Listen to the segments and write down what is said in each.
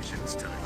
formations time.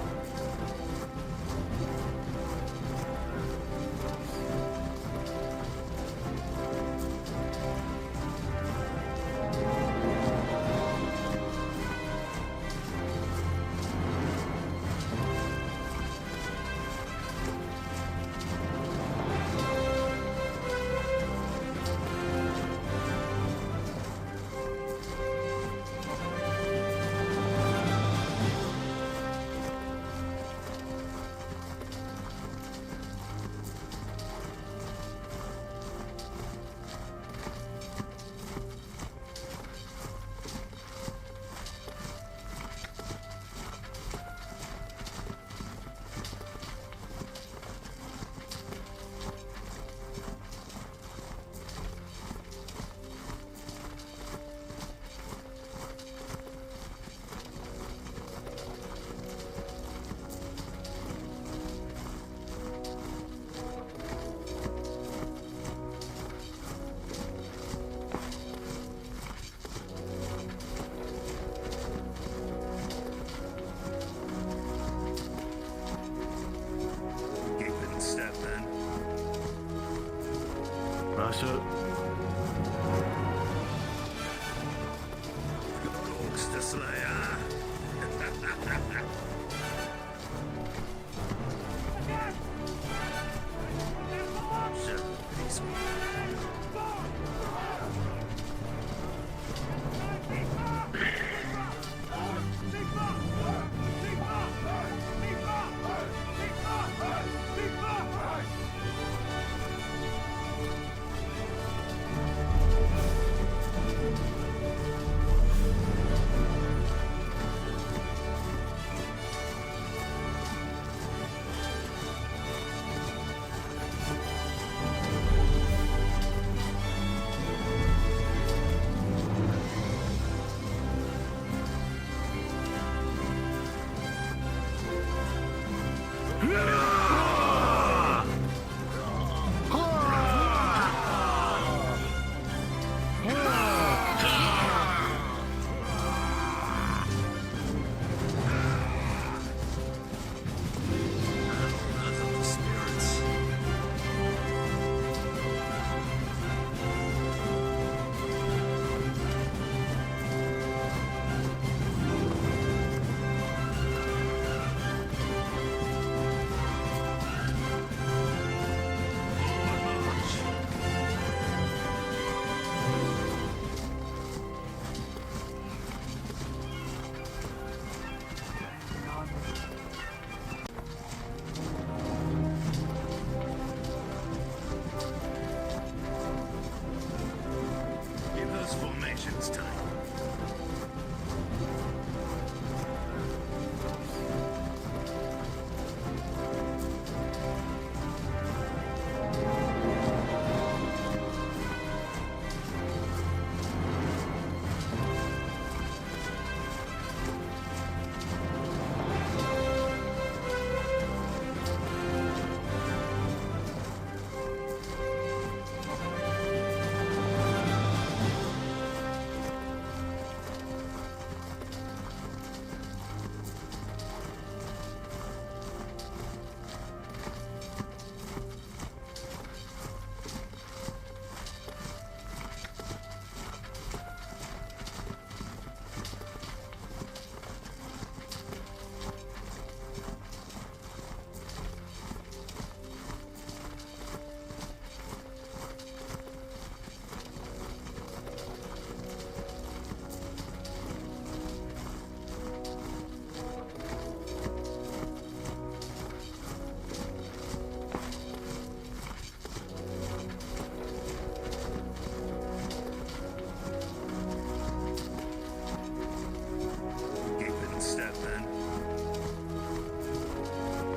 Russia. Ghost Slayer. Formations time.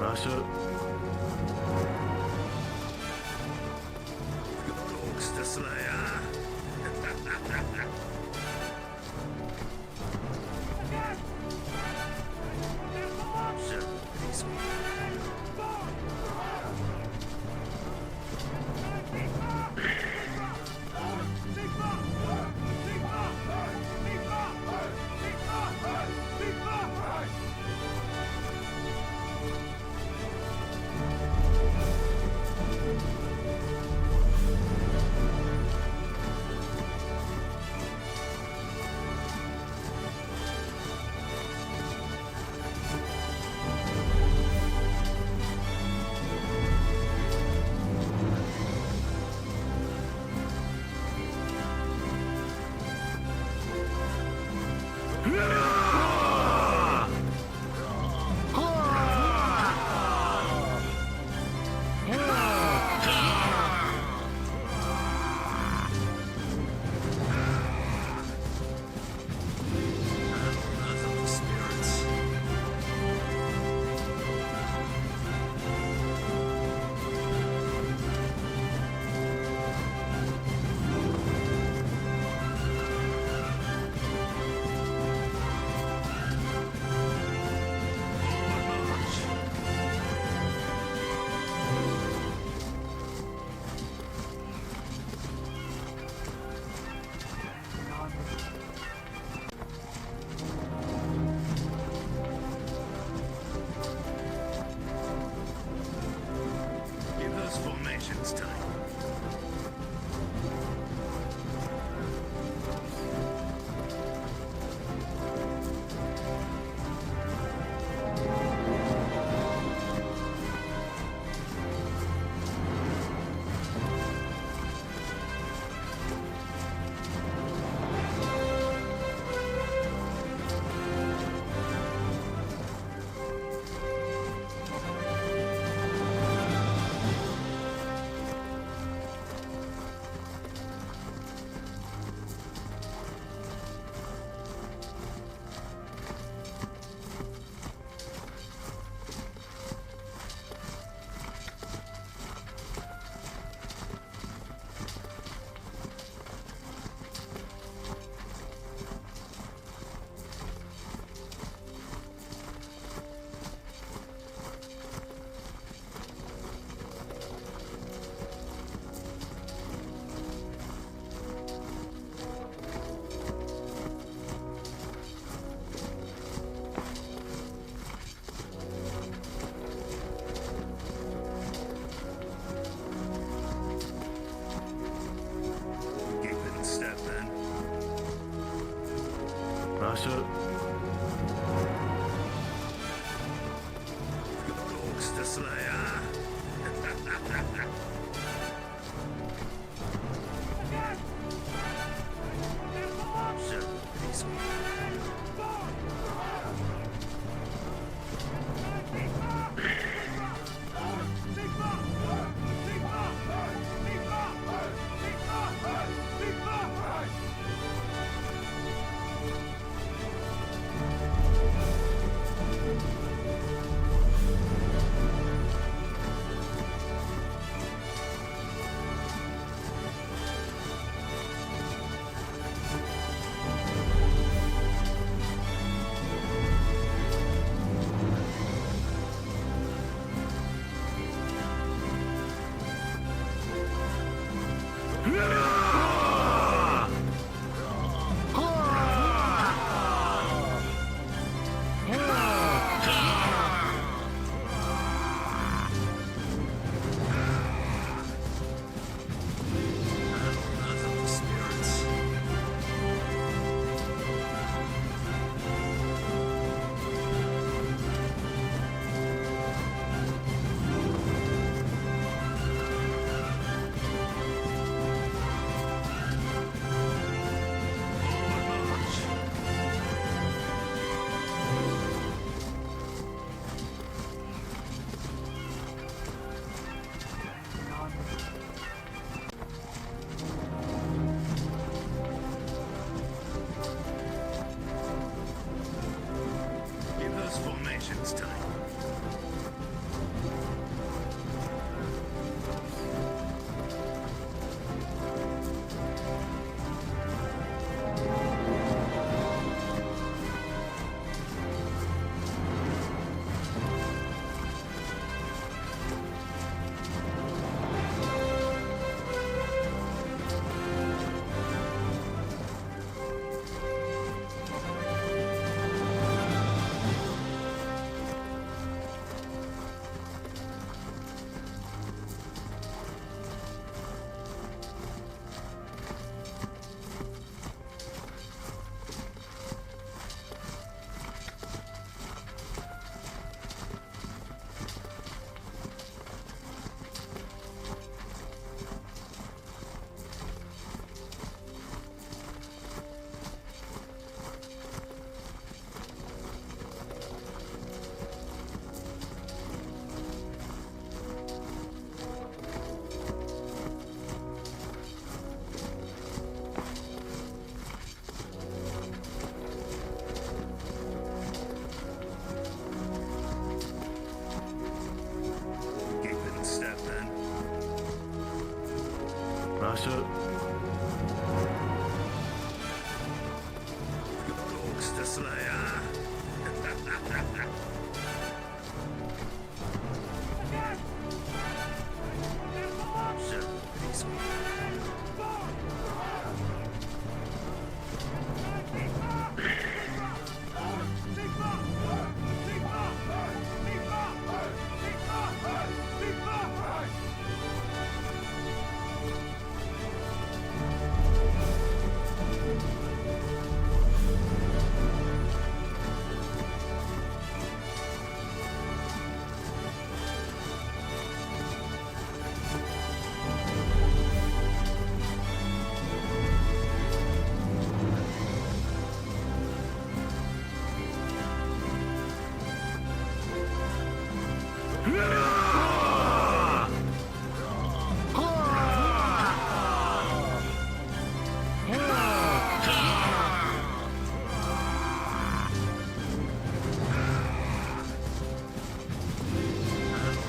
Russia. Ghost Slayer. Wrath of the spirits. Give those formations time. Keep it in step, then. Master. Monster Slayer. Shut these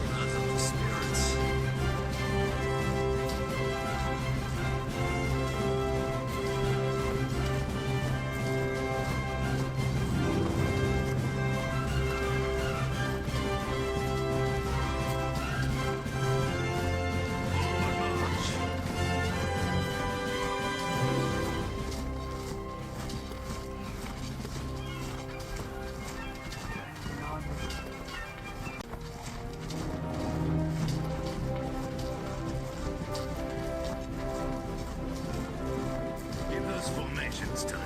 Wrath of the spirits. Forward march. Give those formations time.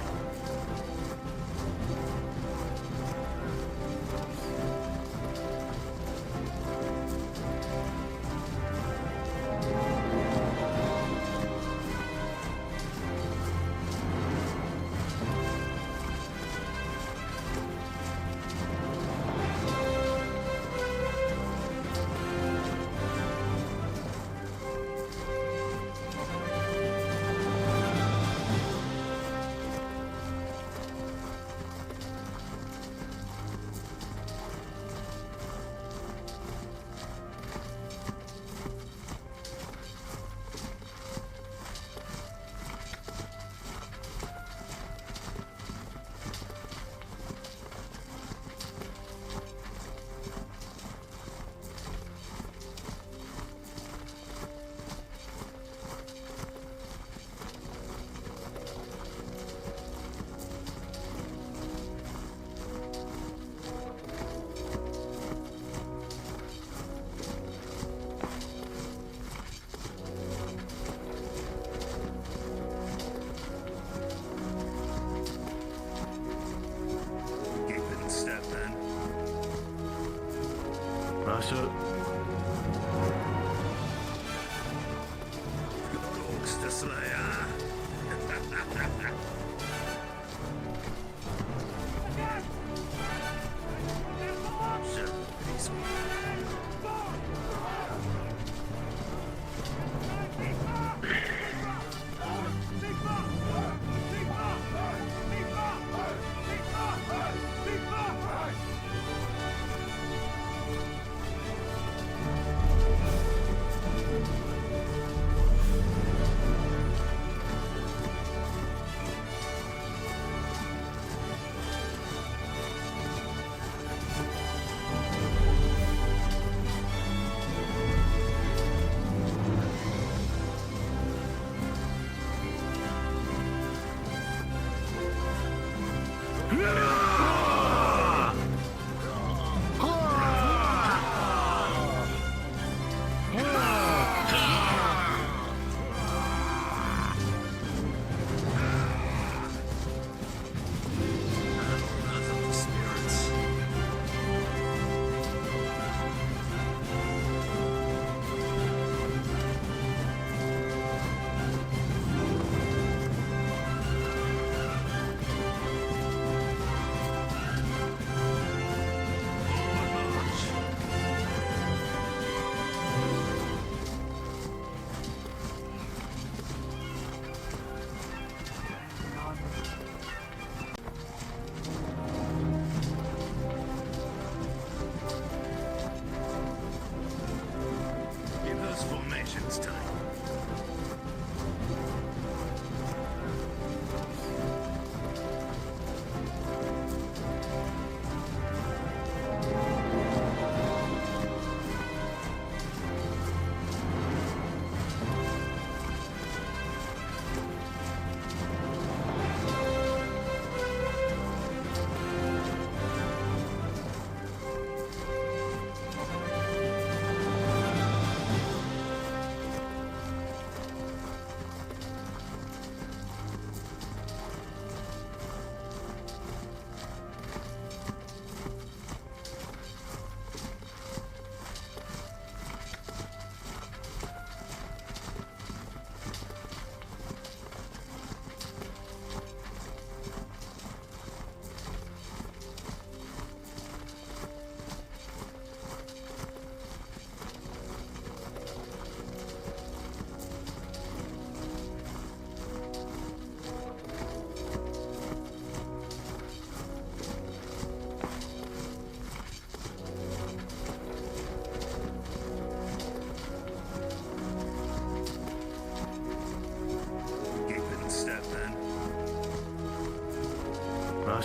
Keep in step, man. Russia. Dogs the Slayer. Sure, peaceful.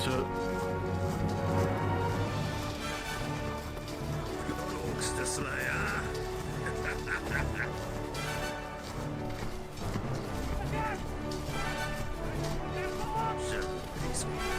Russia. Gangster Slayer. Observe this one.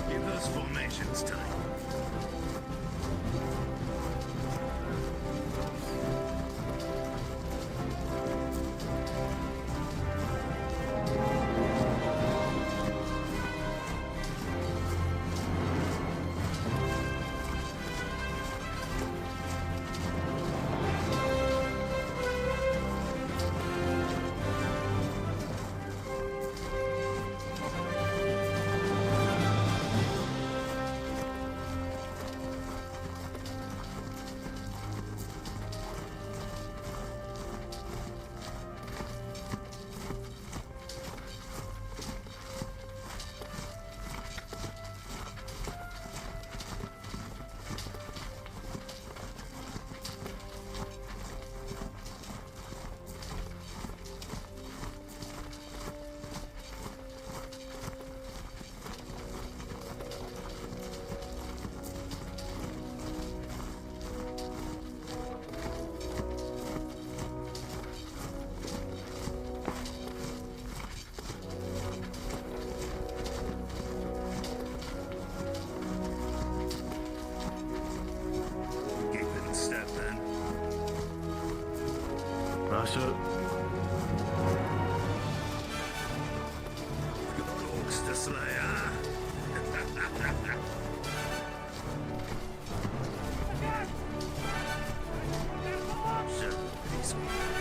Give those formations time. Keep in step then. Russia. Gangster Slayer. Observe this one.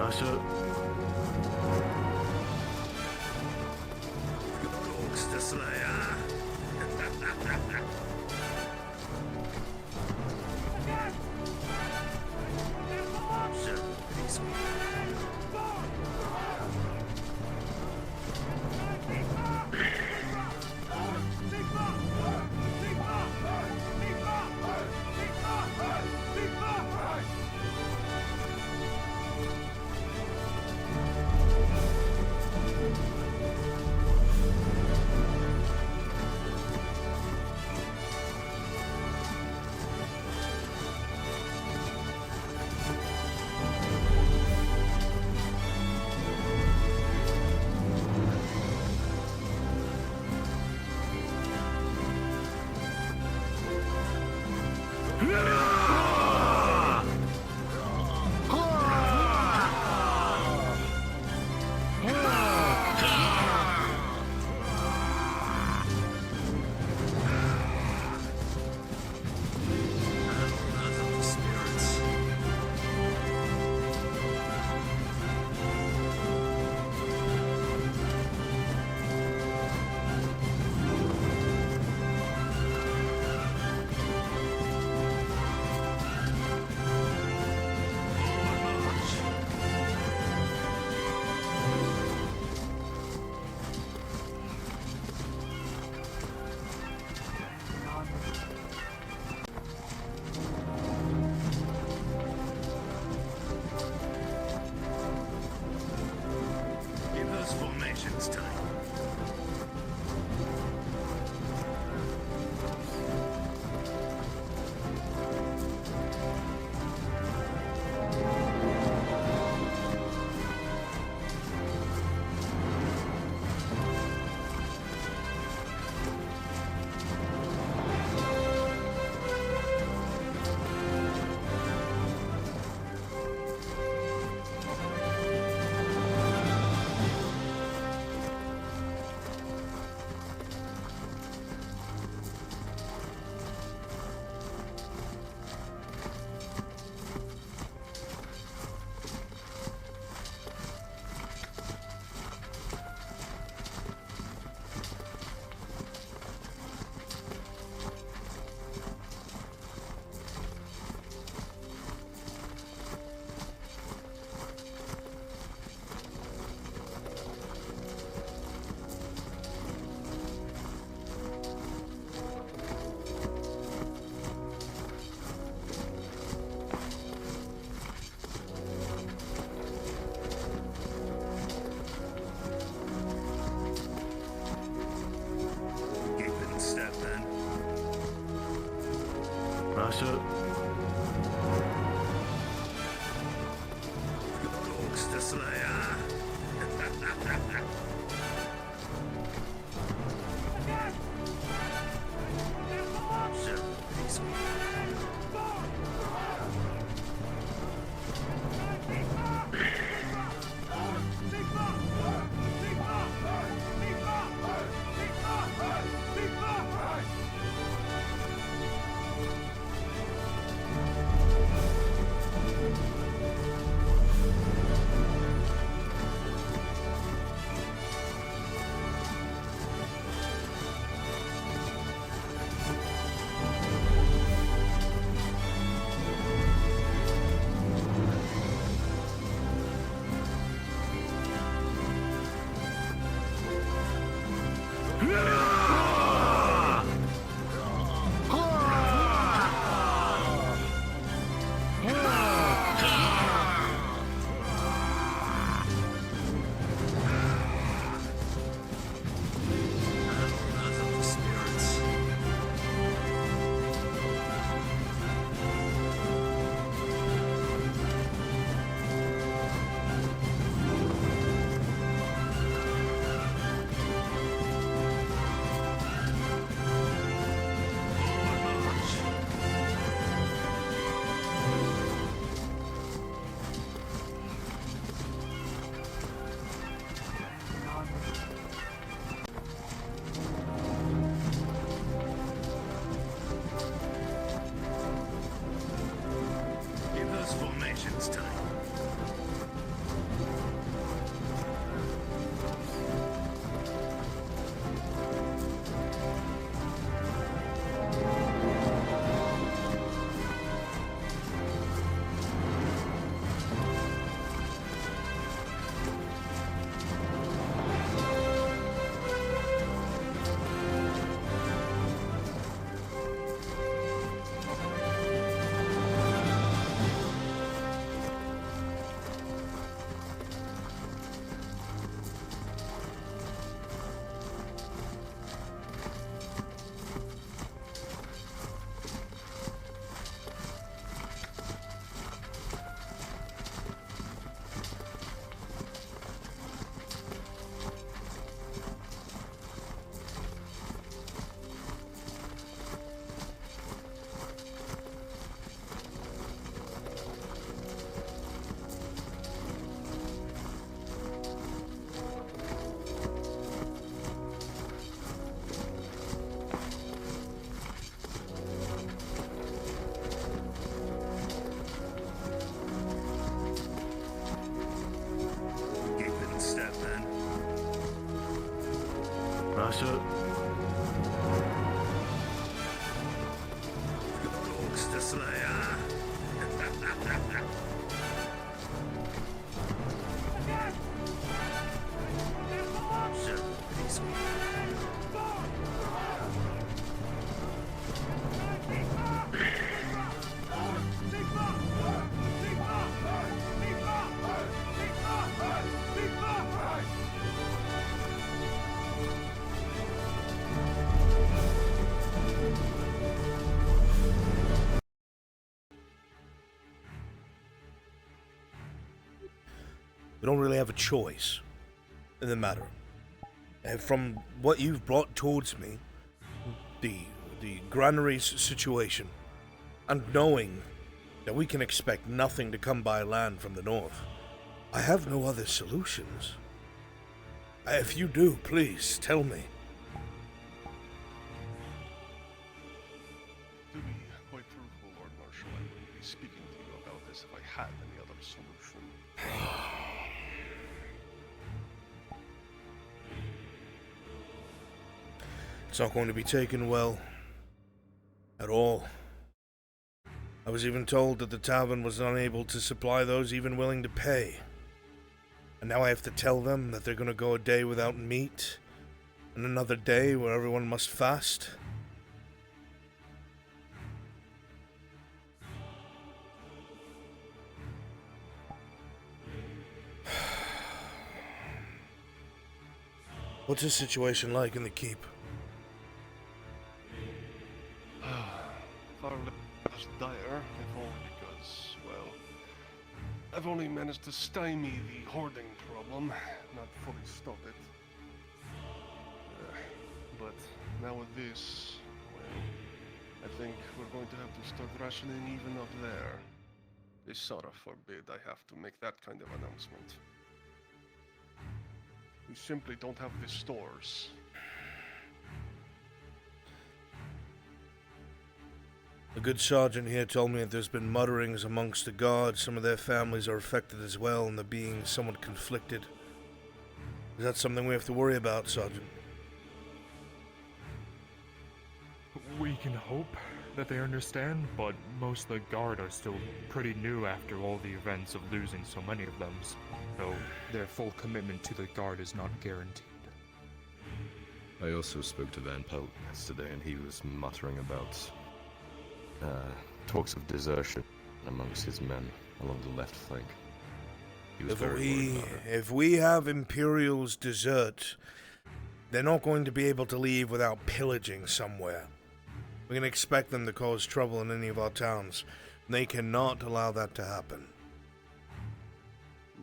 Russia. Orcs the Slayer. Observe peacefully. Give those formations time. Keep it in step then. Russia. Orcs the Slayer. Observe peacefully. Give those formations time. Master. Orcs to slay, huh? Serve them peacefully. We don't really have a choice in the matter. And from what you've brought towards me, the granaries situation, and knowing that we can expect nothing to come by land from the north, I have no other solutions. If you do, please tell me. To be quite truthful, Lord Marshal, I wouldn't be speaking to you about this if I had any other solution. It's not going to be taken well. At all. I was even told that the tavern was unable to supply those even willing to pay. And now I have to tell them that they're going to go a day without meat, and another day where everyone must fast. What's the situation like in the keep? Far less dire, if only because, well, I've only managed to stymie the hoarding problem, not fully stop it. But now with this, well, I think we're going to have to start rationing even up there. Isara forbid I have to make that kind of announcement. We simply don't have the stores. The good sergeant here told me that there's been mutterings amongst the guards. Some of their families are affected as well, and they're being somewhat conflicted. Is that something we have to worry about, Sergeant? We can hope that they understand, but most of the guard are still pretty new after all the events of losing so many of them, so their full commitment to the guard is not guaranteed. I also spoke to Van Pelt yesterday, and he was muttering about talks of desertion amongst his men along the left flank. He was very worried about it. If we have Imperials desert, they're not going to be able to leave without pillaging somewhere. We can expect them to cause trouble in any of our towns. They cannot allow that to happen.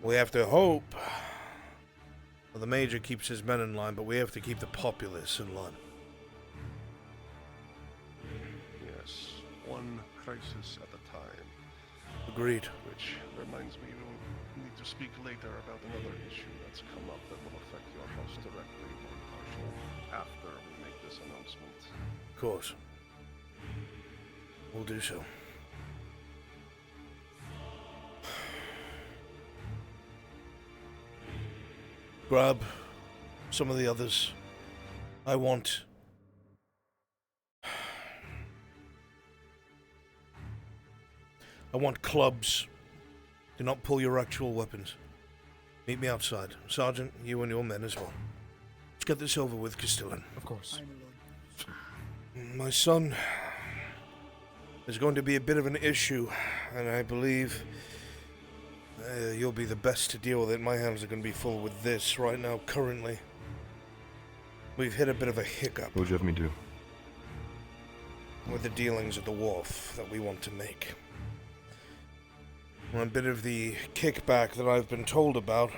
We have to hope well, the Major keeps his men in line, but we have to keep the populace in line. Yes, one crisis at a time. Agreed. Which reminds me, we'll need to speak later about another issue that's come up that will affect your house directly, Lord Marshal, after we make this announcement. Of course. We'll do so. Grab some of the others. I want clubs. Do not pull your actual weapons. Meet me outside. Sergeant, you and your men as well. Let's get this over with, Castellan. Of course. My son, there's going to be a bit of an issue, and I believe you'll be the best to deal with it. My hands are going to be full with this right now, currently. We've hit a bit of a hiccup What would you have me do? with the dealings at the wharf that we want to make. Well, a bit of the kickback that I've been told about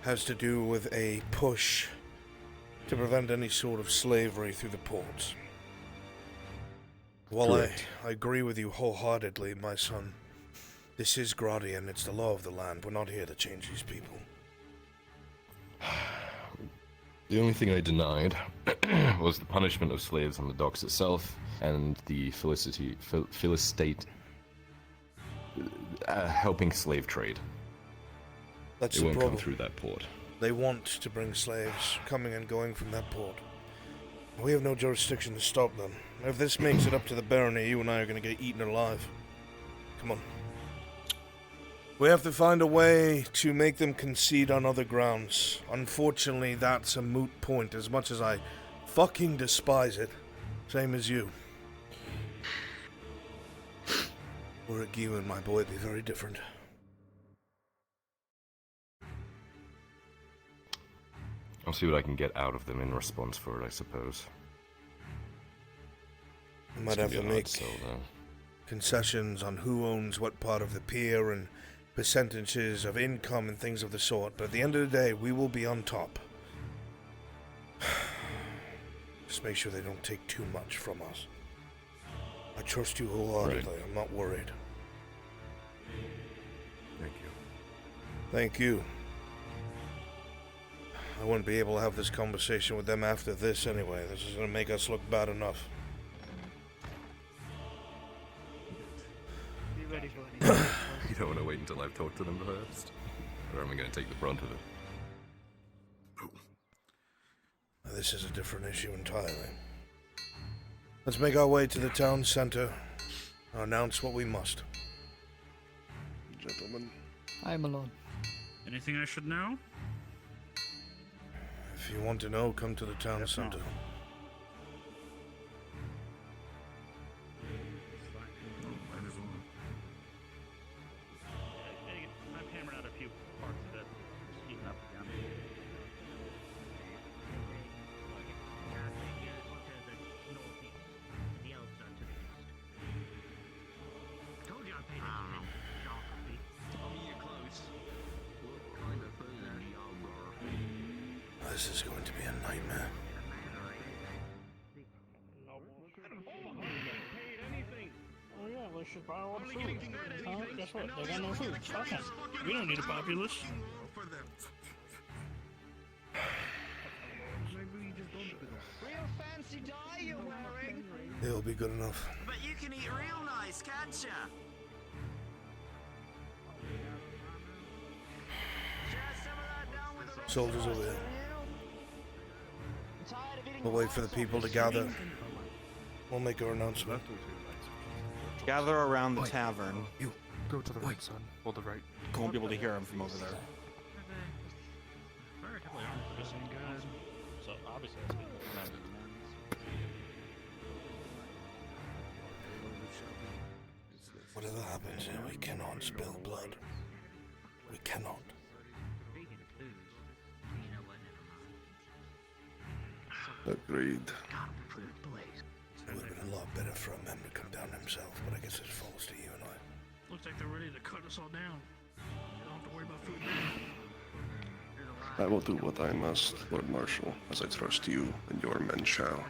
has to do with a push to prevent any sort of slavery through the ports. While Correct. I agree with you wholeheartedly, my son, this is Gradian, it's the law of the land. We're not here to change these people. The only thing I denied was the punishment of slaves on the docks itself and the Philistate helping slave trade. That's It the won't problem. come through that port. They want to bring slaves coming and going from that port. We have no jurisdiction to stop them. If this makes it up to the barony, you and I are going to get eaten alive. Come on. We have to find a way to make them concede on other grounds. Unfortunately, that's a moot point, as much as I fucking despise it. Same as you. Were it you and my boy, it'd be very different. I'll see what I can get out of them in response for it, I suppose. We might have to make concessions on who owns what part of the pier and percentages of income and things of the sort, but at the end of the day, we will be on top. Just make sure they don't take too much from us. I trust you wholeheartedly. Right. I'm not worried. Thank you. Thank you. I wouldn't be able to have this conversation with them after this anyway. This is going to make us look bad enough. Be ready for it. You don't want to wait until I've talked to them first? Or am I going to take the brunt of it? This is a different issue entirely. Let's make our way to the town center and announce what we must. Gentlemen. Hi, Malone. Anything I should know? If you want to know, come to the town center. I've hammered out a few parts of it. Just even up and down. This is going to be a nightmare. Oh yeah, we should buy all the food. Guess what? They got no food. Fuck 'em. We don't need a populace. Real fancy dye you're wearing. It'll be good enough. But you can eat real nice, can't ya? Share some of that down with the rest Soldiers of us, over there. will you? I'm tired of eating We'll wait for the grass people to off gather. street. We'll make our announcement. Gather around the tavern. You go to the right, son. Or the right. Won't be able to hear him from over there. So obviously that's been Whatever happens here, we cannot spill blood. We cannot. Agreed. It would have been a lot better for a man to come down himself, but I guess it falls to you and I. Looks like they're ready to cut us all down. You don't have to worry about food now. I will do what I must, Lord Marshal, as I trust you and your men shall.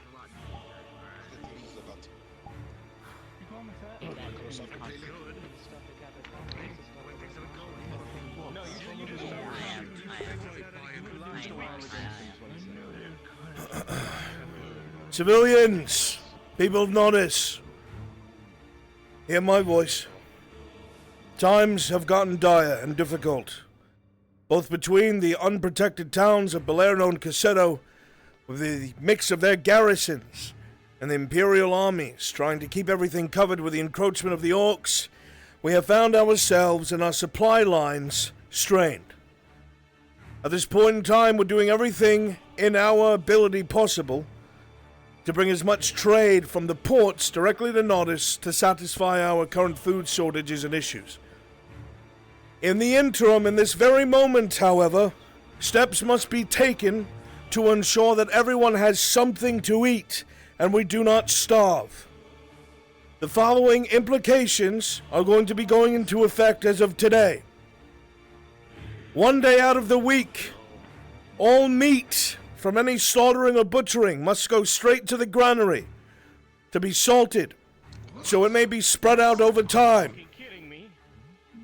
Civilians! People of Nodis! Hear my voice. Times have gotten dire and difficult, both between the unprotected towns of Balerno and Cassetto, with the mix of their garrisons, and the Imperial armies trying to keep everything covered with the encroachment of the Orcs. We have found ourselves and our supply lines strained. At this point in time, we're doing everything in our ability possible to bring as much trade from the ports directly to Nodis to satisfy our current food shortages and issues. In the interim, in this very moment, however, steps must be taken to ensure that everyone has something to eat and we do not starve. The following implications are going to be going into effect as of today. 1 day out of the week, all meat from any slaughtering or butchering must go straight to the granary to be salted, so it may be spread out over time.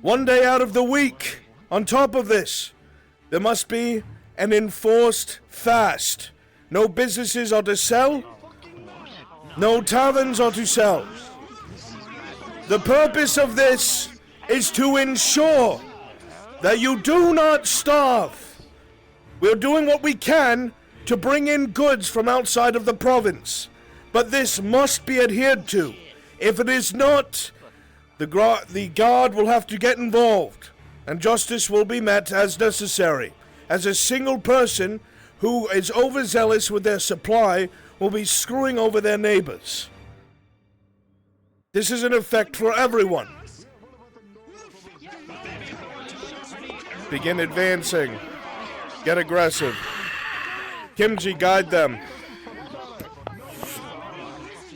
1 day out of the week, on top of this, there must be an enforced fast. No businesses are to sell, no taverns are to sell. The purpose of this is to ensure that you do not starve. We're doing what we can to bring in goods from outside of the province, but this must be adhered to. If it is not, the guard will have to get involved, and justice will be met as necessary, as a single person who is overzealous with their supply will be screwing over their neighbors. This is in effect for everyone. Begin advancing. Get aggressive. Kimchi, guide them.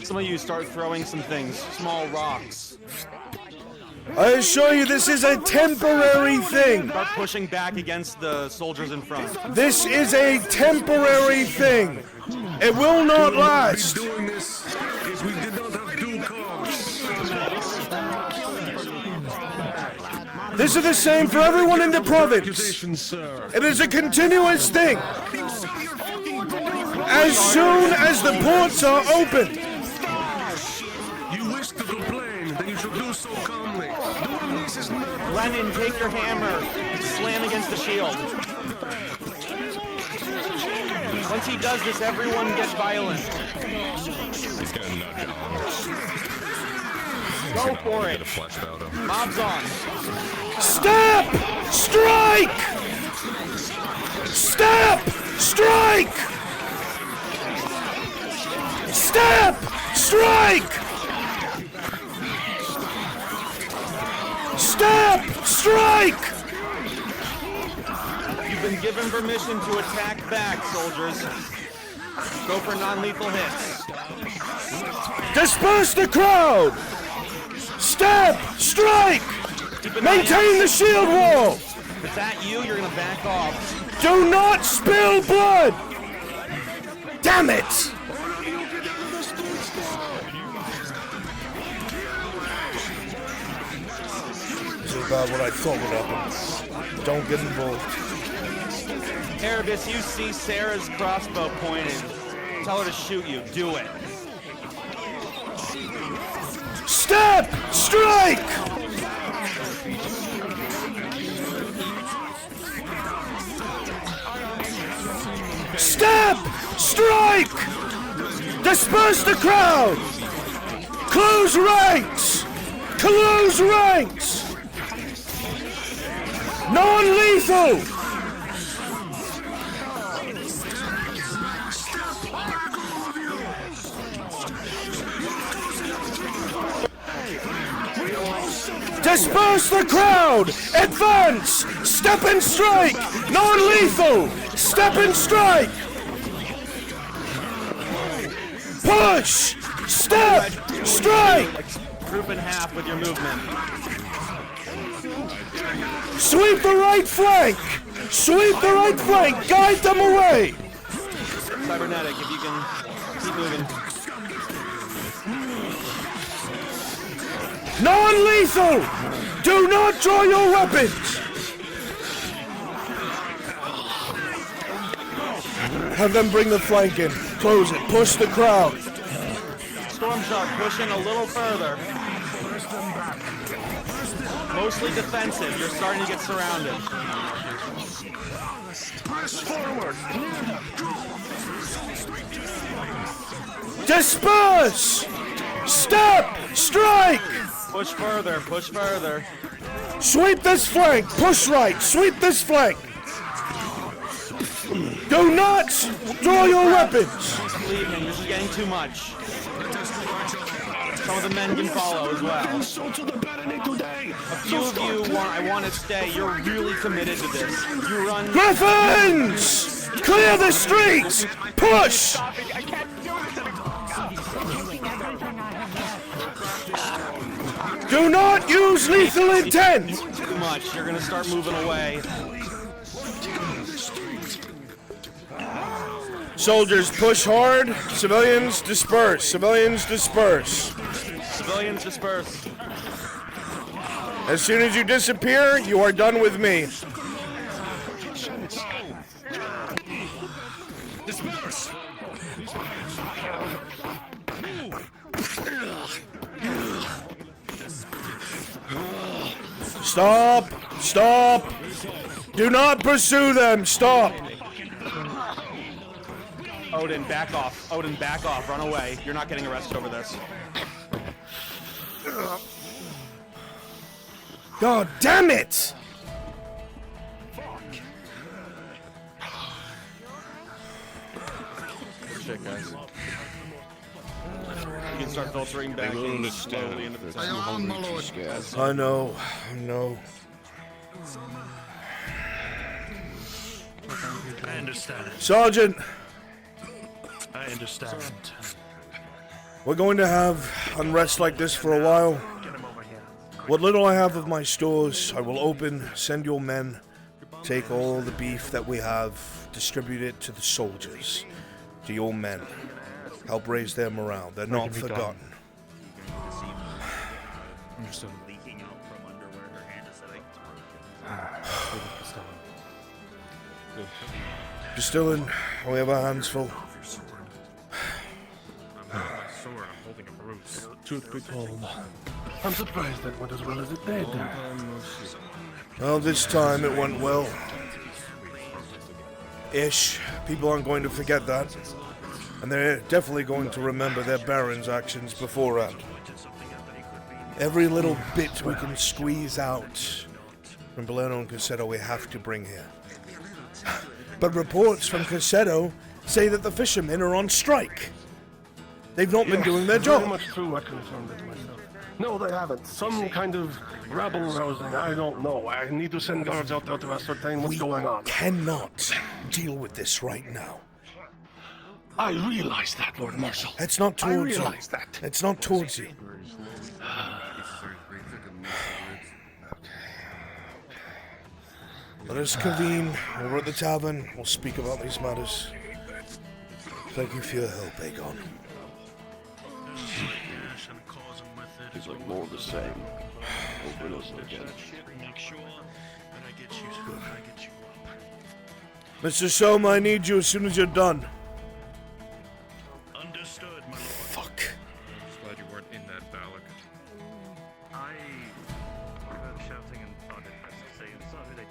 Some of you start throwing some things, small rocks. I assure you this is a temporary thing. Start pushing back against the soldiers in front. This is a temporary thing. It will not last. Doing this if we did not have due cause. This is the same for everyone in the province. Accusation, sir. It is a continuous thing. As soon as the ports are open, You wish to complain, then you should do so calmly. Doing this is not. Lenin, take your hammer. Slam against the shield. Once he does this, everyone gets violent. He's gonna nudge on. Go for it. Get a flesh powder. Mob's on. stop! Strike! Stop! Strike! Stop! Strike! Stop! Strike! You've been given permission to attack back, soldiers. Go for non-lethal hits. Disperse the crowd! Stop! Strike! Maintain the shield wall! If it's at you, you're gonna back off. Do not spill blood! Damn it! This is about what I thought would happen. Don't get involved. Erebus, you see Sarah's crossbow pointed. Tell her to shoot you. Do it. Stop! Strike! Stop! Strike! Disperse the crowd! Close ranks! Close ranks! Non-lethal! Disperse the crowd! Advance! Step and strike! Non-lethal! Step and strike! Push! Step! Strike! Group in half with your movement. Sweep the right flank! Sweep the right flank! Guide them away! Cybernetic, if you can keep moving. Non-lethal! Do not draw your weapons! Have them bring the flank in. Close it. Push the crowd. Storm Shark, push in a little further. Mostly defensive. You're starting to get surrounded. Press forward. Disperse! Stop! Strike! Push further. Push further. Sweep this flank! Push right! Sweep this flank! Do not draw your weapons! Leave him. This is getting too much. Some of the men can follow as well. A few of you I want to stay. You're really committed to this. You run. Griffins! Clear the streets! Push! Do not use lethal intent! Too much. You're gonna start moving away. Soldiers, push hard. Civilians, disperse. Civilians, disperse. Civilians disperse. As soon as you disappear, you are done with me. Disperse. Stop! Stop! Do not pursue them! Stop! Odin, back off. Odin, back off. Run away. You're not getting arrested over this. God damn it! Shit, guys. You can start filtering back in slowly into the town. I know. I understand. Sergeant, I understand. we're going to have unrest like this for a while. Get him over here. What little I have of my stores, I will open, send your men, take all the beef that we have, distribute it to the soldiers, to your men. Help raise their morale. They're not can be done. forgotten. Understood. Leaking out from under where her hand is sitting. Distilling, we have our hands full. Truth be told, I'm surprised that went as well as it did. Well, this time it went well. Ish. People aren't going to forget that. And they're definitely going to remember their Baron's actions beforehand. Every little bit we can squeeze out from Palermo and Cassetto we have to bring here. But reports from Cassetto say that the fishermen are on strike. They've not been doing their Very job. much true, I confirmed it myself. No, they haven't. Some kind of rabble rousing, I don't know. I need to send guards out there to ascertain what's going on. Cannot deal with this right now. I realize that, Lord Marshal. It's not I towards you. realize that. It's not towards you. Let us convene over at the tavern. We'll speak about these matters. Thank you for your help, Aegon. It's like more of the same. Over and over again. Make sure that I get you up. Mr. Soma, I need you as soon as you're done. Understood, my lord. Fuck. Just glad you weren't in that Balak. I heard shouting and thought it was to say, so who they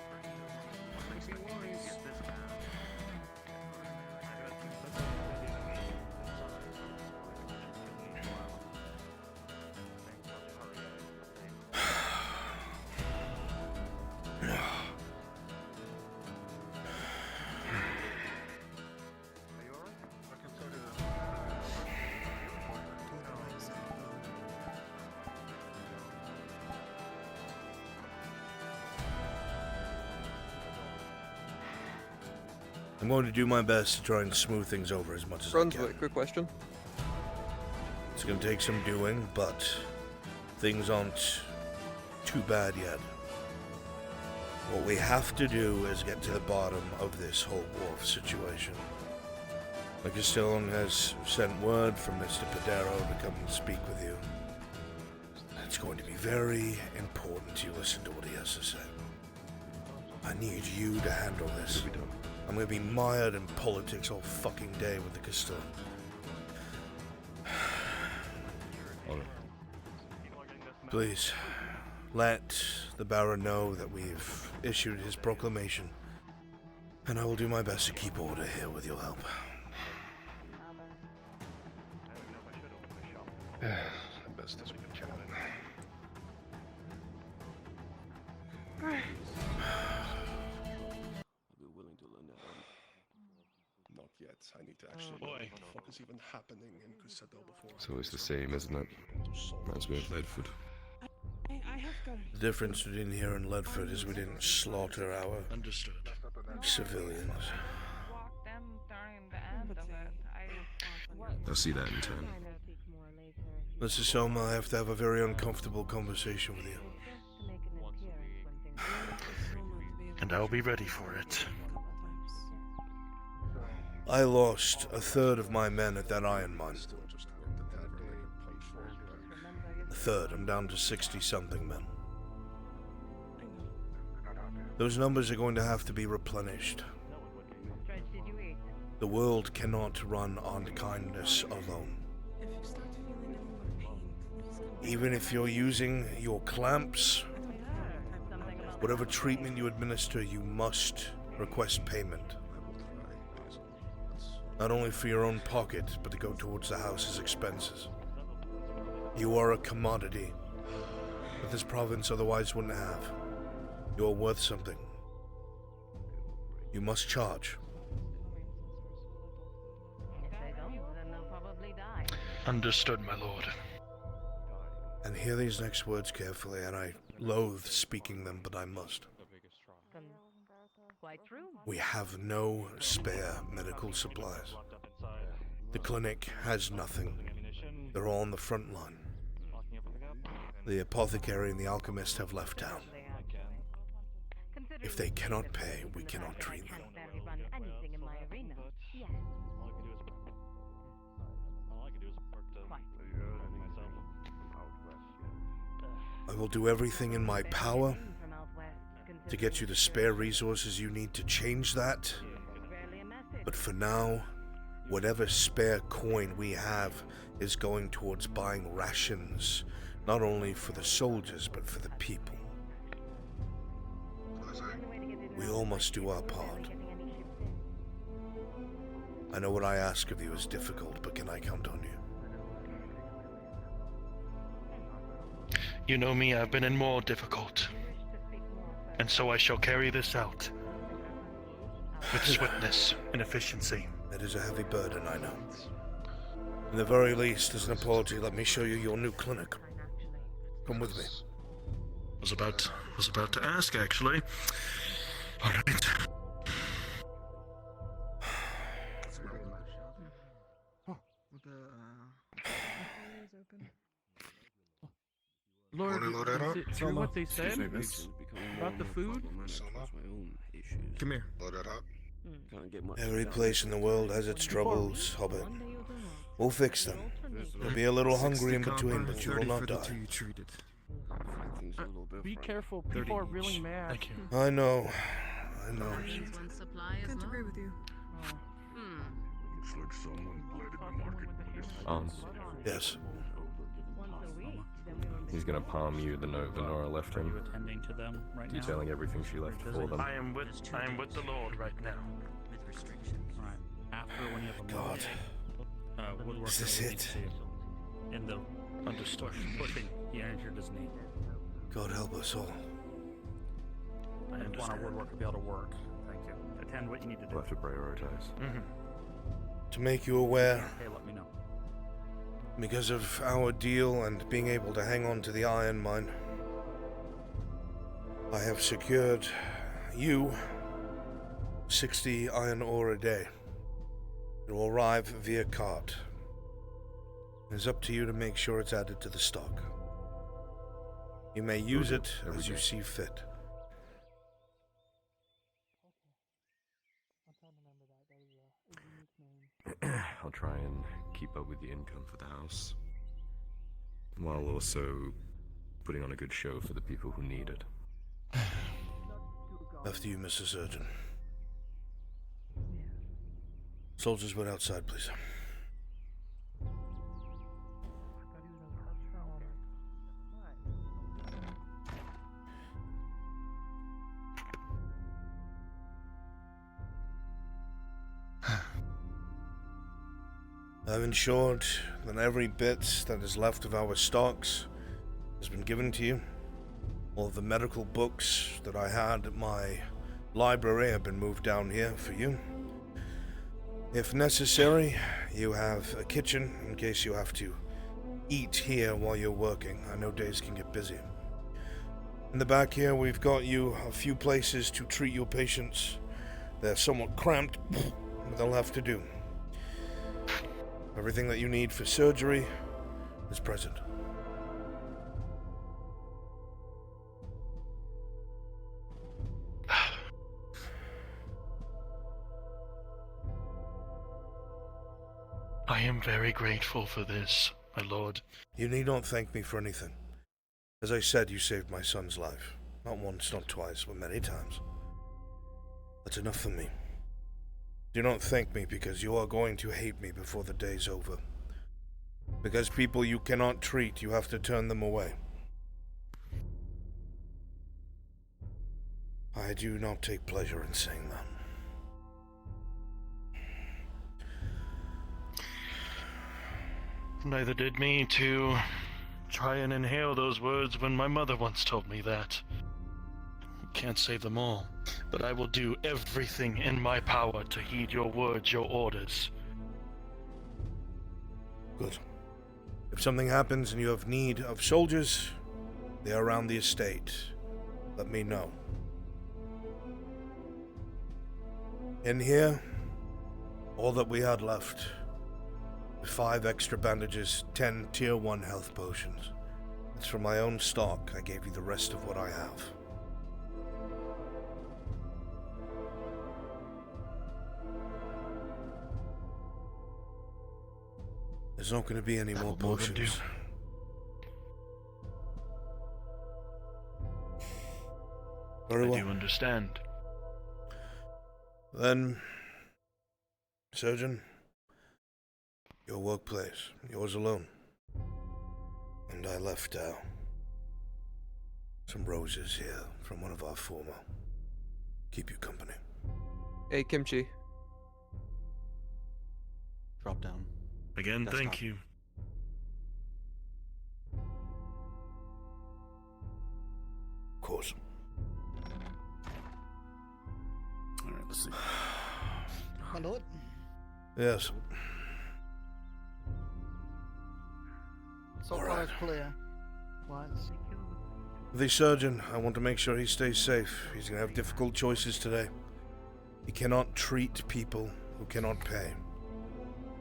I'm going to do my best to try and smooth things over as much as I Brunswick, can. quick question. It's going to take some doing, but things aren't too bad yet. What we have to do is get to the bottom of this whole war situation. The Castellan has sent word from Mr. Padero to come and speak with you. It's going to be very important you listen to what he has to say. I need you to handle this. I'm going to be mired in politics all fucking day with the Castellan. Please, let the Baron know that we've issued his proclamation, and I will do my best to keep order here with your help. Best as we can. Not yet. I need to actually know what the fuck is even happening in Crusader before. It's always the same, isn't it? Reminds me of Leadfoot. I have got The difference between here and Ledford is we didn't slaughter our Understood. civilians. walk them during the end of it. I'll see that in time. Mr. Soma, I have to have a very uncomfortable conversation with you. And I'll be ready for it. I lost a third of my men at that iron mine. A third. I'm down to 60-something men. Those numbers are going to have to be replenished. The world cannot run on kindness alone. Even if you're using your clamps, whatever treatment you administer, you must request payment. not only for your own pocket, but to go towards the house's expenses. You are a commodity that this province otherwise wouldn't have. You are worth something. You must charge. If they don't, then they'll probably die. Understood, my lord. And hear these next words carefully, and I loathe speaking them, but I must. Quite true. We have no spare medical supplies. The clinic has nothing. They're all on the front line. The apothecary and the alchemist have left town. If they cannot pay, we cannot treat them. Anything in my arena. Yes. I will do everything in my power to get you the spare resources you need to change that. But for now, whatever spare coin we have is going towards buying rations, not only for the soldiers, but for the people. We all must do our part. I know what I ask of you is difficult, but can I count on you? You know me, I've been in more difficult. And so I shall carry this out. With swiftness and efficiency. It is a heavy burden, I know. In the very least, as an apology, let me show you your new clinic. Come with me. Was about to ask, actually. All right. Lord, is it true what they said about the food? Come here. Every place in the world has its troubles, Hobbit. We'll fix them. You'll be a little hungry in between, but you will not die. Be careful, people are really mad. Thank you. I know. I know. Can't agree with you. Looks like someone bled in the marketplace. Yes. He's gonna palm you the note Venora left Are you him, attending to them right now? detailing everything she left for them. I am with the Lord right now. With restrictions. Alright. After when you have a God. woodworker Is this will it? need to see it. In the Understood. pushing he injured his knee. God help us all. I just want our woodworker to be able to work. Thank you. Attend what you need to do. We'll have to prioritize. To make you aware, Hey, let me know. because of our deal and being able to hang on to the iron mine, I have secured you 60 iron ore a day. It will arrive via cart. It's up to you to make sure it's added to the stock. You may use it as you see fit. I'll try and keep up with the income for the house, while also putting on a good show for the people who need it. After you, Mr. Surgeon. Soldiers, wait outside, please. I've ensured that every bit that is left of our stocks has been given to you. All of the medical books that I had at my library have been moved down here for you. If necessary, you have a kitchen in case you have to eat here while you're working. I know days can get busy. In the back here, we've got you a few places to treat your patients. They're somewhat cramped, but they'll have to do. Everything that you need for surgery is present. I am very grateful for this, my lord. You need not thank me for anything. As I said, you saved my son's life. Not once, not twice, but many times. That's enough for me. Do not thank me, because you are going to hate me before the day's over. Because people you cannot treat, you have to turn them away. I do not take pleasure in saying that. Neither did me to try and inhale those words when my mother once told me that. Can't save them all, but I will do everything in my power to heed your words, your orders. Good. If something happens and you have need of soldiers, they are around the estate. Let me know. In here, all that we had left. 5 extra bandages, 10 tier 1 health potions. It's from my own stock. I gave you the rest of what I have. There's not going to be any more potions. Very well. I do understand. Then, surgeon, your workplace, yours alone. And I left some roses here from one of our former. Keep you company. Hey, Kimchi. Drop down. Again, Desktop. thank you. Of course. Alright, let's see. My lord? Yes. So far it's clear. Once. The surgeon, I want to make sure he stays safe. He's going to have difficult choices today. He cannot treat people who cannot pay.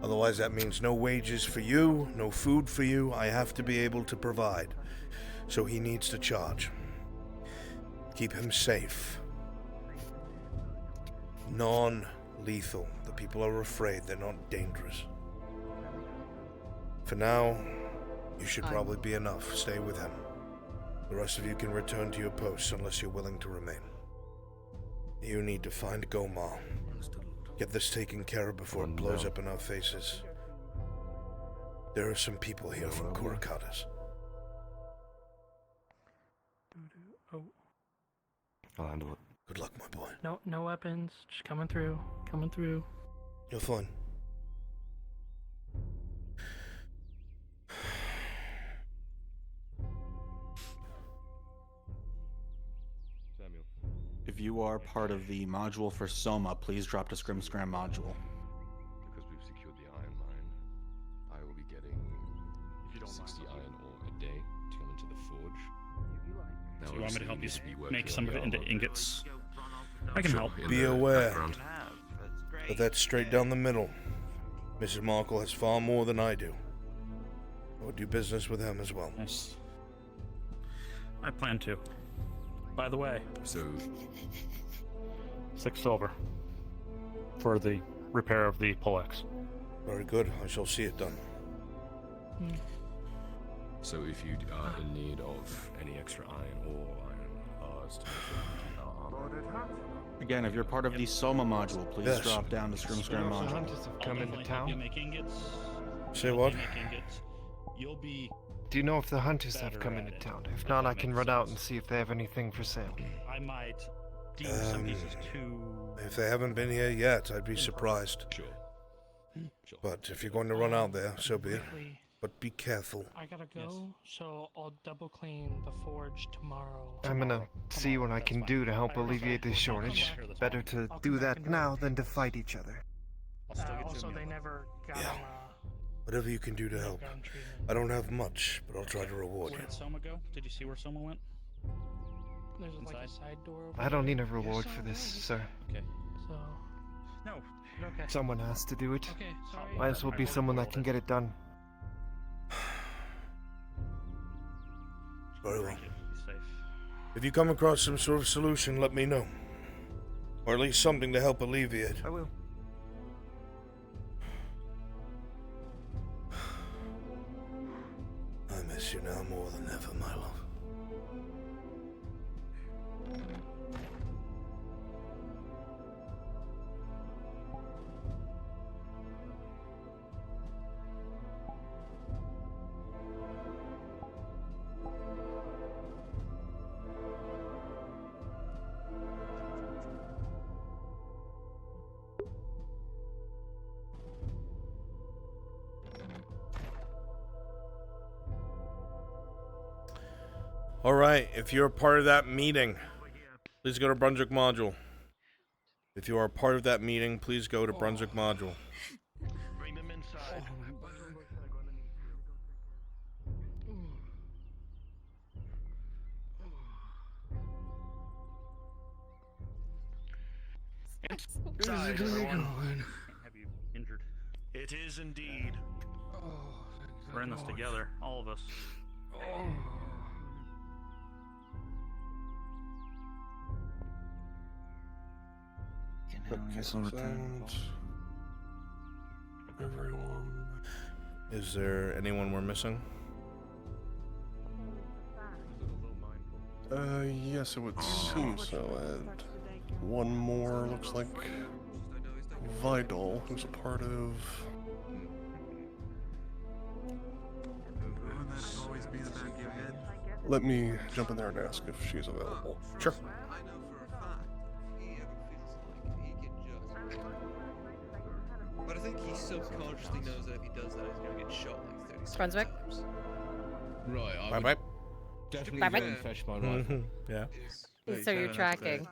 Otherwise, that means no wages for you, no food for you. I have to be able to provide. So he needs to charge. Keep him safe. Non-lethal. The people are afraid. They're not dangerous. For now, you should probably be enough. Stay with him. The rest of you can return to your posts unless you're willing to remain. You need to find Gomar. Get this taken care of before it blows up in our faces. There are some people here from Kurakatas. Oh. I'll handle it. Good luck, my boy. No weapons. Just coming through. Coming through. You're fine. If you are part of the module for Soma, please drop to Scrim Scram module. Because we've secured the iron mine, I will be getting 60 iron ore a day to come into the forge. Now, So you want me to help you obviously we need to be make working some on of it the into armor ingots? upgrades. I can Sure, help. in Be the aware background. that that's straight down the middle. Mrs. Markle has far more than I do. I would do business with him as well. Yes. I plan to. By the way, So, 6 silver for the repair of the poleaxe. Very good. I shall see it done. so if you are in need of any extra iron or iron bars to make our armor, Again, if you're part of the Soma module, please Yes. drop down to Scrim Scram module. Hunters have come into town. You make ingots. Say what? You make ingots. You'll be. Do you know if the hunters have better come at into it, town? if If not, that I can makes run out sense. and see if they have anything for sale. I might deem some pieces too. If they haven't been here yet, I'd be surprised. sure. But if you're going to run out there, so be it. Quickly, But be careful. I gotta go, so I'll double clean the forge tomorrow. I'm gonna see what I can do to help alleviate this shortage. Better to do that now than to fight each other. I'll still get you Also, a they meal. never got Yeah. him, Whatever you can do to help. gun treatment. I don't have much, but I'll try to reward Where you. did Soma go? Did you see where Soma went? There's like a Inside? side door over I don't there. need a reward for this, sir. Okay. So, No. okay. Someone has to do it. Okay, sorry. Might as well be someone that can get it done. Very well. Be safe. If you come across some sort of solution, let me know. Or at least something to help alleviate. I will. I miss you now more than ever, my love. Alright, if you're a part of that meeting, please go to Brunswick Module. If you are a part of that meeting, please go to Brunswick Module. Bring them inside. Inside, everyone. Have you injured? It is indeed. We're in this together, all of us. Everyone. Is there anyone we're missing? Yes, it would seem so, and one more looks like Vidal, who's a part of... Let me jump in there and ask if she's available. Sure. But I think he subconsciously knows that if he does that, he's gonna get shot like 30 Brunswick? times. Right, I Bye-bye. definitely Bye-bye. go and fetch my rifle. Yeah. So you're tracking.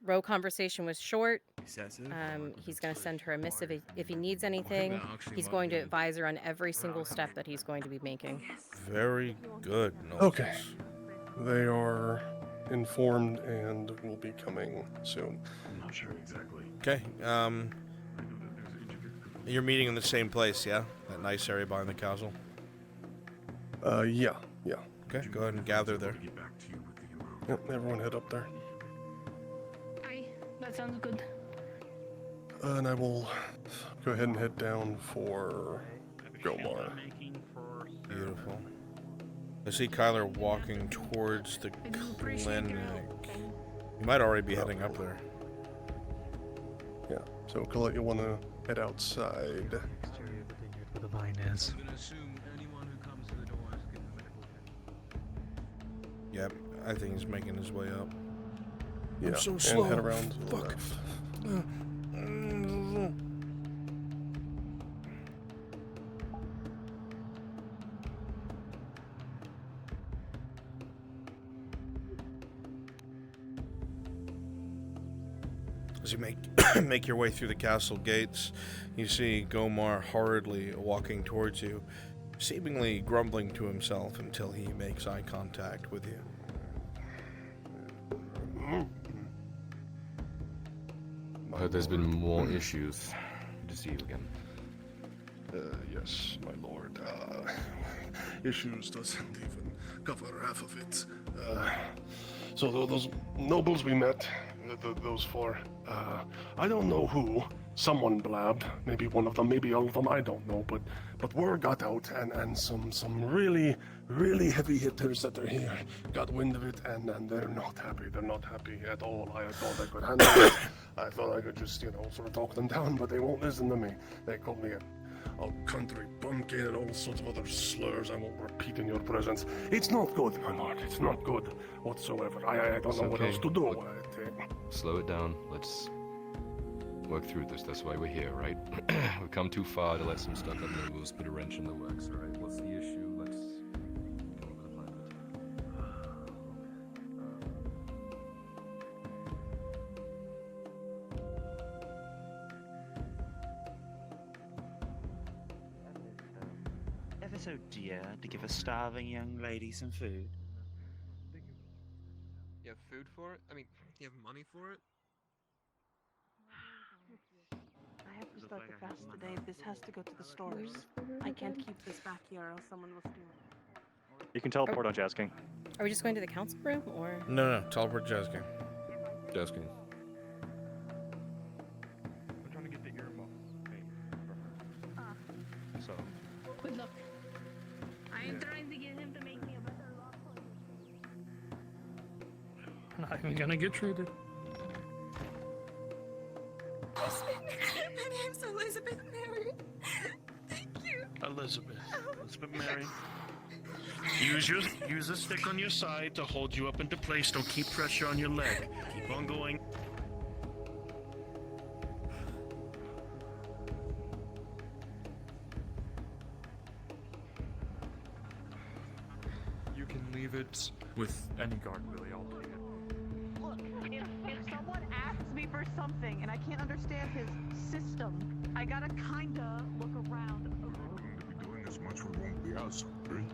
Row conversation was short. He's going to send her a missive if he needs anything. He's going to advise her on every single step that he's going to be making. Very good. Okay. They are informed and will be coming soon. I'm not sure exactly. Okay. You're meeting in the same place, yeah? That nice area behind the castle? Yeah. Okay, go ahead and gather there. Yep, everyone head up there. Aye, that sounds good. And I will go ahead and head down for Gomar. Beautiful. I see Kyler walking towards the clinic. You might already be heading up there. Yeah, so Colette, you'll want to head outside. Where the line is. Yep, I think he's making his way up. Yeah, I'm so and slow. head around to the Fuck. left. As you make your way through the castle gates, you see Gomar hurriedly walking towards you, seemingly grumbling to himself until he makes eye contact with you. I heard there's been more issues. Good to see you again. Yes, my lord. Issues doesn't even cover half of it. So those nobles we met, those four, I don't know who. Someone blabbed, maybe one of them, maybe all of them, I don't know, but word got out, and some really heavy hitters that are here got wind of it, and they're not happy at all. I thought I could handle it. I thought I could just, sort of talk them down, but they won't listen to me. They called me a country bumpkin and all sorts of other slurs I won't repeat in your presence. It's not good, my lord, it's not good whatsoever. I don't know what else to do. Slow it down. Let's work through this. That's why we're here, right? We've come too far to let some stuck up nobles put a wrench in the works, alright? What's the issue? Let's come up with a plan. Ever so dear to give a starving young lady some food? You have food for it? I mean, you have money for it? I have to start the fast today. This has to go to the stores. I can't keep this back here or else someone will steal it. You can teleport on Jasking. Are we just going to the council room, or? No, teleport Jasking. Jasking. I'm trying to get the earmuff made for her. So. Good luck. I am trying to get him to make me a better lock for you. Not even gonna get treated. My name's Elizabeth Mary. Thank you. Elizabeth Mary. Use a stick on your side to hold you up into place. Don't keep pressure on your leg. Keep on going. You can leave believe it. With any guard, really, I'll take it. Look, if someone asks me for something and I can't understand his system, I gotta kinda look around. Doing as much we won't be out, right?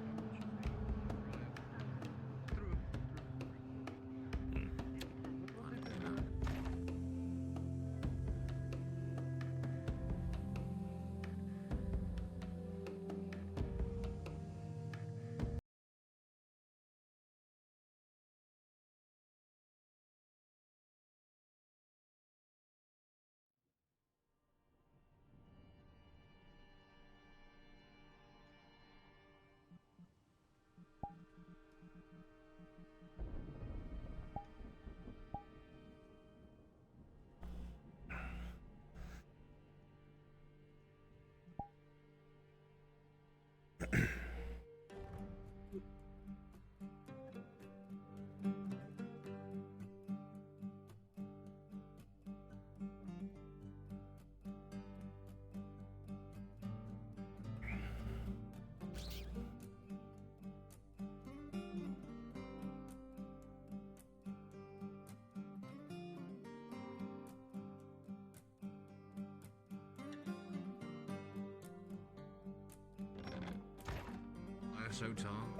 So Tom.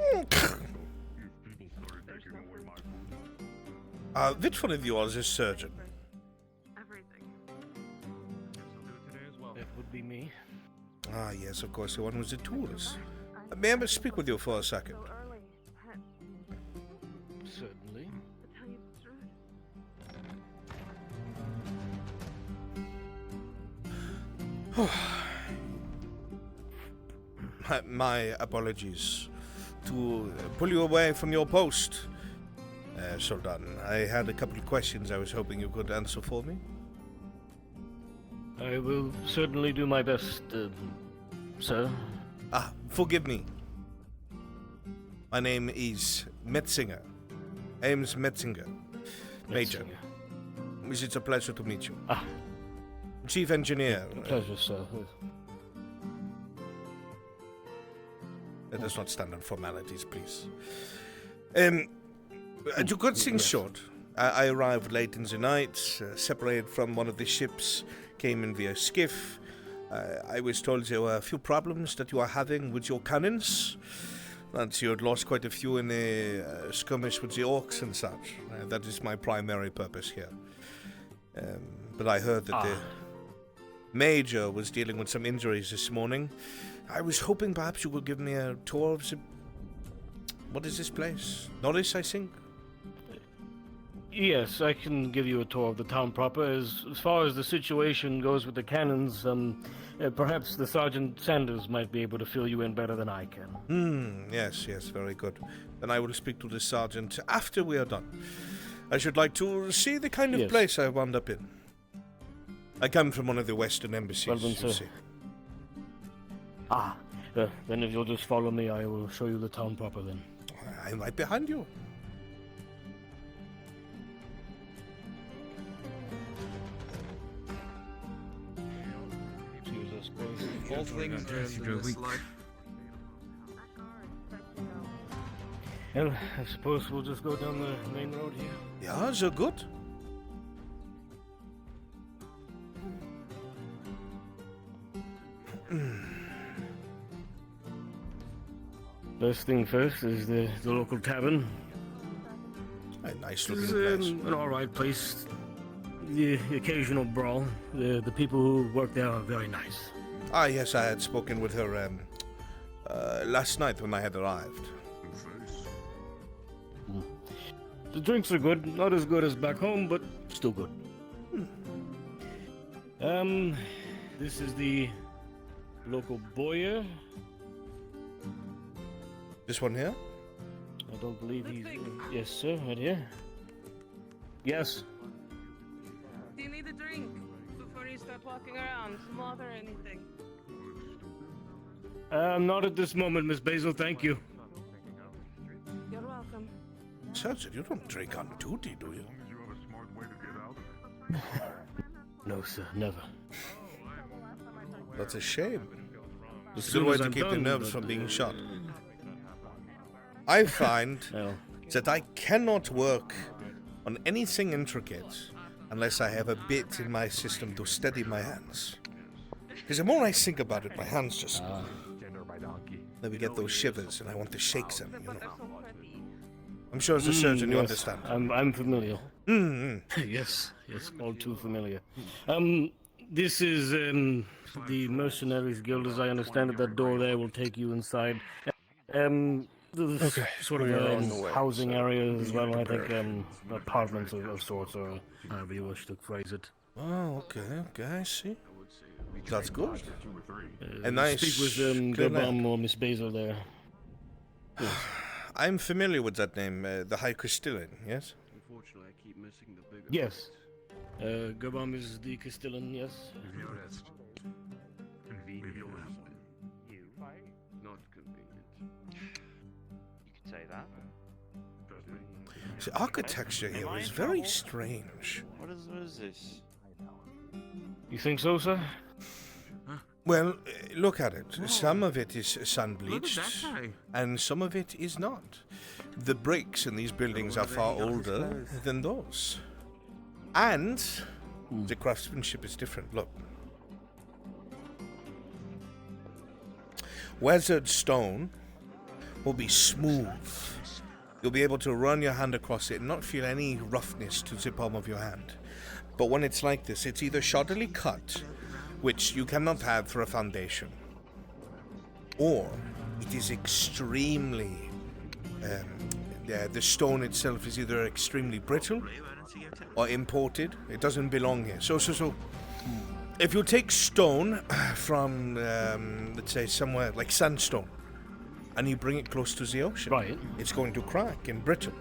Which one of you is a surgeon? Everything. That would be me. Ah, yes, of course, the one who's a tourist. May I speak with you for a second? Certainly. My apologies to pull you away from your post, Soldan. I had a couple of questions I was hoping you could answer for me. I will certainly do my best, sir. Ah, forgive me. My name is Metzinger. Ames Metzinger. Major. It's a pleasure to meet you. Ah. Chief Engineer. Pleasure, sir. Let us not stand on formalities, please. To cut things short, I arrived late in the night, separated from one of the ships, came in via skiff. I was told there were a few problems that you are having with your cannons, that you had lost quite a few in a skirmish with the orcs and such. That is my primary purpose here. But I heard that the Major was dealing with some injuries this morning. I was hoping perhaps you could give me a tour of the... What is this place? Norris, I think? Yes, I can give you a tour of the town proper. As far as the situation goes with the cannons, perhaps the Sergeant Sanders might be able to fill you in better than I can. Yes, very good. Then I will speak to the Sergeant after we are done. I should like to see the kind of place I wound up in. I come from one of the Western embassies, Well done, you sir. see. Then if you'll just follow me, I will show you the town proper then. I'm right behind you. Jesus Christ. All things are in this life. Well, I suppose we'll just go down the main road here. Yeah, so good. First thing first is the local tavern. A nice This looking is place. an alright place. The occasional brawl. The people who work there are very nice. Ah, yes, I had spoken with her last night when I had arrived. The drinks are good. Not as good as back home, but still good. This is the local boyar. This one here? I don't believe he's... Yes, sir, right here. Yes. Do you need a drink before you start walking around? Some water or anything? Not at this moment, Miss Basil, thank you. You're welcome. Sergeant, you don't drink on duty, do you? No, sir, never. That's a shame. It's a Soon good way as to I'm keep the done, nerves but, from being shot. I find Well. that I cannot work on anything intricate unless I have a bit in my system to steady my hands. Because the more I think about it, my hands just... Then we get those shivers, and I want to shake them, you know. I'm sure as a surgeon you yes, understand. I'm familiar. Mm-hmm. Yes, all too familiar. This is the Mercenaries Guild, as I understand it. That door there will take you inside. Okay, Sort of we are on the way, housing so areas as be well. I think prepared. apartments of sorts, or however you wish to phrase it. Oh, okay, I see. That's good. A Speak nice... with clear Gobam land. or Miss Basil there. Yes. I'm familiar with that name, the High Crystalline, yes? Unfortunately, I keep missing the bigger. Yes. Gobam is the Castellan, yes. Noticed. Convenient. You, right? Not convenient. You could say that. The architecture here is very strange. What is this? You think so, sir? Well, look at it. Some of it is sun-bleached, Look at that guy. and some of it is not. The bricks in these buildings are far older than those. And the craftsmanship is different. Look. Weathered stone will be smooth. You'll be able to run your hand across it and not feel any roughness to the palm of your hand. But when it's like this, it's either shoddily cut, which you cannot have for a foundation, or it is extremely... the stone itself is either extremely brittle or imported. It doesn't belong here. So, if you take stone from, let's say, somewhere like sandstone, and you bring it close to the ocean, right, it's going to crack and brittle,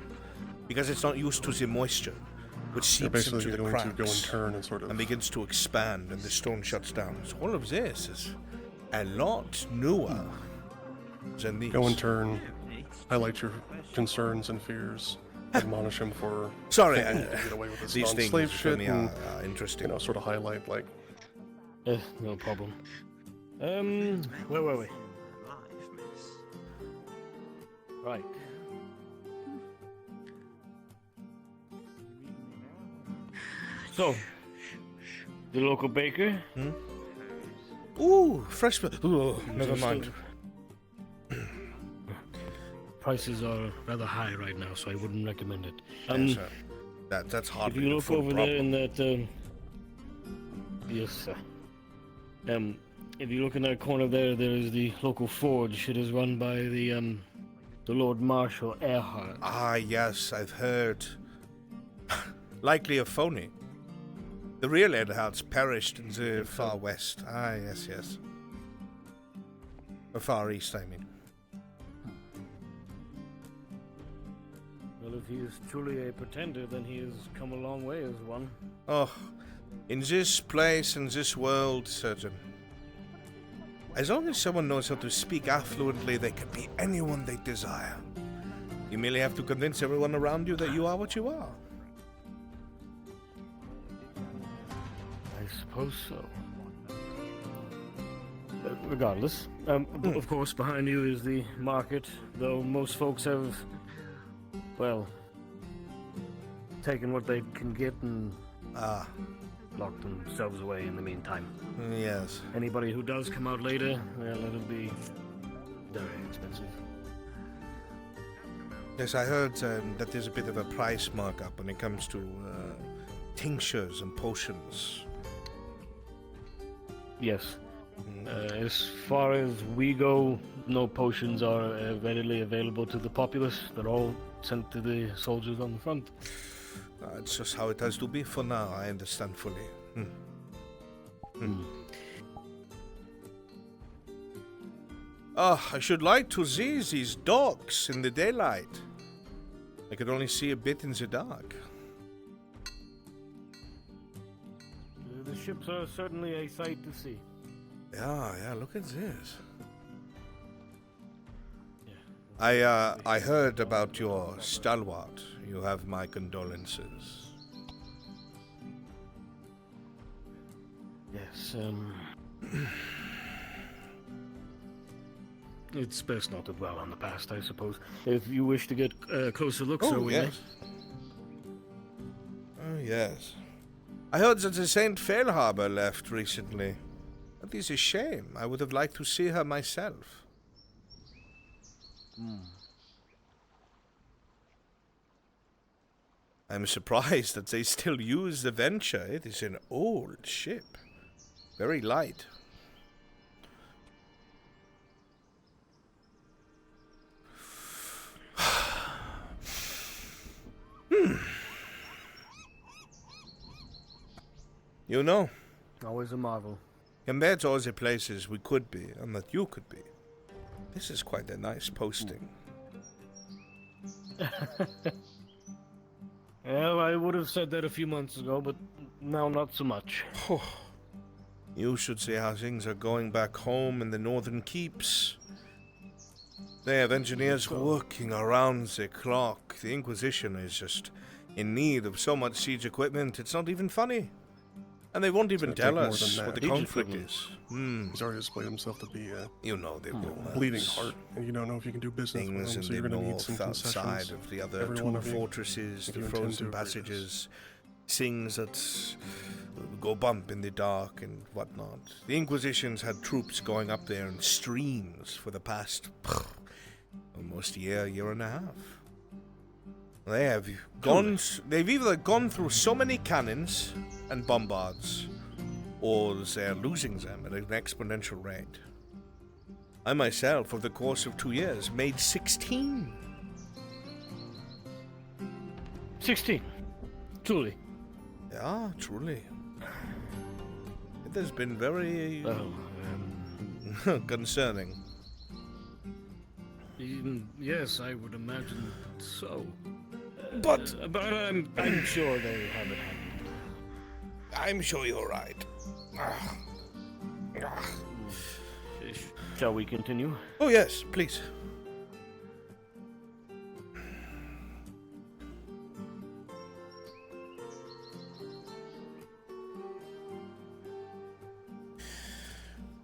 because it's not used to the moisture, which seeps basically into the going to cracks go and turn and sort of... and begins to expand, and the stone shuts down. So all of this is a lot newer than these. Go and turn. Highlight your concerns and fears. Admonish him for Sorry, thinking you can get away with this these things non-slave for shit me and, are interesting. you know, sort of highlight like... No problem. Where were we? Right. So, the local baker. Ooh, fresh. Ooh, never mind. Prices are rather high right now, so I wouldn't recommend it. Yes, sir. That's If hardly you a look full over problem. there in that, yes, sir. If you look in that corner there, there is the local forge. It is run by the Lord Marshal Earhart. Ah, yes, I've heard. Likely a phony. The real Earhart's perished in the far west. Ah, yes. Or far east, I mean. Well, if he is truly a pretender, then he has come a long way as one. Oh, in this place, in this world, surgeon. As long as someone knows how to speak affluently, they can be anyone they desire. You merely have to convince everyone around you that you are what you are. I suppose so. Regardless, of course, behind you is the market, though most folks have, well, taken what they can get and locked themselves away in the meantime. Yes. Anybody who does come out later, well, it'll be very expensive. Yes, I heard that there's a bit of a price markup when it comes to tinctures and potions. Yes. As far as we go, no potions are readily available to the populace. They're all sent to the soldiers on the front. It's just how it has to be for now, I understand fully. I should like to see these docks in the daylight. I could only see a bit in the dark. The ships are certainly a sight to see. Yeah, look at this. I heard about your stalwart. You have my condolences. Yes, It's best not to dwell on the past, I suppose. If you wish to get a closer look, Oh, so we may. yes. Oh, yes. I heard that the St. Fairharbor left recently. That is a shame. I would have liked to see her myself. I'm surprised that they still use the Venture. It is an old ship. Very light. You know, Always a marvel. compared to all the places we could be, and that you could be, this is quite a nice posting. Well, I would have said that a few months ago, but now not so much. You should see how things are going back home in the northern keeps. They have engineers working around the clock. The Inquisition is just in need of so much siege equipment, it's not even funny. And they won't even tell us what the conflict is. He's already displayed himself to be a You know, the bleeding heart, and you don't know if you can do business with things him, in so you're the going to need some north outside concessions. of the other Every two one of you, fortresses, if the you intend frozen to agree. passages, things that go bump in the dark and whatnot. The Inquisition's had troops going up there in streams for the past almost a year and a half. They have gone. They've either gone through so many cannons and bombards, or they're losing them at an exponential rate. I myself, over the course of 2 years, made 16. 16. Truly. Yeah, truly. It has been very concerning. Yes, I would imagine so. But I'm sure they have it handled. I'm sure you're right. Shall we continue? Oh yes, please.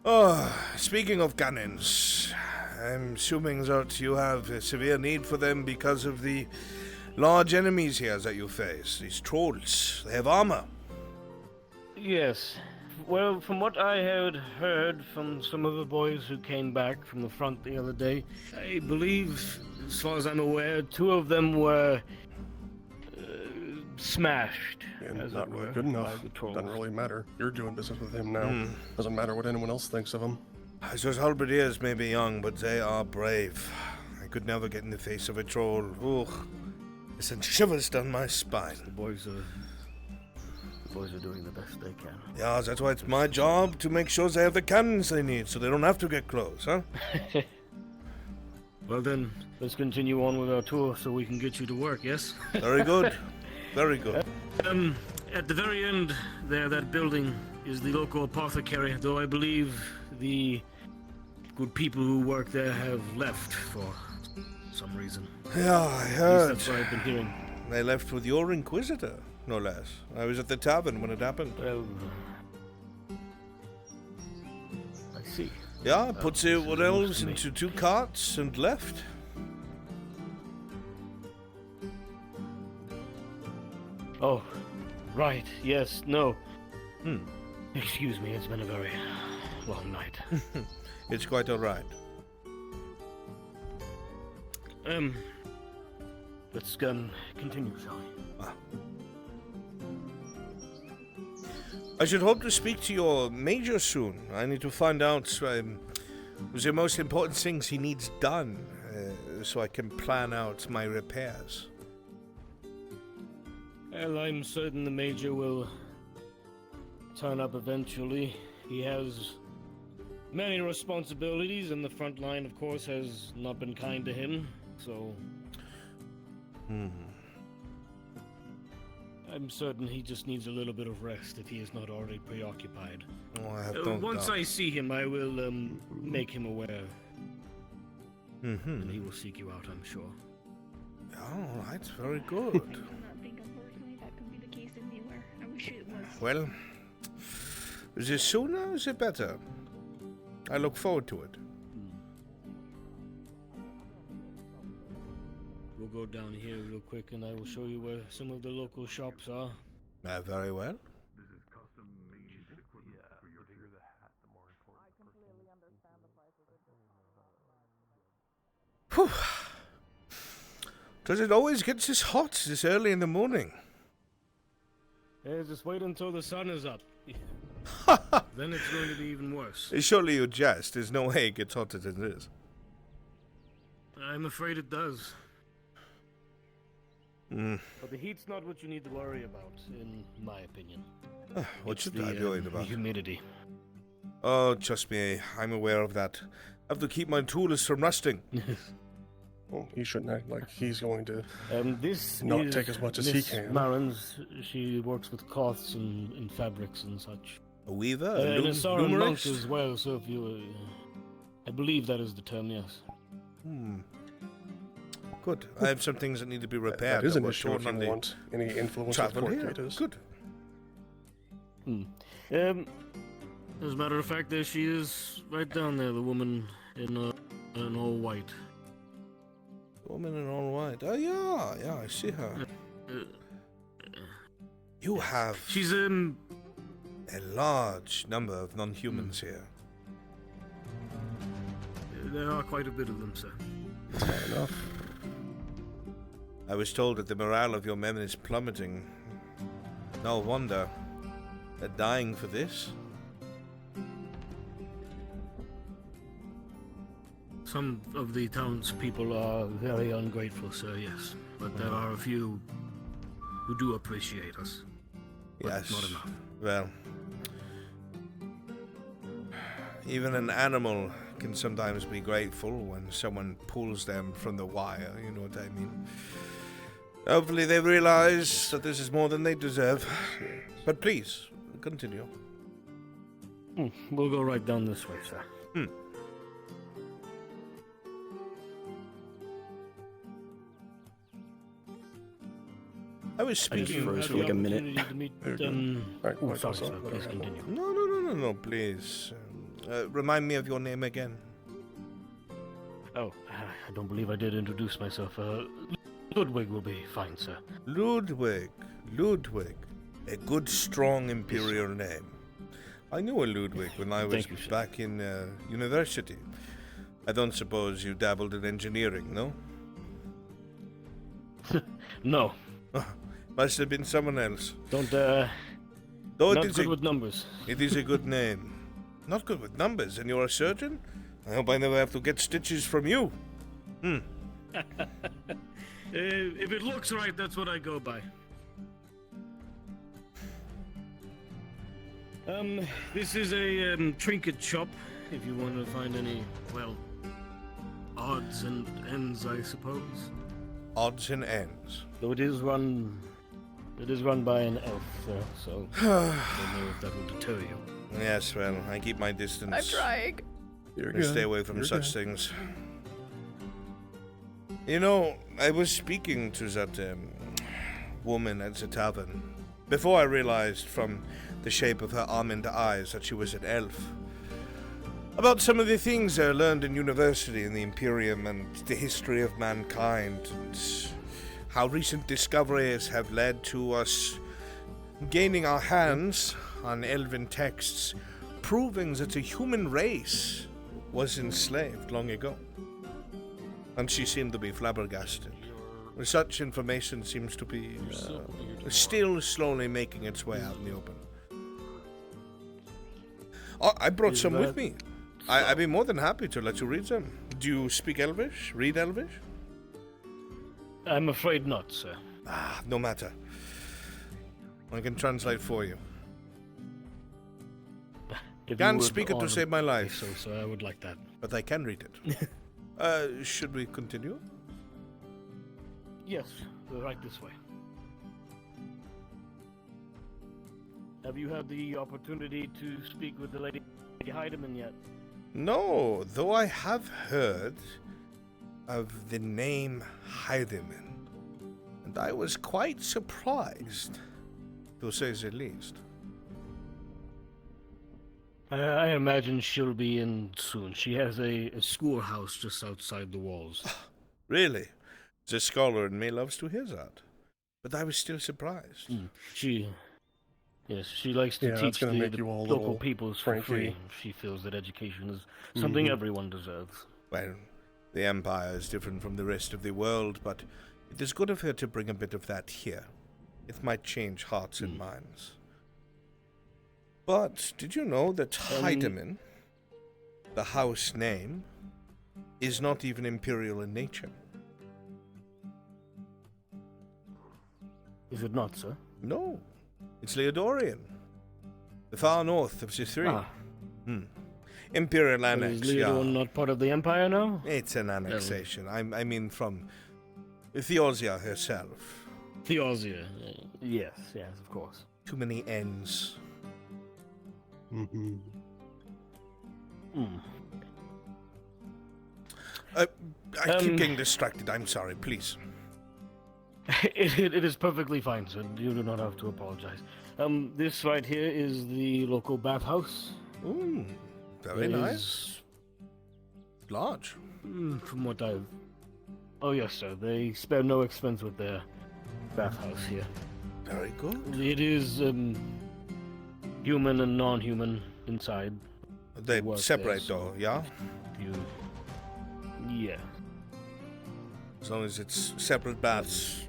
Oh, speaking of cannons, I'm assuming that you have a severe need for them because of the large enemies here that you face. These trolls, they have armor. Yes. Well, from what I had heard from some of the boys who came back from the front the other day, I believe, as far as I'm aware, 2 of them were smashed. And as not it really were, good enough. by the trolls. Doesn't really matter. You're doing business with him now. Doesn't matter what anyone else thinks of him. Those halberdiers may be young, but they are brave. I could never get in the face of a troll. Ugh. It sent shivers down my spine. The boys are doing the best they can. Yeah, that's why it's my job to make sure they have the cannons they need, so they don't have to get close, huh? Well then, let's continue on with our tour so we can get you to work, yes? Very good. Very good. At the very end there, that building is the local apothecary, though I believe the good people who work there have left for some reason. Yeah, I heard. That's what I've been hearing. They left with your Inquisitor, no less. I was at the tavern when it happened. Well, I see. Yeah, put the what elves into 2 carts and left. Oh, right, yes, no. Excuse me, it's been a very long night. It's quite alright. Let's continue, shall we? I should hope to speak to your major soon. I need to find out the most important things he needs done, so I can plan out my repairs. Well, I'm certain the Major will turn up eventually. He has many responsibilities, and the front line, of course, has not been kind to him, so... I'm certain he just needs a little bit of rest if he is not already preoccupied. Oh, I have no Once doubt. I see him, I will make him aware. And he will seek you out, I'm sure. All right, very good. I do not think, unfortunately, that could be the case anywhere. I wish it was. Well, the sooner the better. I look forward to it. go down here real quick and I will show you where some of the local shops are. Very well. Whew. Does it always get this hot this early in the morning? Yeah, just wait until the sun is up. Then it's going to be even worse. Surely you jest. There's no way it gets hotter than this. I'm afraid it does. But the heat's not what you need to worry about, in my opinion. What It's should I be worried about? The humidity. Oh, trust me, I'm aware of that. I have to keep my tools from rusting. Well, he shouldn't act like he's going to This not is take as much as he Miss can. Marins. She works with cloths and fabrics and such. A weaver? And a Saran monk numerist? as well, so if you... I believe that is the term, yes. Good. I have some things that need to be repaired. That is an were issue torn if on you the want any influence with travel court here. cases. Good. As a matter of fact, there she is, right down there, the woman in all white. Woman in all white. Oh, yeah, I see her. You have... She's, a large number of non-humans here. There are quite a bit of them, sir. Fair enough. I was told that the morale of your men is plummeting. No wonder. They're dying for this. Some of the townspeople are very ungrateful, sir, yes. But there are a few who do appreciate us. But Yes. not enough. Well, even an animal can sometimes be grateful when someone pulls them from the wire, you know what I mean? Hopefully they realize that this is more than they deserve. But please, continue. We'll go right down this way, sir. I was speaking for like a minute. To meet, sorry, sir. Please continue. No, please. Remind me of your name again. Oh, I don't believe I did introduce myself. Ludwig will be fine, sir. Ludwig. A good, strong imperial name. I knew a Ludwig when I was Thank you, sir. back in university. I don't suppose you dabbled in engineering, no? No. Must have been someone else. Don't, Though not it is good with numbers. It is a good name. Not good with numbers, and you're a surgeon? I hope I never have to get stitches from you. If it looks right, that's what I go by. This is a trinket shop. If you want to find any, well, odds and ends, I suppose. Odds and ends. Though it is run by an elf, sir, so I don't know if that will deter you. Yes, well, I keep my distance. I'm trying. I stay away from such things. You know, I was speaking to that woman at the tavern before I realized from the shape of her almond eyes that she was an elf. About some of the things I learned in university in the Imperium and the history of mankind, and how recent discoveries have led to us gaining our hands on elven texts proving that the human race was enslaved long ago. And she seemed to be flabbergasted. Such information seems to be still slowly making its way out in the open. Oh, I brought some with me. I'd be more than happy to let you read them. Do you speak Elvish? Read Elvish? I'm afraid not, sir. No matter. I can translate for you. Can't speak it to save my life. So I would like that. But I can read it. Should we continue? Yes, right this way. Have you had the opportunity to speak with the Lady Heidemann yet? No, though I have heard of the name Heidemann, and I was quite surprised, to say the least. I imagine she'll be in soon. She has a schoolhouse just outside the walls. Really? The scholar in me loves to hear that. But I was still surprised. Yes, she likes to Yeah, that's teach gonna the make you all a local little peoples for free. cranky. She feels that education is something Mhm. everyone deserves. Well, the Empire is different from the rest of the world, but it is good of her to bring a bit of that here. It might change hearts and minds. But did you know that Heidemann, the house name, is not even imperial in nature? Is it not, sir? No. It's Leodorian. The far north of the three. Ah. Imperial Is annex, Leodor yeah. not part of the Empire now? It's an annexation. I mean from Theosia herself. Theosia. Yes, of course. Too many N's. I keep getting distracted. I'm sorry, please. It is perfectly fine, sir. You do not have to apologize. This right here is the local bathhouse. Very nice. Large. From what I've... Oh, yes, sir. They spare no expense with their bathhouse here. Very good. It is human and non-human inside. They separate, though, yeah? Yeah. As long as it's separate baths,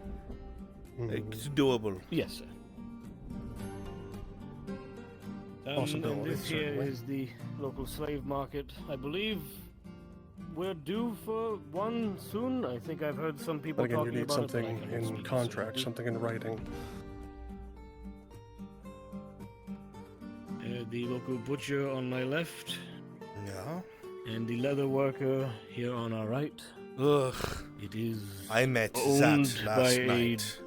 it's doable. Yes, sir. And this here is the local slave market. I believe we're due for one soon. I think I've heard some people But again, you talking need about something it. But I cannot in speak, contract, sir. something in writing. The local butcher on my left. Yeah. And the leather worker here on our right. Ugh. It is. I met owned that by last night.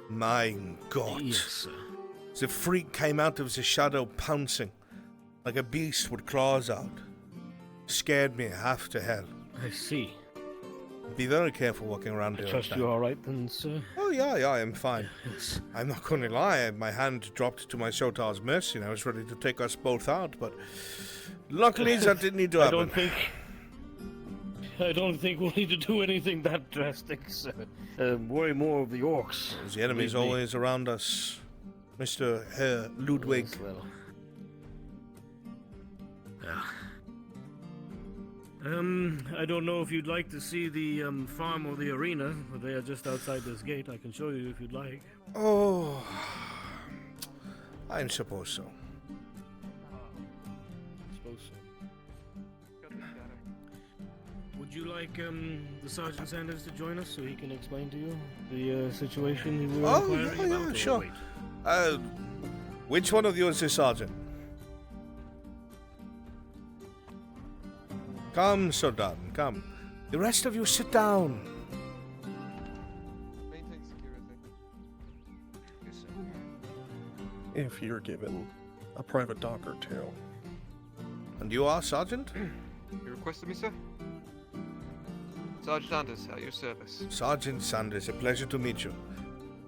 My God. Yes, sir. The freak came out of the shadow pouncing, like a beast with claws out. Scared me half to hell. I see. Be very careful walking around I here. trust you're all right then, sir. Oh yeah, I'm fine. Yes. I'm not going to lie. My hand dropped to my Shotar's mercy, and I was ready to take us both out, but luckily that didn't need to happen. I don't think we'll need to do anything that drastic, sir. Worry more of the orcs. The enemy's Believe me. always around us, Mr. Herr Ludwig. Yes, well. I don't know if you'd like to see the farm or the arena, but they are just outside this gate. I can show you if you'd like. Oh, I suppose so. Suppose so. Would you like the Sergeant Sanders to join us so he can explain to you the situation you were inquiring about? Or Sure. wait? Which one of you is the sergeant? Come, Sodan, come. The rest of you sit down. Maintain security. Yes, sir. If you're given a private dock or two. And you are, Sergeant? You requested me, sir? Sergeant Anders, at your service. Sergeant Sanders, a pleasure to meet you.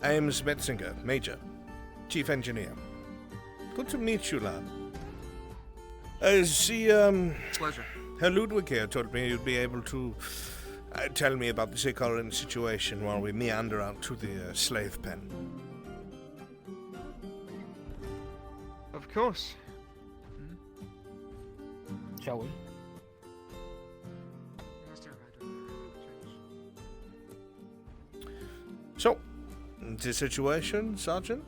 I am Metzinger, Major, Chief Engineer. Good to meet you, lad. Pleasure. Herr Ludwig here told me you'd be able to tell me about the current situation while we meander out to the slave pen. Of course. Shall we? So, the situation, Sergeant?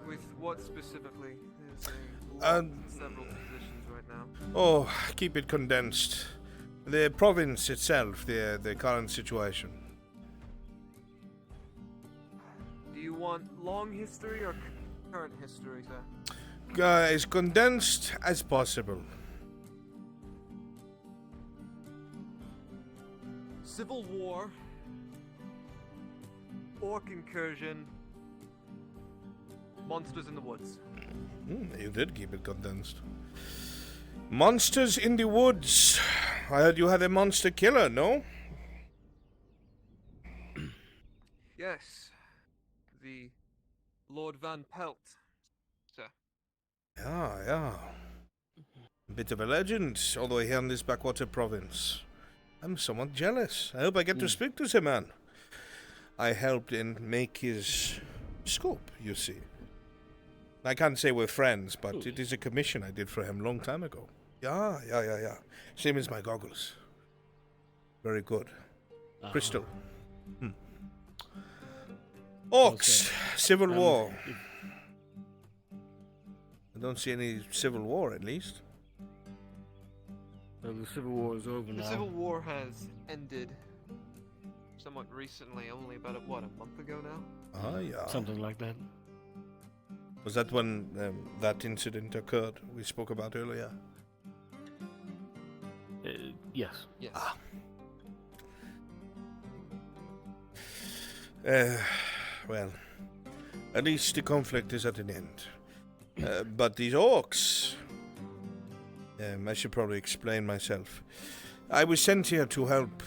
With what specifically? Uh, Several positions right now. Oh, keep it condensed. The province itself, the current situation. Do you want long history or current history, sir? As condensed as possible. Civil war, orc incursion, monsters in the woods. You did keep it condensed. Monsters in the woods. I heard you had a monster killer, no? Yes. The Lord Van Pelt, sir. Yeah. A bit of a legend, all the way here in this backwater province. I'm somewhat jealous. I hope I get to speak to the man. I helped in make his scope, you see. I can't say we're friends, but it is a commission I did for him a long time ago. Yeah. Same as my goggles. Very good. Crystal. Orcs. Civil War. I don't see any civil war, at least. Well, the Civil War is over now. The Civil War has ended somewhat recently, only about, a month ago now? Ah, yeah. Something like that. Was that when that incident occurred we spoke about earlier? Yes. Yes. Well, at least the conflict is at an end. But these orcs... I should probably explain myself. I was sent here to help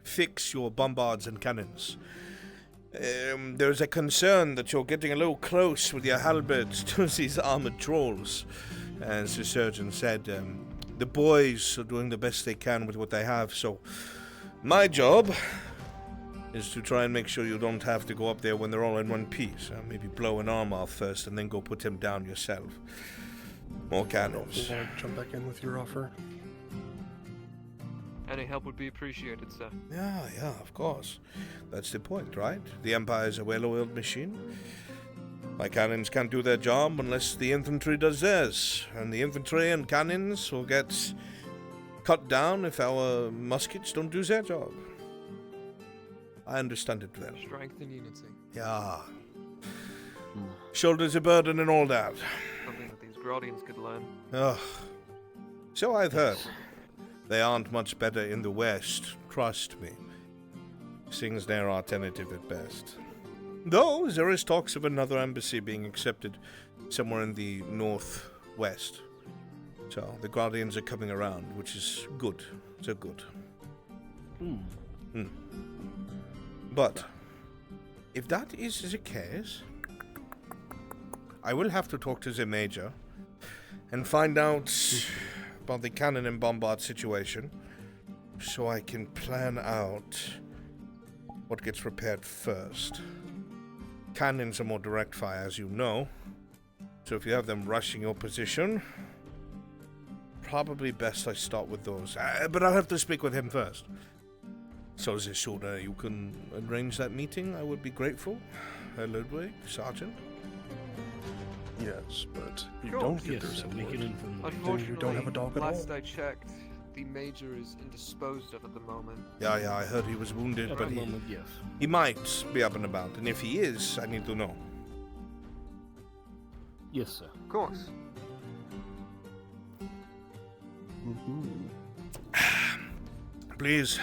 fix your bombards and cannons. There's a concern that you're getting a little close with your halberds to these armored trolls. As the surgeon said, the boys are doing the best they can with what they have, so my job is to try and make sure you don't have to go up there when they're all in one piece. Maybe blow an arm off first and then go put him down yourself. More cannons. Can I jump back in with your offer? Any help would be appreciated, sir. Yeah, of course. That's the point, right? The Empire's a well-oiled machine. My cannons can't do their job unless the infantry does theirs. And the infantry and cannons will get cut down if our muskets don't do their job. I understand it well. Strength and unity. Yeah. Shoulders a burden and all that. Something that these Grodians could learn. Ugh. So I've heard. They aren't much better in the West, trust me. Things there are tentative at best. Though, there is talks of another embassy being accepted somewhere in the northwest. So, the Guardians are coming around, which is good. So good. But, if that is the case, I will have to talk to the Major and find out about the cannon and bombard situation so I can plan out what gets repaired first. Cannons are more direct fire, as you know, so if you have them rushing your position, probably best I start with those. But I'll have to speak with him first. So the sooner you can arrange that meeting, I would be grateful. Ludwig, Sergeant. Yes, but you Sure. don't get their support, then you don't have a dog at all. Last I checked, the Major is indisposed of at the moment. Yeah, I heard he was wounded, but he might be up and about, and if he is, I need to know. Yes, sir. Of course. Please,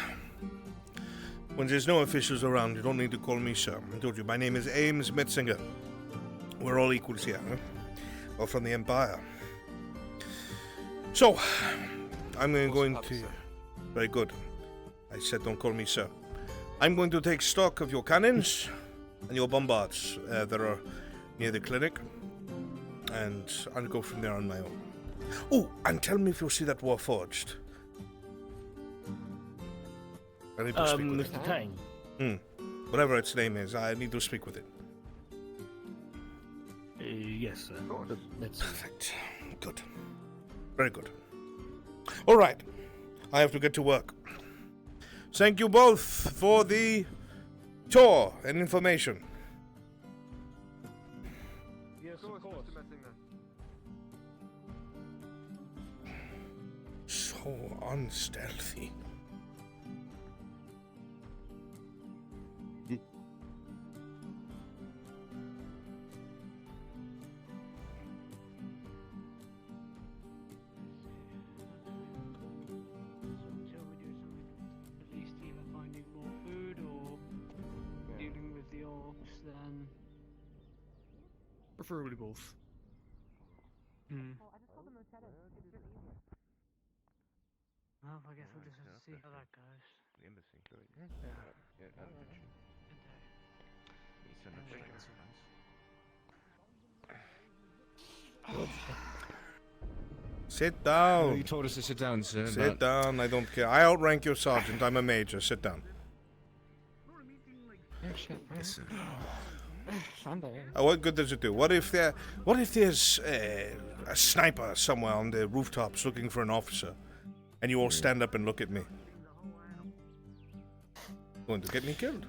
when there's no officials around, you don't need to call me sir. I told you, my name is Ames Metzinger. We're all equals here, huh? Or from the Empire. So, I'm going to... Very good. I said don't call me sir. I'm going to take stock of your cannons and your bombards that are near the clinic. And I'll go from there on my own. Oh, and tell me if you'll see that Warforged. I need to speak with it. Mr. Tang. Whatever its name is, I need to speak with it. Yes, sir. That's perfect. Good. Very good. All right. I have to get to work. Thank you both for the tour and information. Yes, of course. So unstealthy. Preferably both. Well, I guess we'll just have to see how that goes. The embassy. Sit down. You told us to sit down, sir. Sit down. I don't care. I outrank your sergeant. I'm a major. Sit down. Sunday. What good does it do? What if there's a sniper somewhere on the rooftops looking for an officer, and you all stand up and look at me? Going to get me killed.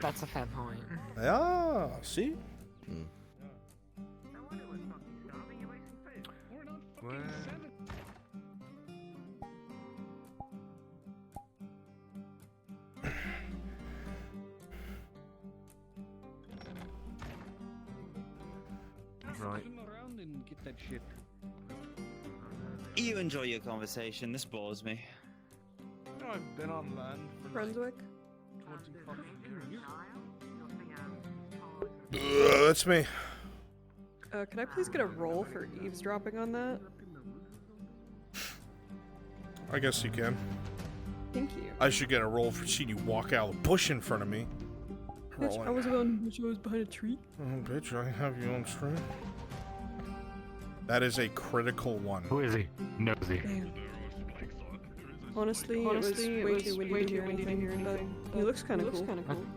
That's a fair point. Yeah, see? Right. You enjoy your conversation. This bores me. I've been on land for Brunswick? 20 fucking years. That's me. Can I please get a roll for eavesdropping on that? I guess you can. Thank you. I should get a roll for seeing you walk out of the bush in front of me. Bitch, I was behind a tree. Oh, bitch, I have you on stream. That is a critical one. Who is he? Nosy. Honestly, it was way too windy to hear anything, but he looks kind of cool.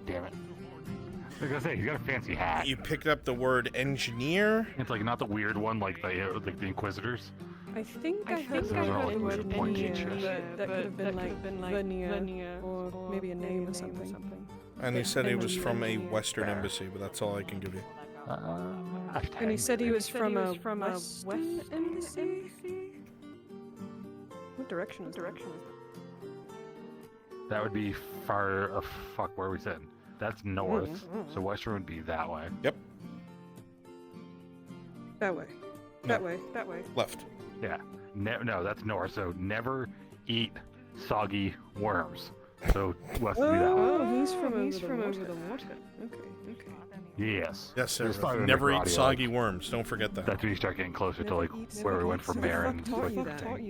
Damn it. I was gonna say, he's got a fancy hat. You picked up the word engineer? It's like not the weird one like the Inquisitors. I think I heard Those are all the word pointy engineer, chest. but that could have been like Vania, or maybe a name or something. And he said he was from a Western embassy, but that's all I can give you. And he said he was from a Western embassy? What direction is that? That would be far. Fuck, where are we sitting? That's north, so Western would be that way. Yep. That way. That way. That way. Left. Yeah. No, that's north. So never eat soggy worms. So west would be that way. Oh, he's from over the water. Okay. Yes. Yes, sir. There's probably Never a eat soggy worms. Don't forget that. That's when you start getting closer to like where we went from there. And taught you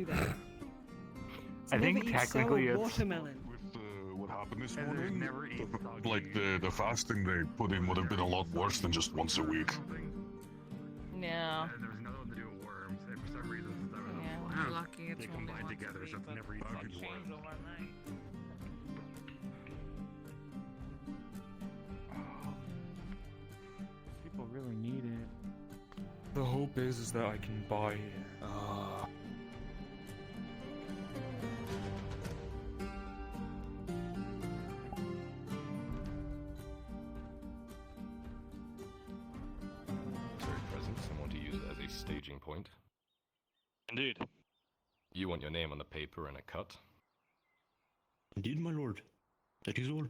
that? I think technically it's. Watermelon. What happened this morning? Like the fasting they put in would have been a lot worse than just once a week. Yeah. There was nothing to do with worms. And for some reason, We're lucky it's they only combined once a together, week, so but never eat soggy changed worms. overnight. People really need it. The hope is that I can buy it. Very present, someone to use as a staging point. Indeed. You want your name on the paper and a cut. Indeed, my lord. That is all.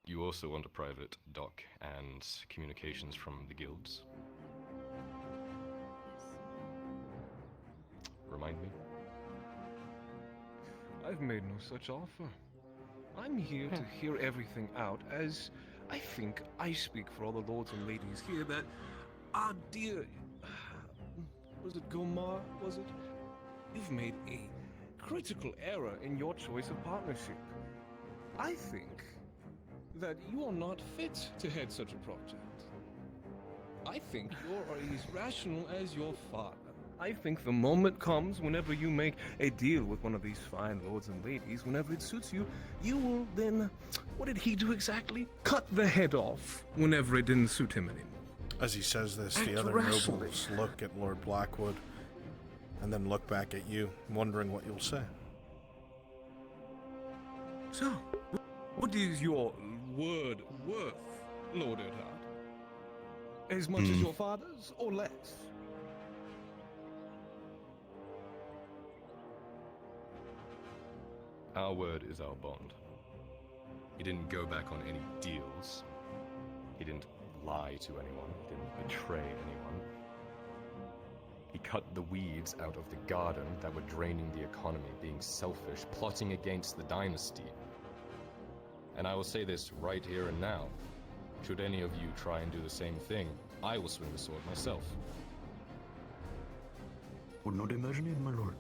You also want a private doc and communications from the guilds. Remind me. I've made no such offer. I'm here to hear everything out, as I think I speak for all the lords and ladies here that our dear... Was it Gomar, was it? You've made a critical error in your choice of partnership. I think that you are not fit to head such a project. I think you're as rational as your father. I think the moment comes whenever you make a deal with one of these fine lords and ladies, whenever it suits you, you will then, what did he do exactly? Cut the head off whenever it didn't suit him anymore. As he says this, the Act other rationally. nobles look at Lord Blackwood, and then look back at you, wondering what you'll say. So, what is your word worth, Lord Earhart? As much as your father's, or less? Our word is our bond. He didn't go back on any deals. He didn't lie to anyone. He didn't betray anyone. He cut the weeds out of the garden that were draining the economy, being selfish, plotting against the dynasty. And I will say this right here and now. Should any of you try and do the same thing, I will swing the sword myself. Would not imagine it, my lord.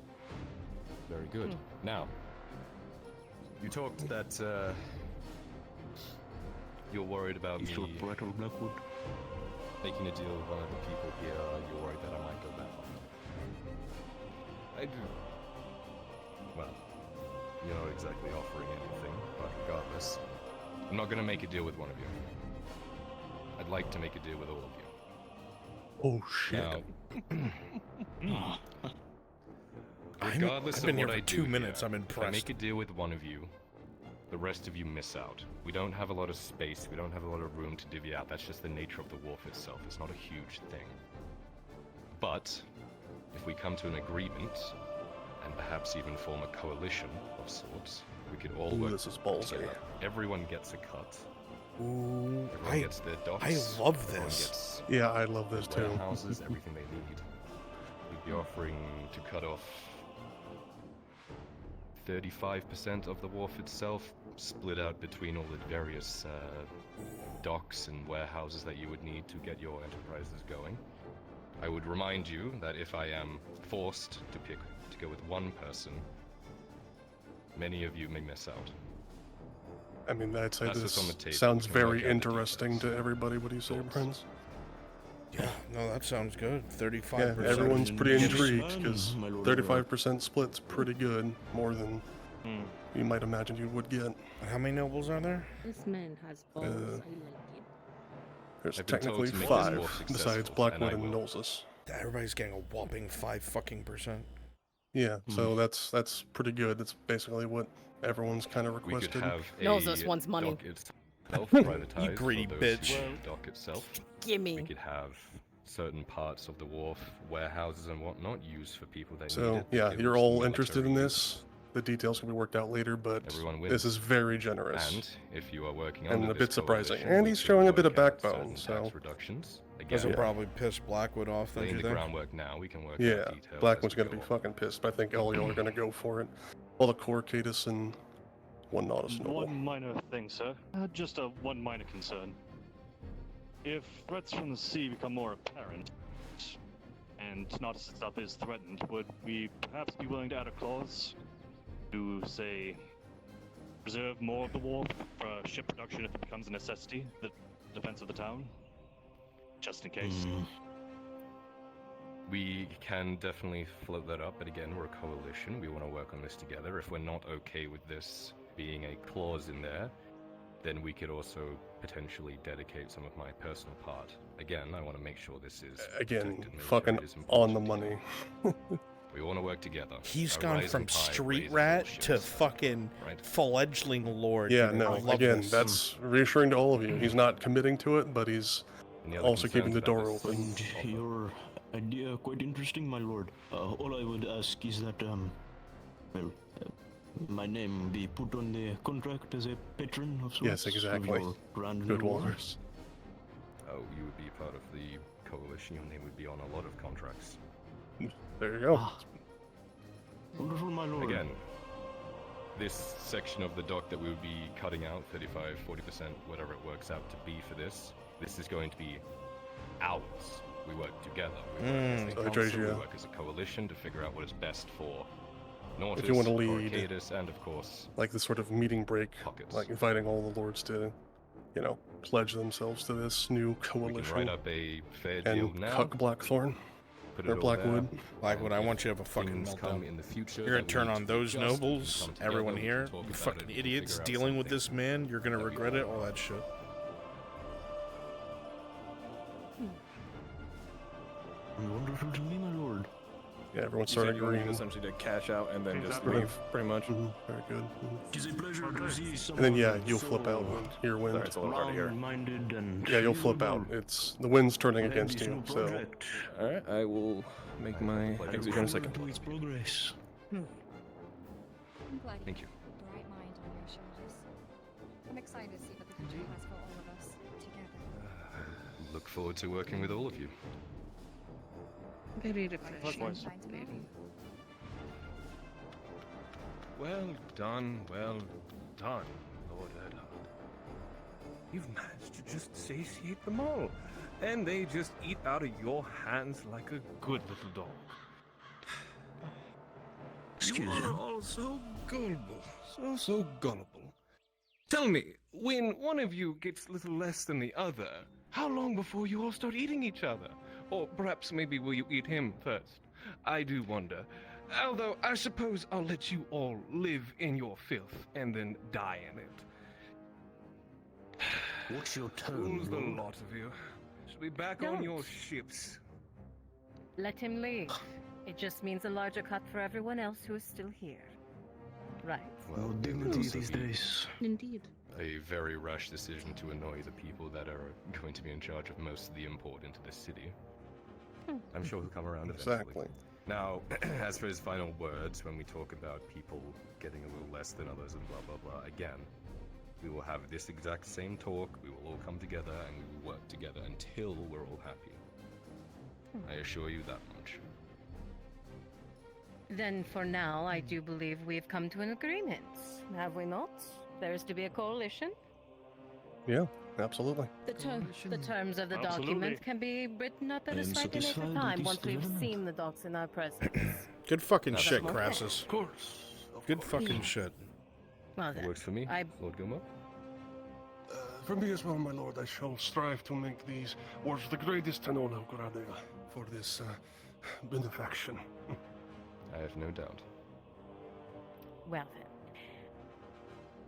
Very good. Now, you talked that you're worried about me Blackwood. making a deal with one of the people here. You're worried that I might go back on. I do. Well, you're not exactly offering anything, but regardless, I'm not gonna make a deal with one of you. I'd like to make a deal with all of you. Oh shit. Now, I've regardless been of here what for I 2 do minutes. here, I'm if I impressed. make a deal with one of you, the rest of you miss out. We don't have a lot of space, we don't have a lot of room to divvy out. That's just the nature of the wharf itself. It's not a huge thing. But if we come to an agreement, and perhaps even form a coalition of sorts, we could all work This is ballsy. together. Everyone gets a cut. Ooh, Everyone gets their docks. I love everyone this. Gets Yeah, I love this too. warehouses, everything they need. We'd be offering to cut off 35% of the wharf itself, split out between all the various docks and warehouses that you would need to get your enterprises going. I would remind you that if I am forced to go with one person, many of you may miss out. I mean, I'd say That's this what's on the table. sounds We can work very out the interesting to everybody. What do you say, Prince? Yeah, no, that sounds good. 35%. Yeah, everyone's pretty Yes. intrigued because 35% split's pretty good, more than you might imagine you would get. How many nobles are there? This man has balls. I like it. There's I've been told technically to make this 5 more besides successful, Blackwood and I and will. Nolsus. Everybody's getting a whopping 5%. Yeah, so that's pretty good. That's basically what everyone's kind of We requested. could have Knows us wants money. dock itself privatized You greedy for those bitch. who own the dock itself. Gimme. We could have certain parts of the wharf, warehouses and whatnot, used for people that need So it. yeah, Guilds, you're all military interested in use. this. The details can be worked out later, but Everyone this wins. is very generous. And if you are working And under a this bit surprising. coalition, And we he's could showing a bit of work out backbone, certain tax so reductions. This will Again, probably piss Blackwood off, don't laying you the think? groundwork now, we can work yeah, out details. Blackwood's as we gonna be go. fucking pissed. But I think all y'all are gonna go for it. All the core Cadus and one Nodus noble. One minor thing, sir. Just one minor concern. If threats from the sea become more apparent, and Nodus itself is threatened, would we perhaps be willing to add a clause to, say, reserve more of the wharf for ship production if it becomes a necessity, the defense of the town? Just in case. We can definitely float that up, but again, we're a coalition. We want to work on this together. If we're not okay with this being a clause in there, then we could also potentially dedicate some of my personal part. Again, I want to make sure this is Again, protected, make sure fucking it is on the important. money. We want to work together. He's A gone rising from tide street raises rat all to ships, fucking right? fledgling lord. Yeah, dude. I no, love again, this. that's reassuring to all of you. He's not committing to it, but he's Any other also keeping concerns the about door this? open. Your idea quite interesting, my lord. All I would ask is that, my name be put on the contract as a patron of sorts. Yes, exactly. Of your grand Good new war. Walrus. Oh, you would be part of the coalition. Your name would be on a lot of contracts. There you go. Ah. Wonderful, my lord. Again, this section of the dock that we would be cutting out, 35, 40%, whatever it works out to be for this is going to be ours. We work together. We work as a So council, we Adresia. work as a coalition to figure out what is best for Nortus, If you want to for lead, Arcadis, and of course, like this sort of meeting break, pockets. like inviting all the lords to, pledge themselves to this new We can coalition write up a fair deal and now. cuck Blackthorn Put or it all Blackwood. there. Blackwood, I want you to have a fucking Things come meltdown. in the future You're gonna that we turn need on to those adjust, we can nobles, come together, everyone we can here, talk you about fucking it, we can idiots figure out dealing with something this man. You're gonna that we regret it, all all want. that shit. Wonderful to me, my lord. Yeah, everyone's You starting said you wanted green. essentially to cash out and then just Exactly. leave, pretty much. Very good. It is a pleasure to see And someone then you'll so flip out when your wind. Sorry, it's a little hard to hear. round-minded and Yeah, you'll flip out. cheerful. The wind's turning An against you. ambitious So project. Alright, I will make my exit here in a second. To its progress. I'm glad Thank you. have a bright mind on your shoulders. I'm excited to see what the future has for all of us together. Look forward to working with all of you. Very refreshing. Likewise. Maybe. Well done, Lord Erdhard. You've managed to just satiate them all, and they just eat out of your hands like a good little dog. Excuse you me. are all so gullible, so gullible. Tell me, when one of you gets a little less than the other, how long before you all start eating each other? Or perhaps maybe will you eat him first? I do wonder. Although, I suppose I'll let you all live in your filth and then die in it. What's your tone, Who's the Lord? lot of you? Should be back on your ships. Let him leave. It just means a larger cut for everyone else who is still here. Right. Well, dignity these days. Indeed. A very rash decision to annoy the people that are going to be in charge of most of the import into the city. I'm sure he'll come around eventually. Exactly. Now, as for his final words, when we talk about people getting a little less than others and blah blah blah, again, we will have this exact same talk, we will all come together, and we will work together until we're all happy. I assure you that much. Then for now, I do believe we've come to an agreement, have we not? There is to be a coalition. Yeah, absolutely. The terms of the Absolutely. document can be written up at I a am slightly later satisfied time with once this we've development. seen the docs in our presence. Good fucking That's shit, okay. Crassus. Of course. Good fucking shit. Well It then, works for me, Lord Gilmore. From me as well, my lord, I shall strive to make these words the greatest Tenona Gradea for this benefaction. I have no doubt. well then.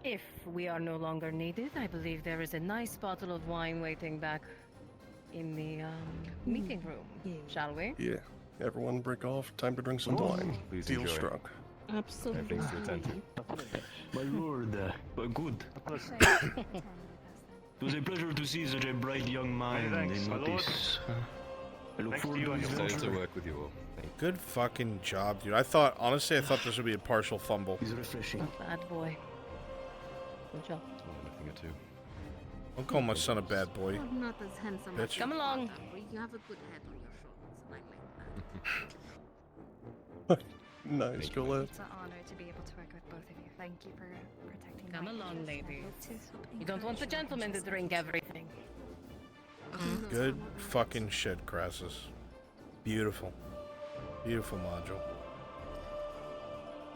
If we are no longer needed, I believe there is a nice bottle of wine waiting back in the meeting room. Shall we? Yeah. Everyone break off. Time to drink some wine. Please Deal enjoy. struck. Absolutely. Things to attend to. My lord, good. It was a pleasure to see such a bright young mind thanks, in my lord. notice. I look Thanks to forward you to and his your Excited to adventure. work with you all. Thank you. Good fucking job, dude. Honestly, I thought this would be a partial fumble. He's refreshing. Bad boy. Good job. Nothing or two. Don't call my son a bad boy. I'm not as handsome Bitch. as Come your along. father, but you have a good head on your shoulders, and I like that. Nice, Colette. It's an honor to be able to work with both of you. Thank you for protecting Come my along, peace. ladies. You don't want the gentleman to drink everything. Good fucking shit, Crassus. Beautiful. Beautiful module.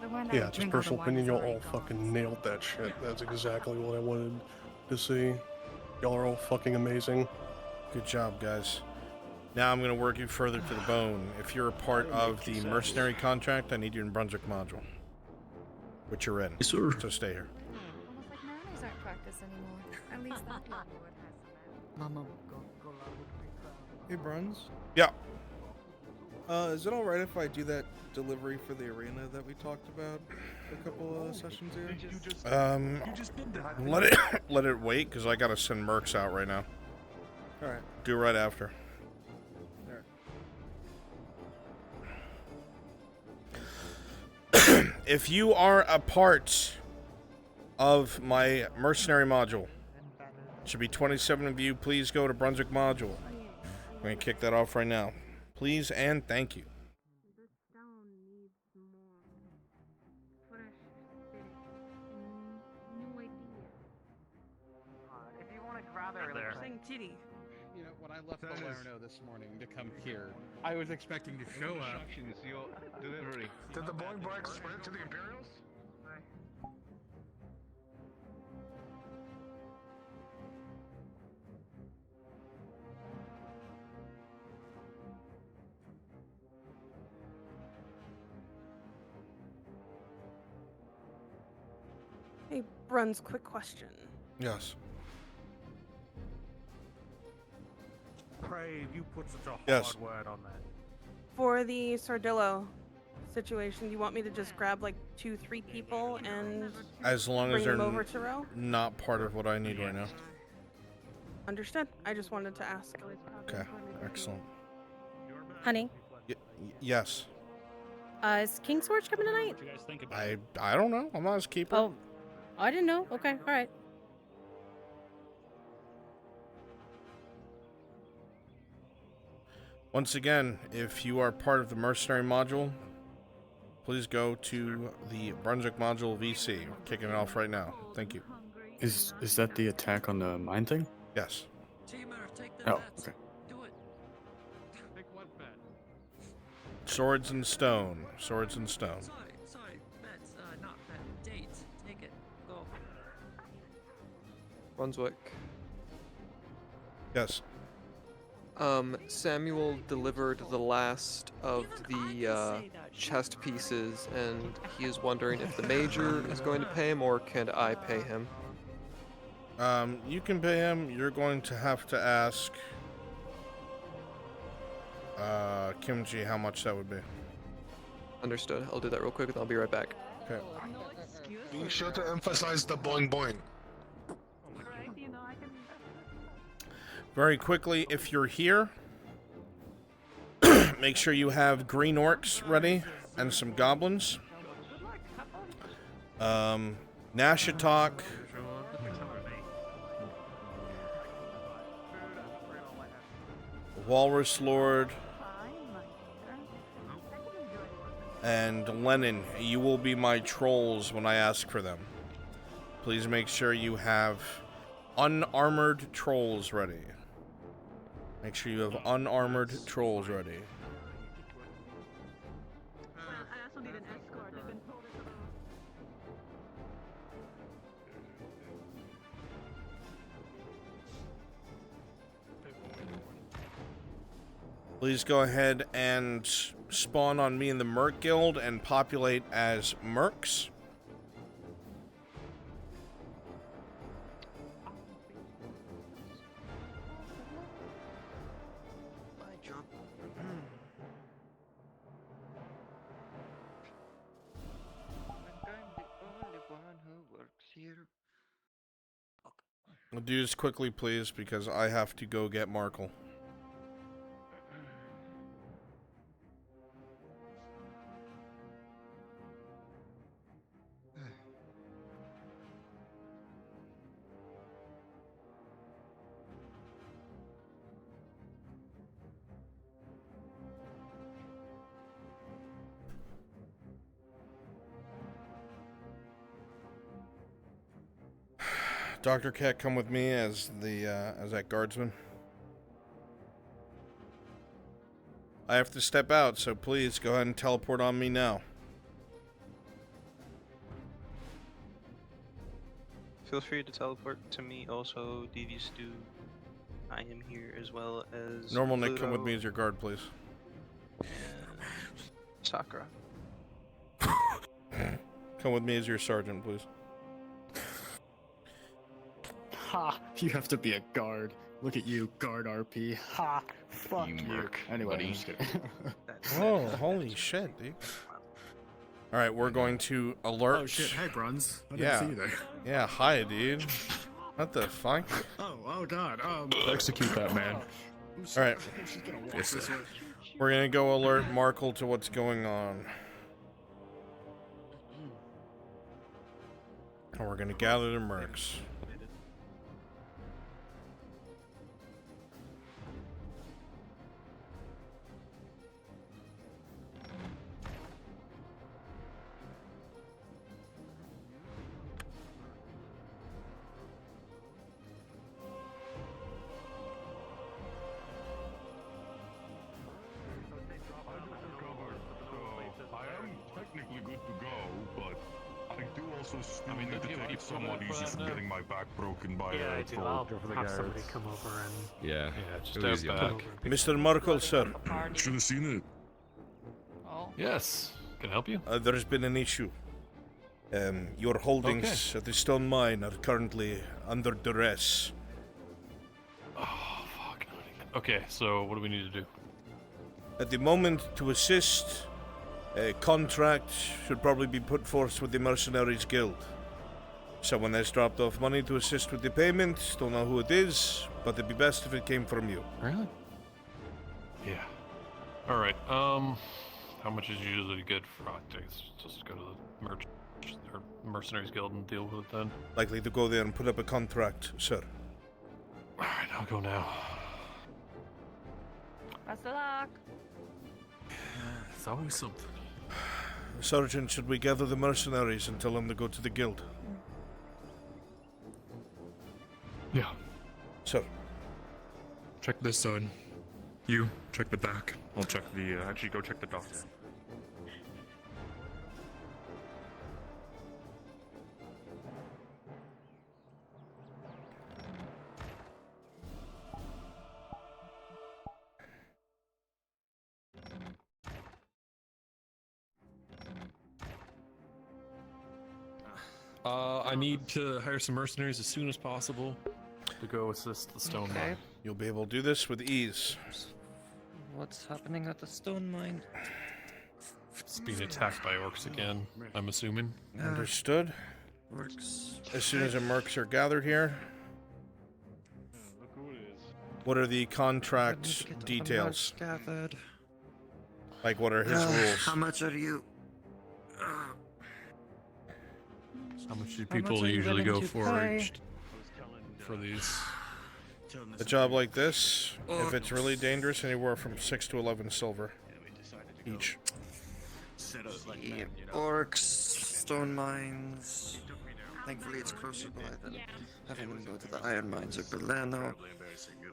The one I Yeah, just drink all the personal wine opinion, is y'all already all gone. fucking nailed that shit. That's exactly what I wanted to see. Y'all are all fucking amazing. Good job, guys. Now I'm going to work you further to the bone. If you're a part of the mercenary contract, I need you in Brunswick module. Which you're in. Yes, sir. So stay here. Almost like mariners aren't practiced anymore. At least that Lord has some. Hey, Bruns. Yeah. Is it alright if I do that delivery for the arena that we talked about a couple of sessions here? Let it wait, because I got to send mercs out right now. Alright. Do right after. If you are a part of my mercenary module, should be 27 of you, please go to Brunswick module. I'm going to kick that off right now. Please and thank you. This town needs more fresh spirit, new ideas. If you want to grab it, They're saying titty. You know, when I left Palermo this morning to come here, I was expecting to show up. Your delivery. Did the Boing Bark sprint to the Imperials? Hey, Bruns, quick question. Yes. Pray, you put such a hard Yes. word on that. For the Sardillo situation, do you want me to just grab like 2-3 people and As long as bring they're them over to row? not part of what I need right now. Understood. I just wanted to ask. Okay, excellent. Honey, Yes. Is Kingsforge coming tonight? What you guys think about I don't know. I'm not his keeper. Oh, I didn't know. Okay, all right. Once again, if you are part of the mercenary module, please go to the Brunswick module VC. We're kicking it off right now. Thank you. Is that the attack on the mine thing? Yes. Oh, okay. Swords and stone. Swords and stone. Sorry, bets, not bet. Dates. Take it. Go. Brunswick. Yes. Samuel delivered the last of the chest pieces, and he is wondering if the major is going to pay him or can I pay him. You can pay him. You're going to have to ask Kimchi how much that would be. Understood. I'll do that real quick and I'll be right back. Okay. Be sure to emphasize the boing boing. Very quickly, if you're here, make sure you have green orcs ready and some goblins. Nashatok. Walrus Lord. And Lennon, you will be my trolls when I ask for them. Please make sure you have unarmored trolls ready. Make sure you have unarmored trolls ready. Please go ahead and spawn on me in the Merc Guild and populate as Mercs. Do this quickly, please, because I have to go get Markle. Dr. Cat, come with me as the as that guardsman. I have to step out, so please go ahead and teleport on me now. Feel free to teleport to me also, Devious Stew. I am here as well as Normal Nick, Pluto come with me as your guard, please. and Sakura. Come with me as your sergeant, please. Ha! You have to be a guard. Look at you, guard RP. Ha! Fuck you. Anyway, I'm just kidding. Oh, holy shit, dude. Alright, we're going to alert. Oh shit, hey Bruns. I Yeah. didn't see you there. Yeah, hi, dude. What the fuck? Oh god. Execute that man. Alright. She's gonna walk Yes, this sir. way. We're gonna go alert Markle to what's going on. And we're gonna gather the mercs. Technically good to go, but I do also still need to take somewhat easy from getting my back broken by Yeah, I a do. troll. I'll have somebody come over and... Yeah, just go easy have on back. that. Mr. Markle, sir. Should have seen it. Oh. Yes. Can I help you? There's been an issue. Your holdings at the stone mine are currently under duress. Oh, fuck. Okay, so what do we need to do? At the moment, to assist, a contract should probably be put forth with the Mercenaries Guild. Someone has dropped off money to assist with the payment. Don't know who it is, but it'd be best if it came from you. Really? Yeah. All right. How much is usually good for octaves? Just go to the Mercenaries Guild and deal with it then. Likely to go there and put up a contract, sir. All right, I'll go now. Best of luck. It's always something. Sergeant, should we gather the mercenaries and tell them to go to the guild? Yeah. Sir. Check this side. You check the back. I'll check the. Actually, go check the doctor. I need to hire some mercenaries as soon as possible to go assist the stone mine. You'll be able to do this with ease. What's happening at the stone mine? It's being attacked by orcs again, I'm assuming. Understood. Works. As soon as the mercs are gathered here, what are the contract details? Gathered. Like, what are his rules? How much are you? How much do people usually go for these? A job like this, if it's really dangerous, anywhere from 6 to 11 silver each. The orcs, stone mines. Thankfully, it's closer by than having to go to the iron mines of Berlano.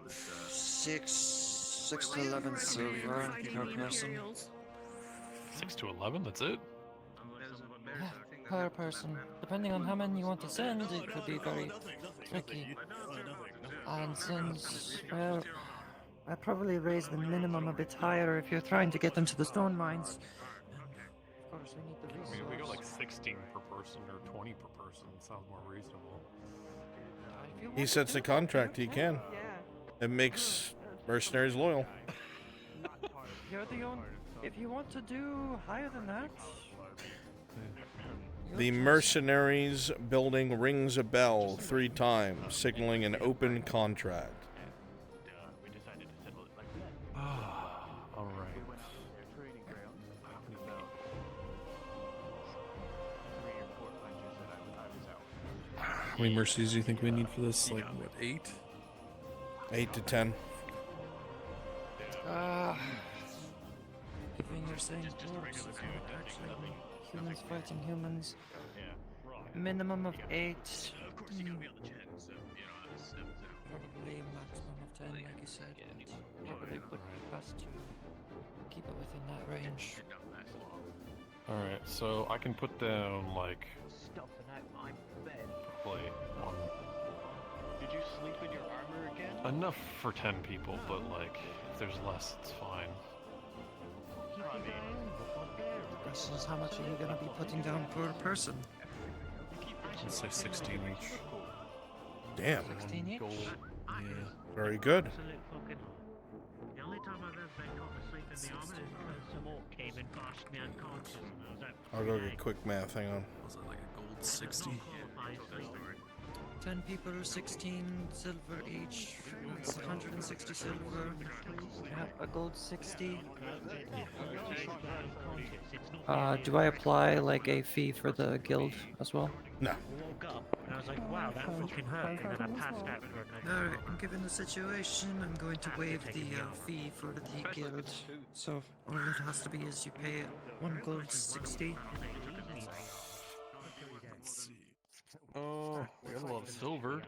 6 to 11 silver per person. 6 to 11, that's it? Per person. Depending on how many you want to send, it could be very tricky. And since, well, I probably raise the minimum a bit higher if you're trying to get them to the stone mines. And of course, we need the resource. I mean, if we go like 16 per person or 20 per person, it sounds more reasonable. He sets the contract, he can. It makes mercenaries loyal. You're the only. If you want to do higher than that. The mercenaries building rings a bell 3 times, signaling an open contract. Alright. How many mercies do you think we need for this? Like, what, 8? 8 to 10. Given you're saying orcs, it's not actually humans fighting humans. Minimum of 8. Probably a maximum of 10, like you said. Probably would be best to keep it within that range. Alright, so I can put down, like, probably one. Did you sleep in your armor again? Enough for 10 people, but, like, if there's less, it's fine. The question is, how much are you going to be putting down per person? Let's say 16 each. Damn. 16 each? Gold. Yeah. Very good. The only time I've ever been caught asleep in the armor is because some orc came and bashed me unconscious and I was out. I'll go get quick math, hang on. Was it like a gold 60? 10 people, 16 silver each. That's 160 silver. Yeah, a gold 60. Do I apply like a fee for the guild as well? No. I woke up and I was like, wow, that fucking hurt, and then I passed out for a night. Alright, given the situation, I'm going to waive the fee for the guild. So all it has to be is you pay 1 gold 60. Oh, we got a lot of silver.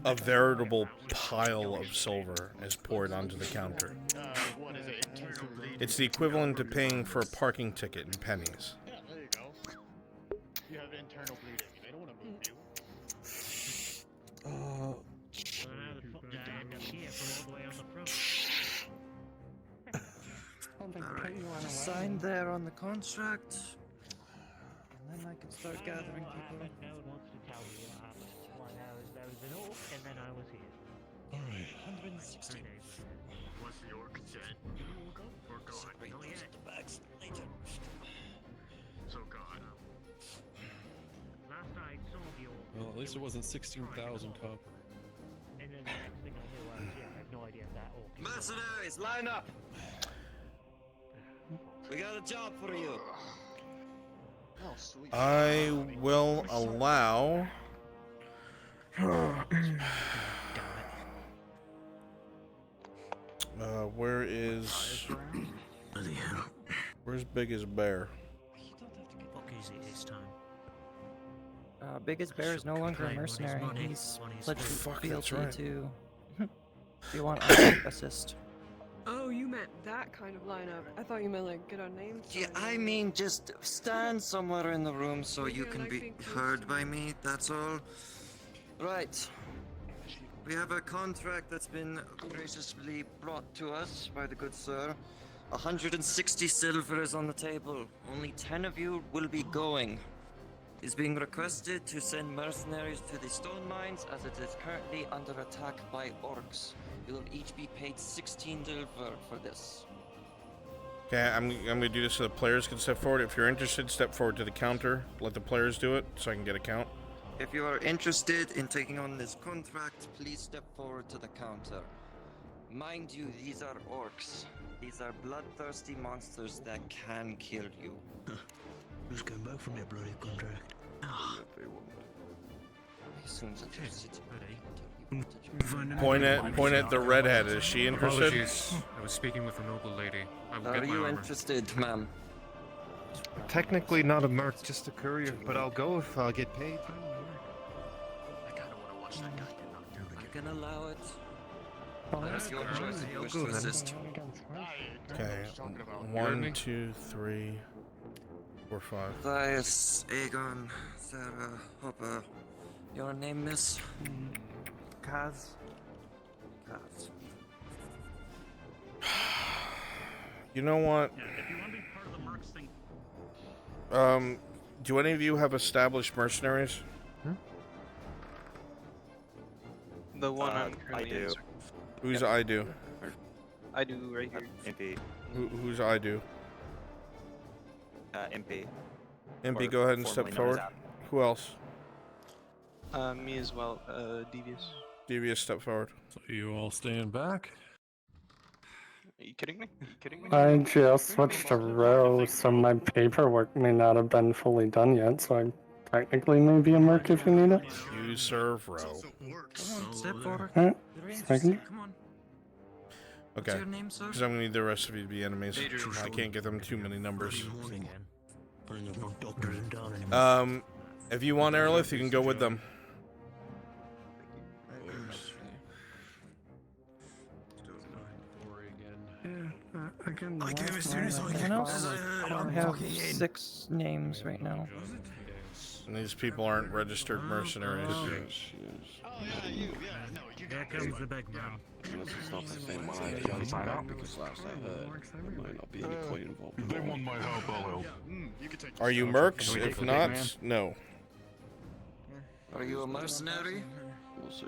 A veritable pile of silver is poured onto the counter. It's the equivalent to paying for a parking ticket in pennies. Yeah, there you go. You have internal bleeding. They don't want to move you. Alright, sign there on the contract. And then I can start gathering people. No one wants to tell you what happened. One hour there was an orc, and then I was here. Alright. 160. What's the orc said? Or God? Oh yeah. So God. Last I saw the orc. Well, at least it wasn't 16,000 copper. And then the next thing I knew, I have no idea if that orc. Mercenaries, line up! We got a job for you. I will allow... where is... Where's Biggest Bear? Fuck is it this time? Biggest Bear is no longer a mercenary. He's pledged Fuck, fealty that's right. to... Do you want us to assist? Oh, you meant that kind of lineup. I thought you meant like get our names. Yeah, I mean just stand somewhere in the room so you can be heard by me, that's all. Right. We have a contract that's been graciously brought to us by the good sir. 160 silver is on the table. Only 10 of you will be going. It is being requested to send mercenaries to the stone mines as it is currently under attack by orcs. You will each be paid 16 silver for this. Okay, I'm gonna do this so the players can step forward. If you're interested, step forward to the counter. Let the players do it so I can get a count. If you are interested in taking on this contract, please step forward to the counter. Mind you, these are orcs. These are bloodthirsty monsters that can kill you. Who's going back from their bloody contract? As soon as I touch it. Point at the redhead. Is she interested? Apologies. I was speaking with a noble lady. I will Are get my you armor. interested, ma'am? Technically not a merc, just a courier, but I'll go if I get paid. I can allow it. That's your choice if you wish to assist. Okay. 1, 2, 3, 4, 5. Matthias, Aegon, Sarah, Hopper. Your name, miss? Kaz. Kaz. You know what? If you want to be part of the mercs thing, Do any of you have established mercenaries? The one I'm currently in. Who's I do? I do right here. MP. Who's I do? MP. MP, Or go ahead and step formerly known as forward. Who else? Me as well, Devious. Devious, step forward. So you all stand back? Are you kidding me? Are you kidding me? I just switched to row, so my paperwork may not have been fully done yet, so I technically may be a merc if you need it. You serve row. Come on, step forward. Alright, You're just making interested. Come on. What's Okay. your name, sir? Because I'm gonna need the rest of you to be enemies. I can't get them too many numbers. If you want Aerolith, you can go with them. I came as soon as I have 6 names right now. And these people aren't registered mercenaries. Here comes the big man. Unless it's not the same one I didn't sign up because last I heard there might not be any point involved. If they want my help, I'll help. Are you mercs? If not, no. Are you a mercenary? We'll see.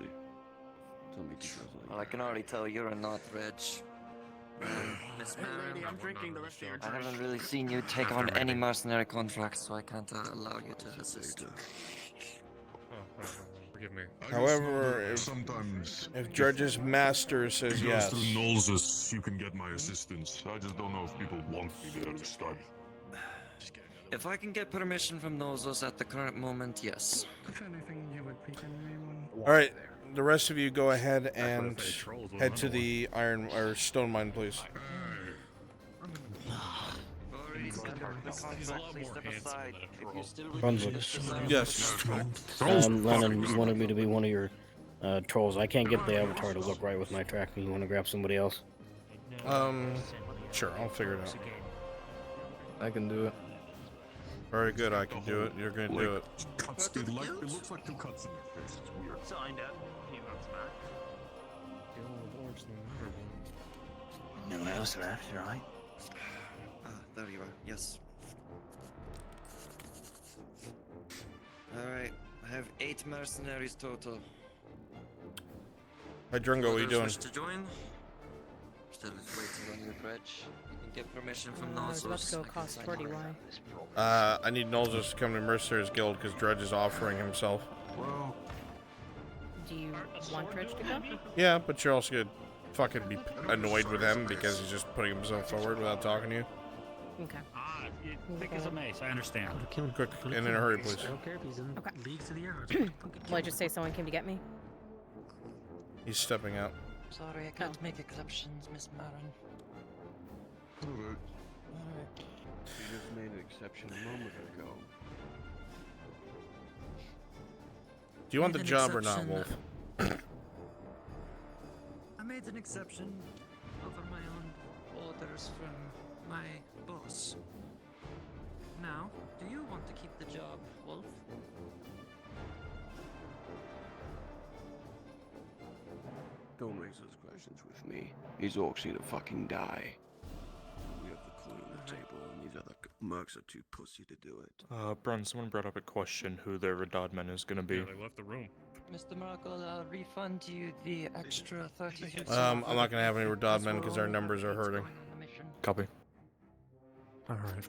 Tell me details later. Well, I can already tell you're not Reg. Miss Marin, I'm drinking the rest of your I haven't really seen you take on any mercenary contracts, so I can't allow you to assist. Forgive me. However, if Judge's master says yes. Through Nolzus, you can get my assistance. I just don't know if people want me there to start. If I can get permission from Nolzus at the current moment, yes. If anything, you would pick anyone. Alright, the rest of you go ahead and head to the iron or stone mine, please. Brunswick. Yes. Lennon, you wanted me to be one of your trolls. I can't get the avatar to look right with my tracking. You want to grab somebody else? Sure, I'll figure it out. I can do it. Very good, I can do it. You're gonna do it. Cuts, it looks like two cuts in your face. It's weird. Signed up. He runs back. No one else left, right? Ah, there you are. Yes. Alright, I have 8 mercenaries total. Hi, Drungo, what are you Others doing? wish to join? Still waiting on you, Reg. You can get permission from I was about to go Nolzus. cost 40Y. I need Nolzus to come to Mercenaries Guild because Dredge is offering himself. Do you want Dredge to go? Yeah, but you're also gonna fucking be annoyed with him because he's just putting himself forward without talking to you. Okay. Thick as a mace, I understand. Quick, and in a hurry, please. Okay. Will I just say someone came to get me? He's stepping out. Sorry, I can't make exceptions, Miss Marin. Alright. You just made an exception a moment ago. Do you want the Made an job or not, exception. Wolf? I made an exception over my own orders from my boss. Now, do you want to keep the job, Wolf? Don't raise those questions with me. These orcs need to fucking die. table, and these other mercs are too pussy to do it. Brun, someone brought up a question who their Radadman is gonna be. Yeah, they left the room. Mr. Miracle, I'll refund you the extra 30. I'm not gonna have any Radadmen because our numbers are hurting. Copy. Alright.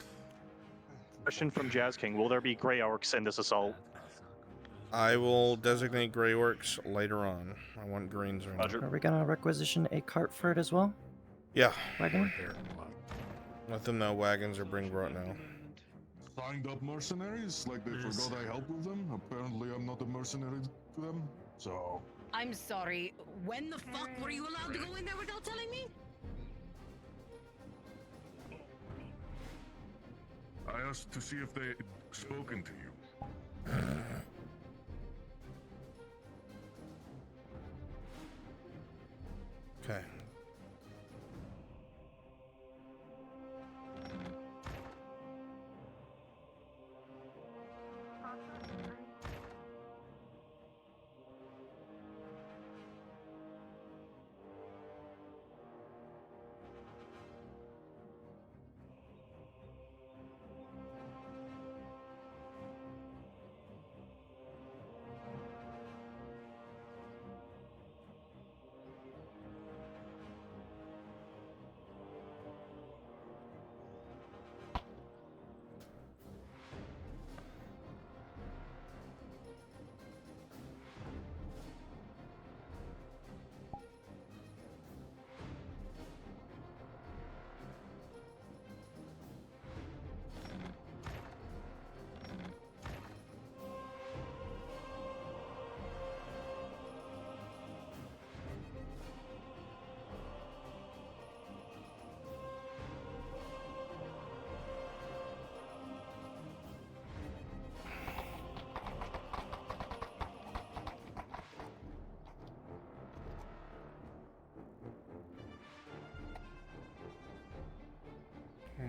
Question from Jazz King. Will there be Grey Orcs in this assault? I will designate Grey Orcs later on. I want greens right now. Are we gonna requisition a cart for it as well? Yeah. Wagon? Let them know wagons are being brought now. Signed up mercenaries? Like they forgot I helped with them? Apparently I'm not a mercenary to them, so... I'm sorry, when the fuck were you allowed to go in there without telling me? I asked to see if they had spoken to you. Okay.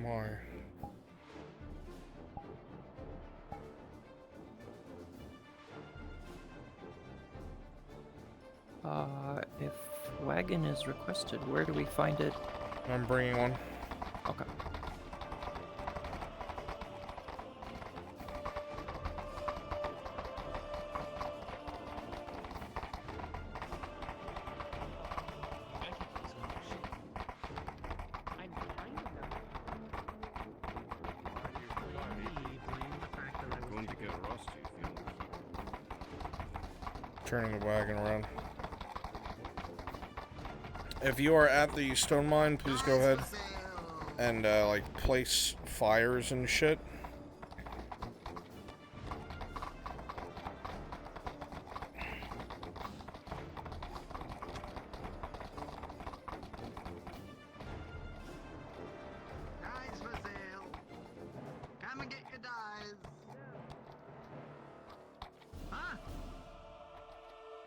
More. If wagon is requested, where do we find it? I'm bringing one. Okay. Going to get rusty if you know. Turning the wagon around. If you are at the stone mine, please go ahead and like place fires and shit. Dies for sale. Come and get your dies. Huh?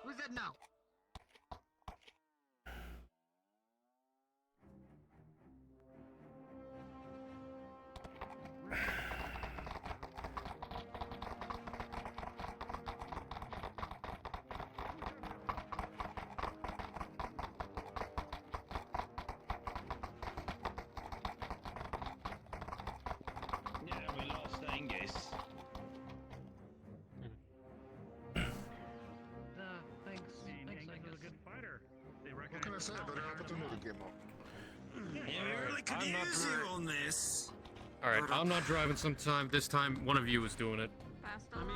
Who said no? Yeah, we lost Angus. Thanks. Angus was a good fighter. They What can I say? Better opportunity came up. Yeah, we really could use you on this. Alright, I'm not driving this time one of you is doing it. I mean,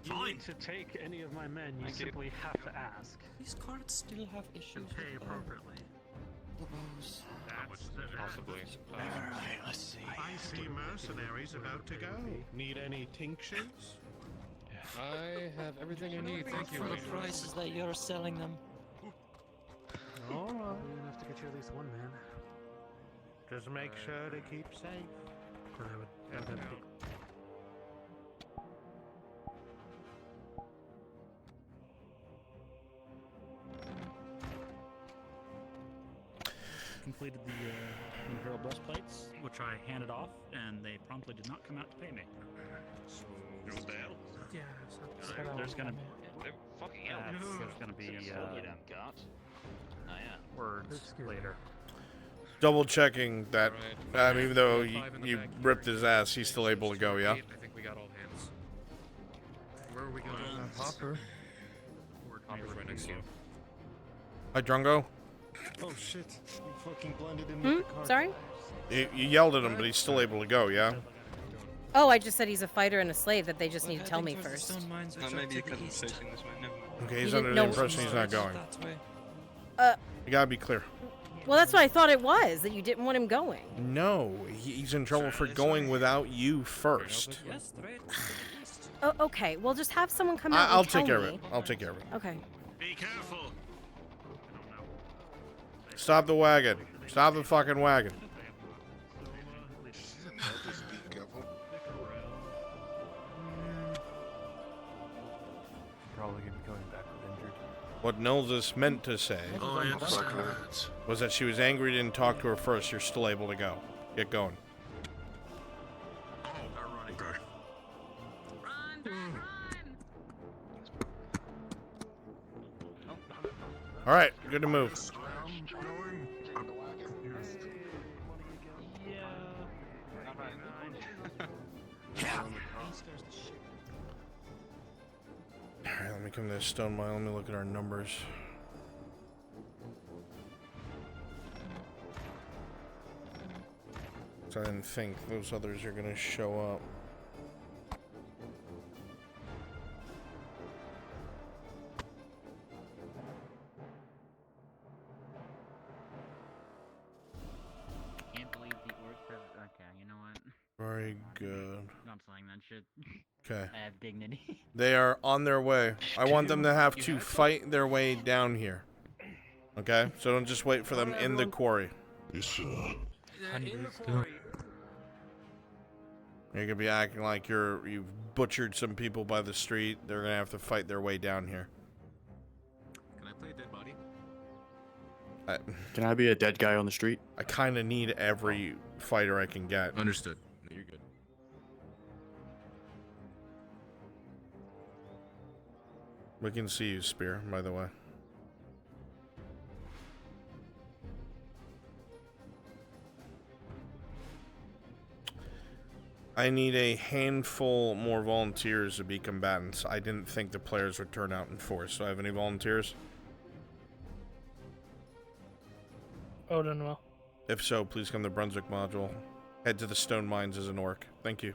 if you need to take any of my men, you simply have to ask. These carts still have issues. Pay appropriately. Possibly. Alright, let's see. I see mercenaries about to go. Need any tinctures? I have everything I need, thank you. For the prices that you're selling them. Alright. We're gonna have to get you at least one man. Just make sure to keep safe. I would have that pick. Completed the Imperial breastplates, which I handed off, and they promptly did not come out to pay me. So, go down. Yeah, There's gonna Fucking there's gonna be words later. Double checking that even though you ripped his ass, he's still able to go, yeah? I think we got all hands. Where are we going? Hopper. Hopper's right next to you. Hi, Drungo. Oh shit! You fucking blended in with the car. Sorry? You yelled at him, but he's still able to go, yeah? Oh, I just said he's a fighter and a slave that they just need to tell me first. Maybe you couldn't facing this way. Never mind. Okay, he's You under didn't the know- impression he's not going. Uh, You gotta be clear. well, that's what I thought it was, that you didn't want him going. No, he's in trouble for going without you first. Oh, okay, well, just have someone come out I'll and tell take care of me. it. I'll take care of it. Okay. Be careful. Stop the wagon. Stop the fucking wagon. Probably gonna be going back with injured. What Nilda meant to say was that she was angry didn't talk to her first. You're still able to go. Get going. All right, good to move. All right, let me come to this stone mine. Let me look at our numbers. So I didn't think those others are gonna show up. Can't believe the orcs have. Okay, you know what? Very good. I'm saying that shit. Okay. I have dignity. They are on their way. I want them to have to fight their way down here. Okay? So don't just wait for them in the quarry. Yes, sir. You're gonna be acting like you've butchered some people by the street. They're gonna have to fight their way down here. Can I play a dead body? Can I be a dead guy on the street? I kind of need every fighter I can get. Understood. You're good. We can see you, Spear, by the way. I need a handful more volunteers to be combatants. I didn't think the players would turn out in force. Do I have any volunteers? Odin will. If so, please come to Brunswick module. Head to the stone mines as an orc. Thank you.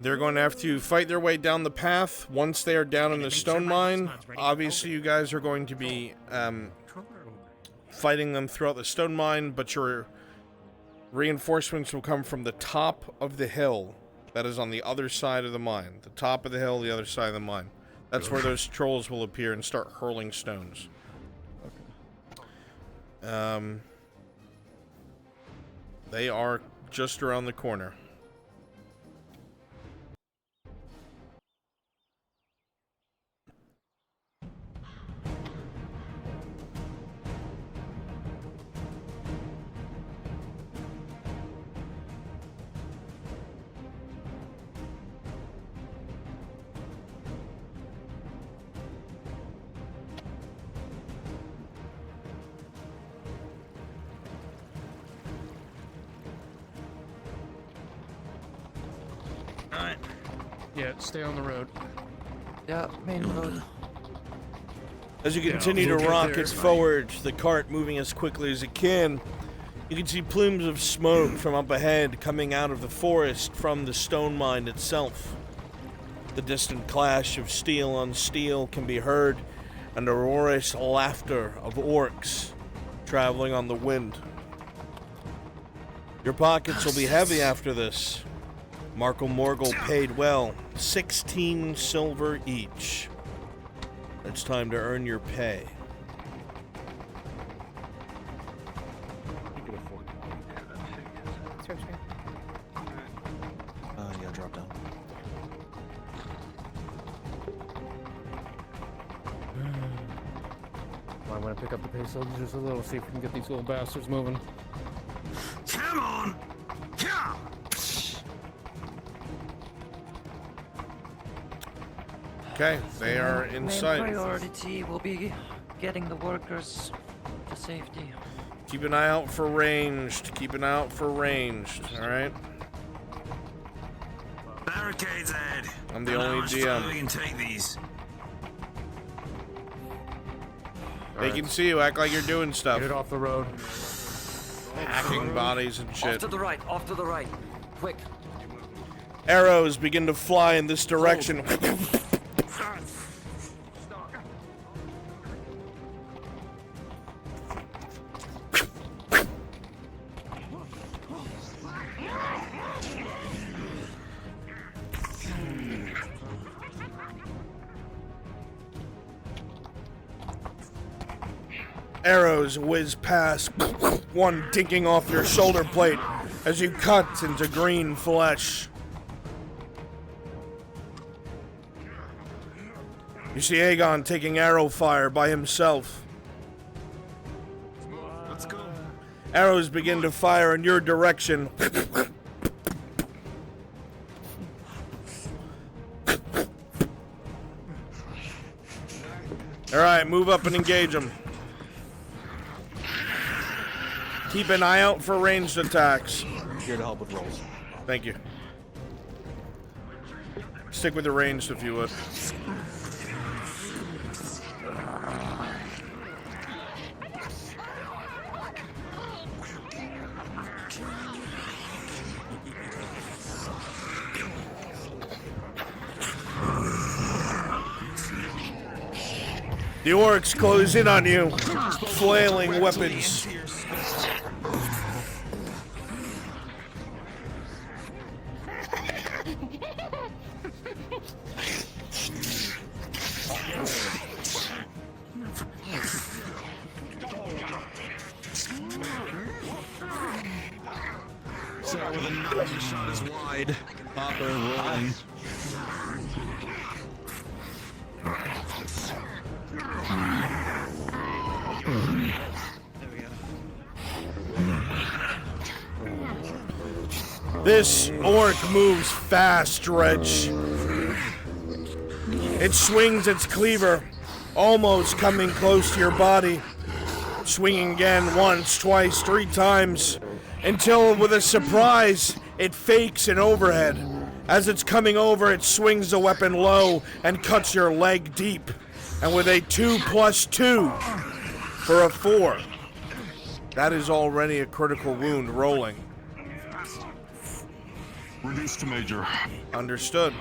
They're going to have to fight their way down the path. Once they are down in the stone mine, obviously you guys are going to be fighting them throughout the stone mine, but your reinforcements will come from the top of the hill that is on the other side of the mine. The top of the hill, the other side of the mine. That's where those trolls will appear and start hurling stones. They are just around the corner. Alright. Yeah, stay on the road. Yeah, main road. As you continue to rocket forward, the cart moving as quickly as it can, you can see plumes of smoke from up ahead coming out of the forest from the stone mine itself. The distant clash of steel on steel can be heard, and the roarish laughter of orcs traveling on the wind. Your pockets will be heavy after this. Markle Morgul paid well, 16 silver each. It's time to earn your pay. Yeah, drop down. I'm gonna pick up the pace just a little, see if we can get these little bastards moving. Come on! Yeah! Okay, they are in Main sight. priority will be getting the workers to safety. Keep an eye out for ranged. Keep an eye out for ranged. All right. Barricades ahead. I'm the only GM. We can take these. They can see you. Act like you're doing stuff. Get it off the road. Hacking bodies and shit. Off to the right. Off to the right. Quick. Arrows begin to fly in this direction. Arrows whiz past, one dinking off your shoulder plate as you cut into green flesh. You see Aegon taking arrow fire by himself. Let's go. Arrows begin to fire in your direction. Alright, move up and engage them. Keep an eye out for ranged attacks. Here to help with rolls. Thank you. Stick with the ranged if you would. The orcs close in on you, flailing weapons. So with another shot is wide. Hopper rolling. This orc moves fast, Reg. It swings its cleaver, almost coming close to your body. Swinging again once, twice, 3 times, until with a surprise, it fakes an overhead. As it's coming over, it swings the weapon low and cuts your leg deep. And with a 2+2 for a 4, that is already a critical wound rolling. Reduced to major. Understood.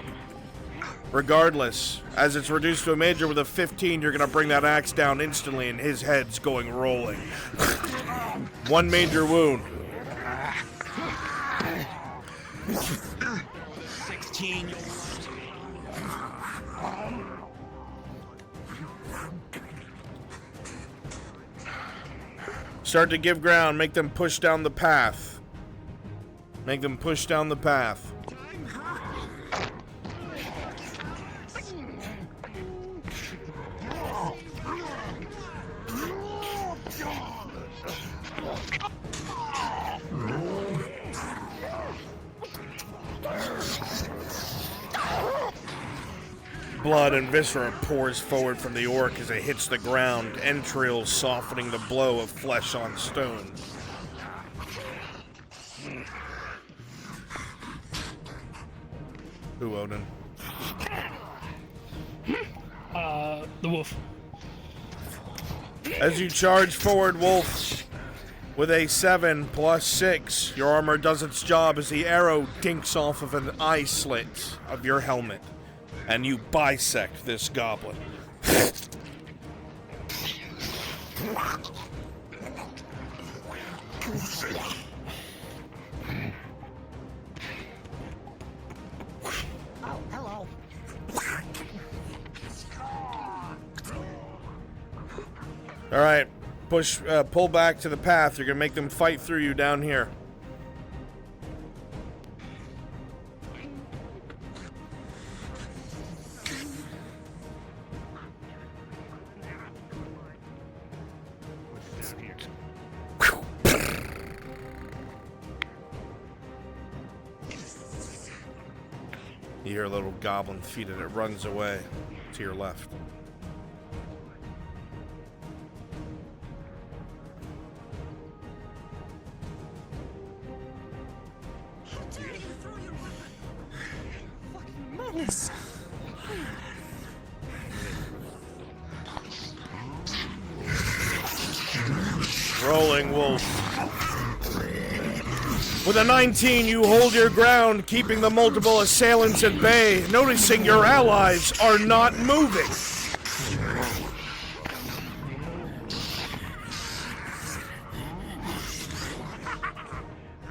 Regardless, as it's reduced to a major with a 15, you're gonna bring that axe down instantly and his head's going rolling. 1 major wound. 16. Start to give ground, make them push down the path. Make them push down the path. Blood and viscera pours forward from the orc as it hits the ground, entrails softening the blow of flesh on stone. Who, Odin? The wolf. As you charge forward, Wolf, with a 7+6, your armor does its job as the arrow dinks off of an eye slit of your helmet, and you bisect this goblin. Oh, hello. All right, pull back to the path. You're gonna make them fight through you down here. You hear little goblin feet and it runs away. to your left. Rolling wolf. With a 19, you hold your ground, keeping the multiple assailants at bay, noticing your allies are not moving.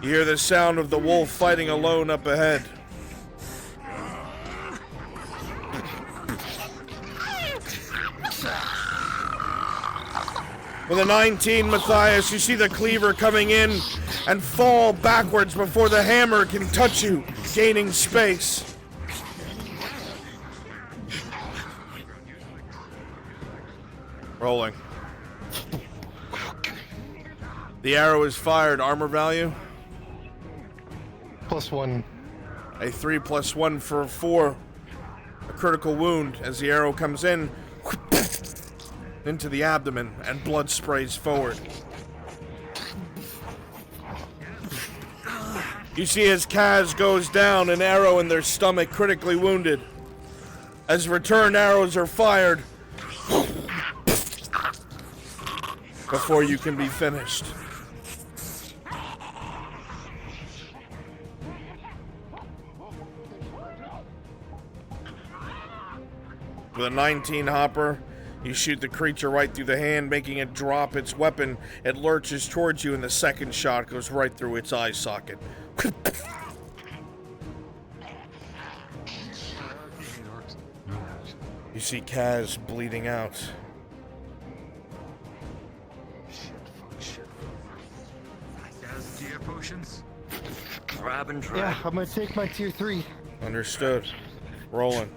You hear the sound of the wolf fighting alone up ahead. With a 19, Matthias, you see the cleaver coming in and fall backwards before the hammer can touch you, gaining space. Rolling. The arrow is fired. Armor value? +1. A 3 + 1 for a 4. A critical wound as the arrow comes in into the abdomen and blood sprays forward. You see as Kaz goes down, an arrow in their stomach, critically wounded. As return arrows are fired before you can be finished. With a 19 Hopper, you shoot the creature right through the hand, making it drop its weapon. It lurches towards you, and the second shot goes right through its eye socket. You see Kaz bleeding out. Kaz, do you have potions? Grab and drag. Yeah, I'm gonna take my tier 3. Understood. Rolling.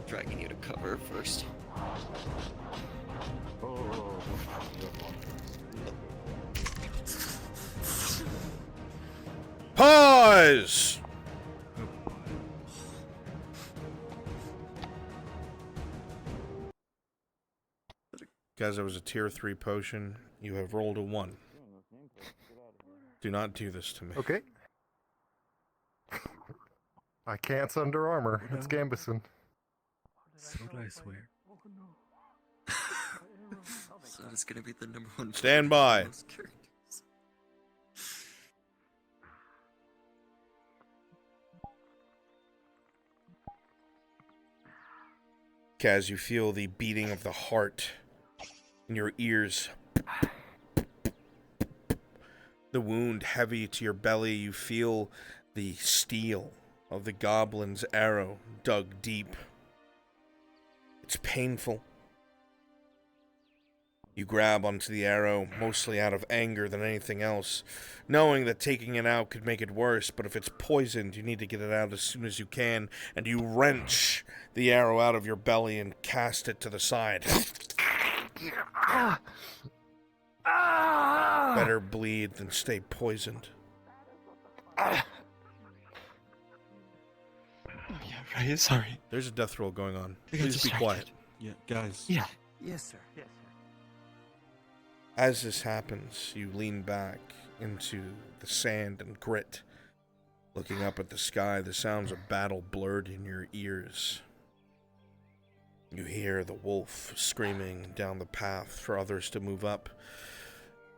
Dragging you to cover first. Pause! Guys, that was a tier 3 potion. You have rolled a 1. Do not do this to me. Okay. I can't under armor. It's Gambison. So did I swear. So it's gonna be the #1. Stand by. Kaz, you feel the beating of the heart in your ears. The wound heavy to your belly. You feel the steel of the goblin's arrow dug deep. It's painful. You grab onto the arrow, mostly out of anger than anything else, knowing that taking it out could make it worse, but if it's poisoned, you need to get it out as soon as you can, and you wrench the arrow out of your belly and cast it to the side. Better bleed than stay poisoned. Yeah, right, sorry. There's a death roll going on. I got Please be distracted. quiet. Yeah, guys. Yeah. Yes, sir. Yes, sir. As this happens, you lean back into the sand and grit, looking up at the sky, the sounds of battle blurred in your ears. You hear the wolf screaming down the path for others to move up.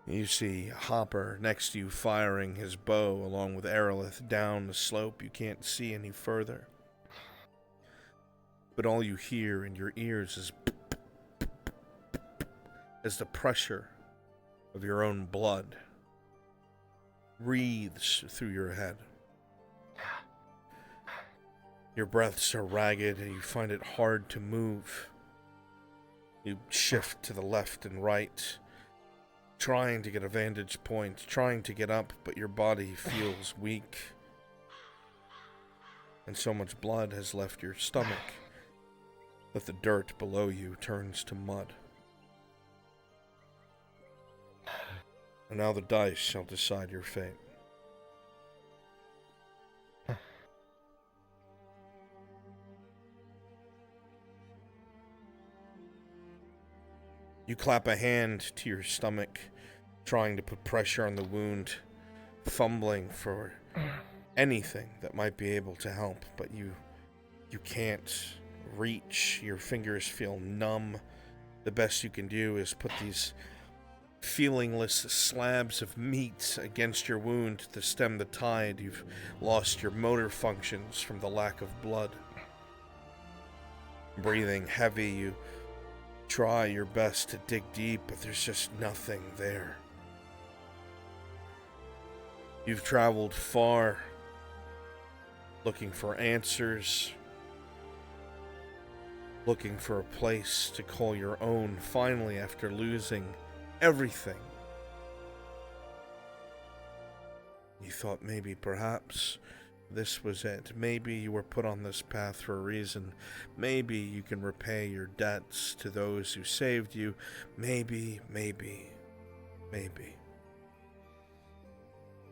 You see Hopper next to you firing his bow along with Aerolith down the slope. You can't see any further. But all you hear in your ears is as the pressure of your own blood wreathes through your head. Your breaths are ragged and you find it hard to move. You shift to the left and right, trying to get a vantage point, trying to get up, but your body feels weak. And so much blood has left your stomach that the dirt below you turns to mud. And now the dice shall decide your fate. You clap a hand to your stomach, trying to put pressure on the wound, fumbling for anything that might be able to help, but you can't reach. Your fingers feel numb. The best you can do is put these feelingless slabs of meat against your wound to stem the tide. You've lost your motor functions from the lack of blood. Breathing heavy, you try your best to dig deep, but there's just nothing there. You've traveled far, looking for answers, looking for a place to call your own. Finally, after losing everything, you thought maybe, perhaps, this was it. Maybe you were put on this path for a reason. Maybe you can repay your debts to those who saved you. Maybe.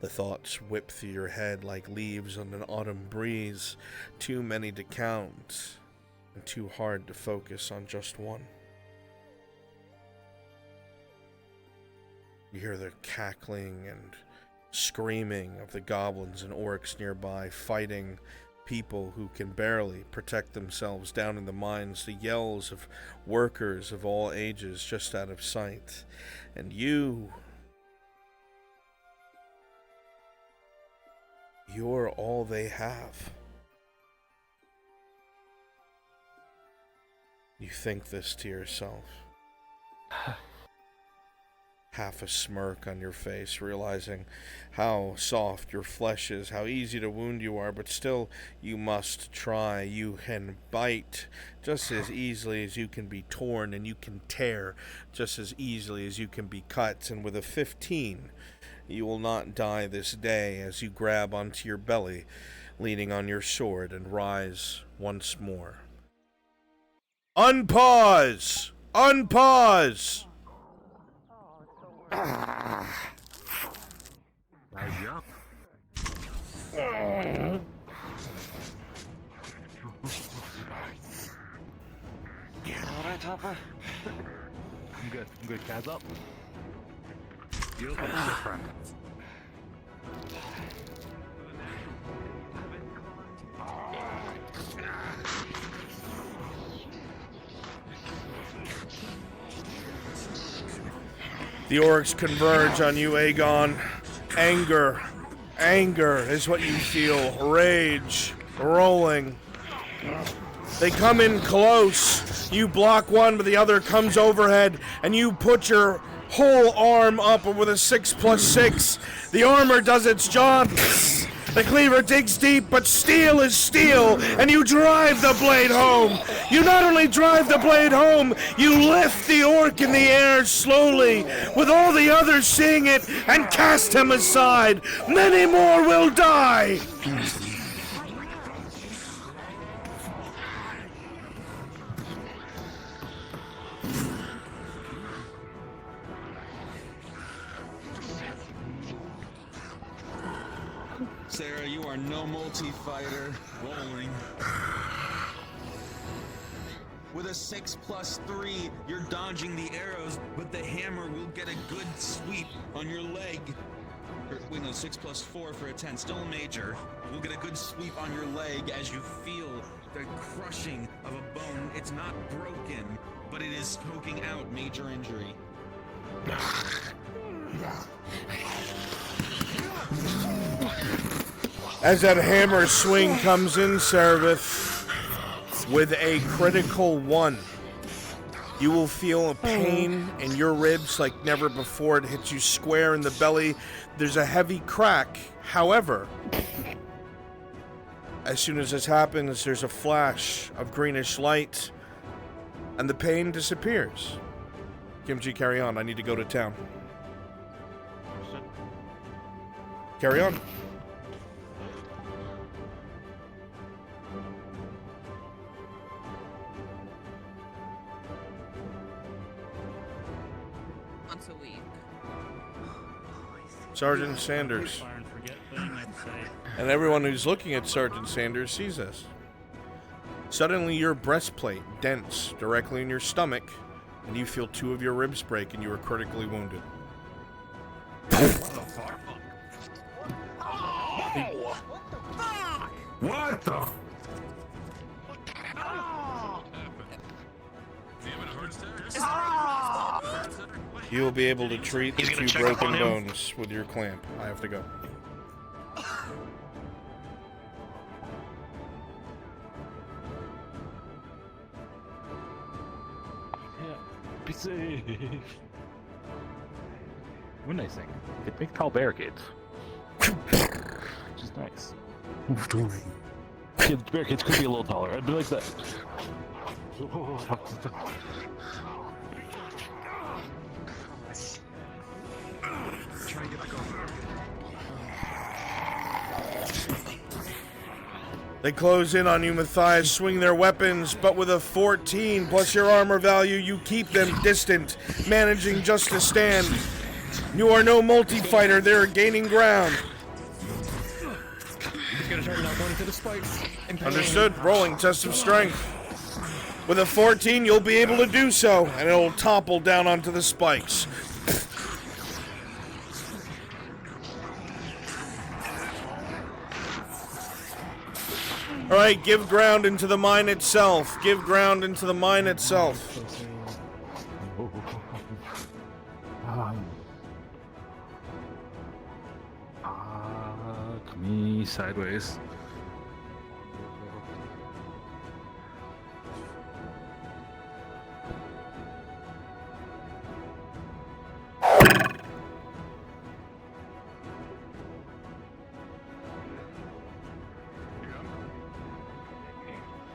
The thoughts whip through your head like leaves on an autumn breeze. Too many to count, and too hard to focus on just one. You hear the cackling and screaming of the goblins and orcs nearby, fighting people who can barely protect themselves down in the mines, the yells of workers of all ages just out of sight. And you're all they have. You think this to yourself. Half a smirk on your face, realizing how soft your flesh is, how easy to wound you are, but still you must try. You can bite just as easily as you can be torn, and you can tear just as easily as you can be cut. And with a 15, you will not die this day as you grab onto your belly, leaning on your sword, and rise once more. Unpause! Unpause! Rise up. Alright, Hopper. I'm good, Kaz up. You look different. The orcs converge on you, Aegon. Anger is what you feel. Rage rolling. They come in close. You block one, but the other comes overhead, and you put your whole arm up with a 6+6. The armor does its job. The cleaver digs deep, but steel is steel, and you drive the blade home. You not only drive the blade home, you lift the orc in the air slowly, with all the others seeing it, and cast him aside. Many more will die. Sarah, you are no multi-fighter. Rolling. With a 6+3, you're dodging the arrows, but the hammer will get a good sweep on your leg. Wait, no, 6+4 for a 10. Still a major. We'll get a good sweep on your leg as you feel the crushing of a bone. It's not broken, but it is poking out. Major injury. As that hammer swing comes in, Seraph, with a critical 1, you will feel a pain in your ribs like never before. It hits you square in the belly. There's a heavy crack. However, as soon as this happens, there's a flash of greenish light, and the pain disappears. Kimchi, carry on. I need to go to town. Carry on. Once a week. Sergeant Sanders. And everyone who's looking at Sergeant Sanders sees this. Suddenly your breastplate dents directly in your stomach, and you feel 2 of your ribs break and you are critically wounded. What the? You will be able to treat the 2 broken bones with your clamp. I have to go. Be safe. One nice thing, you could make tall barricades. Which is nice. Yeah, the barricades could be a little taller. I'd be like that. They close in on you, Matthias, swing their weapons, but with a 14 plus your armor value, you keep them distant, managing just to stand. You are no multi-fighter, they're gaining ground. He's gonna try not going to the spikes. Understood. Rolling test of strength. With a 14, you'll be able to do so, and it'll topple down onto the spikes. All right, give ground into the mine itself. Give ground into the mine itself. Me sideways.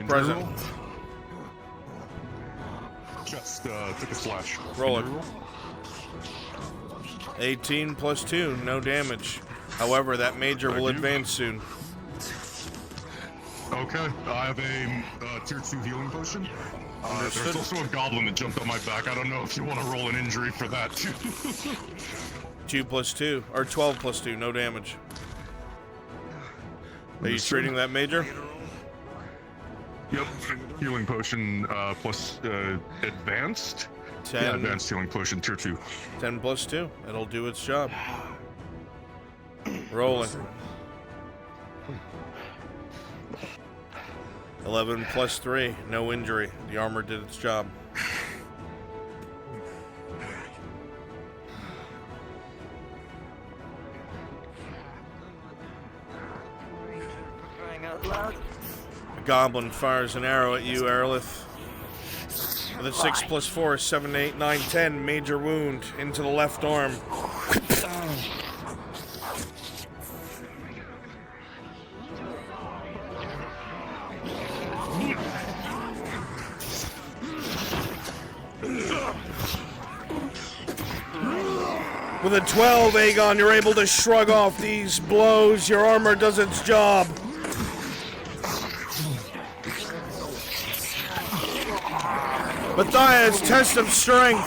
Present. Just took a slash. Roll it. 18 plus 2, no damage. However, that major will advance soon. Okay, I have a tier 2 healing potion. There's also a goblin that jumped on my back. I don't know if you want to roll an injury for that too. 2 plus 2, or 12 plus 2, no damage. Are you treating that major? Yep, healing potion plus advanced. 10. Yeah, advanced healing potion, tier 2. 10 plus 2, it'll do its job. Rolling. 11 plus 3, no injury. The armor did its job. Crying out loud. A goblin fires an arrow at you, Aerolith. With a 6 plus 4, 7, 8, 9, 10, major wound into the left arm. With a 12, Aegon, you're able to shrug off these blows. Your armor does its job. Matthias, test of strength.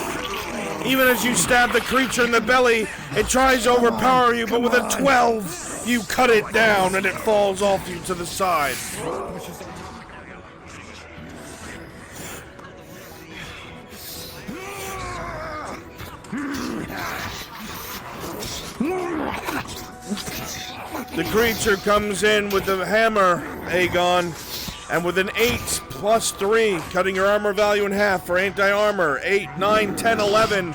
Even as you stab the creature in the belly, it tries to overpower you, but with a 12, you cut it down and it falls off you to the side. The creature comes in with the hammer, Aegon, and with an 8 plus 3, cutting your armor value in half for anti-armor. 8, 9, 10, 11.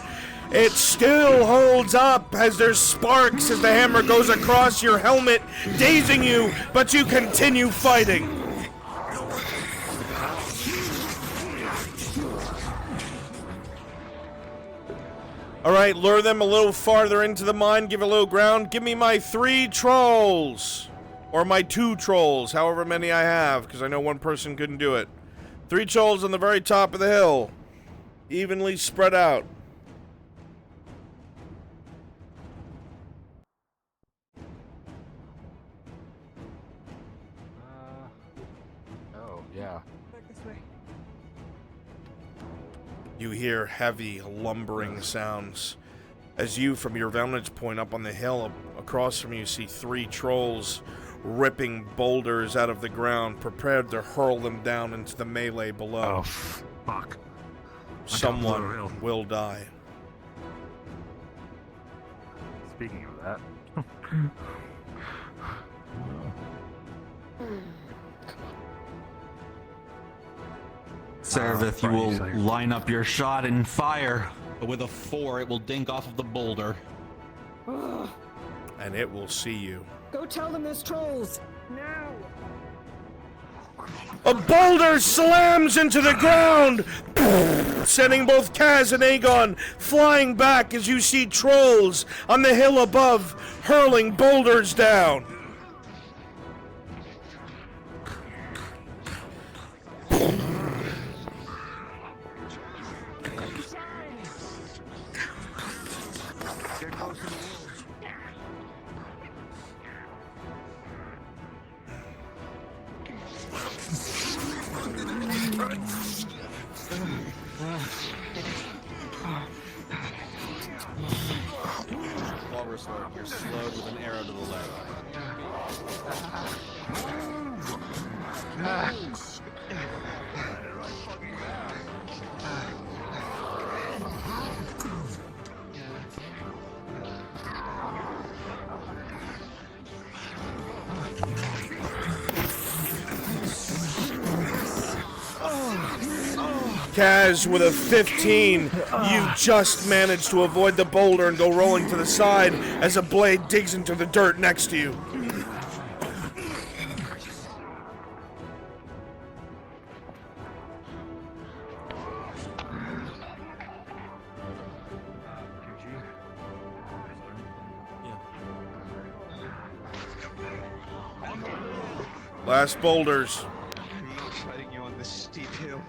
It still holds up as there's sparks as the hammer goes across your helmet, dazing you, but you continue fighting. All right, lure them a little farther into the mine, give a little ground. Give me my 3 trolls. Or my 2 trolls, however many I have, because I know one person couldn't do it. 3 trolls on the very top of the hill. Evenly spread out. Oh, yeah. Back this way. You hear heavy, lumbering sounds. As you, from your vantage point up on the hill, across from you, see 3 trolls ripping boulders out of the ground, prepared to hurl them down into the melee below. Oh, fuck. someone will die. Speaking of that. Servith, you will line up your shot and fire. But with a 4, it will dink off of the boulder. And it will see you. Go tell them there's trolls. Now. A boulder slams into the ground, sending both Kaz and Aegon flying back as you see trolls on the hill above hurling boulders down. Walrus Lord, you're slowed with an arrow to the leg. Kaz with a 15, you just managed to avoid the boulder and go rolling to the side as a blade digs into the dirt next to you. Last boulders. Fighting you on this steep hill.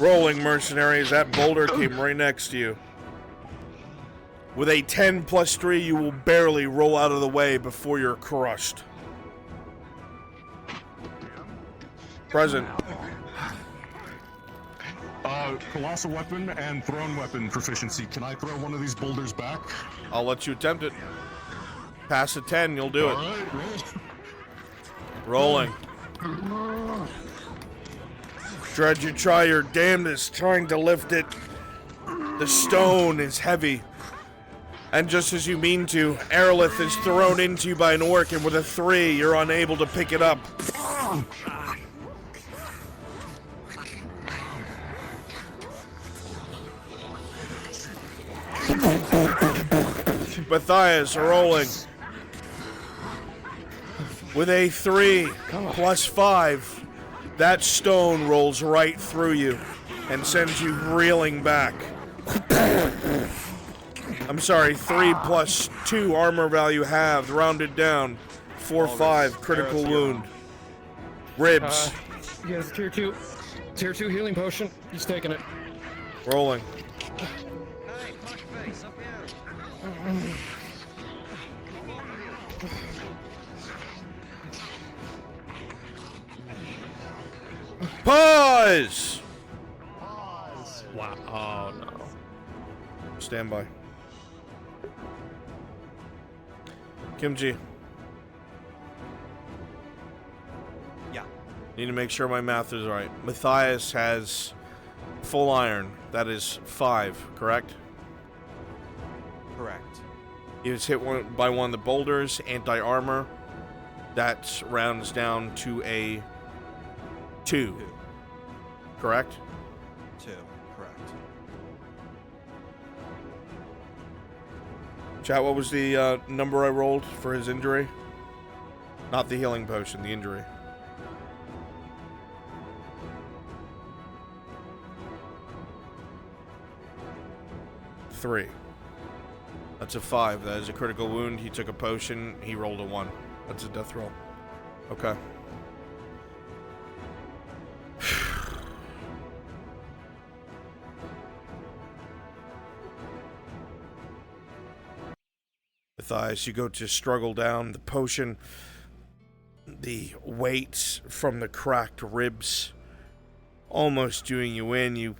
Rolling, mercenaries. That boulder came right next to you. With a 10 plus 3, you will barely roll out of the way before you're crushed. Present. Colossal weapon and thrown weapon proficiency. Can I throw one of these boulders back? I'll let you attempt it. Pass a 10, you'll do it. Rolling. Dredge, you try your damnedest trying to lift it. The stone is heavy. And just as you mean to, Aerolith is thrown into you by an orc, and with a 3, you're unable to pick it up. Matthias rolling. With a 3 plus 5, that stone rolls right through you and sends you reeling back. I'm sorry, 3 plus 2 armor value halved, rounded down. 4-5 critical wound. Ribs. He has tier 2 healing potion. He's taking it. Rolling. Pause! Wow. Oh no. Stand by. Kimchi. Yeah. Need to make sure my math is right. Matthias has full iron. That is 5, correct? Correct. He was hit by one of the boulders, anti-armor. That rounds down to a 2. Correct? 2, correct. Chat, what was the number I rolled for his injury? Not the healing potion, the injury. 3. That's a 5. That is a critical wound. He took a potion. He rolled a 1. That's a death roll. Okay. Matthias, you go to struggle down. The potion, the weight from the cracked ribs almost doing you in. You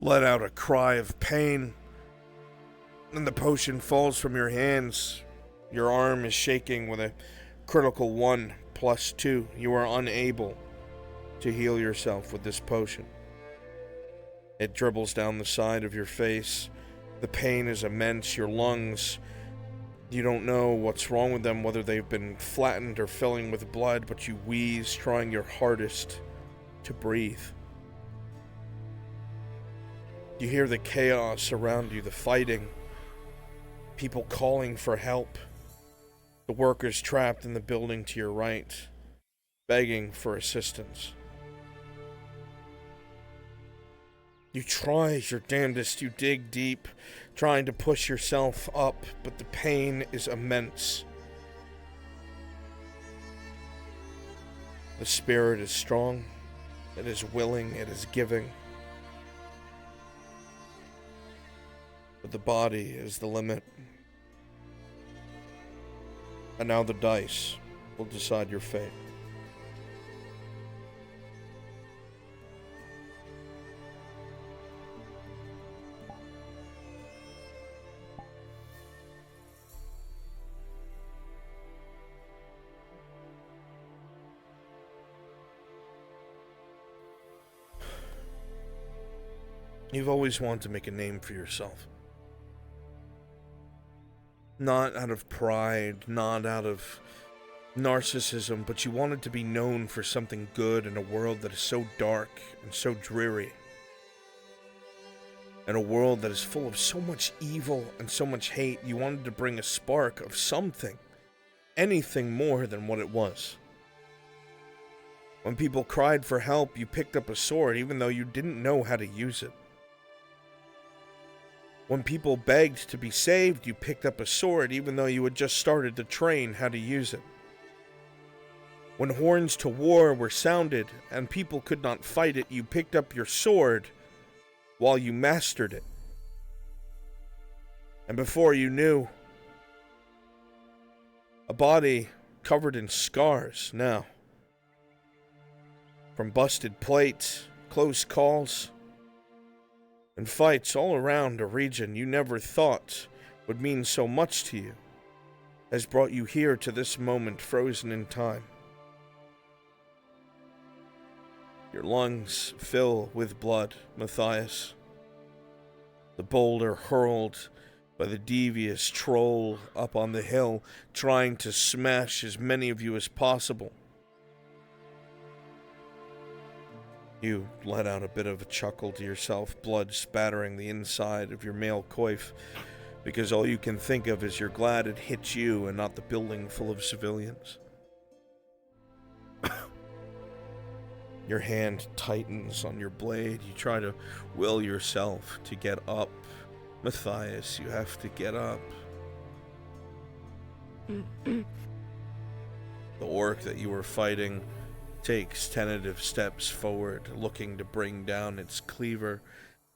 let out a cry of pain. And the potion falls from your hands. Your arm is shaking with a critical 1 plus 2. You are unable to heal yourself with this potion. It dribbles down the side of your face. The pain is immense. Your lungs, you don't know what's wrong with them, whether they've been flattened or filling with blood, but you wheeze, trying your hardest to breathe. You hear the chaos around you, the fighting, people calling for help, the workers trapped in the building to your right, begging for assistance. You try your damnedest, you dig deep, trying to push yourself up, but the pain is immense. The spirit is strong, it is willing, it is giving. But the body is the limit. And now the dice will decide your fate. You've always wanted to make a name for yourself. Not out of pride, not out of narcissism, but you wanted to be known for something good in a world that is so dark and so dreary. In a world that is full of so much evil and so much hate, you wanted to bring a spark of something, anything more than what it was. When people cried for help, you picked up a sword even though you didn't know how to use it. When people begged to be saved, you picked up a sword even though you had just started to train how to use it. When horns to war were sounded and people could not fight it, you picked up your sword while you mastered it. And before you knew, a body covered in scars now. From busted plates, close calls, and fights all around a region you never thought would mean so much to you, has brought you here to this moment frozen in time. Your lungs fill with blood, Matthias. The boulder hurled by the devious troll up on the hill, trying to smash as many of you as possible. You let out a bit of a chuckle to yourself, blood spattering the inside of your male coif, because all you can think of is you're glad it hit you and not the building full of civilians. Your hand tightens on your blade. You try to will yourself to get up. Matthias, you have to get up. The orc that you were fighting takes tentative steps forward, looking to bring down its cleaver,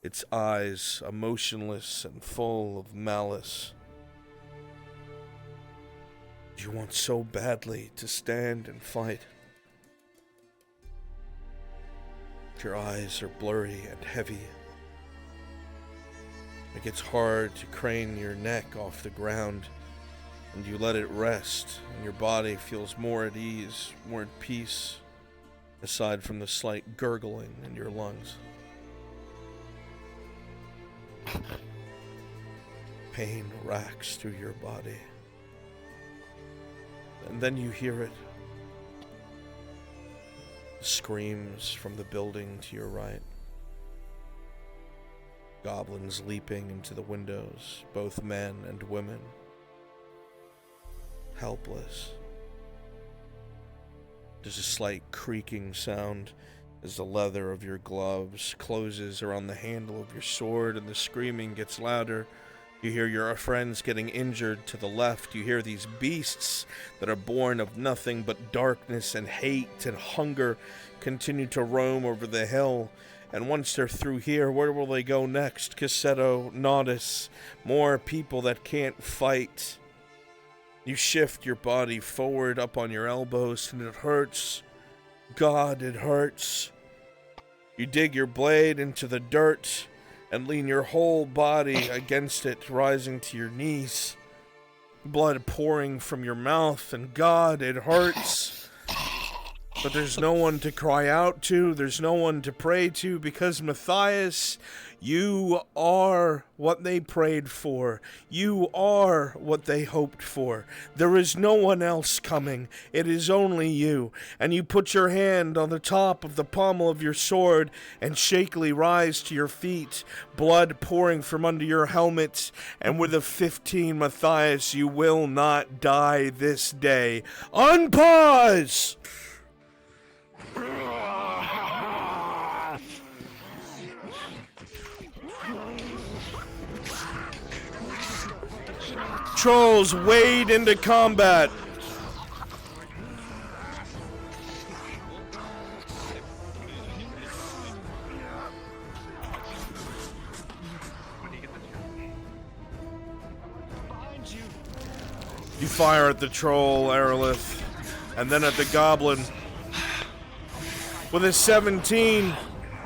its eyes emotionless and full of malice. You want so badly to stand and fight. Your eyes are blurry and heavy. It gets hard to crane your neck off the ground, and you let it rest, and your body feels more at ease, more at peace, aside from the slight gurgling in your lungs. Pain racks through your body. And then you hear it. Screams from the building to your right. Goblins leaping into the windows, both men and women. Helpless. There's a slight creaking sound as the leather of your gloves closes around the handle of your sword, and the screaming gets louder. You hear your friends getting injured to the left. You hear these beasts that are born of nothing but darkness and hate and hunger continue to roam over the hill. And once they're through here, where will they go next? Cassetto, Naudus, more people that can't fight. You shift your body forward up on your elbows, and it hurts. God, it hurts. You dig your blade into the dirt and lean your whole body against it, rising to your knees. Blood pouring from your mouth, and God, it hurts. But there's no one to cry out to, there's no one to pray to, because Matthias, you are what they prayed for. You are what they hoped for. There is no one else coming. It is only you. And you put your hand on the top of the pommel of your sword and shakily rise to your feet, blood pouring from under your helmet. And with a 15, Matthias, you will not die this day. Unpause! Trolls wade into combat. You fire at the troll, Aerolith, and then at the goblin. With a 17,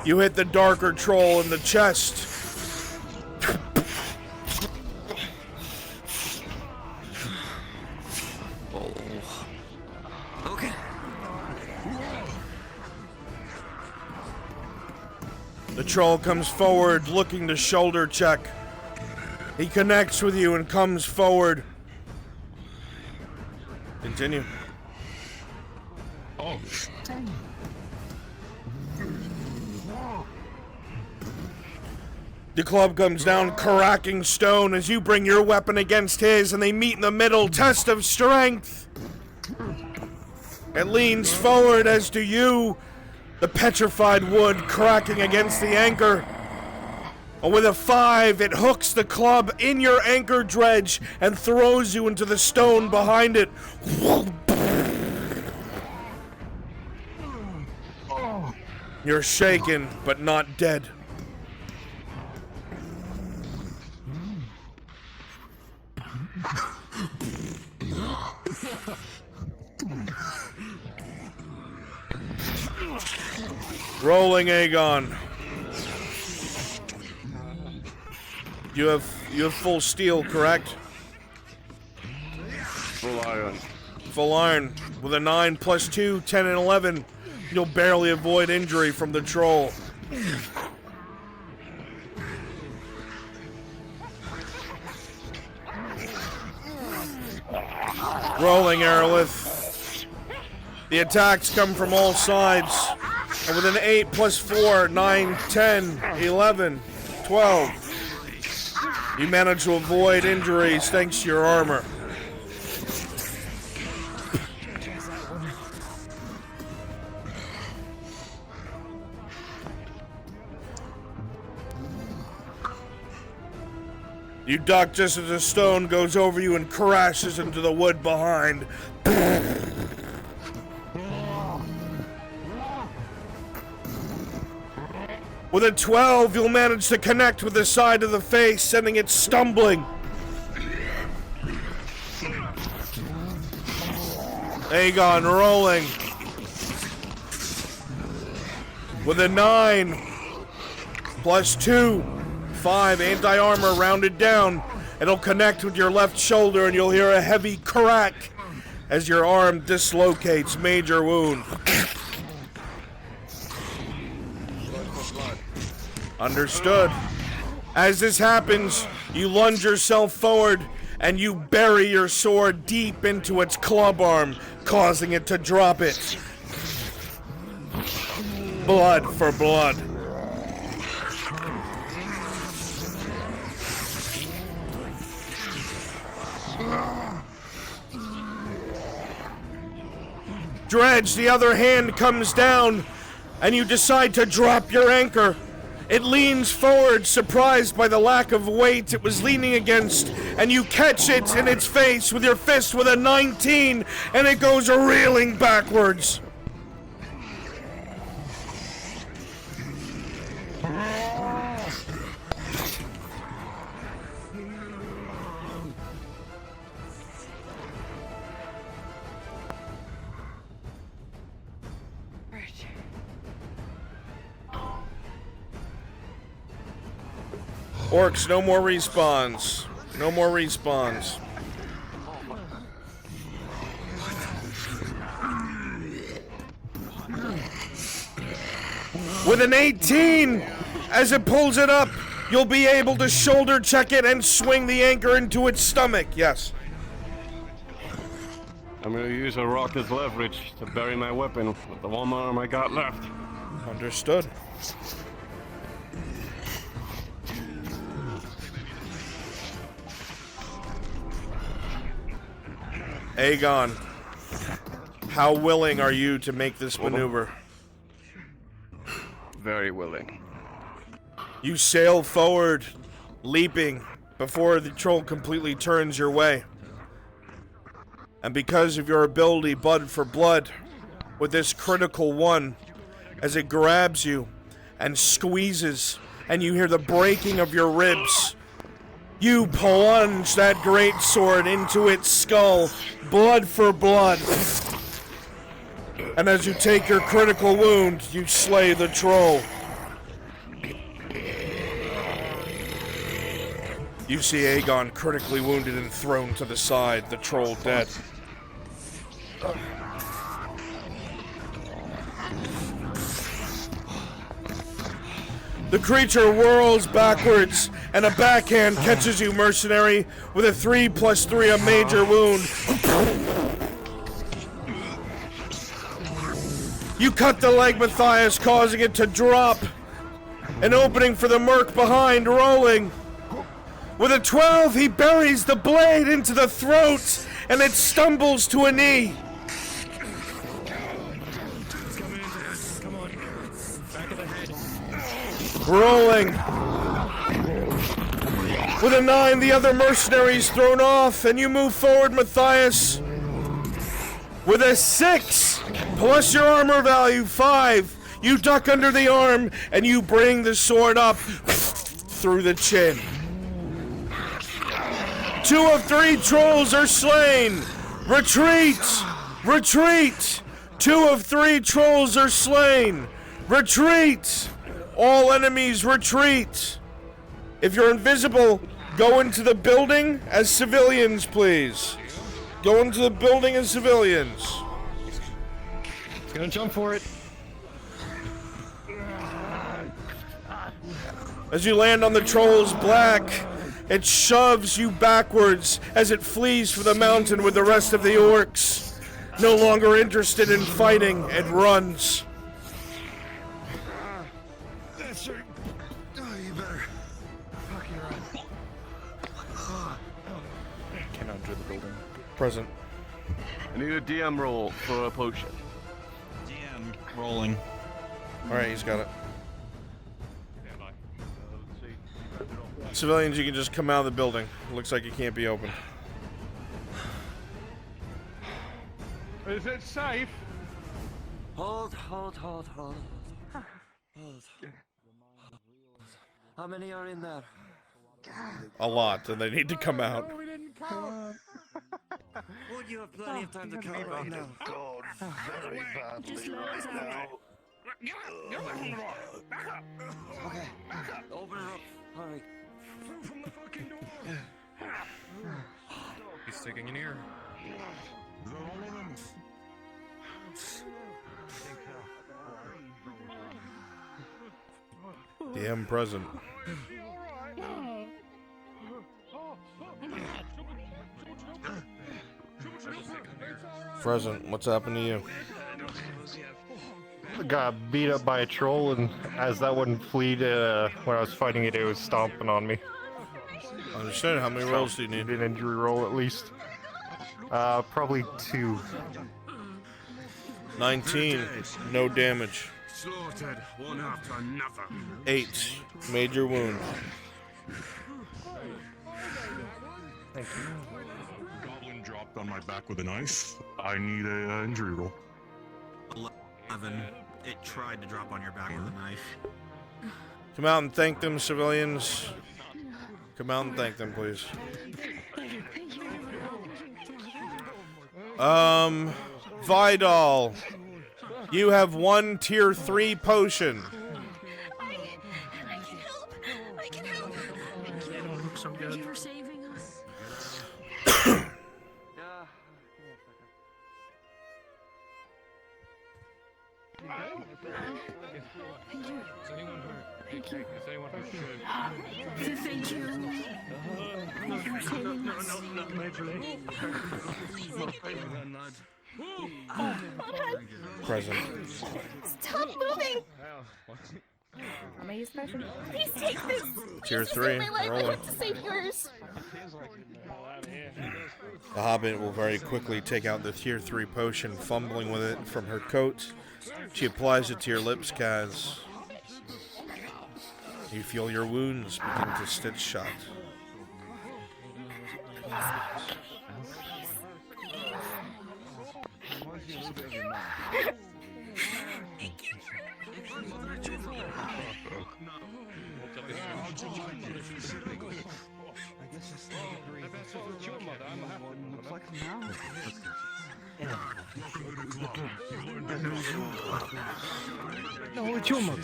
you hit the darker troll in the chest. Okay. The troll comes forward, looking to shoulder check. He connects with you and comes forward. Continue. Oh. The club comes down, cracking stone as you bring your weapon against his, and they meet in the middle. Test of strength. It leans forward, as do you. The petrified wood cracking against the anchor. And with a 5, it hooks the club in your anchor dredge and throws you into the stone behind it. You're shaken, but not dead. Rolling Aegon. You have full steel, correct? Full iron. Full iron. With a 9 plus 2, 10 and 11, you'll barely avoid injury from the troll. Rolling Aerolith. The attacks come from all sides. And with an 8 plus 4, 9, 10, 11, 12. You manage to avoid injuries thanks to your armor. You duck just as a stone goes over you and crashes into the wood behind. With a 12, you'll manage to connect with the side of the face, sending it stumbling. Aegon rolling. With a 9, plus 2, 5 anti-armor rounded down. It'll connect with your left shoulder and you'll hear a heavy crack as your arm dislocates, major wound. Understood. As this happens, you lunge yourself forward and you bury your sword deep into its club arm, causing it to drop it. Blood for blood. Dredge, the other hand comes down, and you decide to drop your anchor. It leans forward, surprised by the lack of weight it was leaning against, and you catch it in its face with your fist with a 19, and it goes reeling backwards. Orcs, no more respawns. No more respawns. with an 18. As it pulls it up, you'll be able to shoulder check it and swing the anchor into its stomach. Yes. I'm gonna use a rock as leverage to bury my weapon with the one arm I got left. Understood. Aegon, how willing are you to make this maneuver? Very willing. You sail forward, leaping, before the troll completely turns your way. And because of your ability, blood for blood, with this critical one, as it grabs you and squeezes, and you hear the breaking of your ribs, you plunge that great sword into its skull, blood for blood. And as you take your critical wound, you slay the troll. You see Aegon critically wounded and thrown to the side, the troll dead. The creature whirls backwards, and a backhand catches you, mercenary, with a 3+3, a major wound. You cut the leg, Matthias, causing it to drop. An opening for the merc behind, rolling. With a 12, he buries the blade into the throat, and it stumbles to a knee. Rolling. With a 9, the other mercenary's thrown off, and you move forward, Matthias. With a 6, plus your armor value, 5, you duck under the arm, and you bring the sword up through the chin. 2 of 3 trolls are slain. Retreat! Retreat! 2 of 3 trolls are slain. Retreat! All enemies retreat. If you're invisible, go into the building as civilians, please. Go into the building as civilians. He's gonna jump for it. As you land on the troll's back, it shoves you backwards as it flees for the mountain with the rest of the orcs. No longer interested in fighting, it runs. That's right. Oh, you better fucking run. Can't enter the building. Present. I need a DM roll for a potion. DM rolling. Alright, he's got it. Civilians, you can just come out of the building. Looks like it can't be opened. Is it safe? Hold. How many are in there? A lot, and they need to come out. Would you have plenty of time to count right now? God, very badly right now. Okay, open it up. Hurry. From the fucking door. He's sticking an ear. DM present. Present, what's happened to you? Got beat up by a troll, and as that one fleed, when I was fighting it, it was stomping on me. Understood. How many rolls do you need? An injury roll at least. Probably 2. 19. No damage. Slaughtered one after another. 8. Major wound. Thank you. Goblin dropped on my back with a knife. I need a injury roll. 11. It tried to drop on your back with a knife. Come out and thank them, civilians. Come out and thank them, please. Vidal, you have 1 tier 3 potion. I can help. They don't look so good. Thank you for saving us. Thank you. Is anyone hurt? Thank you. Is anyone hurt? Thank you. Thank you for saving us. Present. Stop moving! I'm gonna use pressure. Please take this! Tier You 3, saved my life. I rolling. have to save yours. The Hobbit will very quickly take out the Tier 3 potion, fumbling with it from her coat. She applies it to your lips, Kaz. You feel your wounds begin to stitch shut. No, it's your mother.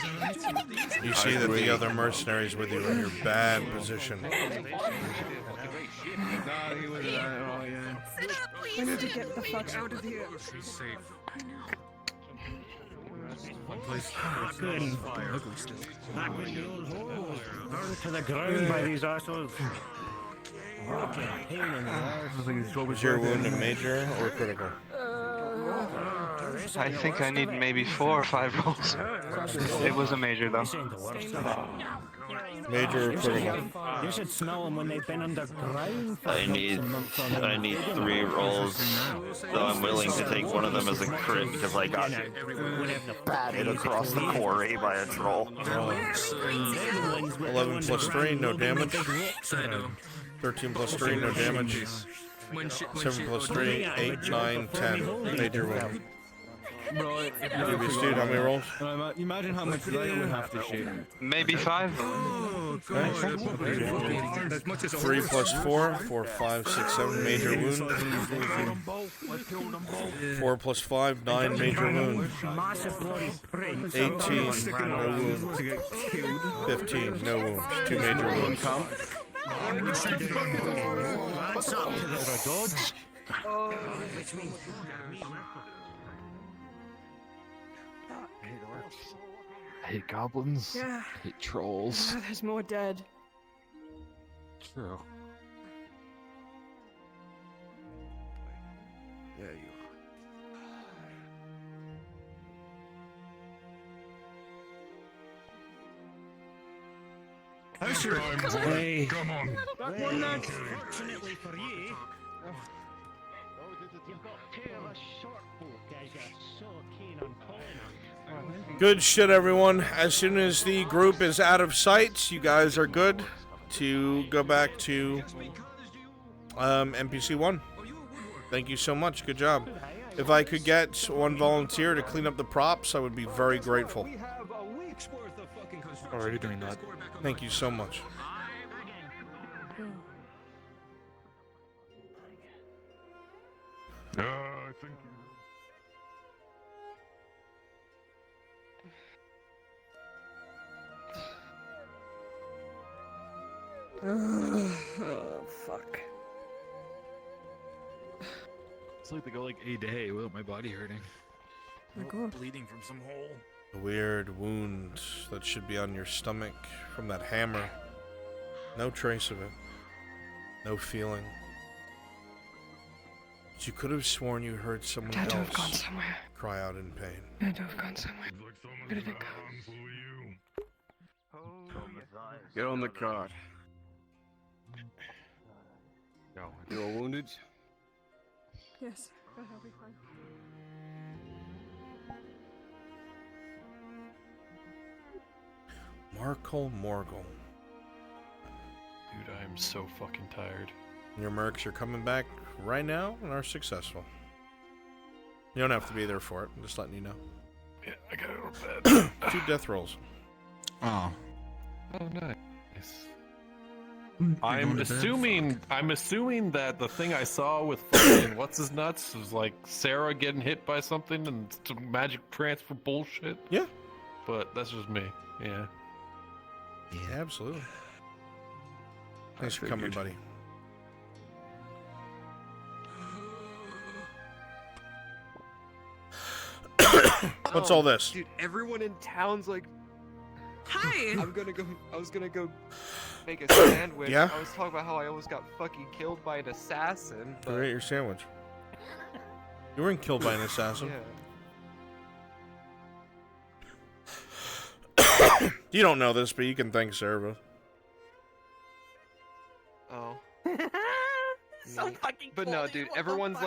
You see that the other mercenaries with you are in your bad position. We need to get the fuck out of here. She's safe. Burned to the ground by these assholes. What was your wound, a major or critical? I think I need maybe 4 or 5 rolls. It was a major though. Major or critical? You should smell them when they've been underground. I need 3 rolls, though I'm willing to take one of them as a crit because I got batted across the quarry by a troll. 11 plus 3, no damage. 13 plus 3, no damage. 7 plus 3, 8, 9, 10. Major wound. Bro, Previous dude, how many rolls? Imagine how much light would have to shoot. Maybe 5. 3 plus 4, 4, 5, 6, 7, major wound. 4 plus 5, 9, major wound. 18, no wound. 15, no wound. 2 major wounds. I hate goblins. Yeah. I hate trolls. There's more dead. True. There you Hey. Come on. Fortunately for you, you've got 2 of us short folk guys are so keen on pulling them. Good shit, everyone. As soon as the group is out of sight, you guys are good to go back to NPC 1. Thank you so much. Good job. If I could get one volunteer to clean up the props, I would be very grateful. Already doing that. Thank you so much. I think Oh, fuck. It's like to go like a day without my body hurting. My God. Bleeding from some hole. A weird wound that should be on your stomach from that hammer. No trace of it. No feeling. But you could have sworn you heard someone Had to have gone else somewhere. cry out in pain. Had to have gone somewhere. Where did it go? Get on the cart. You are wounded? Yes, but I'll be fine. Markle Morgul. Dude, I am so fucking tired. Your mercs are coming back right now and are successful. You don't have to be there for it. I'm just letting you know. Yeah, I gotta go to bed. 2 death rolls. Oh. Oh, nice. I'm assuming that the thing I saw with fucking what's his nuts was like Sarah getting hit by something and some magic transfer bullshit. Yeah. But that's just me. Yeah. Yeah, absolutely. Thanks for coming, buddy. What's all this? Dude, everyone in town's like, hi. I was gonna go make a sandwich. Yeah? I was talking about how I almost got fucking killed by an assassin. But... Go eat your sandwich. You weren't killed by an assassin. Yeah. You don't know this, but you can thank Serva. Oh. So fucking But no, dude, everyone's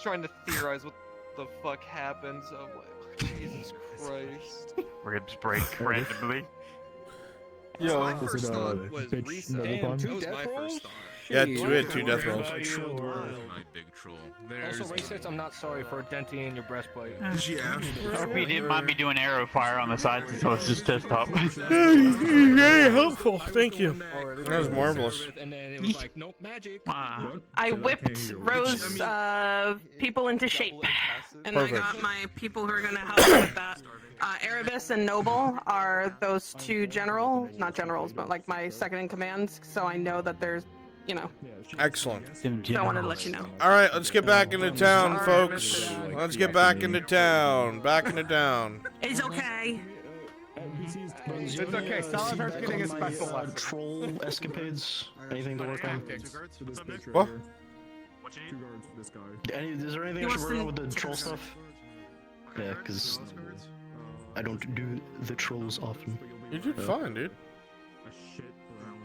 trying to theorize what the fuck happened, so I'm like, Jesus Christ. Ribs break randomly. Yo, my first thought was Risa. Damn, that was my first thought. Yeah, we had 2 death rolls. My big troll. Also, racist, I'm not sorry for denting in your breastplate. Yeah. Hope you didn't mind me doing arrow fire on the side since I was just test top. Very helpful. Thank you. That was marvelous. And then it was like, nope, magic. I whipped Rose people into shape, and Perfect. I got my people who are gonna help me with that. Erebus and Noble are those 2 not generals, but like my second in commands. So I know that there's, you know. Excellent. So I wanted to let you know. All right, let's get back into town, folks. Let's get back into town. Back into town. It's okay. It's okay. Salazar's getting a special lesson. Troll escapades? Anything to work on? What? 2 guards for this guy. Is there anything I should work on with the troll stuff? Yeah, because I don't do the trolls often. You did fine, dude.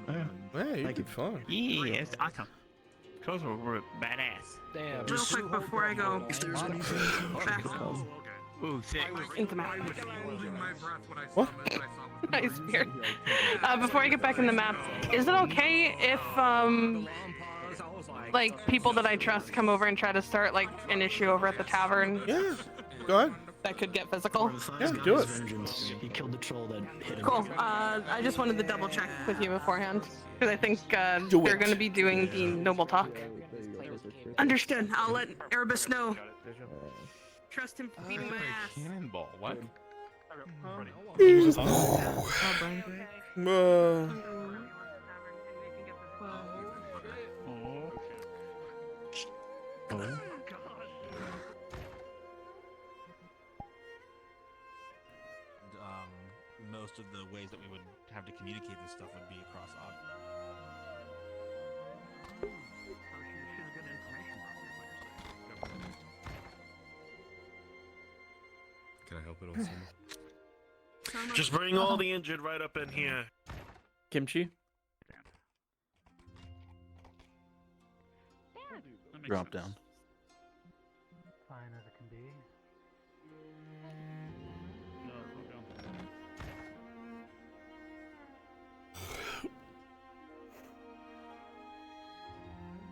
Yeah. Yeah, you did fine. Yes, awesome. Those were badass. Damn. Real quick before I go back Ooh, sick. into map. What? Nice beard. Before I get back in the map, is it okay if like people that I trust come over and try to start like an issue over at the tavern? Yeah. Go ahead. That could get physical. Yeah, do it. He killed the troll that hit him. Cool. I just wanted to double check with you beforehand because I think they're going to be doing the noble talk. Understood. I'll let Erebus know. Trust him beating my ass. Cannonball. What? Most of the ways that we would have to communicate this stuff would be across Can I help it also? Just bring all the injured right up in here. Kimchi? Drop down. Fine as it can be.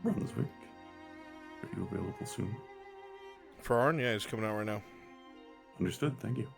Brunswick. Are you available soon? For Arn? Yeah, he's coming out right now. Understood, thank you.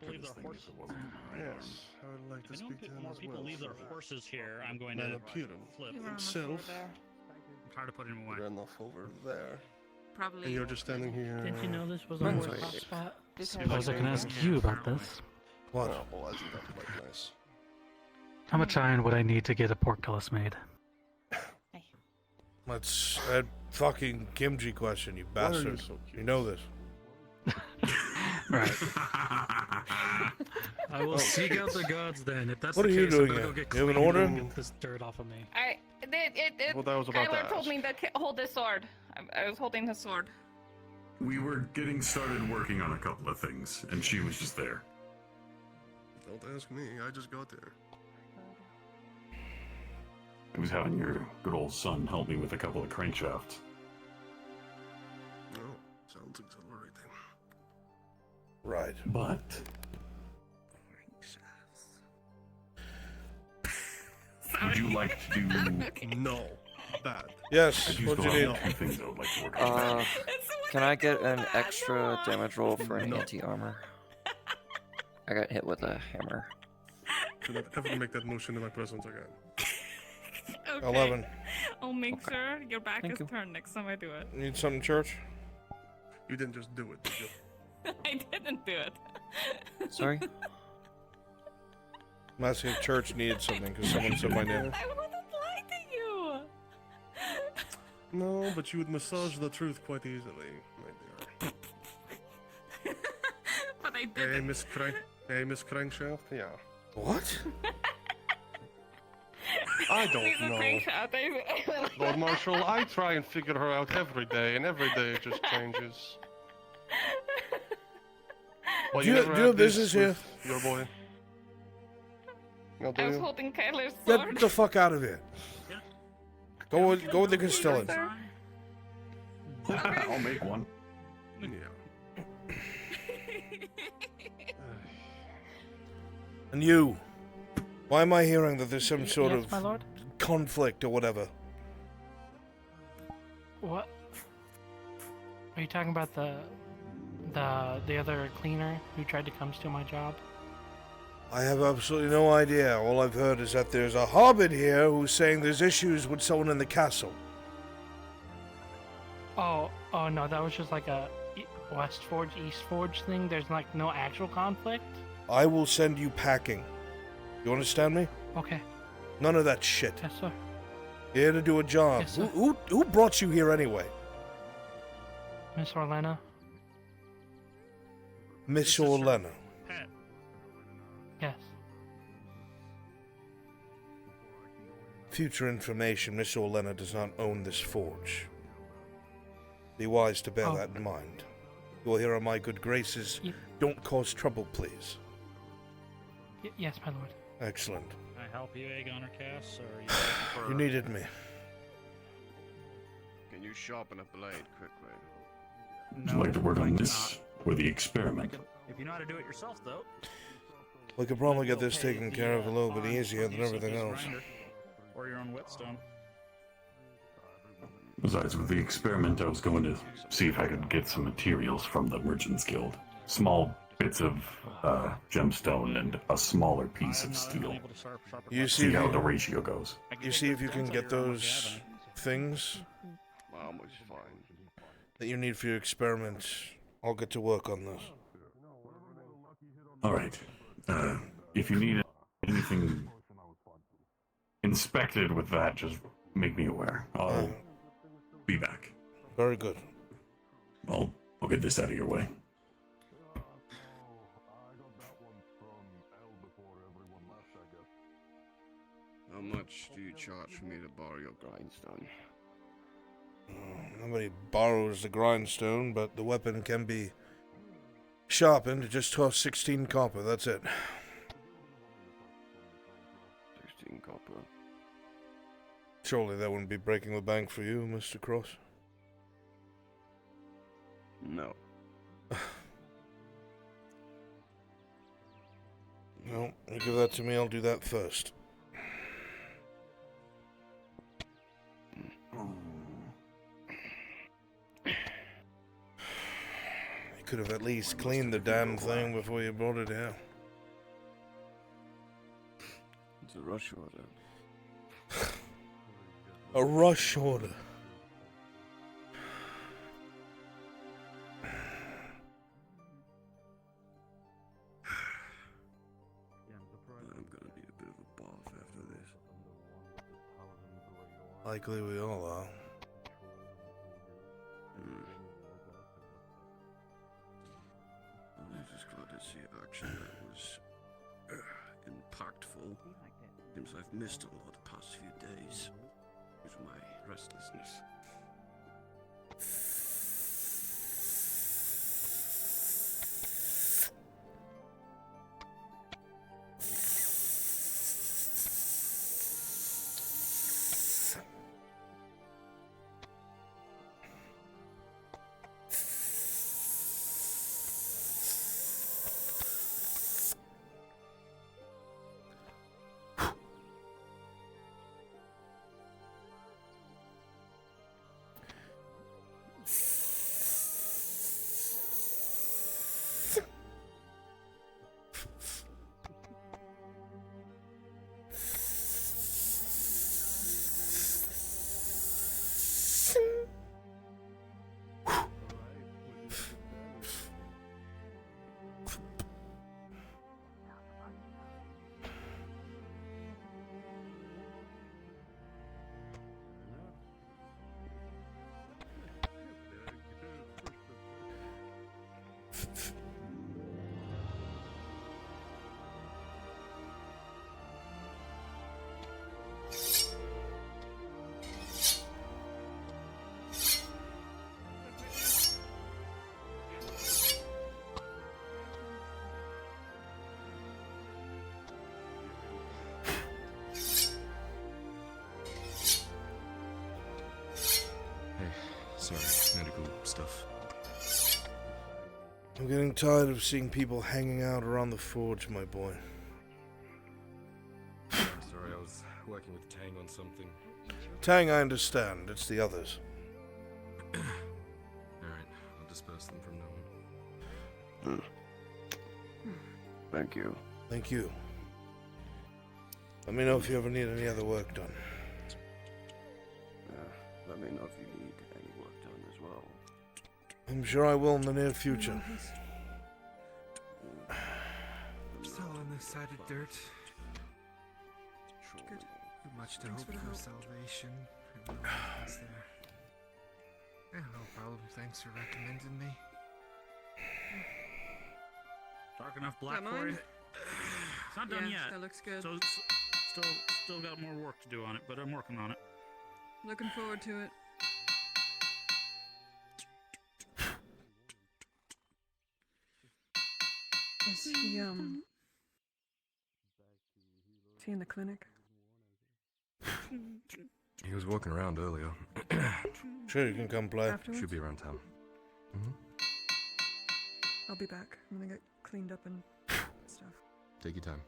Leave their horses. Yes, I would like to speak to him more as people well. leave their horses here, I'm going Man, to Putin flip. himself I'm tired of putting him away. ran off over there. Probably. And you're just standing here. Didn't you know this was a Brunswick. hot spot? Suppose I can ask you about this. What? Well, isn't that quite nice? How much iron would I need to get a portcullis made? That's that fucking Kimchi question, you Why are you bastard. so You know this. Right. I will seek out the gods then. If that's What the are you case, doing I'm here? gonna go get You have an clean order? and get this dirt off of me. Well, that was about Kyler to told ask. me to hold this sword. I was holding his sword. We were getting started working on a couple of things, and she was just there. Don't ask me, I just got there. I was having your good old son help me with a couple of crankshafts. Oh, sounds exhilarating. Right. But would you like to do? No. Bad. Yes. I do What do still you have need? two things I would like to work on. Can I get an extra damage roll for an anti-armor? I got hit with a hammer. Do not ever make that motion in my presence again. Okay. 11. I'll make sure your back Thank is you. turned next time I do it. Need something, Church? You didn't just do it, did you? I didn't do it. Sorry? I'm asking if Church needed something because someone said my name. I wouldn't lie to you. No, but you would massage the truth quite easily, my dear. But I didn't. Hey, Miss Crankshaft? Yeah. What? I don't Please, know. screenshot. Lord Marshal, I try and figure her out every day, and every day it just changes. Well, Do you never have had this business here? with your boy? No, do I was you? holding Kyler's sword. Get the fuck out of here. Go with the Castellan. I'll make one. Yeah. And you, why am I hearing that there's some sort Yes, of my lord? conflict or whatever? What? Are you talking about the other cleaner who tried to come steal my job? I have absolutely no idea. All I've heard is that there's a hobbit here who's saying there's issues with someone in the castle. Oh no, that was just like a West Forge, East Forge thing. There's like no actual conflict. I will send you packing. You understand me? Okay. None of that shit. Yes, sir. You're here to do a job. Yes, sir. Who brought you here anyway? Miss Orlena. Miss Orlena. Yes. Future information, Miss Orlena does not own this forge. Be wise to bear Oh. that in mind. You are here on my good graces. Don't cause trouble, please. Yes, my lord. Excellent. Can I help you, Aegon or Cass, or are you looking You needed me. Can you sharpen a blade quickly? Would you like to work on this or the experiment? If you know how to do it yourself, though. We could probably get this taken care of a little bit easier than everything else. Or your own whetstone. Besides, with the experiment, I was going to see if I could get some materials from the Merchants Guild. Small bits of gemstone and a smaller piece of steel. You see how the ratio goes. You see if you can get those things Mom was fine. that you need for your experiment. I'll get to work on this. All right. If you need anything inspected with that, just make me aware. I'll be back. Very good. I'll get this out of your way. How much do you charge for me to borrow your grindstone? Nobody borrows the grindstone, but the weapon can be sharpened. It just costs 16 copper, that's it. 16 copper. Surely that wouldn't be breaking the bank for you, Mr. Cross? No. No, you give that to me, I'll do that first. You could have at least cleaned the damn thing before you brought it here. It's a rush order. A rush order. I'm gonna need a bit of a bath after this. Likely we all are. I'm just glad to see action that was impactful. Seems I've missed a lot the past few days due to my restlessness. sorry, medical stuff. I'm getting tired of seeing people hanging out around the forge, my boy. I'm sorry, I was working with Tang on something. Tang, I understand. It's the others. Alright, I'll disperse them from now on. Thank you. Thank you. Let me know if you ever need any other work done. Let me know if you need any work done as well. I'm sure I will in the near future. Still on this side of dirt. Good. Too much to hope for salvation. Is there? Yeah, no problem. Thanks for recommending me. Dark enough black That for you? mine? It's not done Yeah, yet. that looks good. So, still got more work to do on it, but I'm working on it. Looking forward to it. Is he in the clinic? He was walking around earlier. Sure, you can come play. Afterwards? Should be around town. I'll be back. I'm gonna get cleaned up and stuff. Take your time.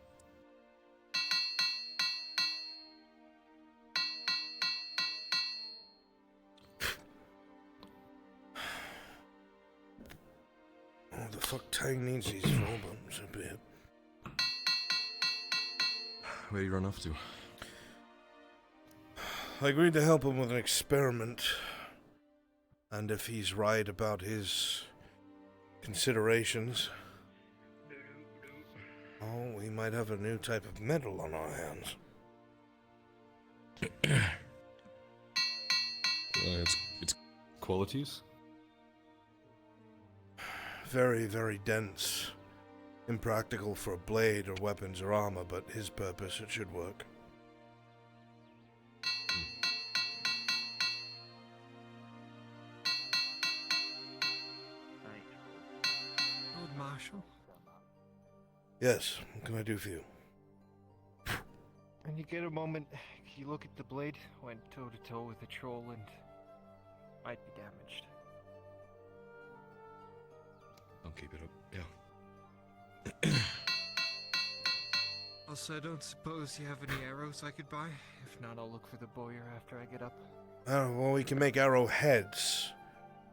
Oh, the fuck Tang needs these albums a bit. Where you run off to? I agreed to help him with an experiment. And if he's right about his considerations, oh, we might have a new type of metal on our hands. Its qualities? Very, very dense. Impractical for a blade or weapons or armor, but his purpose, it should work. Old Marshal. Yes, what can I do for you? When you get a moment, can you look at the blade? Went toe to toe with a troll and might be damaged. I'll keep it up. Yeah. Also, I don't suppose you have any arrows I could buy? If not, I'll look for the bowyer after I get up. Well, we can make arrowheads.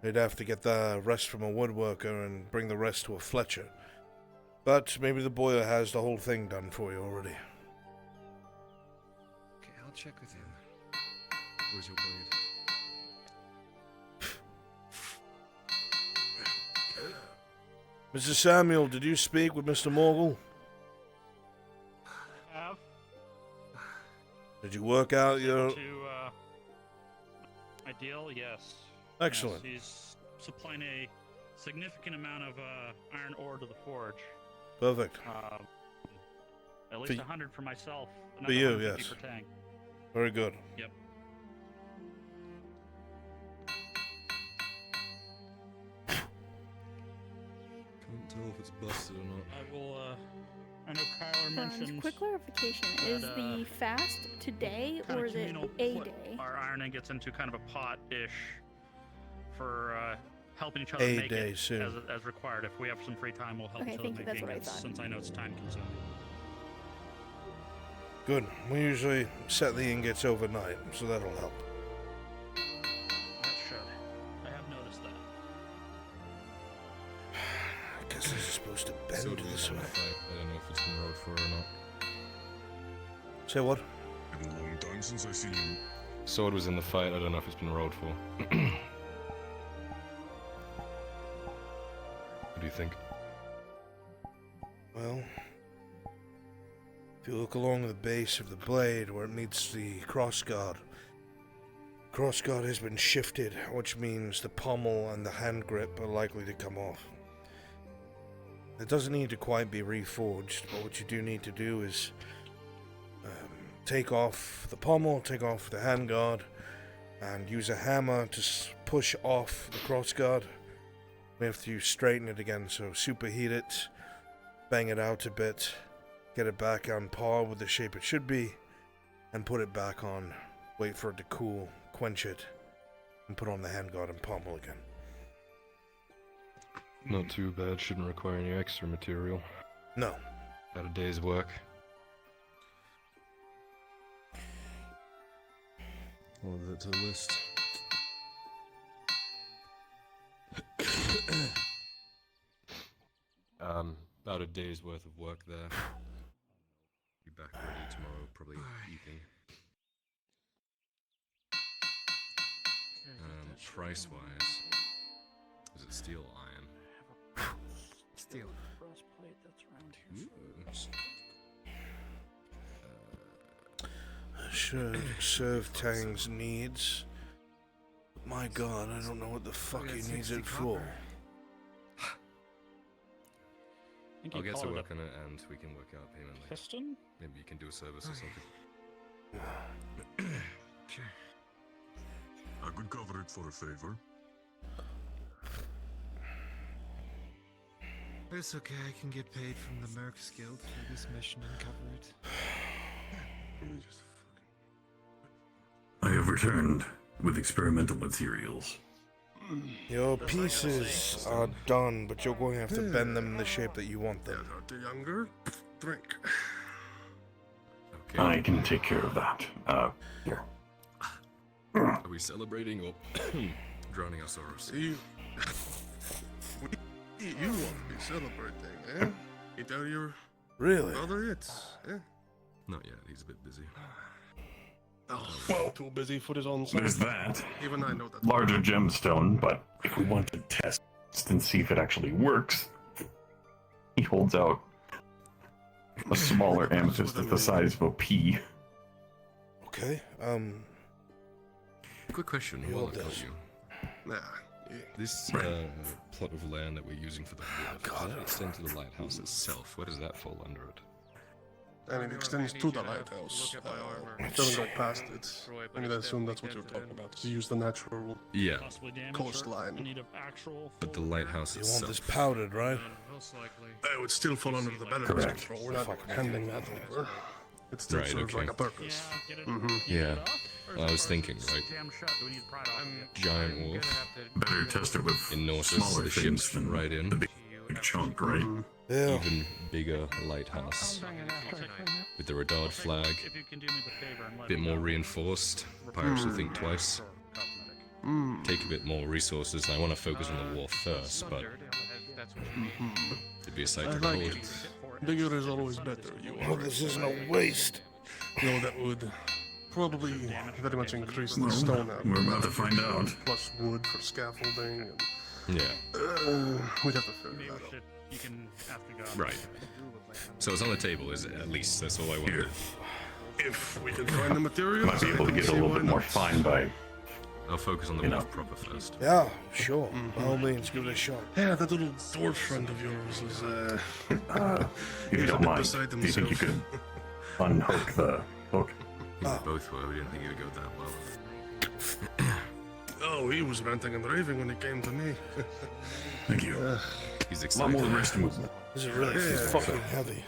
We'd have to get the rest from a woodworker and bring the rest to a fletcher. But maybe the bowyer has the whole thing done for you already. Okay, I'll check with him. Where's your blade? Mr. Samuel, did you speak with Mr. Morgul? Have. Did you work out your... Ideal, yes. Excellent. Yes, he's supplying a significant amount of iron ore to the forge. Perfect. At least 100 for myself. For you, 150 yes. For Tang. Very good. Yep. Can't tell if it's busted or not. I will, I know Kyler mentioned... Quick clarification, is the fast today or is it a put day? Our ironing gets into kind of a pot-ish for helping each other A make day it soon. as required. If we have some free time, we'll help Okay, each other thank you, make that's what I it, thought. since I know it's time-consuming. Good. We usually set the ingots overnight, so that'll help. That should. I have noticed that. I guess this is supposed to bend So do we this have way. a fight? I don't know if it's been rode for or not. Say what? Been a long time since I seen you. Sword was in the fight. I don't know if it's been rode for. What do you think? Well, if you look along the base of the blade where it meets the crossguard has been shifted, which means the pommel and the hand grip are likely to come off. It doesn't need to quite be reforged, but what you do need to do is take off the pommel, take off the handguard, and use a hammer to push off the crossguard. We have to straighten it again, so superheat it, bang it out a bit, get it back on par with the shape it should be, and put it back on. Wait for it to cool, quench it, and put on the handguard and pommel again. Not too bad. Shouldn't require any extra material. No. About a day's work. I'll add that to the list. About a day's worth of work there. Be back ready tomorrow, probably evening. Price-wise, is it steel or iron? Steel. Breastplate that's around here. Should serve Tang's needs. My god, I don't know what the fuck he needs it for. I'll get to work on it and we can work out payment later. Piston? Maybe you can do a service or something. Sure. I could cover it for a favor. It's okay, I can get paid from the Mercs Guild for this mission and cover it. I have returned with experimental materials. Your pieces are done, but you're going to have to bend them in the shape that you want them. The younger, drink. Okay. I can take care of that. Here. Are we celebrating or drowning our sorrows? You want to be celebrating, eh? You tell your Really? brother yet? Eh? Not yet, he's a bit busy. Well, too busy for his own son. There's that. Even I know that. Larger gemstone, but if we want to test and see if it actually works, he holds out a smaller amethyst that's the size of a pea. Okay, Quick question, while I got you. Nah. This plot of land that we're using for the wharf, does it extend to the lighthouse itself? Where does that fall under it? I mean, it extends to the lighthouse. It doesn't go past it. I mean, I assume that's what you're talking about. To use the natural Yeah. coastline. But the lighthouse you itself. want this powdered, right? It would still fall under the betterment control. We're not handing that over. It still Right, serves okay. like a purpose. Yeah. Well, I was thinking, right? Giant wharf. Better test it with in Norse, smaller the things ships than right in. the big chunk, right? Yeah. Even bigger lighthouse. With the Radard flag. Bit more reinforced. Pirates will think twice. Take a bit more resources. I want to focus on the wharf first, but it'd be a sight I to like behold. it. Bigger is always better. You Oh, this isn't a waste. know that would probably very much increase the Well, stone out. we're about to find out. Plus wood for scaffolding. And, Yeah. we'd have to figure that out. You can ask the god. Right. So it's on the table, is it? At least that's all I wanted. If we can find the materials, Might be able to get a little bit more fine by. I'll focus on the You know. wharf proper first. Yeah, sure. By all means, give it a shot. Yeah, that little dwarf friend of yours is, If you he's a don't bit mind, beside do you think you himself. could unhook the hook? We both were. We didn't think it would go that well. Oh, he was ranting and raving when he came to me. Thank you. He's A lot excited. more wrist movement. This is really Yeah. fucking heavy.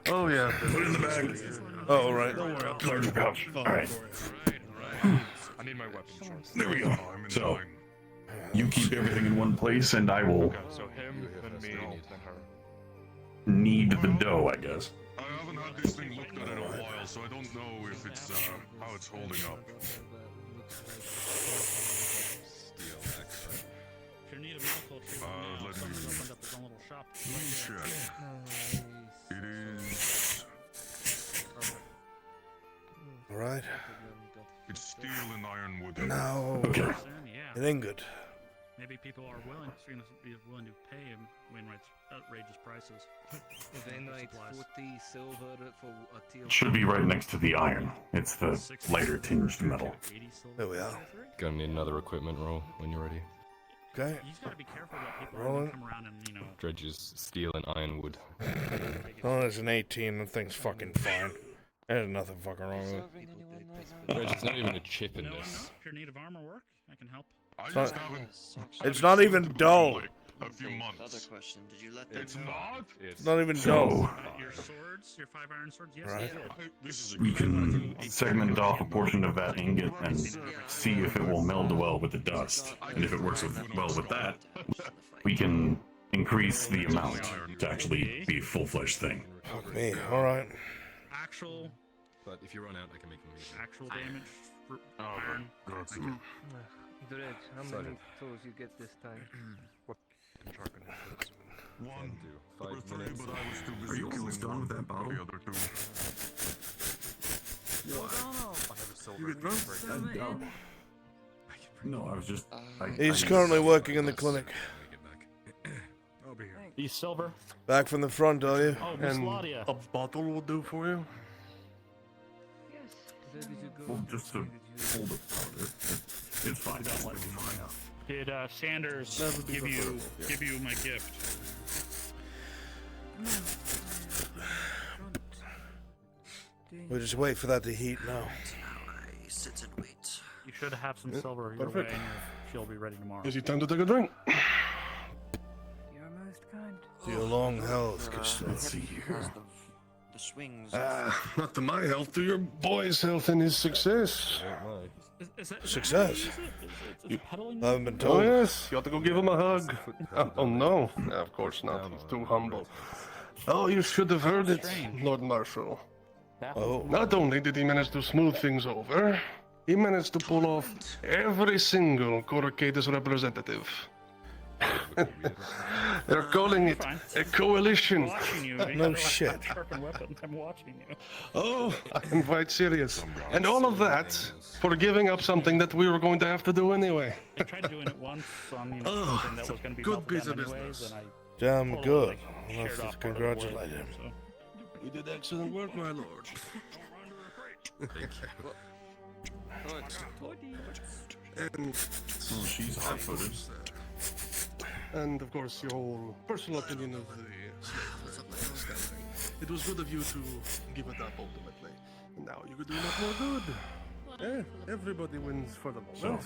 Oh, yeah. Put it in the bag. Oh, right. Don't worry, I'll Larger pouch. All right. I need my weapon shorts. There we go. So, you keep everything in one place, and I will Okay, so him, then me, then her. knead the dough, I guess. I haven't had this thing looked at in a while, so I don't know if it's how it's holding up. If you need a medical treatment now, let someone's me opened up his own little shop. check. It is. All right. It's steel and ironwood. Now, Okay. Yeah. it ain't good. Maybe people are willing to be willing to pay him Wainwright's outrageous prices. Should be right next to the iron. It's the lighter tinged metal. There we are. Gonna need another equipment roll when you're ready. Okay. You just gotta be careful that people are Rolling. gonna come around and, you know. Dredges, steel, and ironwood. Oh, there's an 18. The thing's fucking fine. There's nothing fucking wrong with it. Dredge, not even a chip in this. If you're in need of armor work, I can help. It's not even dull. a few months. Other question, did you let them It's know? not? It's not even So- done. Your swords, your 5 iron swords, yes, Right. I did. This is We can segment off a portion of that ingot and see if it will meld well with the dust. And if it works well with that, we can increase the amount to actually be a full-fledged thing. Fuck me. Alright. Actual, But if you run out, I can make them easier. actual damage for iron. Dred, how many tools you get this time? What? one. Do 5 or 3, minutes. but I was too busy Are you almost killing done with one that bottle? of the other 2. I have a silver. You get drunk? break. No, I was just... He's currently working in the clinic. I'll be here. He's silver. Back from the front, are you? Oh, Miss And Ladia. a bottle will do for you. Well, just to hold a powder. It's fine. Don't let me find out. Did Sanders give you my gift? We'll just wait for that to heat now. Now I sit and wait. You should have some silver your way, perfect. and she'll be ready tomorrow. Is it time to take a drink? You're most kind. To your long health, Crystal. Let's see here. The swings. Not to my health, to your boy's health and his success. Success. You haven't been Oh told. yes, you ought to go give him a hug. Oh no, of course not. He's too humble. Oh, you should have heard it, Lord Marshal. Oh. Not only did he manage to smooth things over, he managed to pull off every single Coracadus representative. They're calling it a coalition. No shit. I'm watching you. Oh, I'm quite serious. And all of that for giving up something that we were going to have to do anyway. I tried doing it once on something that was going to be good well piece done of anyways, business. and I Damn totally, good. like, I'll shared have to off part of the congratulate word, him. so. You did excellent work, my lord. And she's hot-footed. And of course, your whole personal opinion of the it was good of you to give it up ultimately. And now you could do much more good. Everybody wins for the moment.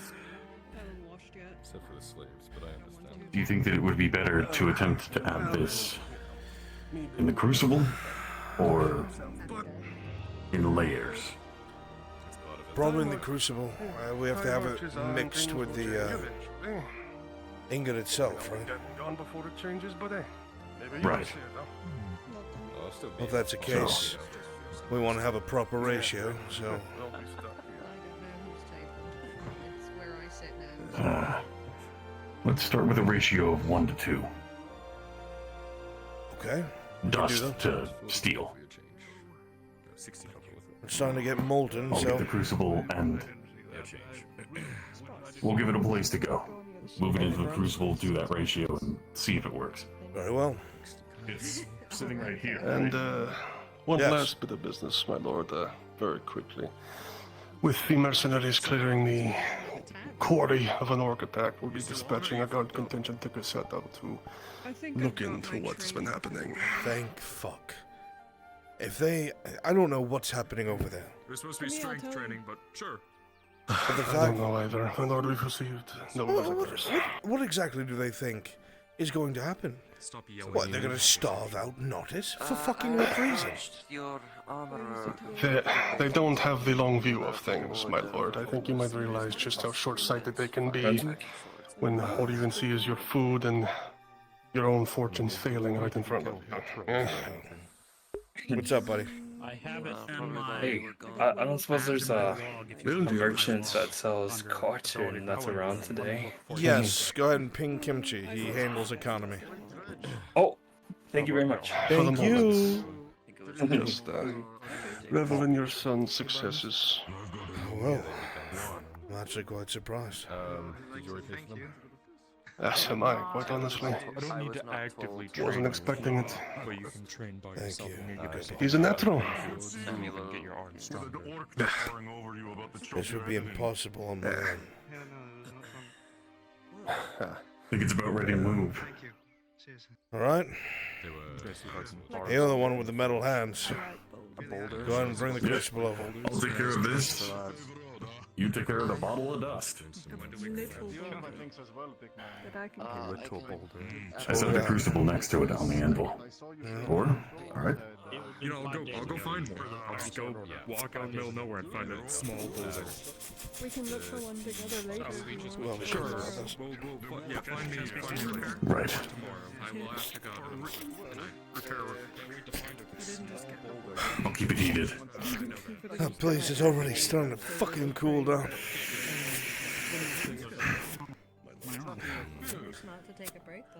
Except for the slaves, but I understand. Do you think that it would be better to attempt to add this in the crucible or in layers? Probably in the crucible. We have to have it mixed with the ingot itself, right? Gone before it changes, but hey, maybe Right. see it, though. If that's the case, we want to have a proper ratio, so... Let's start with a ratio of 1 to 2. Okay. Dust to steel. It's starting to get molten, I'll so... get the crucible and we'll give it a place to go. Move it into the crucible, do that ratio, and see if it works. Very well. It's sitting right here. And one Yes. last bit of business, my lord, very quickly. With the mercenaries clearing the quarry of an orc attack, we'll be dispatching a guard contingent to Cassetta to look into what's been happening. Thank fuck. If they... I don't know what's happening over there. It was supposed to be strength training, but sure. But the I fact... don't know either. My lord, we've received no visitors. What exactly do they think is going to happen? Stop yelling. What, they're going to starve out Nottis? For fucking what reason? Your honor. They don't have the long view of things, my lord. I think you might realize just how short-sighted they can be when all you can see is your food and your own fortunes failing right in front of you. Yeah. What's up, buddy? I have it in my. Hey, I don't suppose there's a merchant that sells cartoon that's around today? Yes, go ahead and ping Kimchi. He handles economy. Oh, thank you very much. Thank you. Just revel in your son's successes. Well, I'm actually quite surprised. Did you already pay for them? As am I, quite honestly. I don't need to actively train. Wasn't expecting it. But you can train by Thank yourself you. and you get He's a natural. you can get your arms stronger. This would be impossible on my own. I think it's about ready to move. Alright? They You're the one with the metal hands. A boulder. Go ahead and bring the crucible over. I'll take care of this. You take care of the bottle of dust. I set the crucible next to it on the anvil. Or, alright. You know, I'll go find one. I'll just go walk out in the middle of nowhere and find a small boulder. We can look for one together later. Well, sure. Yeah, find me repair. Right. Tomorrow. I will ask to God. Repair. I'll keep it heated. That place is already starting to fucking cool down.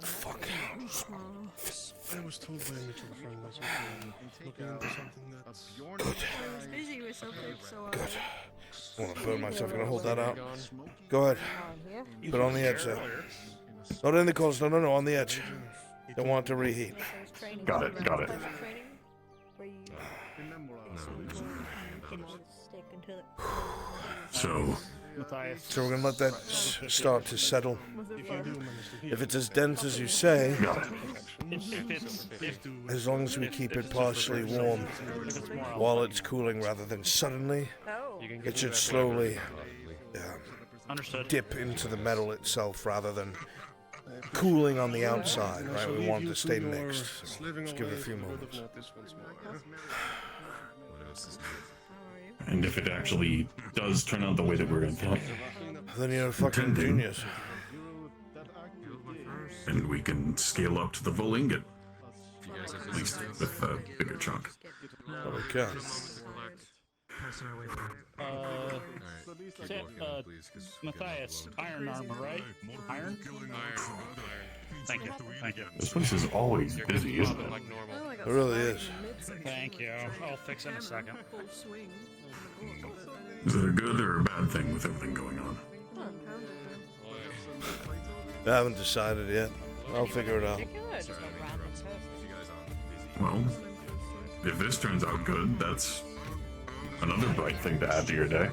Fuck. I was told by a mutual friend that you're looking into something that's Good. I was busy with something, so Good. I want to burn myself. Gonna hold that out. Go ahead. Put it on the edge there. Not in the corners. No, no, no. On the edge. Don't want it to reheat. Got it, got it. So we're gonna let that start to settle. If it's as dense as you say, as long as we keep it partially warm while it's cooling rather than suddenly, it should slowly dip into the metal itself rather than cooling on the outside, right? We want it to stay mixed. So just give it a few moments. And if it actually does turn out the way that we're intending, then you're a fucking genius. and we can scale up to the full ingot. At least with a bigger chunk. Okay. Matthias, iron armor, right? Iron? Thank you. Thank you. This place is always busy, isn't it? It really is. Thank you. I'll fix it in a second. Is it a good or a bad thing with everything going on? I haven't decided yet. I'll figure it out. Well, if this turns out good, that's another bright thing to add to your day.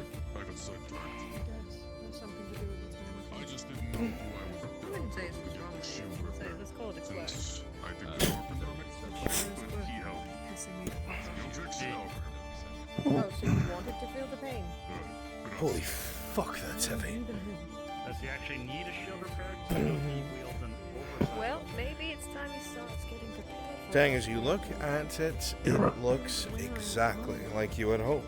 Oh, so you wanted to feel the pain? Holy fuck, that's heavy. Does he actually need a shield repaired? Well, maybe it's time he starts getting prepared. Dang, as you look at it, it looks exactly like you had hoped.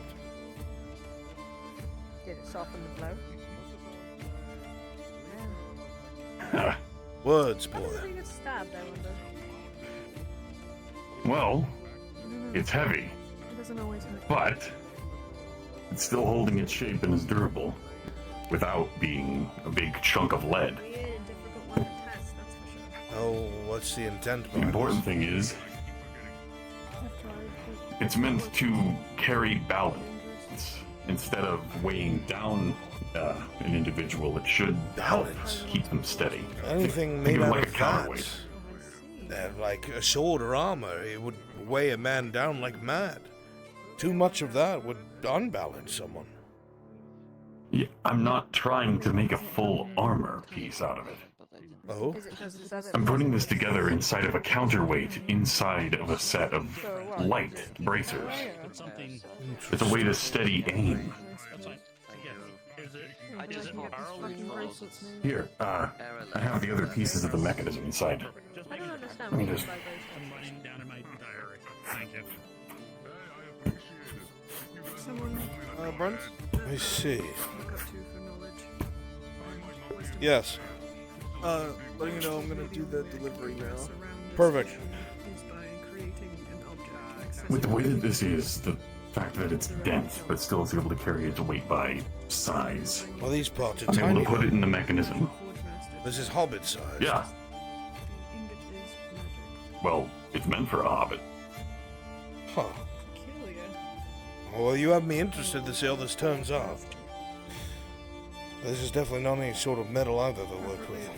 Did it soften the blow? Words, How boy. did he get stabbed, I wonder? Well, it's heavy, It doesn't always hurt. but it's still holding its shape and is durable without being a big chunk of lead. Oh, what's the intent? The important thing is, it's meant to carry balance. Instead of weighing down an individual, it should help keep them steady. Anything Think made of it out like of a counterweight. like a sword or armor, it would weigh a man down like mad. Too much of that would unbalance someone. Yeah, I'm not trying to make a full armor piece out of it. Oh? I'm putting this together inside of a counterweight inside of a set of light bracers. It's a way to steady aim. Here, I have the other pieces of the mechanism inside. I don't understand. Let me just... Down in my diary. Thank you. Brent? I see. Yes. Letting you know I'm gonna do the delivery now. Perfect. With the way that this is, the fact that it's dense, but still is able to carry its weight by size. Well, these parts are I'm tiny. able to put it in the mechanism. This is hobbit size. Yeah. Well, it's meant for a hobbit. Huh. Well, you have me interested to see how this turns out. This is definitely not any sort of metal I've ever worked with.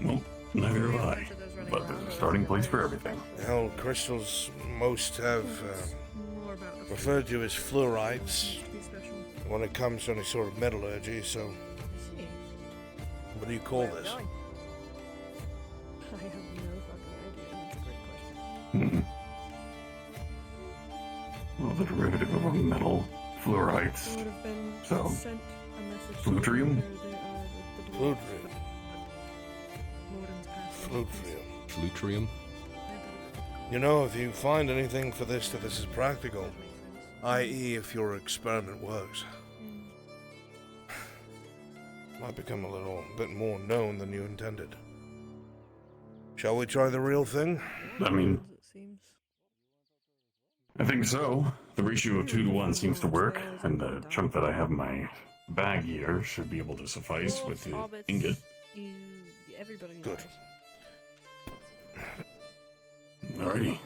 Well, neither have I. But there's a starting place for everything. Hell, crystals most have referred to as fluorites when it comes to any sort of metallurgy, so what do you call this? I have no fucking idea. That's a great question. Well, the derivative of a metal, fluorites. So, flutrium? Flutrium? You know, if you find anything for this that is practical, i.e. if your experiment works, might become a little bit more known than you intended. Shall we try the real thing? I mean, I think so. The ratio of 2 to 1 seems to work, and the chunk that I have in my bag here should be able to suffice with the ingot. Good. Alrighty.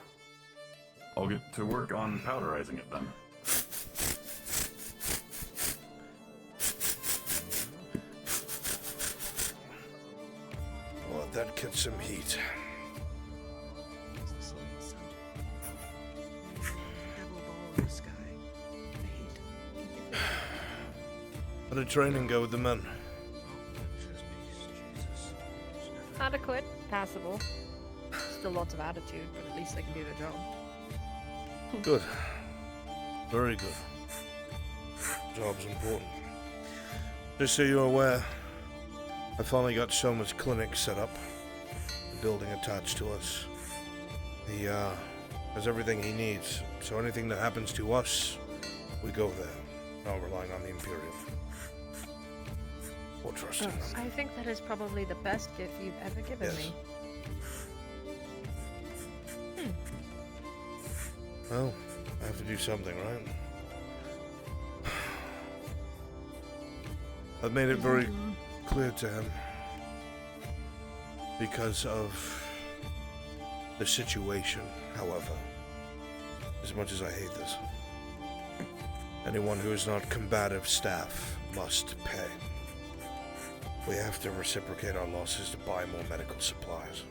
I'll get to work on powderizing it then. I'll let that get some heat. How did training go with the men? Adequate, passable. Still lots of attitude, but at least they can do their job. Good. Very good. Job's important. Just so you're aware, I finally got Soma's clinic set up. The building attached to us. He has everything he needs, so anything that happens to us, we go there, not relying on the Imperium. Or trusting them. I think that is probably the best gift you've ever given me. Well, I have to do something, right? I've made it very clear to him, because of the situation, however, as much as I hate this, anyone who is not combative staff must pay. We have to reciprocate our losses to buy more medical supplies.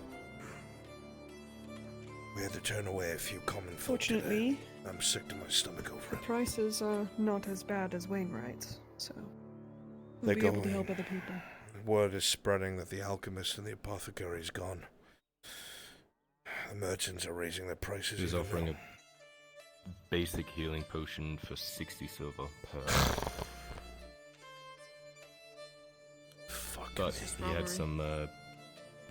We had to turn away a few common folk Fortunately, today. I'm sick to my stomach over the it. prices are not as bad as Wainwright's, so They're we'll be able to going. help other people. Word is spreading that the alchemist and the apothecary is gone. The merchants are raising their prices. He was even offering now. a basic healing potion for 60 silver per. But he had some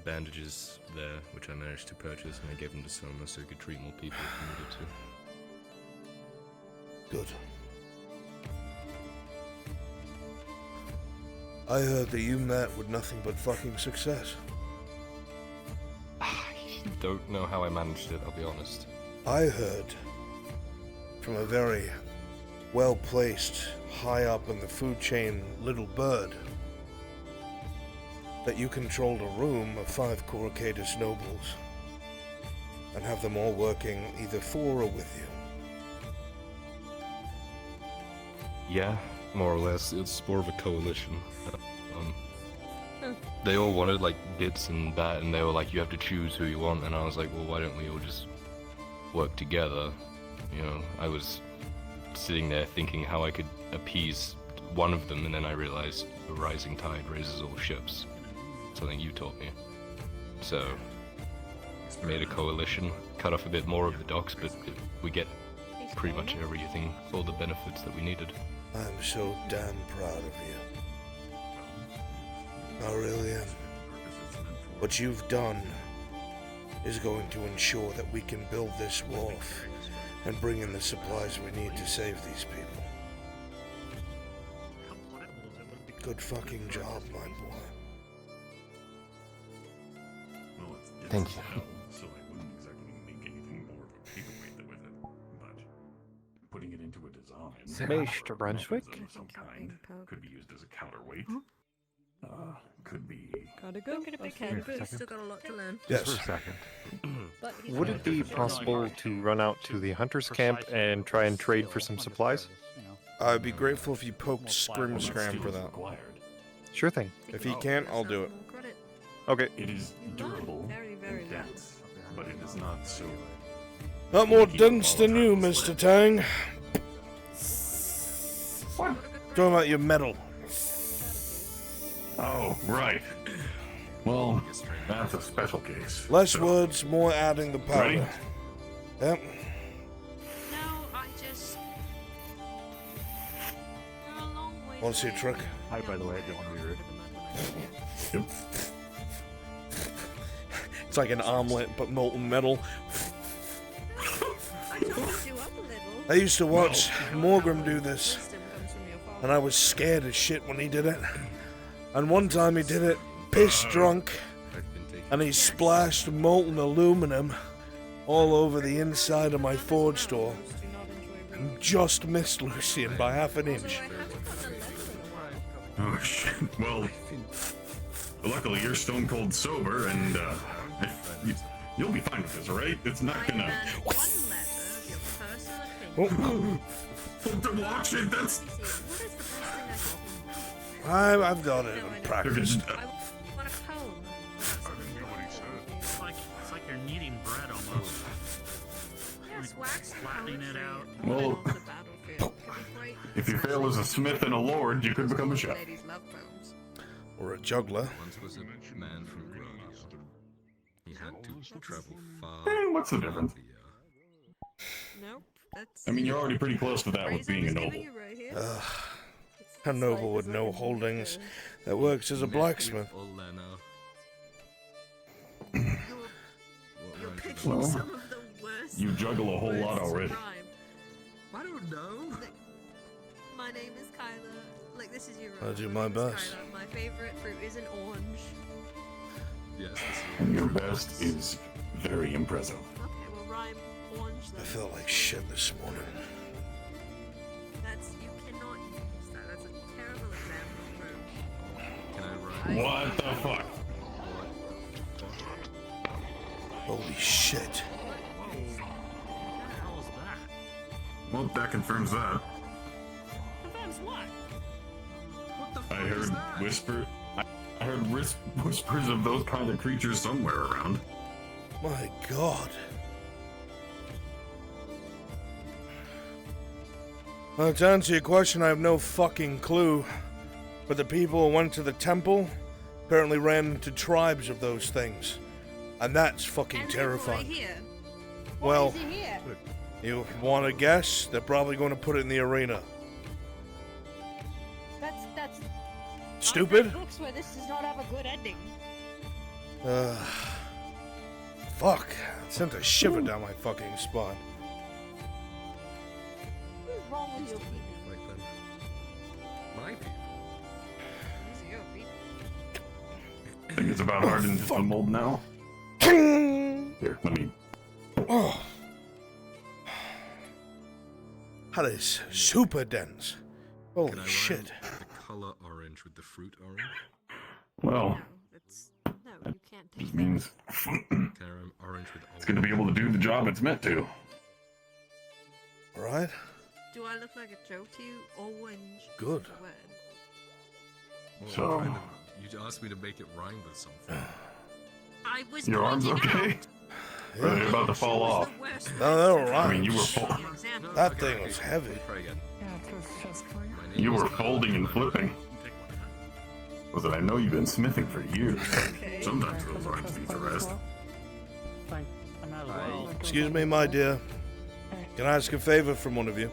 bandages there, which I managed to purchase, and I gave them to Soma so he could treat more people if he needed Good. I heard that you met with nothing but fucking success. to. Don't know how I managed it, I'll be honest. I heard from a very well-placed, high up in the food chain little bird that you controlled a room of 5 Coracadus nobles and have them all working either for or with you. Yeah, more or less. It's more of a coalition. They all wanted like bits and that, and they were like, you have to choose who you want, and I was like, well, why don't we all just work together? You know, I was sitting there thinking how I could appease one of them, and then I realized a rising tide raises all ships. Something you taught me. So, made a coalition, cut off a bit more of the docks, but we get pretty much everything, all the benefits that we needed. I'm so damn proud of you. I really am. What you've done is going to ensure that we can build this wharf and bring in the supplies we need to save these people. Good fucking job, my boy. Thank you. So I wouldn't exactly make anything more of a paperweight with it, but putting it into a design. Mr. Brunswick? Of some kind could be used as a counterweight. Could be. Gotta go. Get a big Wait head. a second. Still got a lot to learn. Yes. Just for a second. Would it be possible to run out to the hunter's camp and try and trade for some supplies? I'd be grateful if you poked Scrim Scram for that. Sure thing. If he can't, I'll do it. Okay. It is durable and dense, but it is not so. Not more dense than you, Mr. Tang. What? Talking about your metal. Oh, right. Well, that's a special case. Less So, words, more adding the powder. Ready? Yep. No, I just Want to see a trick? Hi, by the way, I don't want to be rude. Yep. It's like an omelet, but molten metal. I used to watch Morgrim do this, and I was scared as shit when he did it. And one time he did it piss drunk, and he splashed molten aluminum all over the inside of my forge door, and just missed Lucian by half an inch. Oh shit, well, luckily you're stone cold sober, and you'll be fine with this, right? It's not gonna... Oh. Watch it, that's... I've done it in practice. It's like you're kneading bread almost. Flattening it out. Well, if you fail as a smith and a lord, you could become a chef. Or a juggler. Once was a man from Greenhill. He had to travel far. What's the difference? Nope, that's... I mean, you're already pretty close to that with being a noble. A noble with no holdings that works as a blacksmith. Well, you juggle a whole lot already. I don't know. My name is Kyla. Like, this is your I'll do my best. Kyla. My favorite fruit is an orange. Yes. And your best is very impressive. Okay, well, rhyme orange then. I felt like shit this morning. That's... you cannot use that. That's a terrible example of fruit. Can I rhyme? What the fuck? Holy shit. Well, that confirms that. Confirms what? What the I fuck heard is that? whisper. I heard whispers of those kind of creatures somewhere around. My god. Well, to answer your question, I have no fucking clue. But the people who went to the temple apparently ran into tribes of those things. And that's fucking terrifying. Well, you want to guess? They're probably going to put it in the arena. That's Stupid? books where this does not have a good ending. Fuck. It sent a shiver down my fucking spine. What's wrong with you people? My people. These are your people. I think it's about hardened into the mold now. Here, let me. Oh. That is super dense. Holy Can I shit. rhyme the color orange with the fruit orange? Well, No, you can't do just means Can I rhyme orange with it's going to be able to do the job it's meant to. Alright? Do I look like a joke to you? Orange. Good. is a word. Well, So- I'm trying to- you asked me to make it rhyme with something. I was Your arm's pointing okay? out. Or are they about to fall off? No, they were I mean, you were right. That thing was heavy. Try again. You were folding and flipping. Was it? I know you've been smithing for years. Sometimes those rhymes need the rest. Excuse me, my dear. Can I ask a favor from one of you?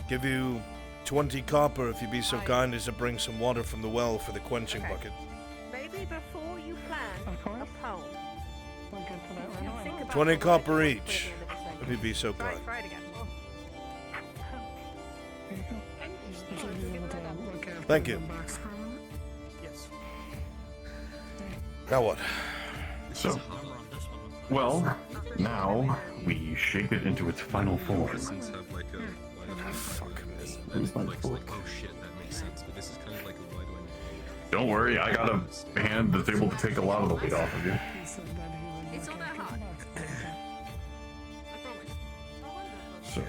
Give you 20 copper if you'd be so kind as to bring some water from the well for the quenching bucket. Maybe before you plan a poem. you think about 20 the copper word each, if you'd be so kind. Try it again. Thank you. Now what? So, well, now we shape it into its final form. Essence have like a Where's my like, book? oh shit, that makes sense. But this is kind of like a why do I need Don't worry, I got a hand that's able to take a lot of the weight off of you. It's not that hard. I promise. So,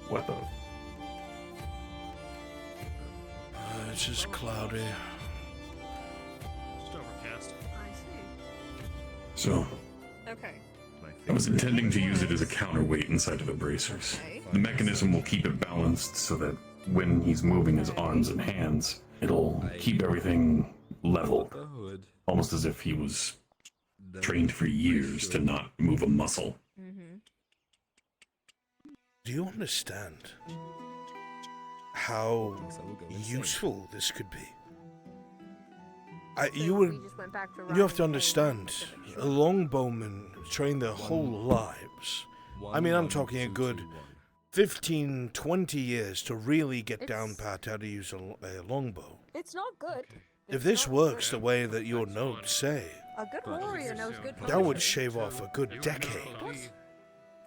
what the? It's just cloudy. Just overcast. I see. So, Okay. I was intending to use it as a counterweight inside of the bracers. The mechanism will keep it balanced so that when he's moving his arms and hands, it'll keep everything level. Almost as if he was trained for years to not move a muscle. Mm-hmm. Do you understand how useful this could be? You have to understand, a longbowman train their whole lives. I mean, I'm talking a good 15, 20 years to really get down pat how to use a longbow. It's not good. If this works the way that your notes say, A good warrior knows good. that would shave off a good decade.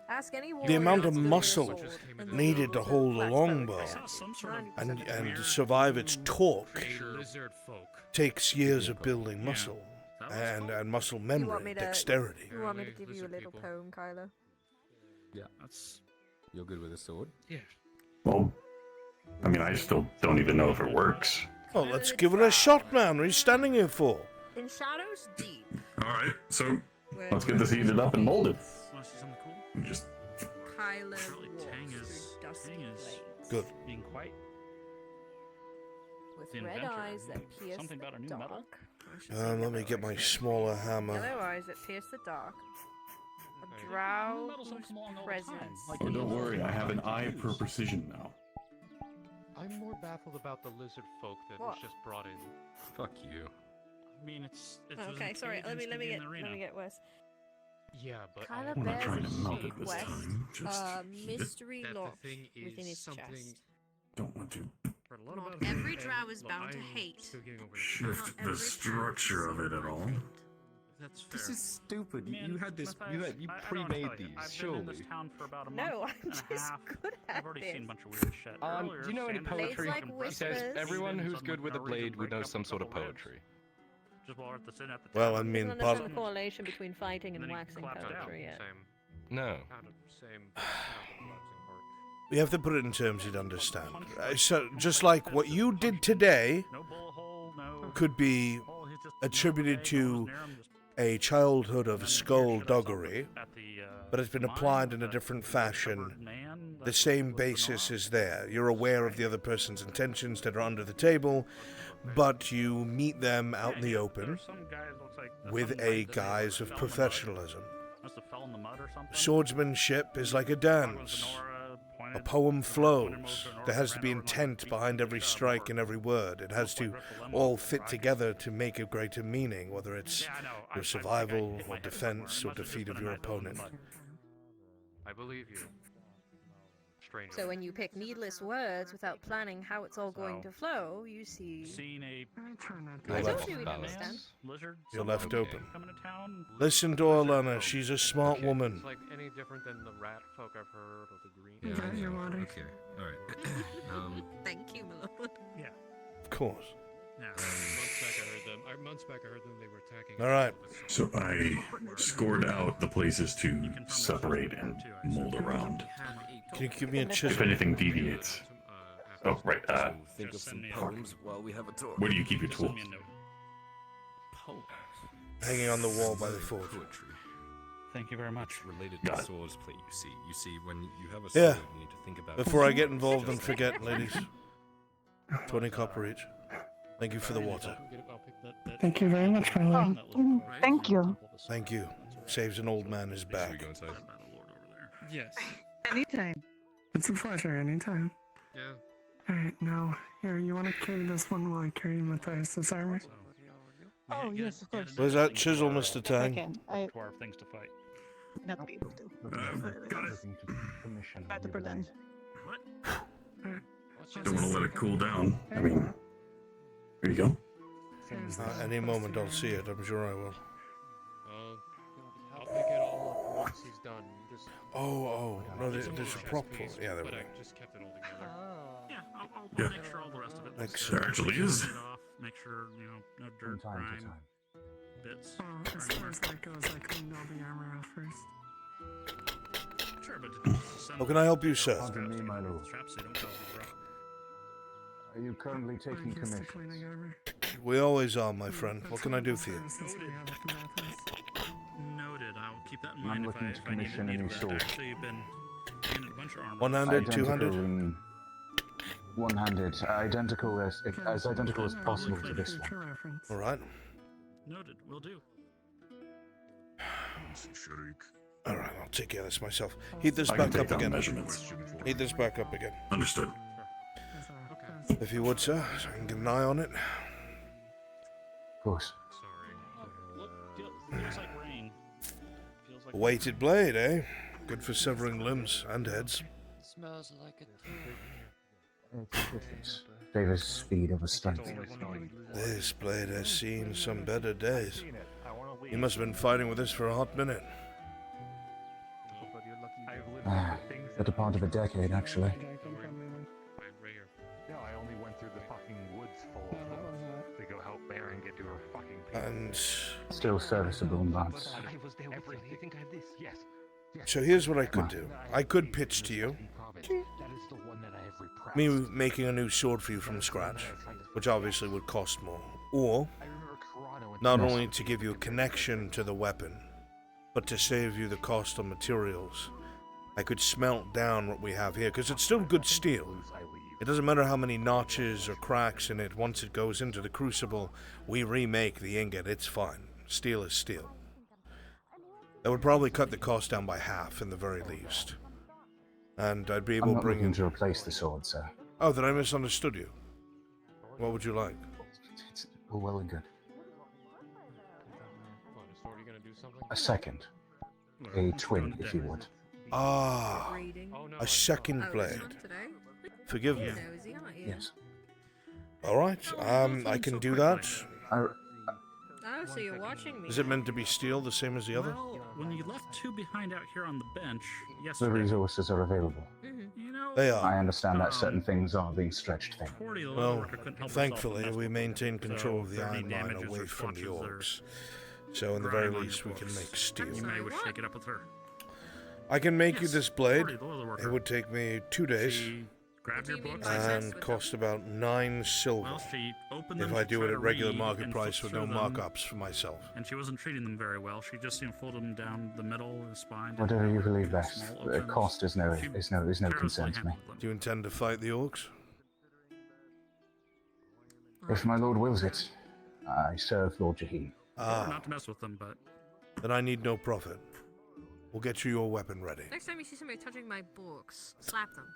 Ask any warrior. The amount of who's good with a muscle sword and the needed to hold a black longbow and survive its torque takes years of building muscle and muscle memory, dexterity. You want me to give you a little poem, Kylo? Yeah. You're good with a sword? Yeah. Well, I mean, I still don't even know if it works. Well, let's give it a shot, man. What are you standing here for? In shadows deep. Alright, so let's get this heated up and molded. Want to see something cool? We just Kylo Apparently Tang walks is through dusty glades. Good. being quite With the red inventor. eyes that pierce Something about a new the metal? dark. Let me get my smaller hammer. Yellow eyes that pierce the dark. A drow whose presence. Oh, don't worry, I have an eye per precision now. I'm more baffled about the lizard folk that was just brought in. Fuck you. I mean, it's Okay, sorry. Let me get worse. Yeah, but Kylo I'm not trying bears to a melt shape it this west, time. Just mystery that the locked thing is within his something- chest. don't want to Not every drow is bound to hate. shift the structure of it at all. That's fair. This is stupid. Man, You had this. Matthias, You I don't pre-made know, these, I've been in surely. this town for about a month No, I'm and a just half. good at I've already this. seen a bunch of weird shit. Do Earlier, you know any Sandra poetry? Blades like fucking He says whispers. everyone who's Some good with a no reason blade would break know up some a sort of couple ribs. poetry. Just while we're at the sitting at the Well, table. I mean, Doesn't part understand the correlation between fighting and then he waxing clapped down. poetry yet. No. We have to put it in terms you'd understand. So, just like what you did today No bullet hole, no. could be He's just attributed to a childhood of skullduggery, but it's been applied in a different fashion. The same basis is there. You're aware of the other person's intentions that are under the table, but you meet them out in the open with a guise of professionalism. Must have fell in the mud or something. Swordsmanship is like a dance. A poem flows. There has to be intent behind every strike and every word. It has to all fit together to make a greater meaning, whether it's your survival or defense or defeat of your opponent. I believe you. Stranger. So when you pick needless words without planning how it's all going to flow, you see. You're I left, told you we'd understand. you're left open. Coming to town. Listen to Orlana. She's a smart woman. It's like any different than the rat folk I've heard or the green. Yeah, your water. Okay. All right. Thank you, my lord. Yeah. Of course. Months back I heard them. They were attacking. All right. So I scored out the places to separate and mold around. Can you give me a If chisel? anything deviates. Oh, right. Think of some poems while we have a talk. Where do you keep your tools? Hanging on the wall by the forge. Thank you very much. Related Got to it. swords play. You see, when you have a sword, Yeah. you need to think about. Before I get involved and forget, ladies. 20 copper each. Thank you for the water. Thank you very much, my lord. Thank you. Thank you. Saves an old man his Should we back. go inside? Yes. Anytime. It's a pleasure, anytime. Yeah. Alright, now, here, you want to carry this one while I carry Matthias' armor? Oh, yes, of course. Where's that chisel, Mr. I Tang? can. I To our things to fight. not be able to. Got it. About to pretend. Don't want to let it cool down. I mean, here you go. Any moment I'll see it. I'm sure I will. I'll pick it all up once he's done. Just. Oh, no, there's a prop for it. Yeah, there we But go. I just kept it all together. Yeah, I'll Yeah. make sure all the rest of it. Thanks, There actually is. Make sure no dirt, grime, bits. Oh, as far as that goes, I cleaned all the armor off first. Sure, but How can I help you, sir? Pardon me, my lord. Straps, so you don't cause a drop. Are you currently taking I'm used to commissions? cleaning armor. We always are, my friend. What can I do for you? Since we have it from Matthias. Noted. I'll keep that in I'm mind looking to if I need commission a new it. sword. Actually, you've been given a bunch of armor. One-handed, Identical two-handed? in one-handed, identical as identical as possible to this one. Future reference. All right. Noted. Will do. Sharik. Alright, I'll take care of this myself. Heat this I can back take up down again. measurements. Heat this back up again. Understood. If you would, sir, so I can get an eye on it. Of course. Feels like rain. Feels like A weighted blade, eh? Good for severing limbs and heads. Smells like a Favors speed over strength. This blade has seen some better days. You must have been fighting with this for a hot minute. Better part of a decade, actually. No, I only went through the fucking woods full of them to go help Baron get to her fucking people. And Still serviceable, but I was there with you think I have this? Yes. so here's what I could do. I could pitch to you me making a new sword for you from scratch, which obviously would cost more. Or not only to give you a connection to the weapon, but to save you the cost of materials. I could smelt down what we have here, because it's still good steel. It doesn't matter how many notches or cracks in it. Once it goes into the crucible, we remake the ingot. It's fine. Steel is steel. That would probably cut the cost down by half, in the very least. And I'd be able I'm to not bring looking in... to replace the sword, sir. Oh, then I misunderstood you. What would you like? It's all well and good. A second. A twin, if you would. Ah, a second blade. Forgive me. Yes. Alright, I can do that. Oh, so you're watching me. Is it meant to be steel, the same as the other? Well, when you left two behind out here on the bench The yesterday, resources are available. you know, They are. I understand that certain things are being stretched thin. Cordy, the Well, worker, couldn't help thankfully, himself we and maintain control of the so if there are iron any mine damages away or from the splotches or orcs. So, in the very grime on least, your we can books, make steel. You may wish to take it up with her. I can make you Yes, this blade. Cordy, the leather worker. It would take me 2 days. She grabbed your books And cost about 9 silver. Well, she opened them If I to do try it to at regular read market and price flip with no through them, markups for myself. And she wasn't treating them very well. She just folded them down the middle of the spine. Whatever you believe best. Small The opens. cost is no concern to me. Do you intend to fight the orcs? If my lord wills it, I serve Lord Jaheen. Not to mess with them, but Then I need no profit. We'll get you your weapon ready. Next time you see somebody touching my books, slap them.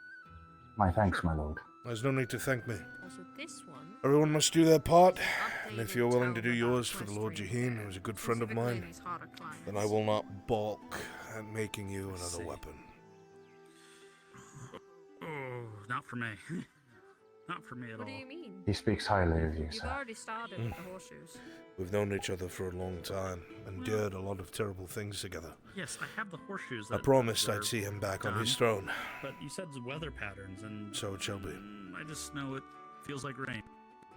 My thanks, my lord. There's no need to thank me. Also, this one. Everyone must do their part, and if you're willing to do yours for the Lord Jaheen, who's a good friend of mine, then I will not balk at making you another weapon. oh, not for me. Not for me at all. What do you mean? He speaks highly of you, You've sir. already started with the horseshoes. We've known each other for a long time, endured a lot of terrible things together. Yes, I have the horseshoes. I That promised were I'd see him back on his done, throne. But you said the weather patterns, and So it shall be. I just know it feels like rain.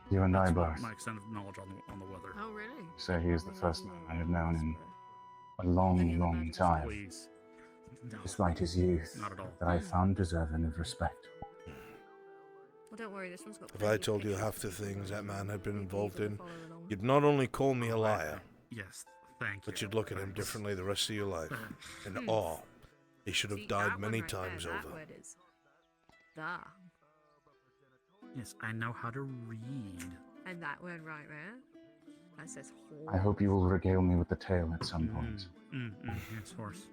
You and I That's both. my extent of knowledge on the weather. Oh, really? So he is the first man I have known in a long, long time, Please. No, despite his youth, not at all. that I found deserving of respect. Well, don't worry, this one's got If I told you half the things that man had been involved in, you'd not only call me a liar, Yes, thank you. but you'd look at him differently the rest of your life. In awe. He should have died many times That over. word is da. Yes, I know how to read. And that word right there, that says I hope you will regale me with the tale at some point. Yes, horse.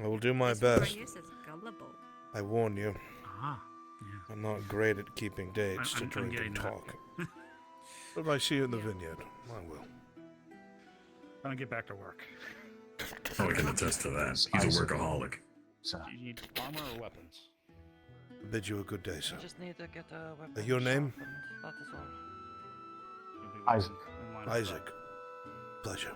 I will do my This one right best. here says gullible. I warn you. Ah, yeah. I'm not great at keeping dates to I'm drink getting and that. talk. But if I see you in the vineyard, I will. I'll get back to work. Oh, I can attest to that. He's a workaholic. Sir. Do you need armor or weapons? I bid you a good day, sir. I just need to get a weapon. Your name? sharpened, that is all. Isaac. Isaac. Pleasure.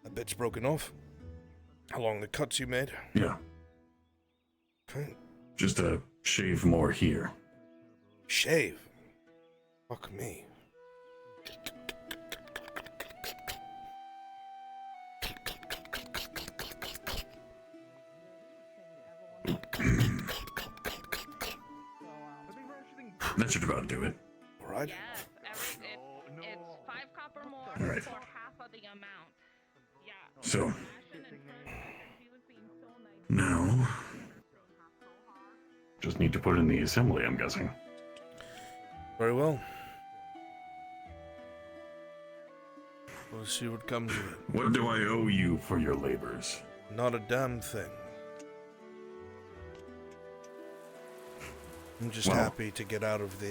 That bit's broken off. How long the cuts you made? Yeah. Okay. Just a shave more here. Shave? Fuck me. That should about do it. Alright. It's 5 copper more All right. for half of the amount. Yeah. So, now, need to put in the assembly, I'm guessing. Very well. We'll see what comes of it. What do I owe you for your labors? Not a damn thing. I'm just happy to get out of the,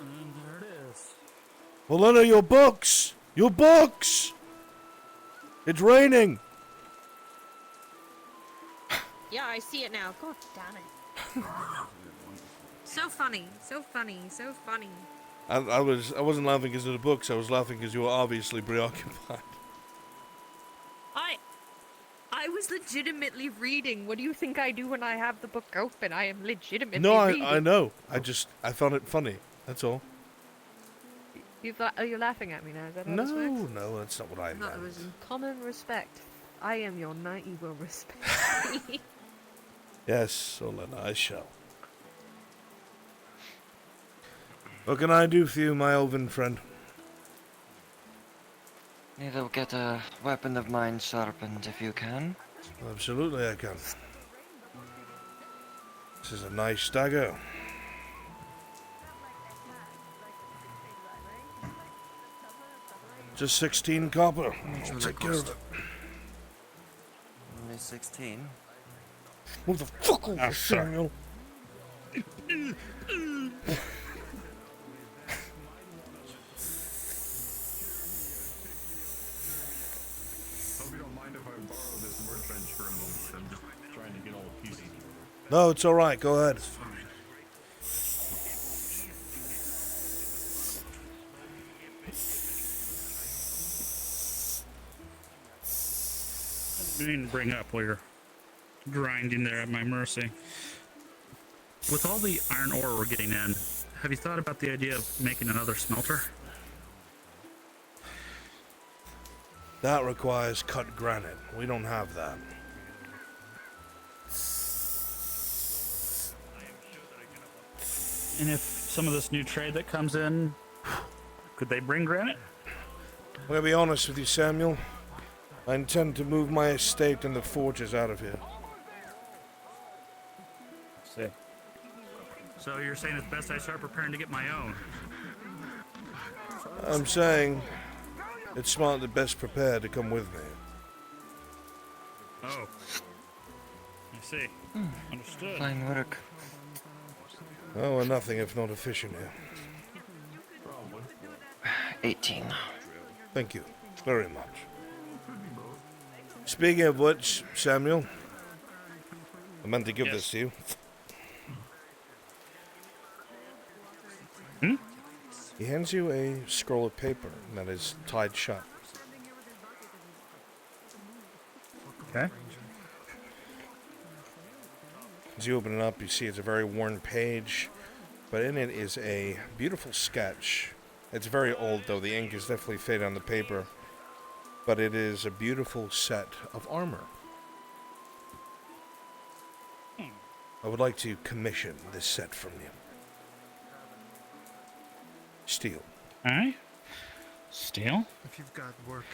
And there it is. Well, Lena, your books! Your books! It's raining! Yeah, I see it now. God damn it. So funny, so funny, so funny. I wasn't laughing because of the books, I was laughing because you were obviously preoccupied. I was legitimately reading. What do you think I do when I have the book open? I am legitimately No, reading. I know. I found it funny. That's all. Are you laughing at me now? Is that how No, this works? no, that's not what I No, meant. it was in common respect. I am your knight, you will respect me. Yes, Olena, I shall. What can I do for you, my elven friend? Need to get a weapon of mine sharpened if you can. Absolutely, I can. This is a nice dagger. Just 16 copper. I'll take care of it. Only 16. Move the fuck over, Samuel. Hope you don't mind if I borrow this workbench for a moment. I'm just trying to get all the pieces. No, it's alright. Go ahead. I didn't bring up while you're grinding there at my mercy. With all the iron ore we're getting in, have you thought about the idea of making another smelter? That requires cut granite. We don't have that. And if some of this new trade that comes in, could they bring granite? I'm gonna be honest with you, Samuel. I intend to move my estate and the forges out of here. See. So you're saying it's best I start preparing to get my own? I'm saying it's smart to best prepared to come with me. Oh. I see. Understood. Fine work. Oh, we're nothing if not efficient here. 18. Thank you very much. Speaking of which, Samuel, I meant to give this to you. He hands you a scroll of paper that is tied shut. Okay. As you open it up, you see it's a very worn page, but in it is a beautiful sketch. It's very old, though. The ink is definitely faded on the paper, but it is a beautiful set of armor. I would like to commission this set from you. Steel. Alright. Steel? If you've got work.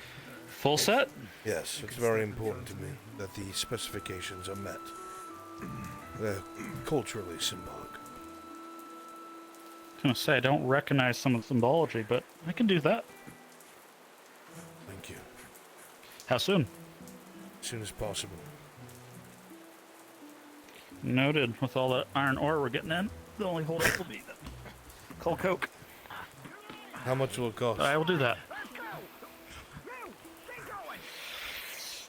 Full set? Yes, it's very important to me that the specifications are met. They're culturally symbolic. I was gonna say, I don't recognize some of the symbology, but I can do that. Thank you. How soon? As soon as possible. Noted. With all that iron ore we're getting in, the only holdup will be the coal coke. How much will it cost? I will do that.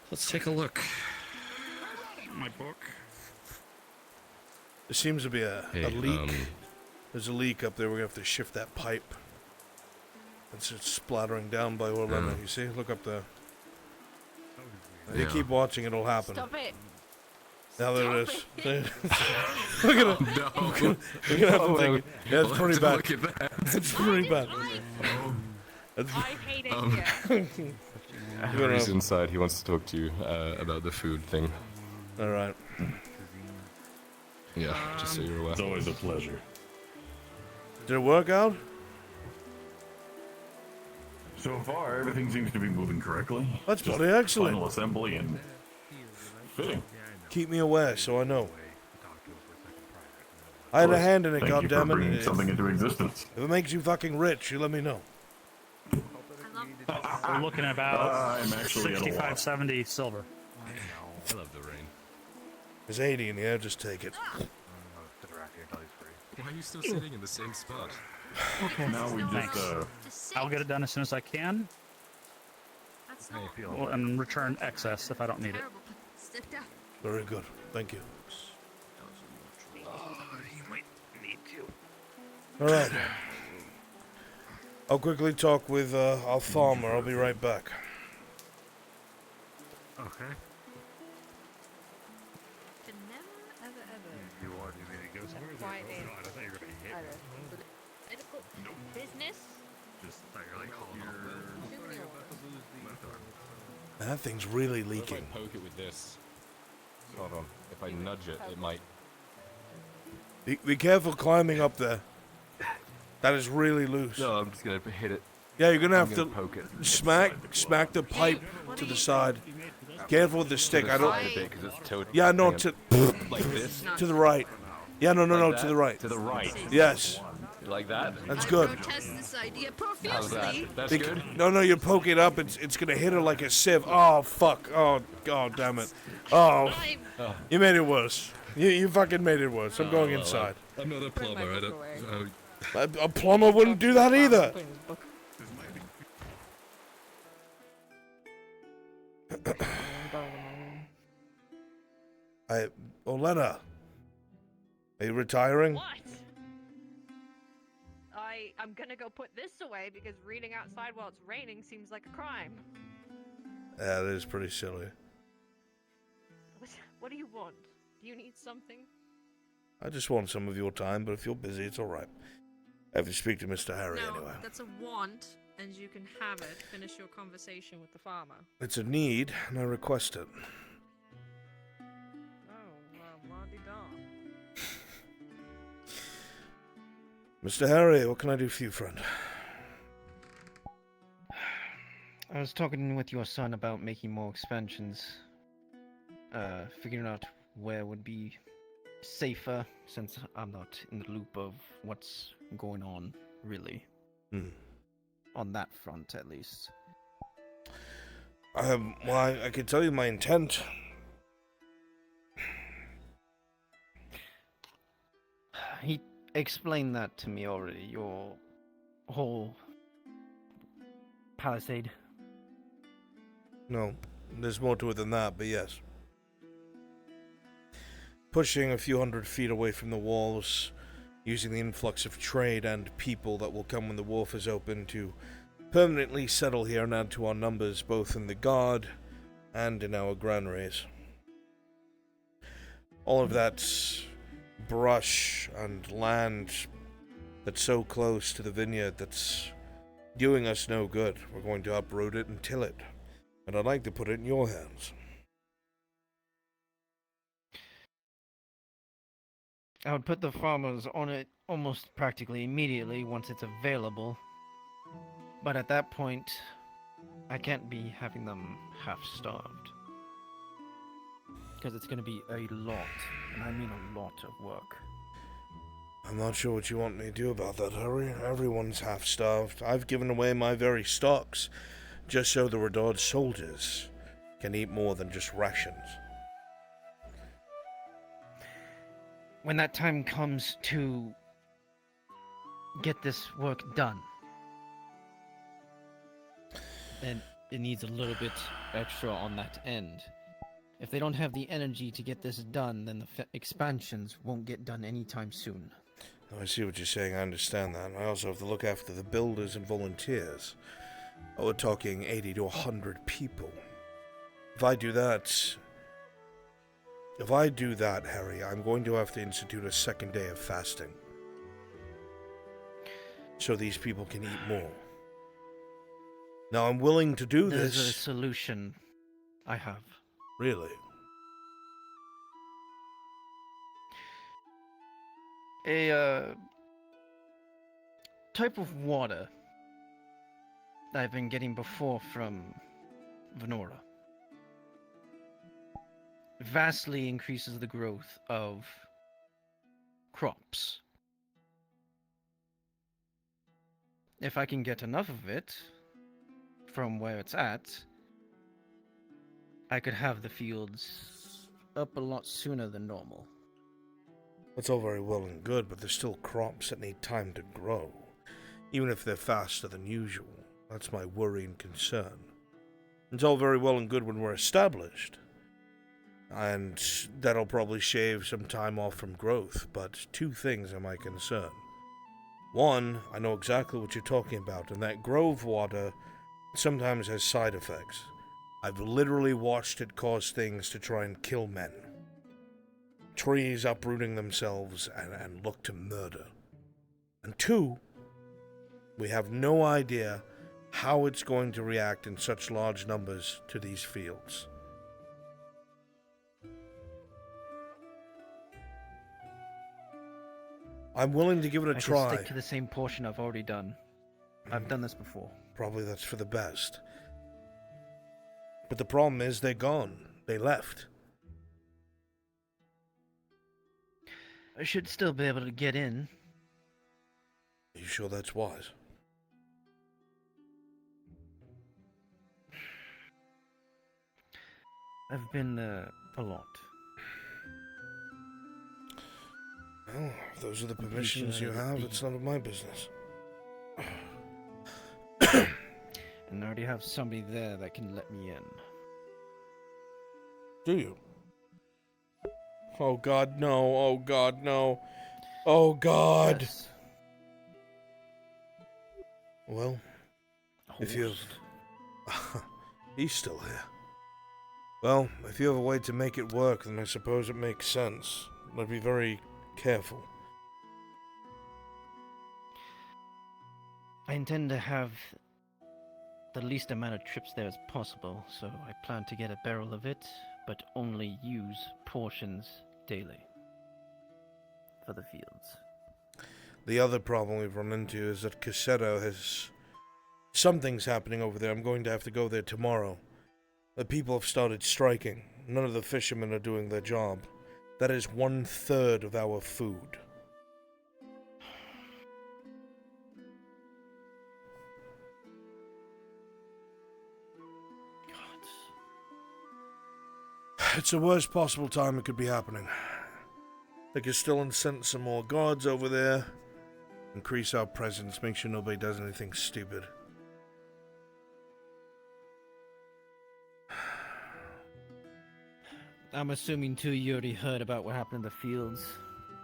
Let's take a look. My book. There seems to be a leak. There's a leak up there. We're going to have to shift that pipe. It's just splattering down by all around. You see? Look up there. You keep watching, it'll happen. Stop it. Now there it is. Look at it. No. We're gonna have to take it. Yeah, it's pretty bad. Look at that. It's pretty bad. I hate it here. Harry's inside. He wants to talk to you about the food thing. All right. Yeah, just so you're aware. It's always a pleasure. Did it work out? So far, everything seems to be moving correctly. That's Just bloody excellent. Final assembly and fitting. Keep me aware so I know. I had a hand in it, Thank you for goddammit. bringing something into existence. If it makes you fucking rich, you let me know. We're looking at about I'm actually at a 65, loss. 70 silver. I love the rain. There's 80 in here, just take it. Why are you still sitting in the same spot? Okay. Now we Thanks. I'll get it done as soon as I can. Well, and return excess if I don't need it. Step down. Very good. Thank you. You might need to. All right. I'll quickly talk with our farmer. I'll be right back. Okay. Can never, ever, ever. You want me to go somewhere? Quiet Oh, name. God, I thought you were gonna hit me. Medical business? Just thought you were like calling off That thing's really What if leaking. I poke it with this? Hold on. If I nudge it, it might. Be careful climbing up there. That is really loose. No, I'm just gonna hit it. Yeah, you're gonna I'm have gonna to poke it. smack the pipe to the side. Careful with the stick. I don't. Side a bit, 'cause it's tilted. Yeah, no, Hang to on. Like this? to the right. Yeah, no, Like to that? the right. To the right. Yes. Like that? That's good. Protest this idea How's that? profusely. That's Bec- good? No, you poke it up. It's gonna hit her like a sieve. Oh fuck. Oh god damn it. Oh, you made it worse. You fucking made it worse. I'm going inside. I'm not a plumber. I don't. A plumber wouldn't do that either. Olena, are you retiring? What? I'm gonna go put this away because reading outside while it's raining seems like a crime. Yeah, it is pretty silly. What do you want? Do you need something? I just want some of your time, but if you're busy, it's all right. I have to speak to Mr. Harry No, anyway. that's a want, and you can have it. Finish your conversation with the farmer. It's a need, and I request it. Mr. Harry, what can I do for you, friend? I was talking with your son about making more expansions. Figuring out where would be safer, since I'm not in the loop of what's going on, really. On that front, at least. Well, I can tell you my intent. He explained that to me already, your whole palisade. No, there's more to it than that, but yes. Pushing a few hundred feet away from the walls, using the influx of trade and people that will come when the wharf is open to permanently settle here and add to our numbers, both in the guard and in our granaries. All of that brush and land that's so close to the vineyard that's doing us no good. We're going to uproot it and till it. And I'd like to put it in your hands. I would put the farmers on it almost practically immediately once it's available. But at that point, I can't be having them half-starved. Because it's going to be a lot, and I mean a lot of work. I'm not sure what you want me to do about that, Harry. Everyone's half-starved. I've given away my very stocks just so the Redard soldiers can eat more than just rations. When that time comes to get this work done, then it needs a little bit extra on that end. If they don't have the energy to get this done, then the expansions won't get done anytime soon. Oh, I see what you're saying. I understand that. I also have to look after the builders and volunteers. Oh, we're talking 80 to 100 people. If I do that, Harry, I'm going to have to institute a second day of fasting. So these people can eat more. Now, I'm willing to do There's a this. solution I have. Really? A type of water that I've been getting before from Venora vastly increases the growth of crops. If I can get enough of it from where it's at, I could have the fields up a lot sooner than normal. That's all very well and good, but there's still crops that need time to grow, even if they're faster than usual. That's my worry and concern. It's all very well and good when we're established, and that'll probably shave some time off from growth, but two things are my concern. One, I know exactly what you're talking about, and that grove water sometimes has side effects. I've literally watched it cause things to try and kill men. Trees uprooting themselves and look to murder. And two, we have no idea how it's going to react in such large numbers to these fields. I'm willing to give it a try. I stick to the same portion I've already done. I've done this before. Probably that's for the best. But the problem is they're gone. They left. I should still be able to get in. Are you sure that's wise? I've been a lot. Well, if those are the permissions you have, it's none of my business. And I already have somebody there that can let me in. Do you? Oh God, no. Oh God, no. Oh God. Yes. Well, if you've... He's still here. Well, if you have a way to make it work, then I suppose it makes sense. But be very careful. I intend to have the least amount of trips there as possible, so I plan to get a barrel of it, but only use portions daily for the fields. The other problem we've run into is that Cassetto has... Something's happening over there. I'm going to have to go there tomorrow. The people have started striking. None of the fishermen are doing their job. That is 1/3 of our food. It's the worst possible time it could be happening. They could still incent some more guards over there. Increase our presence, make sure nobody does anything stupid. I'm assuming, too, you already heard about what happened in the fields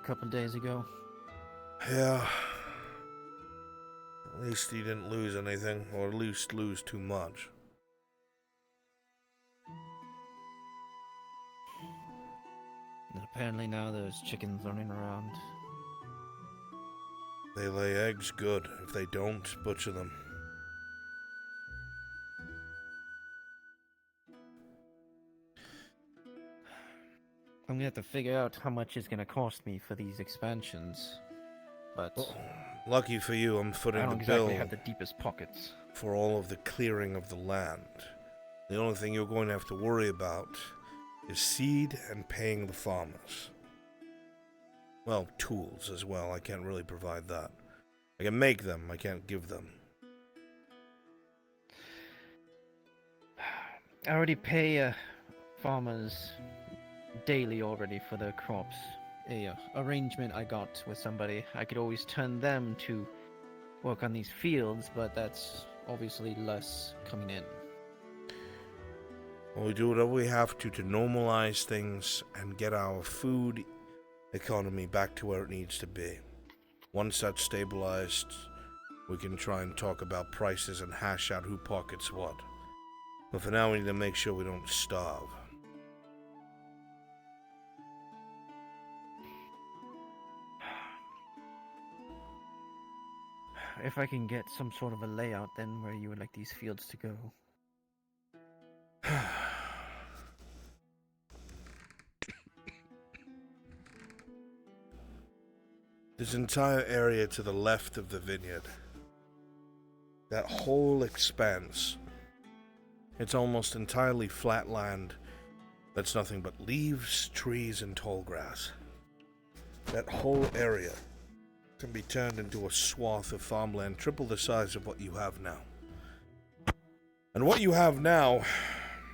a couple days ago. Yeah. At least he didn't lose anything, or at least lose too much. And apparently now there's chickens running around. They lay eggs good. If they don't, butcher them. I'm gonna have to figure out how much it's gonna cost me for these expansions, but lucky for you, I'm I footing don't the exactly bill have the deepest pockets. for all of the clearing of the land. The only thing you're going to have to worry about is seed and paying the farmers. Well, tools as well. I can't really provide that. I can make them, I can't give them. I already pay farmers daily already for their crops. A arrangement I got with somebody. I could always turn them to work on these fields, but that's obviously less coming in. Well, we do whatever we have to normalize things and get our food economy back to where it needs to be. Once that's stabilized, we can try and talk about prices and hash out who pockets what. But for now, we need to make sure we don't starve. If I can get some sort of a layout then where you would like these fields to go. This entire area to the left of the vineyard, that whole expanse, it's almost entirely flat land that's nothing but leaves, trees, and tall grass. that whole area can be turned into a swath of farmland triple the size of what you have now. And what you have now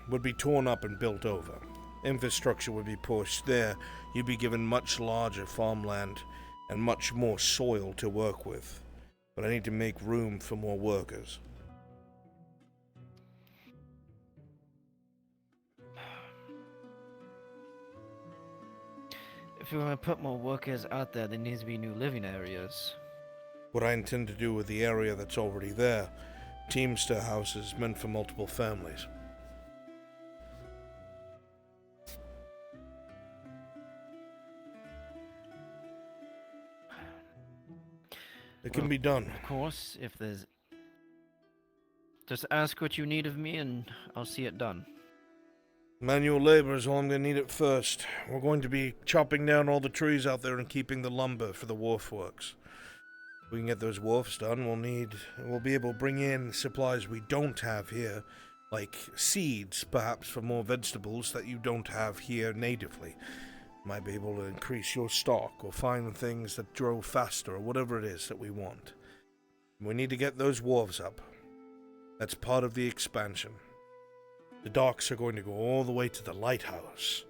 would be torn up and built over. Infrastructure would be pushed there. You'd be given much larger farmland and much more soil to work with. But I need to make room for more workers. If we want to put more workers out there needs to be new living areas. What I intend to do with the area that's already there, teamster houses meant for multiple families. It can be done. Of course, if there's... Just ask what you need of me and I'll see it done. Manual labor is all I'm going to need at first. We're going to be chopping down all the trees out there and keeping the lumber for the wharf works. If we can get those wharfs done, we'll be able to bring in supplies we don't have here, like seeds, perhaps, for more vegetables that you don't have here natively. Might be able to increase your stock or find things that grow faster or whatever it is that we want. We need to get those wharves up. That's part of the expansion. The docks are going to go all the way to the lighthouse.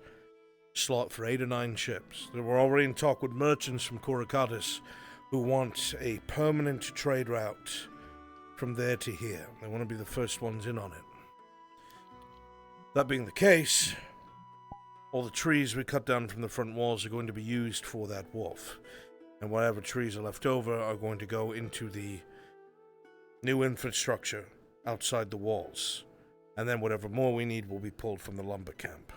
Slot for 8 or 9 ships. We're already in talk with merchants from Kurakatis who want a permanent trade route from there to here. They want to be the first ones in on it. That being the case, all the trees we cut down from the front walls are going to be used for that wharf. And whatever trees are left over are going to go into the new infrastructure outside the walls. And then whatever more we need will be pulled from the lumber camp.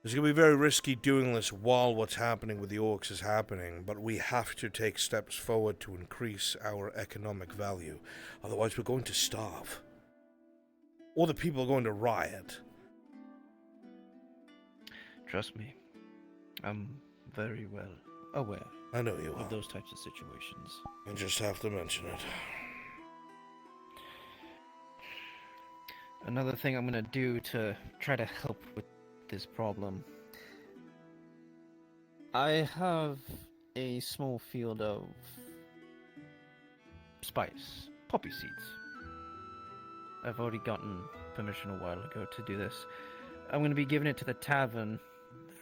It's going to be very risky doing this while what's happening with the orcs is happening, but we have to take steps forward to increase our economic value. Otherwise we're going to starve. Or the people are going to riot. Trust me, I'm very well aware. I know you are. Of those types of situations. I just have to mention it. Another thing I'm gonna do to try to help with this problem. I have a small field of spice, poppy seeds. I've already gotten permission a while ago to do this. I'm gonna be giving it to the tavern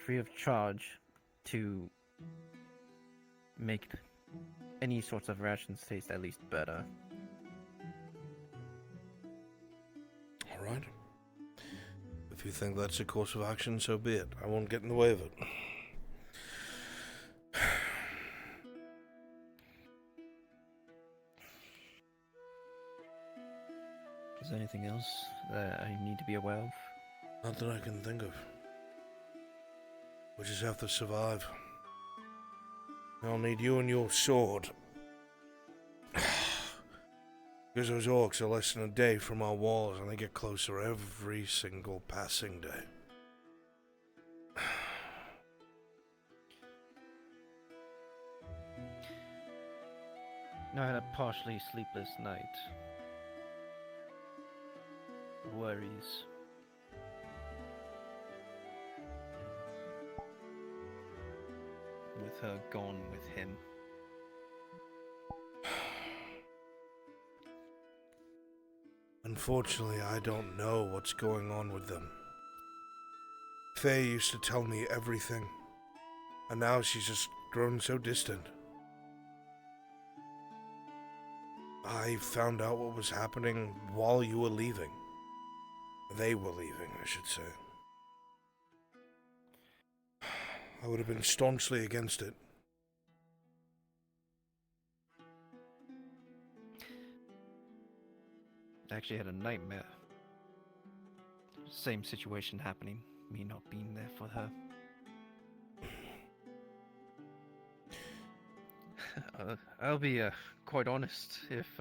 free of charge to make any sorts of rations taste at least better. Alright. If you think that's a course of action, so be it. I won't get in the way of it. Is there anything else that I need to be aware of? Not that I can think of. We just have to survive. I'll need you and your sword. Because those orcs are less than a day from our walls, and they get closer every single passing day. I had a partially sleepless night. Worries. With her gone with him. Unfortunately, I don't know what's going on with them. Faye used to tell me everything, and now she's just grown so distant. I found out what was happening while you were leaving. They were leaving, I should say. I would have been staunchly against it. I actually had a nightmare. Same situation happening, me not being there for her. I'll be quite honest, if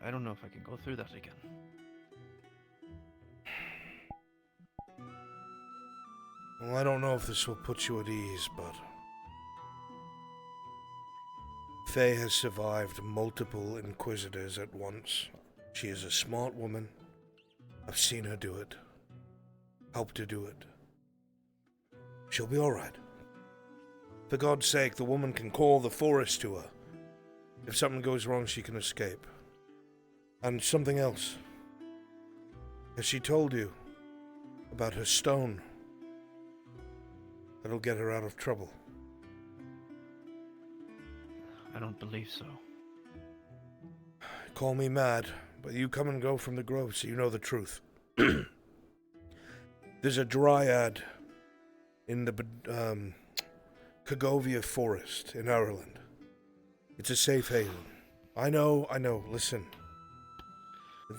I don't know if I can go through that again. Well, I don't know if this will put you at ease, but Faye has survived multiple Inquisitors at once. She is a smart woman. I've seen her do it. Helped her do it. She'll be alright. For God's sake, the woman can call the forest to her. If something goes wrong, she can escape. And something else. Has she told you about her stone? That'll get her out of trouble. I don't believe so. Call me mad, but you come and go from the grove, so you know the truth. There's a dryad in the Kagovia forest in Ireland. It's a safe haven. I know, listen.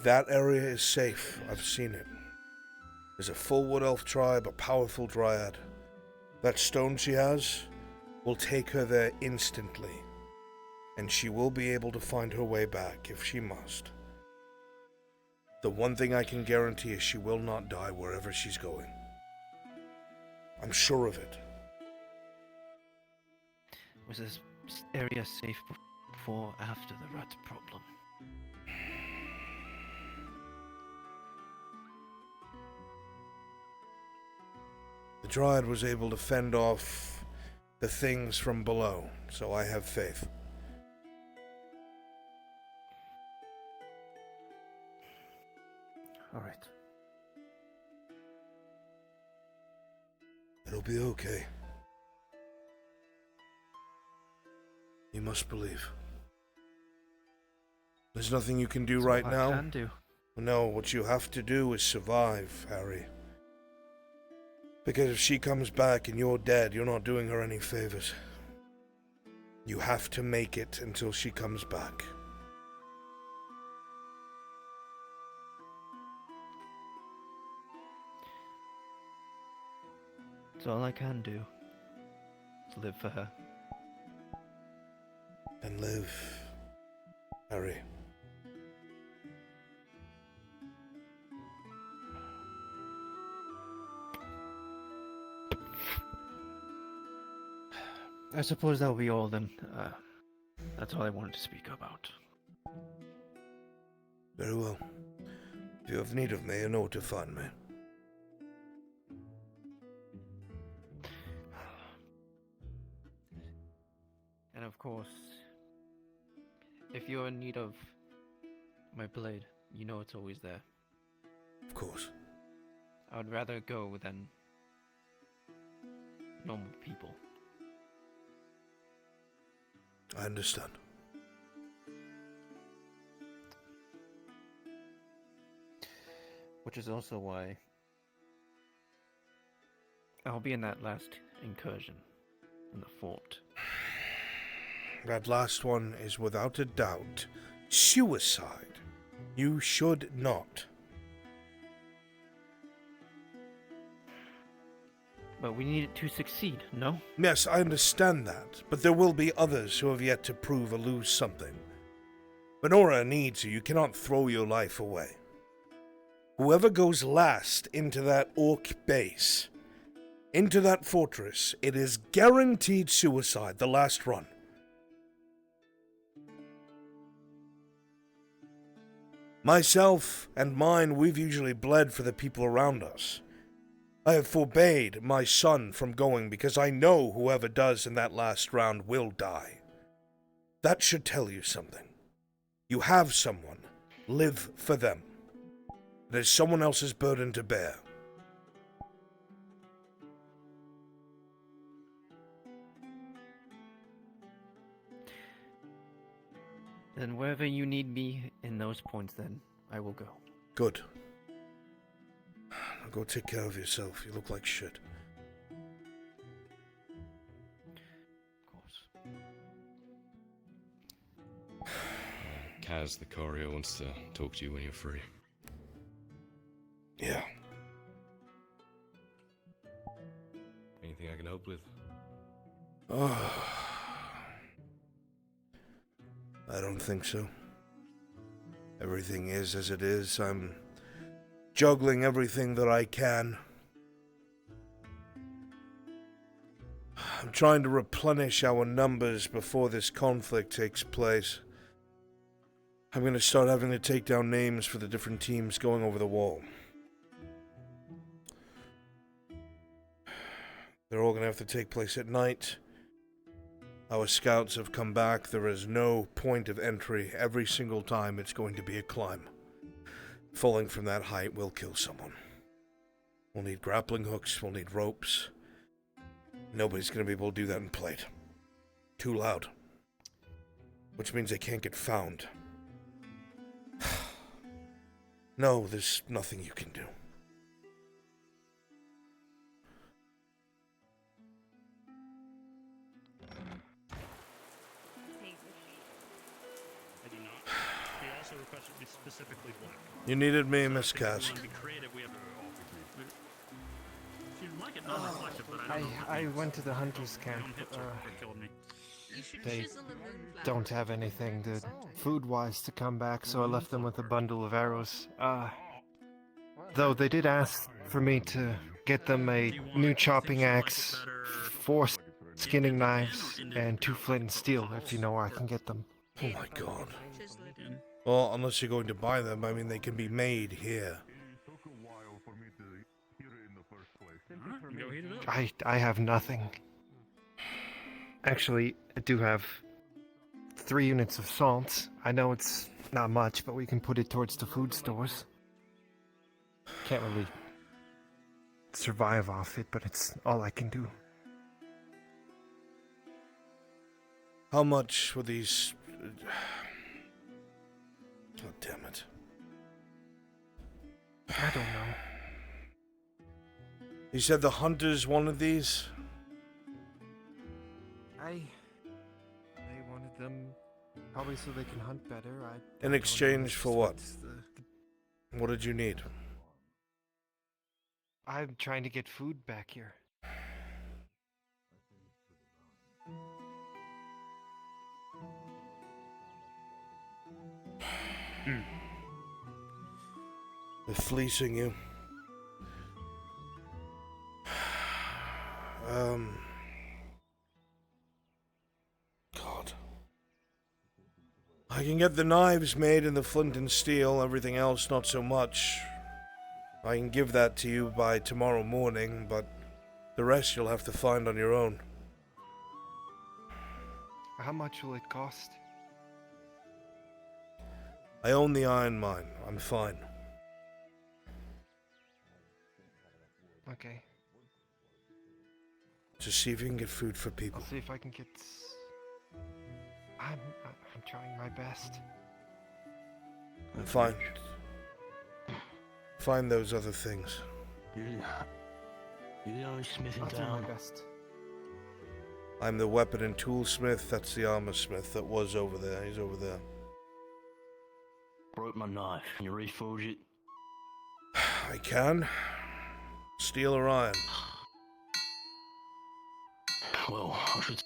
That area is safe. I've seen it. There's a full wood elf tribe, a powerful dryad. That stone she has will take her there instantly. And she will be able to find her way back if she must. The one thing I can guarantee is she will not die wherever she's going. I'm sure of it. Was this area safe before or after the rat problem? The Dryad was able to fend off the things from below, so I have faith. All right. It'll be okay. You must believe. There's nothing you can do That's right all now. I can do. No, what you have to do is survive, Harry. Because if she comes back and you're dead, you're not doing her any favors. You have to make it until she comes back. It's all I can do. To live for her. Then live, Harry. I suppose that'll be all then. That's all I wanted to speak about. Very well. If you have need of me, you know where to find me. And of course, if you're in need of my blade, you know it's always there. Of course. I would rather go than normal people. I understand. Which is also why I'll be in that last incursion in the fort. That last one is without a doubt suicide. You should not. But we need it to succeed, no? Yes, I understand that, but there will be others who have yet to prove or lose something. Benora needs you. You cannot throw your life away. Whoever goes last into that orc base, into that fortress, it is guaranteed suicide, the last run. Myself and mine, we've usually bled for the people around us. I have forbade my son from going because I know whoever does in that last round will die. That should tell you something. You have someone. Live for them. It is someone else's burden to bear. Then wherever you need me in those points, then I will go. Good. Now go take care of yourself. You look like shit. Kaz, the courier, wants to talk to you when you're free. Yeah. Anything I can help with? I don't think so. Everything is as it is. I'm juggling everything that I can. I'm trying to replenish our numbers before this conflict takes place. I'm going to start having to take down names for the different teams going over the wall. They're all going to have to take place at night. Our scouts have come back. There is no point of entry. Every single time it's going to be a climb. Falling from that height will kill someone. We'll need grappling hooks. We'll need ropes. Nobody's going to be able to do that in plate. Too loud. Which means they can't get found. No, there's nothing you can do. I do not. He also requested me specifically black. You needed me, Miss Cass. I went to the hunter's camp. They don't have anything food-wise to come back, so I left them with a bundle of arrows. Though they did ask for me to get them a new chopping axe, 4 skinning knives, and 2 flint and steel, if you know where I can get them. Oh my god. Well, unless you're going to buy them, I mean, they can be made here. I have nothing. Actually, I do have 3 units of salt. I know it's not much, but we can put it towards the food stores. Can't really survive off it, but it's all I can do. How much were these... God damn it. I don't know. You said the hunters wanted these? They wanted them probably so they can hunt better. In exchange for what? What did you need? I'm trying to get food back here. They're fleecing you. God. I can get the knives made in the flint and steel, everything else not so much. I can give that to you by tomorrow morning, but the rest you'll have to find on your own. How much will it cost? I own the iron mine. I'm fine. Okay. Just see if you can get food for people. I'll see if I can get... I'm trying my best. Find those other things. You're the only smith in I'll do town. my best. I'm the weapon and toolsmith. That's the armor smith that was over there. He's over there. Broke my knife. Can you reforge it? I can. Steel or iron? Well, I should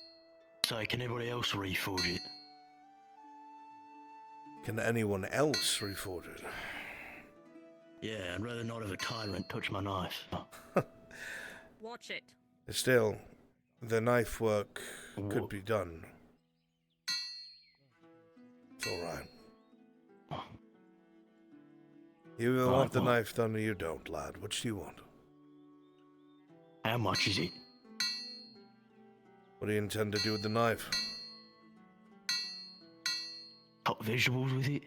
say, can anybody else reforge it? Can anyone else reforge it? Yeah, I'd rather not have a tyrant touch my knife. Watch it. Still, the knife work could be done. It's alright. You either want the knife done or you don't, lad. Which do you want? How much is it? What do you intend to do with the knife? Cut vegetables with it?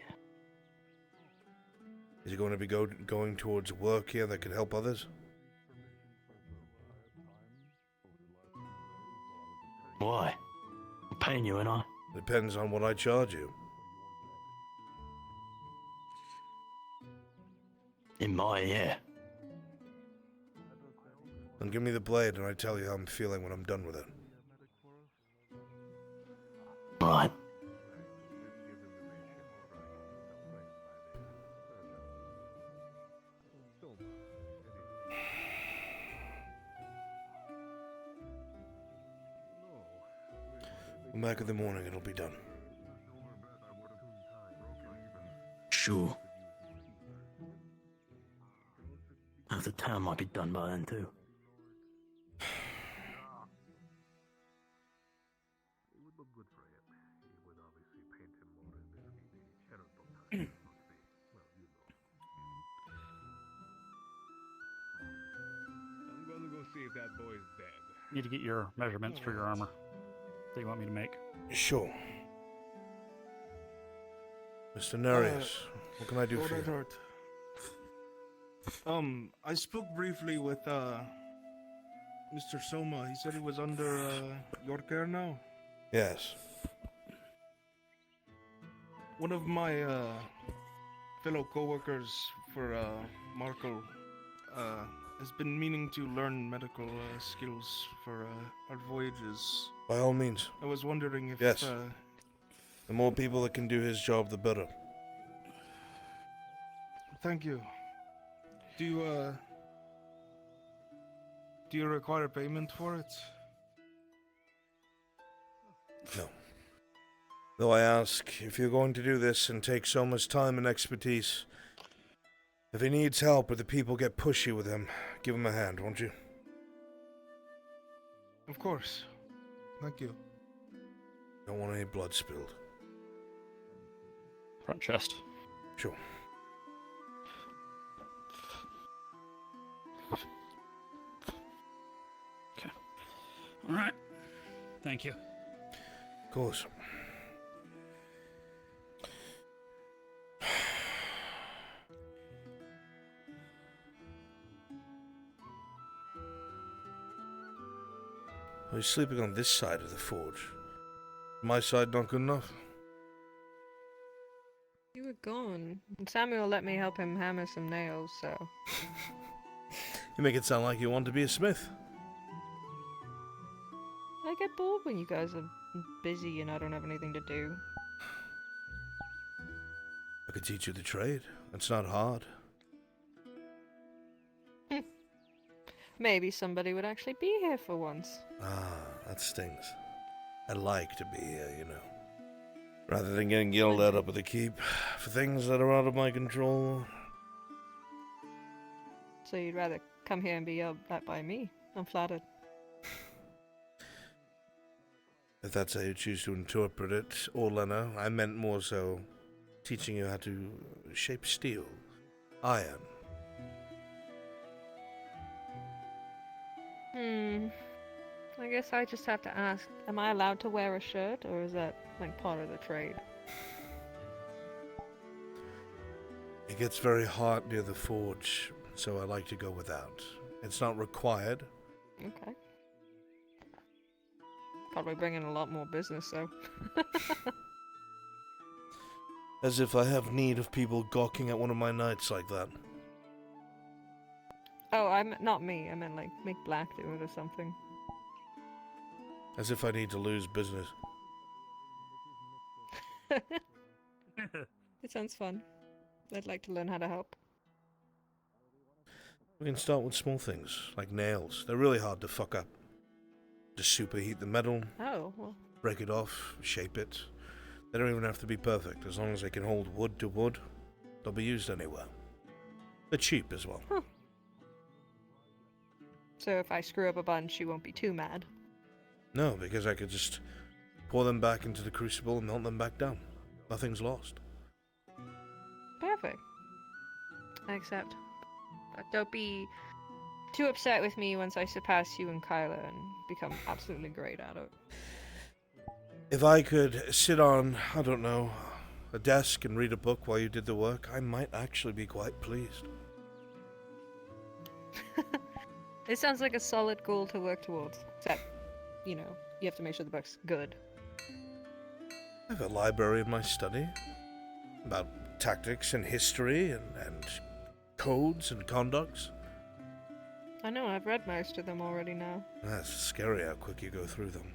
Is it going to be going towards work here that could help others? Why? I'm paying you, ain't I? Depends on what I charge you. In my ear. Then give me the blade and I tell you how I'm feeling when I'm done with it. Right. Come back in the morning, it'll be done. Sure. Half the town might be done by then, too. I'm gonna go see if that boy's dead. need to get your measurements for your armor that you want me to make. Sure. Mr. Nereus, what can I do for you? I spoke briefly with Mr. Soma. He said he was under your care now. Yes. One of my fellow co-workers for Markle has been meaning to learn medical skills for our voyages. By all means. I was wondering if... Yes. The more people that can do his job, the better. Thank you. Do you require payment for it? No. Though I ask, if you're going to do this and take so much time and expertise, if he needs help or the people get pushy with him, give him a hand, won't you? Of course. Thank you. Don't want any blood spilled. Front chest. Sure. Okay. All right. Thank you. Of course. Well, he's sleeping on this side of the forge. My side not good enough? You were gone. And Samuel let me help him hammer some nails, so... You make it sound like you want to be a smith. I get bored when you guys are busy and I don't have anything to do. I could teach you the trade. It's not hard. Maybe somebody would actually be here for once. Ah, that stings. I like to be here, you know. Rather than getting yelled at up at the keep for things that are out of my control. So you'd rather come here and be yelled at by me? I'm flattered. If that's how you choose to interpret it, Orlena, I meant more so teaching you how to shape steel, iron. I guess I just have to ask, am I allowed to wear a shirt, or is that, like, part of the trade? It gets very hot near the forge, so I like to go without. It's not required. Okay. Probably bring in a lot more business, though. As if I have need of people gawking at one of my nights like that. Oh, not me. I meant, like, make Black do it or something. As if I need to lose business. It sounds fun. I'd like to learn how to help. We can start with small things, like nails. They're really hard to fuck up. Just superheat the metal, Oh, well. break it off, shape it. They don't even have to be perfect. As long as they can hold wood to wood, they'll be used anywhere. They're cheap as well. Huh. So if I screw up a bunch, you won't be too mad. No, because I could just pour them back into the crucible and melt them back down. Nothing's lost. Perfect. I accept. But don't be too upset with me once I surpass you and Kyla and become absolutely great at it. If I could sit on, I don't know, a desk and read a book while you did the work, I might actually be quite pleased. It sounds like a solid goal to work towards. Except, you know, you have to make sure the book's good. I have a library in my study about tactics and history and codes and conducts. I know, I've read most of them already now. That's scary how quick you go through them.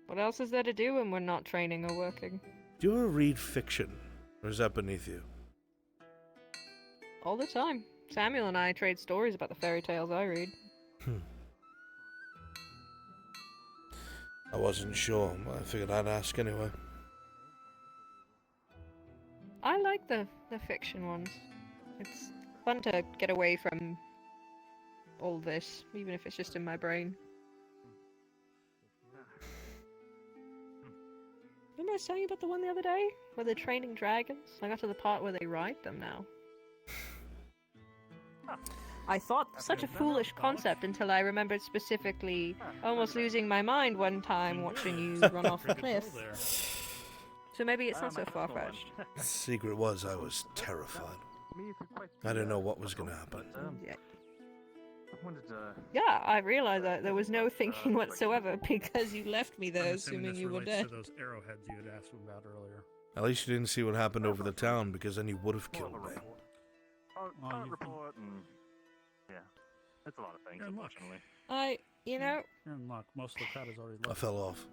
What else is there to do when we're not training or working? Do you ever read fiction? Or is that beneath you? All the time. Samuel and I trade stories about the fairy tales I read. I wasn't sure. I figured I'd ask anyway. I like the fiction ones. It's fun to get away from all this, even if it's just in my brain. Remember I was telling you about the one the other day? Where they're training dragons? I got to the part where they ride them now. I thought such a foolish concept until I remembered specifically almost losing my mind one time watching you run off a cliff. So maybe it's not so far-fetched. The secret was I was terrified. I didn't know what was gonna happen. Yeah, I realized that there was no thinking whatsoever because you left me there I'm assuming this you were relates dead. to those arrowheads you had asked about earlier. At least you didn't see what happened over the town, because then you would have killed me. Report and yeah, it's a lot of things, unfortunately. You know, You're in luck. Most of the crowd has already I left. fell off.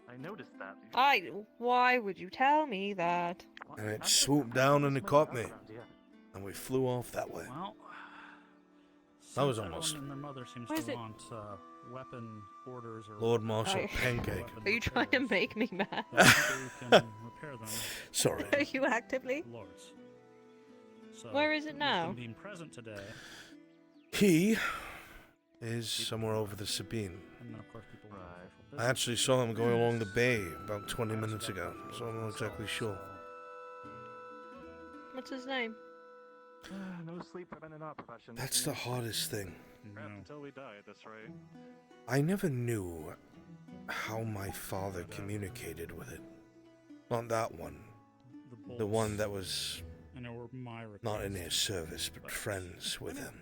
I noticed that. why would you tell me that? And it swooped down and it caught me. And we flew off that way. Well, That was since almost. everyone and their mother seems What is to it? want weapon orders or Lord Marshal Pancake. Are you trying to make me mad? you can repair them. Sorry. Are you actively? Lords. So, Where is it with now? them being present today, He is somewhere over the Sabine. and then of course people I actually saw him going along the bay about 20 minutes ago, so I'm not exactly sure. What's his name? No sleep for men in our profession. That's the hardest thing. Perhaps until we die at this rate. I never knew how my father communicated with it. Not that one. The one that was I know were my not in his service, but friends with him.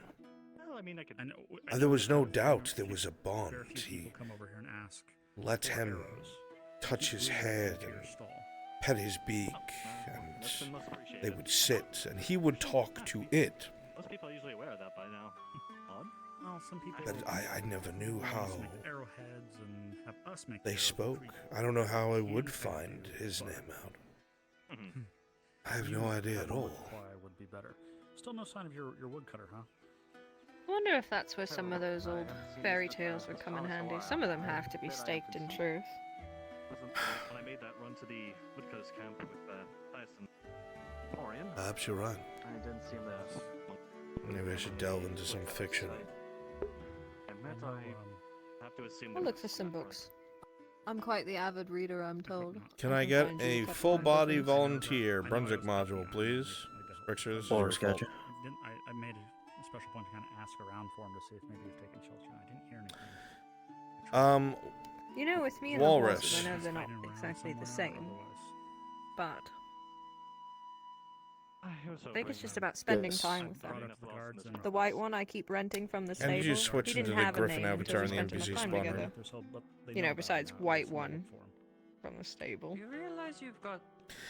Well, I mean, I could. And there was no doubt there was a bond. Very few He people come over here and ask let for him arrows. touch his head and pet his beak, and they would sit, and he would talk to it. Most people are usually aware of that by now. Odd. Well, some people. But I never knew how make arrowheads and have us make they arrows spoke. and I don't know how I would find his name out. I have no idea at all. Why would be better. Still no sign of your woodcutter, huh? I wonder if that's where some of those old fairy tales would come in handy. Some of them have to be staked in truth. When I made that run to the woodcutters camp with Tyson Orion, Perhaps you're right. I didn't seem there. Maybe I should delve into some fiction. I have to assume. I'll look for some books. I'm quite the avid reader, I'm told. Can I get a full-body volunteer Brunswick module, please? Pictures. I made a special point to kind of ask around for him to see if maybe you've taken shelter. I didn't hear anything. You know, with me and the Walrus. horses, I know they're not exactly the same, but I think it's just about spending time with them. The white one I keep renting from the stable. And you switch he didn't into the have a Griffin name avatar until in we the spent NPC enough time spawner. together. You know, besides white one from the stable. You realize you've got.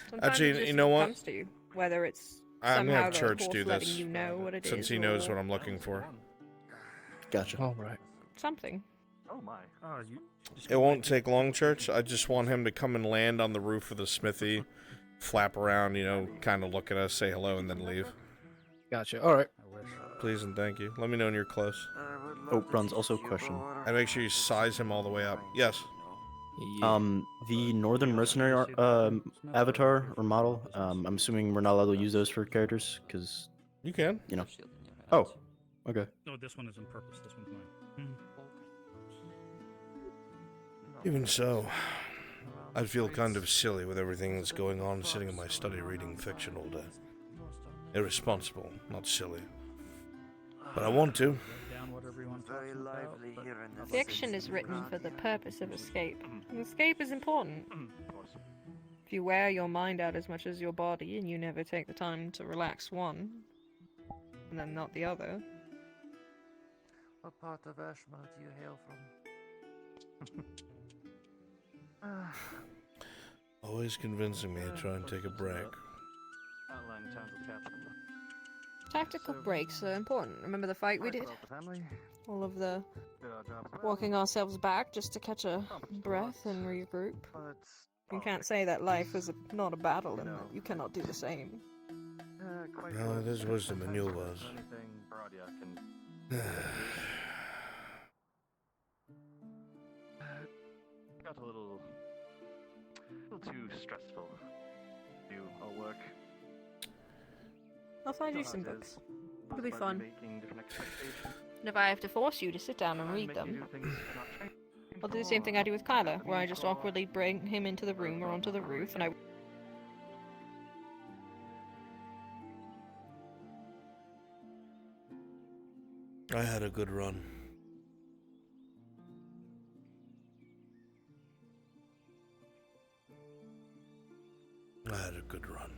Sometimes Actually, it just you know what? comes to you, whether it's I'm gonna somehow have the Church horse do letting this, you know what it since is, he knows or what I'm looking for. Gotcha. All right. something. Oh my. Oh, you. It won't take long, Church. I just want him to come and land on the roof of the smithy, flap around, you know, kind of look at us, say hello, and then leave. Gotcha. All right. Please and thank you. Let me know when you're close. Oh, Bruns, also a question. And make sure you size him all the way up. Yes. The Northern Mercenary avatar or model, I'm assuming we're not allowed to use those for characters, because... You can. You know. Oh, okay. No, this one is on purpose. This one's mine. Even so, I'd feel kind of silly with everything that's going on sitting in my study reading fiction all day. Irresponsible, not silly. But I want to. Very lively here in the Fiction is written for the purpose of escape. And escape is important. If you wear your mind out as much as your body and you never take the time to relax one, and then not the other. What part of Ashmore do you hail from? Always convincing me to try and take a break. Outlying towns of Chapel. Tactical breaks are important. Remember the fight we did? All of the walking ourselves back just to catch a breath and regroup. You can't say that life is not a battle and that you cannot do the same. No, there's wisdom in your words. Got a little too stressful. Do all work. I'll find you some books. It'll be fun. And if I have to force you to sit down and read them, I'll do the same thing I do with Kyler, where I just awkwardly bring him into the room or onto the roof, and I... I had a good run. I had a good run.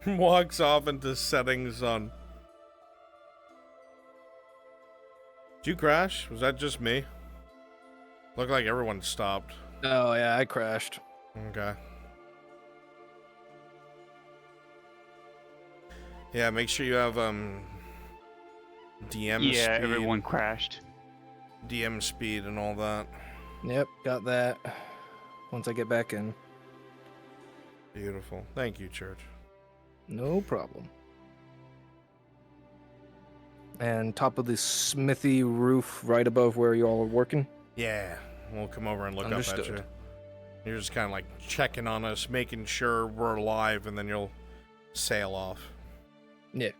Walks off into settings on. Did you crash? Was that just me? Looked like everyone stopped. Oh yeah, I crashed. Okay. Yeah, make sure you have DM speed. Yeah, everyone crashed. DM speed and all that. Yep, got that. Once I get back in. Beautiful. Thank you, Church. No problem. And top of the smithy roof right above where you all are working? Yeah, we'll come over and look up at you. Understood. You're just kind of like checking on us, making sure we're alive, and then you'll sail off. Yeah.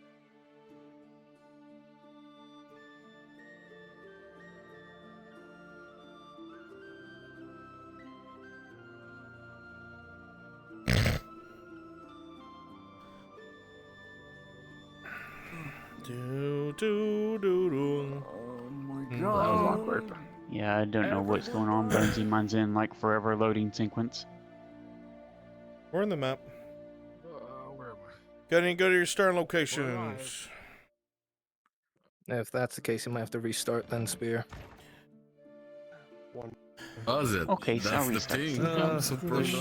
Do, do, do, do. Oh my That was awkward. Yeah, I don't know what's going on, Bonesy. Mine's in like forever loading sequence. We're in the map. Go ahead and go to your starting locations. If that's the case, you might have to restart then, Spear. Does it? Okay, so That's I'll the restart. thing. I'm surprised.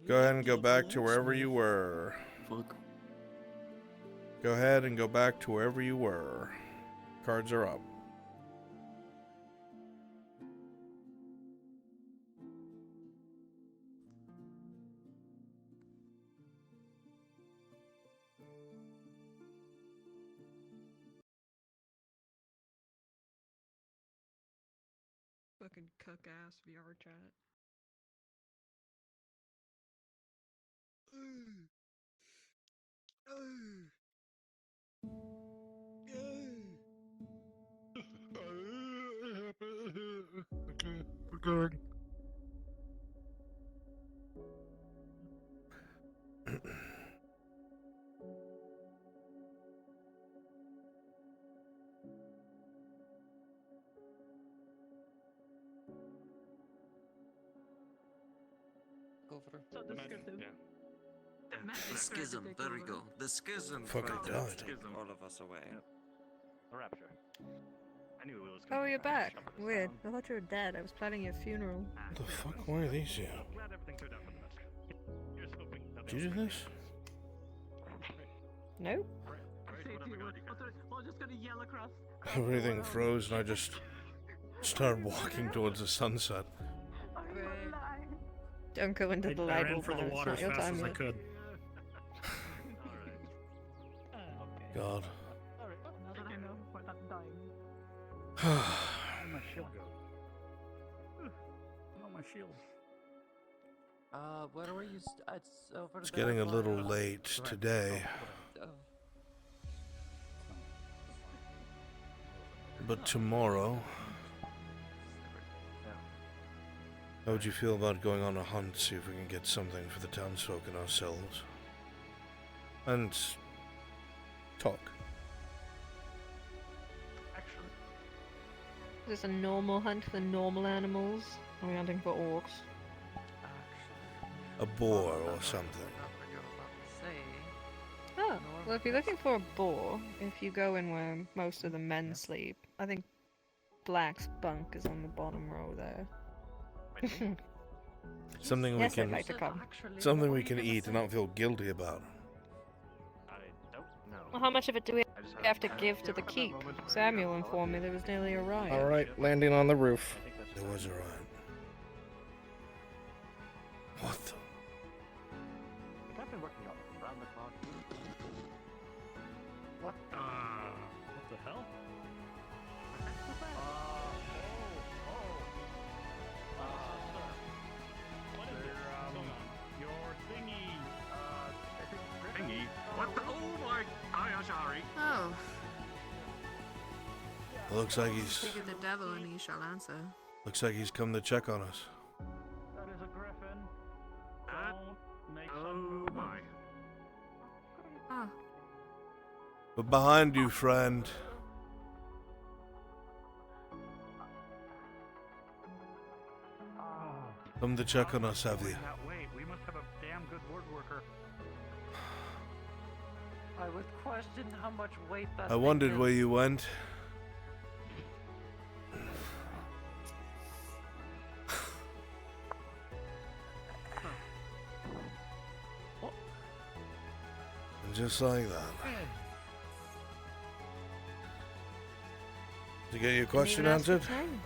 Go ahead and go back to wherever you were. Go ahead and go back to wherever you were. Cards are up. Fucking cuck ass VRChat. Good. So descriptive. The schism, there we go. The schism Fucking tried to died. take all of us away. A rapture. I knew it was. Oh, you're back. Weird. I thought you were dead. I was planning your funeral. What the fuck? Why are these here? Glad everything turned out for the best. Here's hoping nothing Did you do this? No. We're just gonna yell across. Everything froze and I just started walking towards the sunset. Don't go into the I light. ran for the water as fast as I could. God. Now that I know where that's dying. Where'd my shield go? Oh, my shield. Where were you? It's over It's there getting a by, little late today. But tomorrow, how would you feel about going on a hunt, see if we can get something for the townsfolk and ourselves? And talk. Is this a normal hunt for normal animals? Are we hunting for orcs? A boar or something. Oh, well, if you're looking for a boar, if you go in where most of the men sleep, I think Black's bunk is on the bottom row there. Something we Yes, I'd can, like to come. something we can eat and not feel guilty about. Well, how much of it do we have to give to the keep? Samuel informed me there was nearly a riot. Alright, landing on the roof. There was a riot. What the? I've been working on around the clock. What the hell? What is it? Your thingy. Thingy? What the? Oh my! I'm sorry. Oh, It looks like he's speak of the devil and he shall answer. come to check on us. That is a griffin. Don't make Oh some my! Ah, But behind you, friend. Come to check on us, have you? Wait, we must have a damn good word worker. I would question how much weight that I thing wondered is. where you went. And just like that. Did you get your question Didn't even answered? ascertain.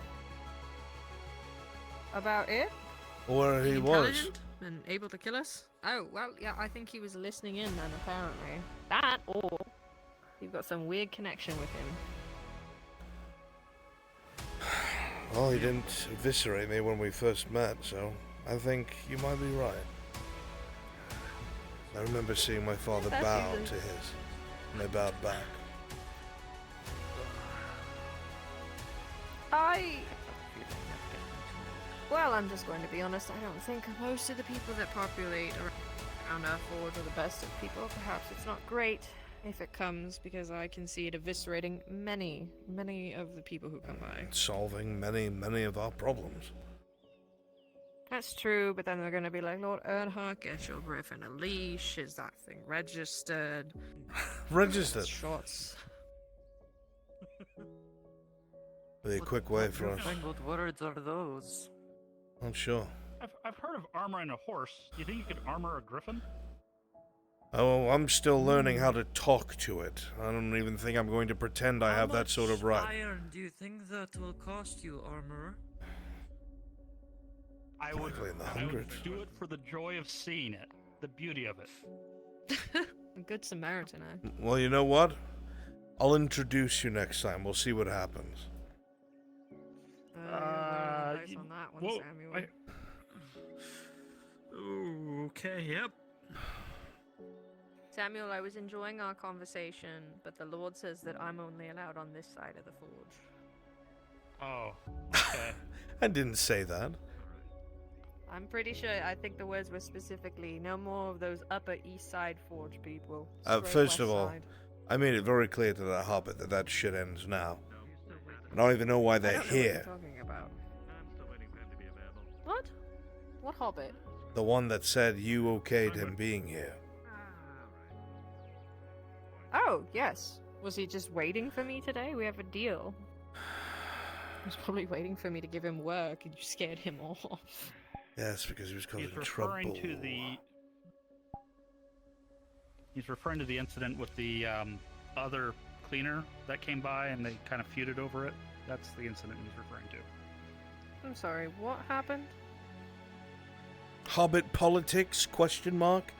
About it? Where he was? intelligent and able to kill us? Oh, well, yeah, I think he was listening in then, apparently. That, or you've got some weird connection with him. Well, he didn't eviscerate me when we first met, so I think you might be right. I remember seeing my father That's bow even- to his, and they bowed back. Well, I'm just going to be honest, I don't think most of the people that populate around our forge are the best of people. Perhaps it's not great if it comes, because I can see it eviscerating many of the people who come by. Solving many of our problems. That's true, but then they're going to be like, Lord Earnhardt, get your griffin a leash. Is that thing registered? Registered? Shots. Be a quick way for us. What words are those? Not sure. I've heard of armoring a horse. You think you could armor a griffin? Oh, I'm still learning how to talk to it. I don't even think I'm going to pretend I have that sort of right. Iron do you think that will cost you, armorer? I would Likely in the I would hundreds. do it for the joy of seeing it. The beauty of it. A good Samaritan, eh? Well, you know what? I'll introduce you next time. We'll see what happens. Advice on that one, whoa, Samuel. Okay, yep. Samuel, I was enjoying our conversation, but the Lord says that I'm only allowed on this side of the forge. Oh, okay. I didn't say that. I'm pretty sure, I think the words were specifically, no more of those Upper East Side forge people. Straight First of West all, Side. I made it very clear to that hobbit that that shit ends now. I don't even know why I they're don't know what you're here. talking about. What? What hobbit? The one that said you okayed him being here. Oh, yes. Was he just waiting for me today? We have a deal. He was probably waiting for me to give him work, and you scared him off. Yes, because he was causing He's referring trouble. to the. He's referring to the incident with the other cleaner that came by and they kind of feuded over it. That's the incident he's referring to. I'm sorry, what happened? Hobbit politics? Question mark.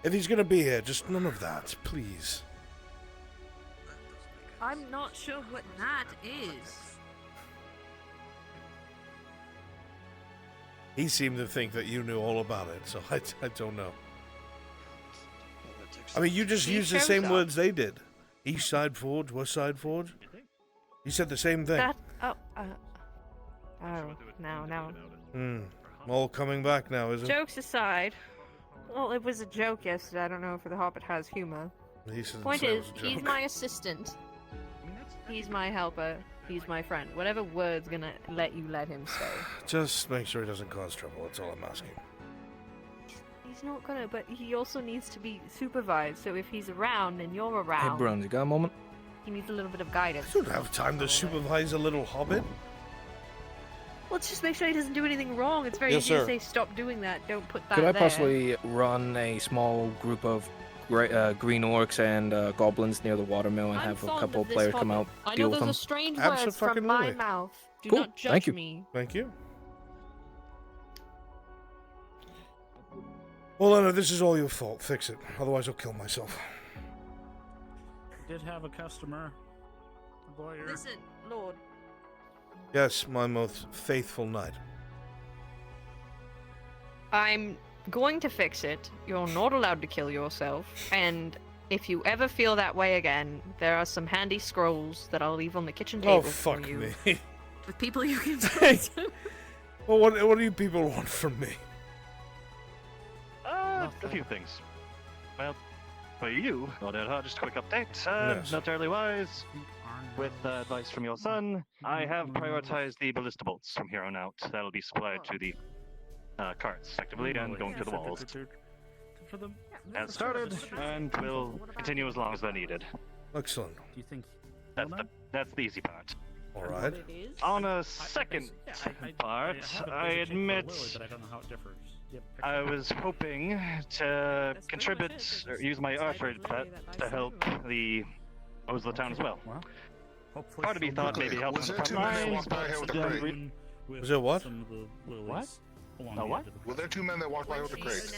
If he's gonna be here, just none of that, please. I'm not sure what that is. He seemed to think that you knew all about it, so I don't know. I mean, you just He used the shows same up. words they did. East Side Forge, West Side Forge. You said the same thing. That, now. All coming back now, is it? Jokes aside, well, it was a joke yesterday. I don't know if the Hobbit has humor. He said Point it is, was a he's joke. my assistant. He's my helper. He's my friend. Whatever word's gonna let you let him stay. Just make sure he doesn't cause trouble. That's all I'm asking. He's not gonna, but he also needs to be supervised. So if he's around and you're Hey, around, Bruns, you got a moment? he needs a little bit of guidance. I don't have time to supervise a little hobbit. Let's just make sure he doesn't do anything wrong. It's very Yes, easy to sir. say, stop doing that. Don't put that Could I there. possibly run a small group of green orcs and goblins near the watermill and I'm have a fond couple of this players come Hobbit. out, I know deal with those them? are strange words from my Abso-fucking-lutely. mouth. Do Cool, not judge thank you. me. Thank you. Well, Leonard, this is all your fault. Fix it. Otherwise, I'll kill myself. Did have a customer. A lawyer. Listen, Lord. Yes, my most faithful knight. I'm going to fix it. You're not allowed to kill yourself. And if you ever feel that way again, there are some handy scrolls that I'll leave on the kitchen table Oh, fuck for you. me. With people you can talk to. Well, what do you people want from me? A few things. Well, for you, just a quick update. Yes. Militarily wise, with advice from your son, I have prioritized the ballista bolts from here on out. That'll be supplied to the carts, effectively, and going to the walls. Has started, and will continue as long as they're needed. Excellent. Do you think That's the easy part. All right. On a second part, I admit but I don't know how it differs. I was hoping to contribute or use my archery pet to help the town as well. Part of me thought maybe help on the front lines, but Was it what? What? A what? Were there two men that walked by with the crate?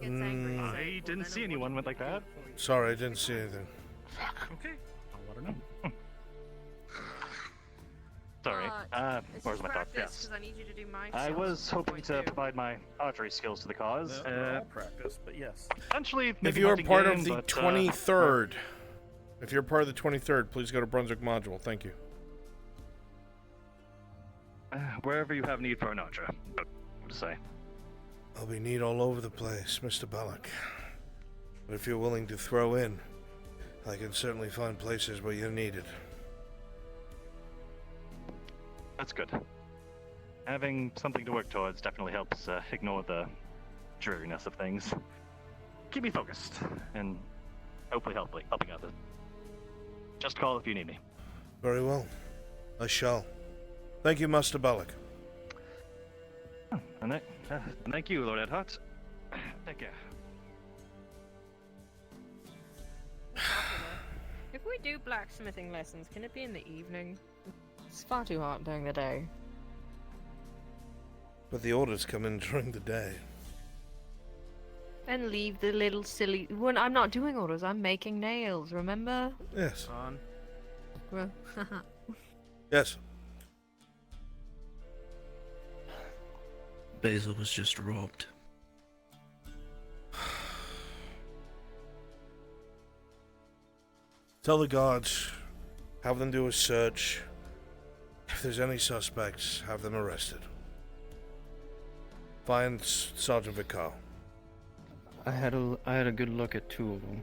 I didn't see anyone went like that. Sorry, I didn't see anything. Okay. I'll let her know. Sorry. Where's my thought? Yes. I need you to do my I was hoping to provide my archery skills to the cause. Practice, but yes. Potentially, If maybe you are hunting part game, of the but, 23rd, if you're part of the 23rd, please go to Brunswick Module. Thank you. Wherever you have need for an archer, to say. I'll be neat all over the place, Mr. Belloc. But if you're willing to throw in, I can certainly find places where you're needed. That's good. Having something to work towards definitely helps ignore the dreariness of things. Keep me focused, and hopefully helping others. Just call if you need me. Very well. I shall. Thank you, Master Belloc. And thank you, Lord Edhart. Take care. If we do blacksmithing lessons, can it be in the evening? It's far too hot during the day. But the orders come in during the day. And leave the little silly... When I'm not doing orders, I'm making nails, remember? Yes. Well, Yes. Basil was just robbed. Tell the guards, have them do a search. If there's any suspects, have them arrested. Find Sergeant Vicar. I had a good look at two of them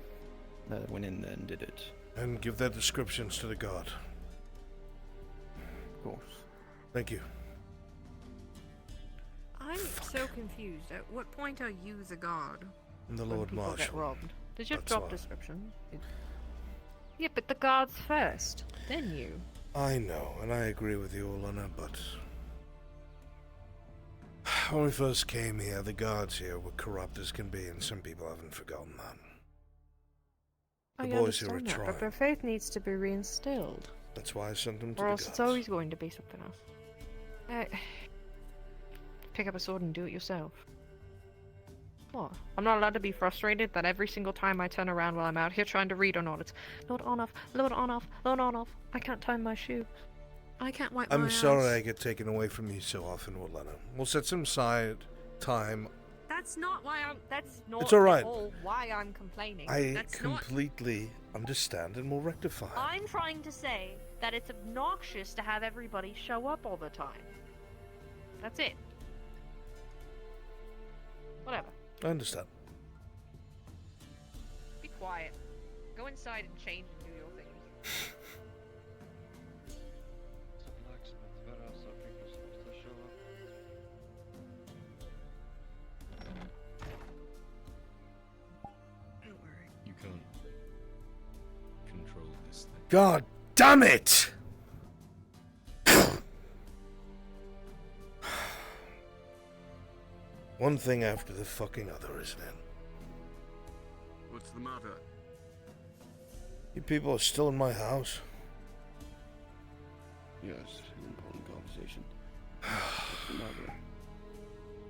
that went in there and did it. And give their descriptions to the guard. Of course. Thank you. I'm so confused. At what point are you the guard? I'm the when Lord people get Marshal. robbed? Did you have That's job why. description? Yeah, but the guards first, then you. I know, and I agree with you, Olena, but... When we first came here, the guards here were corrupt as can be, and some people haven't forgotten that. I The boys here are understand that, trying. but their faith needs to be reinstilled. That's why I sent them to Or the else guards. it's always going to be something else. Pick up a sword and do it yourself. What? I'm not allowed to be frustrated that every single time I turn around while I'm out here trying to read or not, it's load on off, load on off, load on off. I can't tie my shoe. I can't wipe my I'm ass. sorry I get taken away from you so often, Olena. We'll set some side time. That's not why I'm. That's not It's all right. at all why I'm complaining. I That's not. completely understand and will rectify. I'm trying to say that it's obnoxious to have everybody show up all the time. That's it. Whatever. I understand. Be quiet. Go inside and change and do your things. You can't control this thing. God damn it! One thing after the fucking other, isn't it? What's the matter? You people are still in my house. Yes, an important conversation. What's the matter?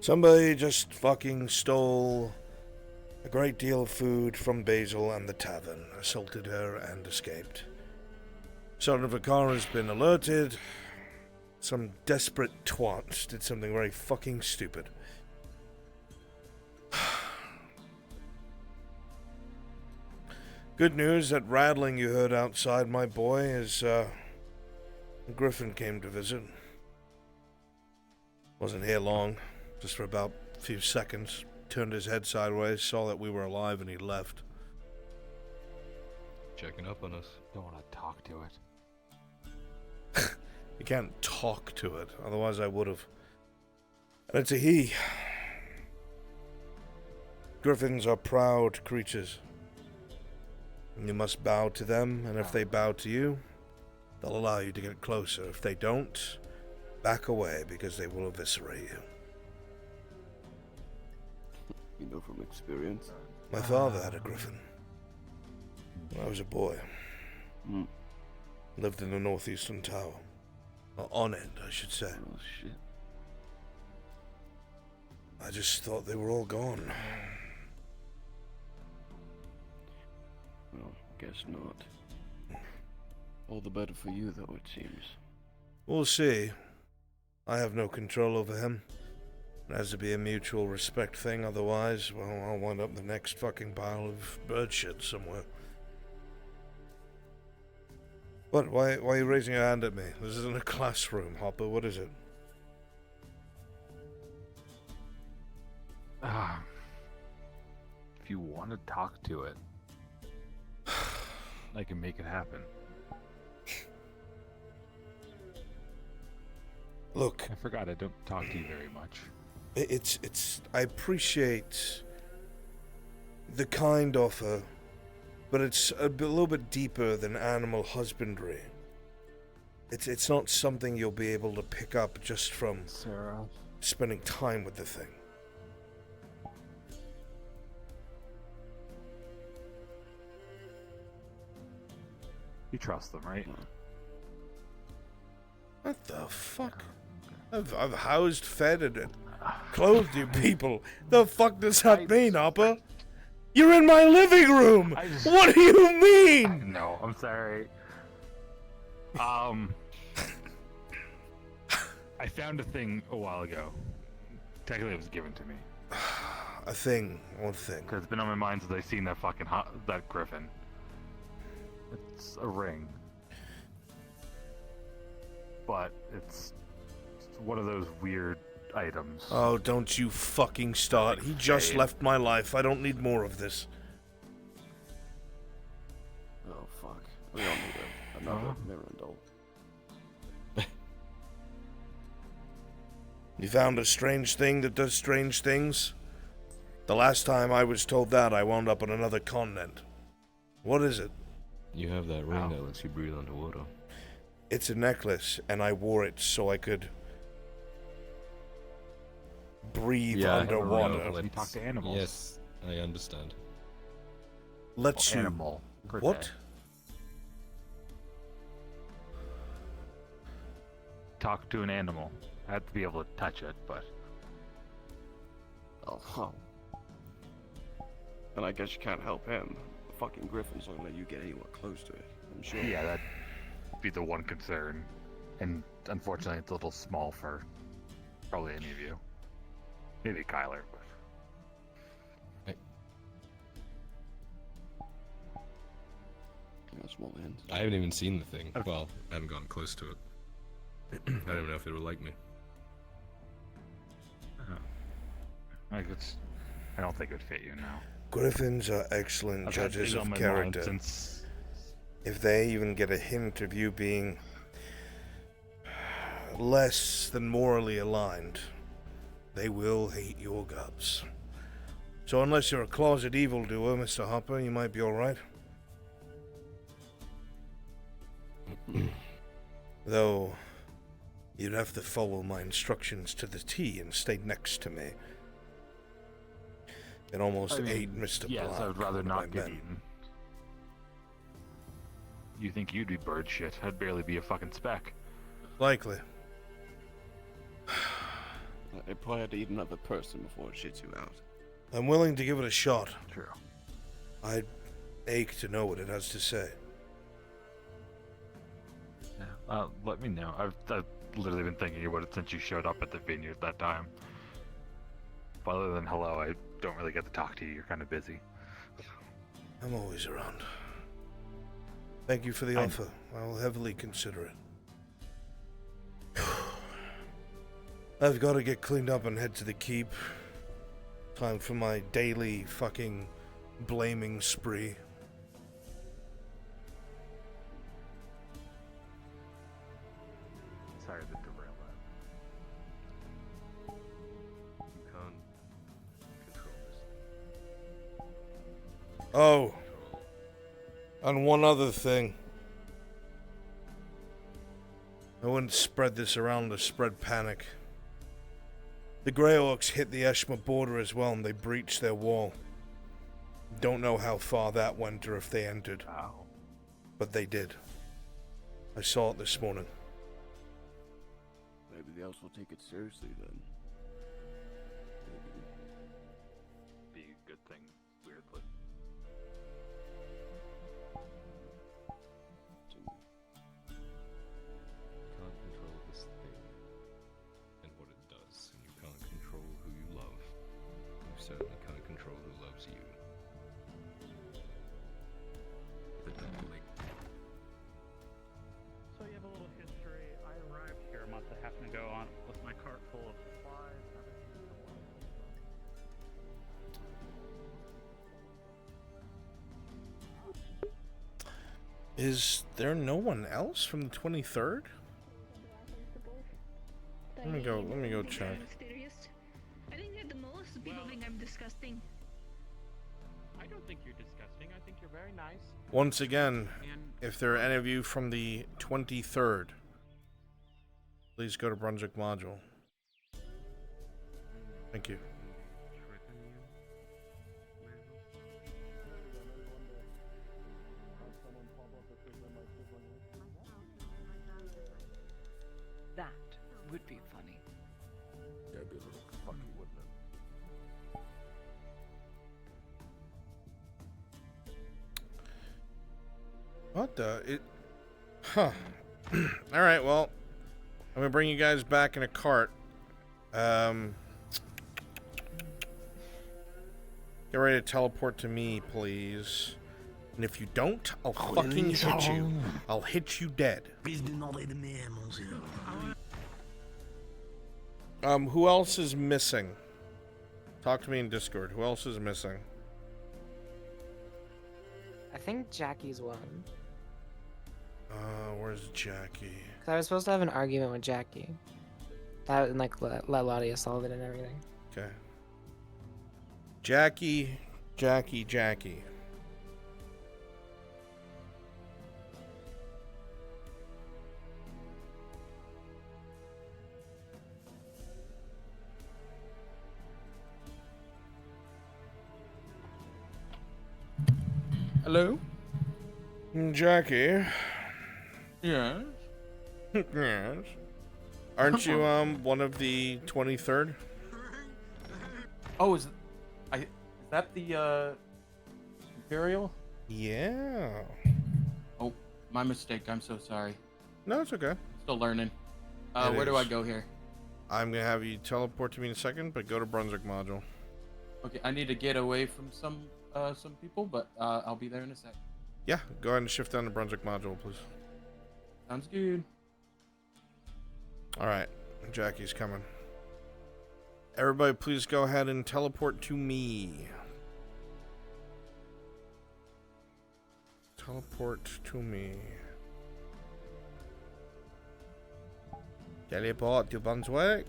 Somebody just fucking stole a great deal of food from Basil and the tavern, assaulted her and escaped. Sergeant Vicar has been alerted. Some desperate twat did something very fucking stupid. Good news, that rattling you heard outside, my boy, is, a griffin came to visit. Wasn't here long, just for about a few seconds. Turned his head sideways, saw that we were alive, and he left. Checking up on us. Don't want to talk to it. You can't talk to it, otherwise I would have. And it's a he. Griffins are proud creatures. And you must bow to them, and if they bow to you, they'll allow you to get closer. If they don't, back away, because they will eviscerate you. You know from experience? My father had a griffin when I was a boy. Lived in the northeastern tower. On it, I should say. Oh, shit. I just thought they were all gone. Well, guess not. All the better for you, though, it seems. We'll see. I have no control over him. It has to be a mutual respect thing, otherwise, well, I'll wind up in the next fucking pile of bird shit somewhere. What? Why are you raising your hand at me? This isn't a classroom, Hopper. What is it? If you want to talk to it, I can make it happen. Look. I forgot I don't talk to you very much. I appreciate the kind offer, but it's a little bit deeper than animal husbandry. It's not something you'll be able to pick up just from spending time with the thing. You trust them, right? What the fuck? I've housed, fed, and clothed you people. The fuck does that mean, Hopper? You're in my living room! What do you mean? No, I'm sorry. I found a thing a while ago. Technically, it was given to me. A thing? What thing? Because it's been on my mind since I seen that fucking that griffin. It's a ring. But it's one of those weird items. Oh, don't you fucking start. He just left my life. I don't need more of this. Oh, fuck. We don't need another Mirandol. You found a strange thing that does strange things? The last time I was told that, I wound up on another continent. What is it? You have that ring that lets you breathe underwater. It's a necklace, and I wore it so I could breathe underwater. You talk to animals. Yes, I understand. Let's you... Animal. What? Talk to an animal. I have to be able to touch it, but... Oh. And I guess you can't help him. The fucking griffin's not gonna let you get anywhere close to it, I'm sure. Yeah, that'd be the one concern. And unfortunately, it's a little small for probably any of you. Maybe Kyler, but... Small hands. I haven't even seen the thing. Well, I haven't gotten close to it. I don't even know if it would like me. I don't think it would fit you now. Griffins are excellent judges of character. If they even get a hint of you being less than morally aligned, they will hate your guts. So unless you're a closet evildoer, Mr. Hopper, you might be alright. Though, you'd have to follow my instructions to the T and stay next to me. It almost ate Mr. Yes, Black. I would rather not get men. eaten. You think you'd be bird shit? I'd barely be a fucking speck. Likely. It probably had to eat another person before it shits you out. I'm willing to give it a shot. True. I'd ache to know what it has to say. Yeah. Let me know. I've literally been thinking about it since you showed up at the vineyard that time. But other than hello, I don't really get to talk to you. You're kind of busy. I'm always around. Thank you for the offer. I'll heavily consider it. I've got to get cleaned up and head to the keep. Time for my daily fucking blaming spree. Sorry to derail that. You can't control this. Oh. And one other thing. I wouldn't spread this around to spread panic. The Grey Orcs hit the Eshma border as well, and they breached their wall. Don't know how far that went or if they entered. But they did. I saw it this morning. Maybe the elves will take it seriously then. Be a good thing, weirdly. You can't control this thing and what it does, and you can't control who you love. You certainly can't control who loves you. So you have a little history. I arrived here a month and a half ago on with my cart full of supplies. Is there no one else from the 23rd? Let me go check. I think that the most people think I'm disgusting. I don't think you're disgusting. I think you're very nice. Once again, if there are any of you from the 23rd, please go to Brunswick Module. Thank you. That would be funny. That'd be a little funny, wouldn't it? What the? Huh. Alright, well, I'm gonna bring you guys back in a cart. Get ready to teleport to me, please. And if you don't, I'll fucking hit you. I'll hit you dead. Who else is missing? Talk to me in Discord. Who else is missing? I think Jackie's one. Where's Jackie? Cause I was supposed to have an argument with Jackie. That and like let Ladia solve it and everything. Okay. Jackie. Hello? Jackie. Yes? Yes. Aren't you, one of the 23rd? Oh, is that the, Imperial? Yeah. Oh, my mistake. I'm so sorry. No, it's okay. Still learning. It Where do I is. go here? I'm gonna have you teleport to me in a second, but go to Brunswick Module. Okay, I need to get away from some people, but I'll be there in a sec. Yeah, go ahead and shift down to Brunswick Module, please. Sounds good. Alright, Jackie's coming. Everybody, please go ahead and teleport to me. Teleport to me. Teleport to Brunswick.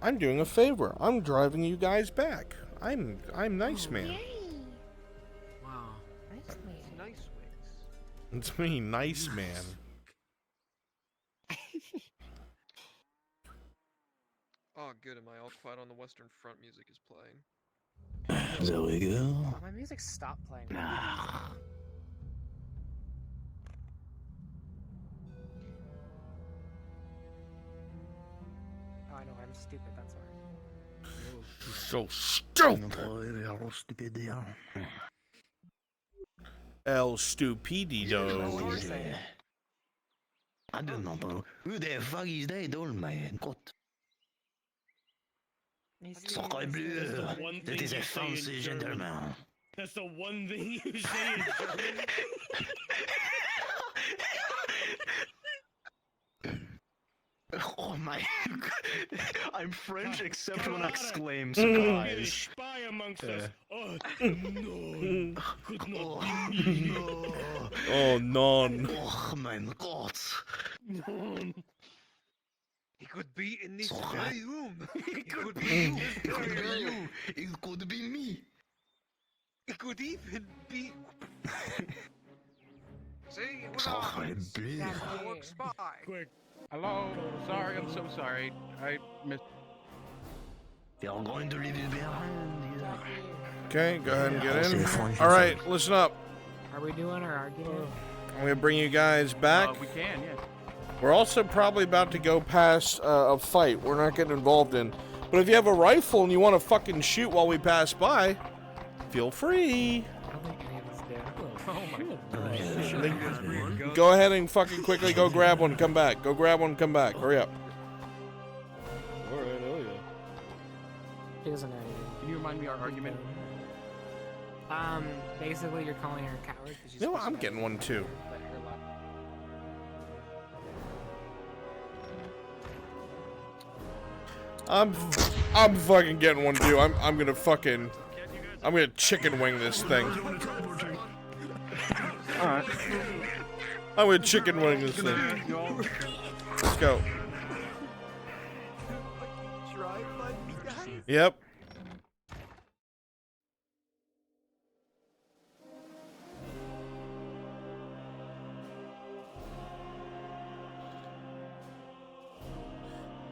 I'm doing a favor. I'm driving you guys back. I'm nice man. Wow. Nice wigs. It's me, nice man. Oh, good. Am I all quiet on the Western Front? Music is playing. There we go. My music stopped playing. Oh, I know. I'm stupid. That's why. So stupid. El Stupidido. I don't know who the fuck is that old man? God. Sacre bleu, that is a fancy gentleman. That's the one thing you say in German. Oh my! I'm French except when I exclaim Surprise! surprise. Spy amongst us. Oh no! Could not be me. Oh, none. Oh my God! He could be in this Sorry. very room. It could be you. It could be you. It could be me. It could even be. See, it was Sacre obvious. bleu. Orc spy. Quick. Hello. Sorry, I'm so sorry. I missed. They are going to leave you behind. Okay, go ahead and get in. All right, listen up. Are we doing our argument? I'm gonna bring you guys back. We can, yeah. We're also probably about to go past a fight we're not getting involved in. But if you have a rifle and you want to fucking shoot while we pass by, feel free. Go ahead and fucking quickly go grab one, come back. Go grab one, come back. Hurry up. Alright, oh yeah. He doesn't know anything. Can you remind me our argument? Basically you're calling her a coward because she's. No, I'm getting one too. I'm fucking getting one too. I'm gonna chicken wing this thing. Alright. I'm gonna chicken wing this thing. Let's go. Yep.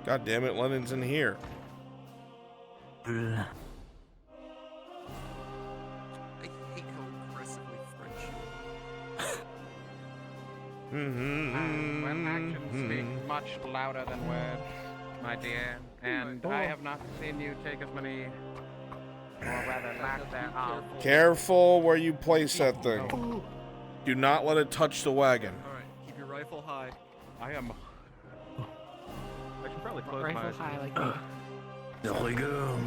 God damn it, London's in here. I hate how aggressively French you When actions speak much louder than words, my dear, and I have not seen you take as many, or rather lack thereof. Careful where you place that thing. Do not let it touch the wagon. Alright, keep your rifle high. I am. I should probably close Rifle my eyes. high like that. There we go.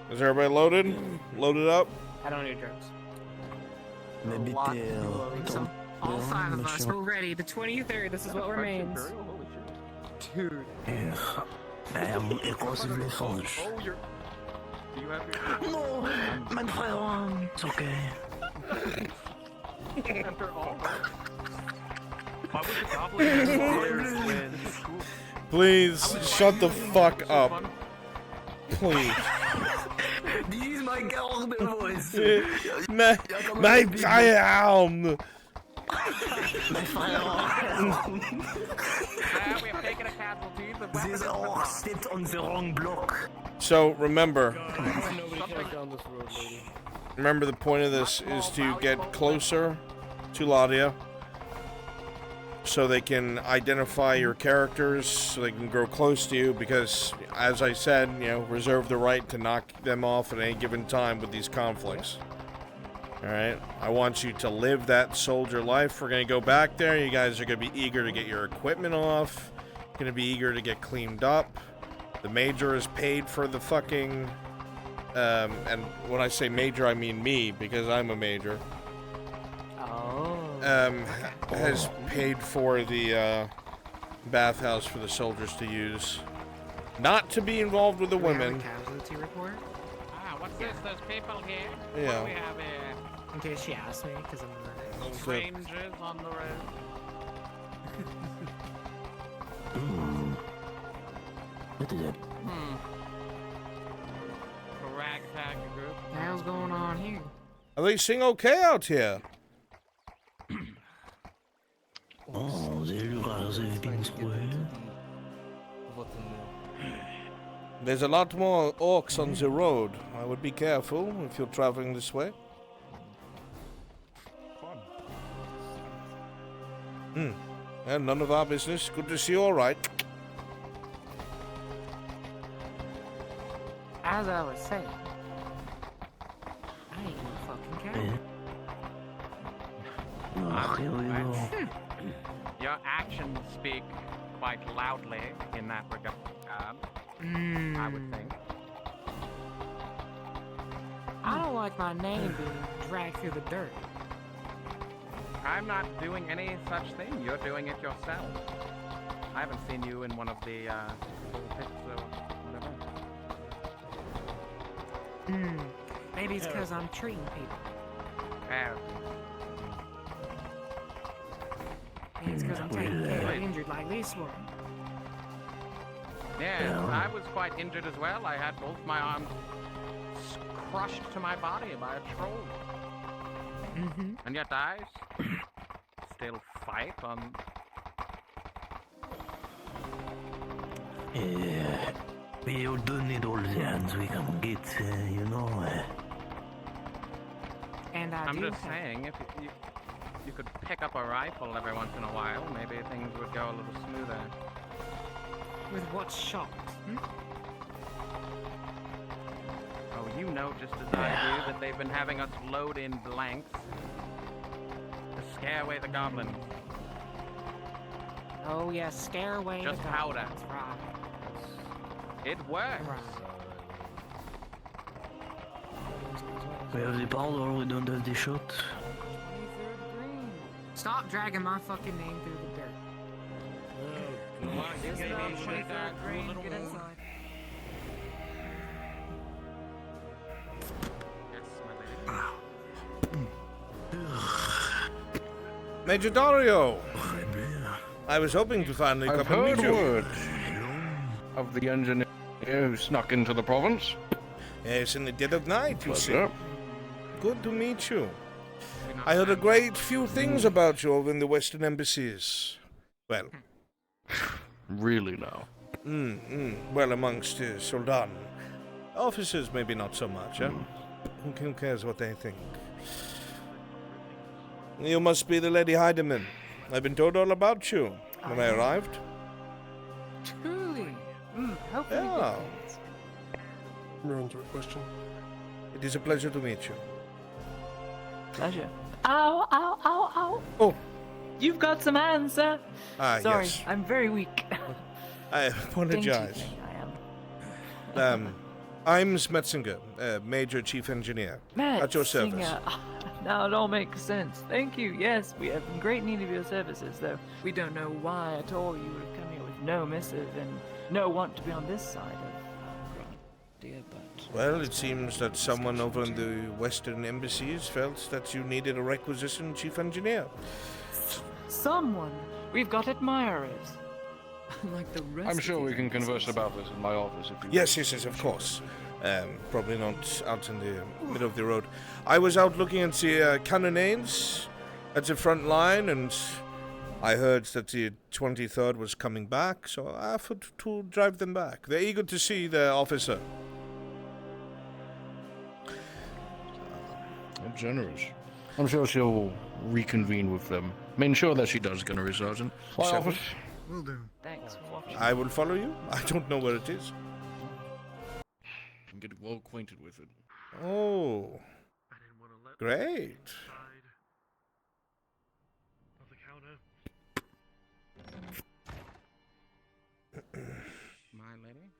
Is everybody loaded? Loaded up? I don't need drugs. Maybe So, all five of us, we're ready. The 23rd, this is what remains. Dude. I am excessively French. Oh, you're. Do you have your. No, my friend, it's okay. After all. Why would the goblin win? Please, shut the fuck up. Please. This is my garden voice. My child. My friend. We have taken a casualty. These orcs stepped on the wrong block. So remember, Nobody take down this road, lady. remember the point of this is to get closer to Ladia so they can identify your characters, so they can grow close to you, because as I said, you know, reserve the right to knock them off at any given time with these conflicts. Alright, I want you to live that soldier life. We're gonna go back there. You guys are gonna be eager to get your equipment off, gonna be eager to get cleaned up. The major is paid for the fucking and when I say major I mean me, because I'm a major. Has paid for the bathhouse for the soldiers to use, not to be involved with the women. Casualty report? What's this? There's people here. Yeah. What do we have here? In case she asks me, because I'm not. Strangers on the road. What is it? A ragtag group. What the hell's going on here? Are they sing okay out here? Oh, they look as they've been through. There's a lot more orcs on the road. I would be careful if you're traveling this way. And none of our business. Good to see you all right. as I was saying, I ain't no fucking cat. Your actions speak quite loudly in that regard, I would think. I don't like my name being dragged through the dirt. I'm not doing any such thing. You're doing it yourself. I haven't seen you in one of the little pits or whatever. Maybe it's because I'm treating people. Maybe it's because I'm taking care of injured like this one. Yeah, I was quite injured as well. I had both my arms crushed to my body by a troll. And yet I still fight on... We don't need all the hands we can get, you know. And I'm just saying, if you could pick up a rifle every once in a while, maybe things would go a little smoother. With what shot? Oh, you know just as I do that they've been having us load in blanks to scare away the goblins. Oh yeah, scare away Just the powder. goblins, right. It works. We have the powder, we don't have the shot. Stop dragging my fucking name through the dirt. Get inside. Major Dario! I was hoping to finally I've come and heard meet you. word of the engineer who snuck into the province. Yes, in the dead of night, you see. Pleasure. Good to meet you. I heard a great few things about you over in the Western embassies. Well. Really now? Well, amongst Soldan. Officers, maybe not so much, huh? Who cares what they think? You must be the Lady Heidemann. I've been told all about you when I arrived. Truly. Hopefully. Yeah. Ruins your question. It is a pleasure to meet you. Pleasure. Ow, ow, ow, ow. Oh. You've got some hands, sir. Sorry, yes. I'm very weak. I apologize. Dainty thing I am. I'm Smetzinger, Major Chief Engineer. At your service. Now it all makes sense. Thank you. Yes, we have great need of your services, though. We don't know why at all you would have come here with no missive and no want to be on this side of dear, but... Well, it seems that someone over in the Western embassies felt that you needed a requisition Chief Engineer. Someone? We've got admirers. Like the rest I'm sure we can converse about this in my office if you Yes, of course. Probably not out in the middle of the road. I was out looking at the cannonades at the front line, and I heard that the 23rd was coming back, so I offered to drive them back. They're eager to see their officer. I'm generous. I'm sure she'll reconvene with them. I mean, sure that she does, Gunnery Sergeant. My Shall office. Will do. Thanks for watching. I will follow you. I don't know where it is. And get well acquainted with it. Oh. Great. My lady?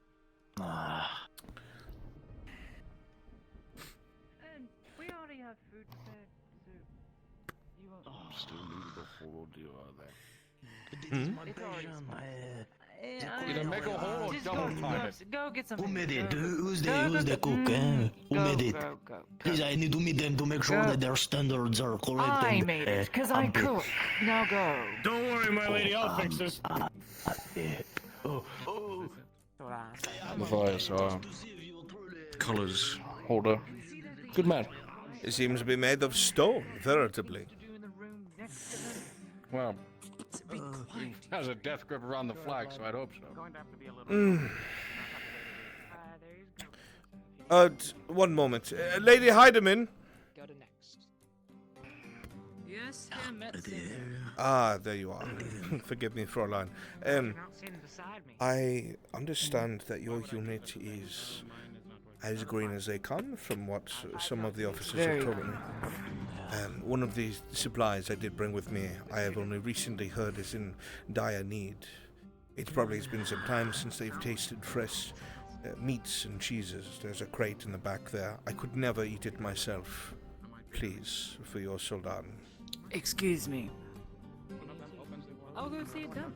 We already have food prepared, so you won't... Still need the full ordeal, are they? Either make a hole or double time it. Go get some. Who made it? Who's the cook? Who made it? Please, I need to meet them to make sure that their standards are correct. I made it, because I cook. Now go. Don't worry, my lady, I'll fix this. Matthias, colors holder. Good man. It seems to be made of stone, veritably. Well, he has a death grip around the flag, so I'd hope so. One moment. Lady Heidemann. Go to next. Yes, There you are. Forgive me, Fräulein. I understand that your unit is as green as they come, from what some of the officers Very have told me. One of the supplies I did bring with me, I have only recently heard is in dire need. It probably has been some time since they've tasted fresh meats and cheeses. There's a crate in the back there. I could never eat it myself. Please, for your soldat. Excuse me. I'll go see it done.